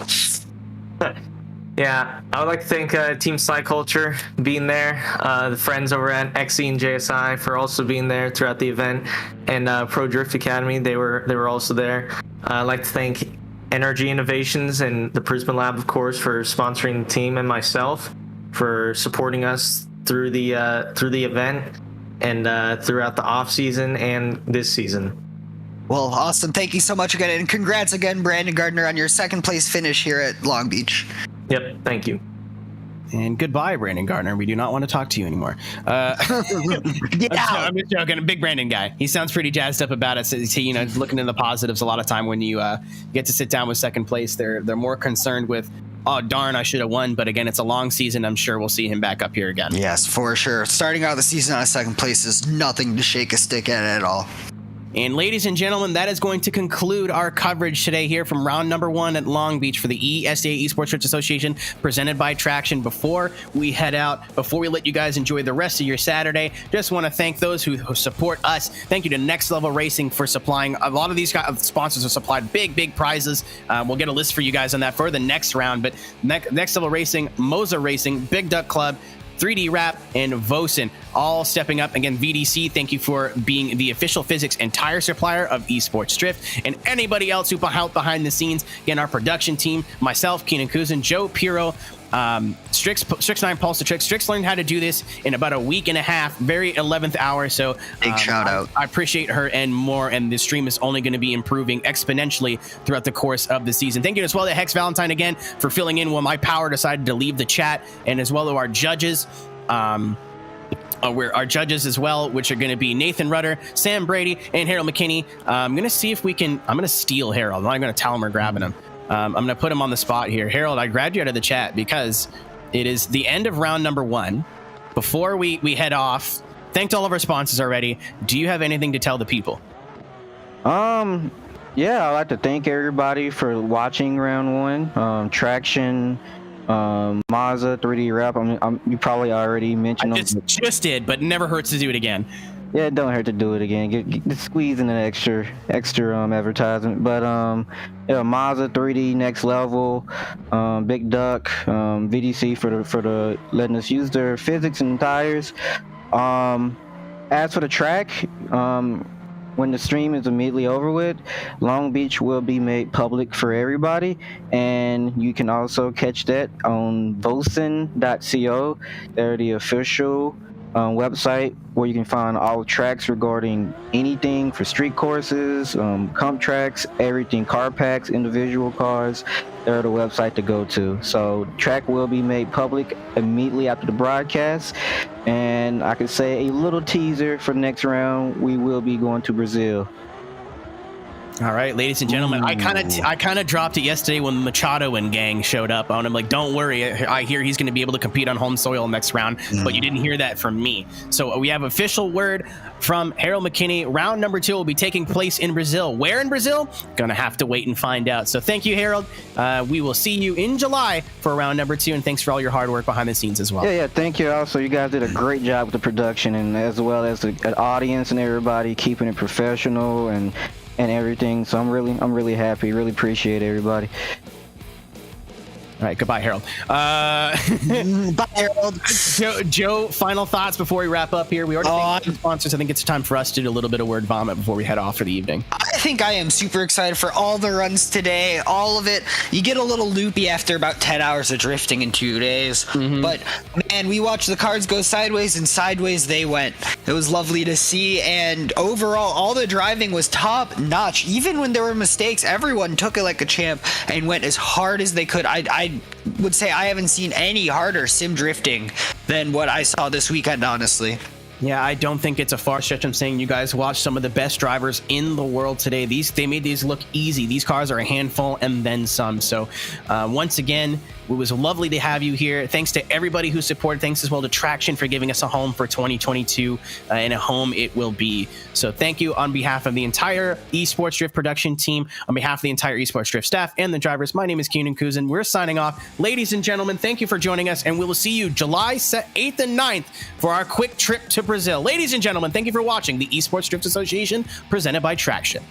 Yeah, I would like to thank Team Sly Culture being there, the friends over at XE and JSI for also being there throughout the event, and Pro Drift Academy, they were also there. I'd like to thank Energy Innovations and the Prisma Lab, of course, for sponsoring the team, and myself for supporting us through the event and throughout the off season and this season. Well, awesome. Thank you so much again, and congrats again, Brandon Gardner, on your second place finish here at Long Beach. Yep, thank you. And goodbye, Brandon Gardner. We do not want to talk to you anymore. I'm just joking. A big Brandon guy. He sounds pretty jazzed up about it. So, you know, looking at the positives. A lot of time when you get to sit down with second place, they're more concerned with, oh, darn, I should have won. But again, it's a long season. I'm sure we'll see him back up here again. Yes, for sure. Starting out the season on second place is nothing to shake a stick at all. And ladies and gentlemen, that is going to conclude our coverage today here from round number 1 at Long Beach for the ESDA Esports Drift Association presented by Traxion. Before we head out, before we let you guys enjoy the rest of your Saturday, just want to thank those who support us. Thank you to Next Level Racing for supplying. A lot of these sponsors have supplied big prizes. We'll get a list for you guys on that for the next round. But Next Level Racing, Moza Racing, Big Duck Club, 3D Rap, and Vosen all stepping up. Again, VDC, thank you for being the official physics and tire supplier of Esports Drift, and anybody else who helped behind the scenes. Again, our production team, myself, Keenan Kuzin, Joe Piro, Strix9 Pulse to Tricks. Strix learned how to do this in about a week and a half, very 11th hour. So big shout out. I appreciate her and more. And the stream is only going to be improving exponentially throughout the course of the season. Thank you as well to Hex Valentine again for filling in when my power decided to leave the chat, and as well to our judges. Our judges as well, which are going to be Nathan Rudder, Sam Brady, and Harold McKinney. I'm going to see if we can. I'm going to steal Harold. I'm not going to tell him we're grabbing him. I'm going to put him on the spot here. Harold, I grabbed you out of the chat because it is the end of round number 1. Before we head off, thanked all of our sponsors already. Do you have anything to tell the people? Yeah, I'd like to thank everybody for watching round 1. Traxion, Mazda, 3D Rap. You probably already mentioned them. Just did, but never hurts to do it again. Yeah, it don't hurt to do it again. Get squeeze in an extra advertisement. But yeah, Mazda 3D Next Level, Big Duck, VDC for the letting us use their physics and tires. As for the track, when the stream is immediately over with, Long Beach will be made public for everybody, and you can also catch that on vosen.co. They're the official website where you can find all tracks regarding anything for street courses, comp tracks, everything, car packs, individual cars. They're the website to go to. So track will be made public immediately after the broadcast, and I could say a little teaser for next round, we will be going to Brazil. All right, ladies and gentlemen, I kind of dropped it yesterday when Machado and gang showed up on him. Like, don't worry, I hear he's going to be able to compete on home soil next round, but you didn't hear that from me. So we have official word from Harold McKinney. Round number 2 will be taking place in Brazil. Where in Brazil? Gonna have to wait and find out. So thank you, Harold. We will see you in July for round number 2, and thanks for all your hard work behind the scenes as well. Yeah, thank you. Also, you guys did a great job with the production, and as well as the audience and everybody keeping it professional and everything. So I'm really happy. Really appreciate everybody. All right, goodbye, Harold. Bye, Harold. Joe, final thoughts before we wrap up here. We already thanked the sponsors. I think it's time for us to do a little bit of word vomit before we head off for the evening. I think I am super excited for all the runs today, all of it. You get a little loopy after about 10 hours of drifting in 2 days. But, man, we watched the cars go sideways, and sideways they went. It was lovely to see, and overall, all the driving was top notch. Even when there were mistakes, everyone took it like a champ and went as hard as they could. I would say I haven't seen any harder sim drifting than what I saw this weekend, honestly. Yeah, I don't think it's a far stretch. I'm saying you guys watch some of the best drivers in the world today. They made these look easy. These cars are a handful and then some. So once again, it was lovely to have you here. Thanks to everybody who supported. Thanks as well to Traxion for giving us a home for 2022 and a home it will be. So thank you on behalf of the entire Esports Drift production team, on behalf of the entire Esports Drift staff and the drivers. My name is Keenan Kuzin. We're signing off. Ladies and gentlemen, thank you for joining us, and we will see you July 8th and 9th for our quick trip to Brazil. Ladies and gentlemen, thank you for watching the Esports Drift Association presented by Traxion.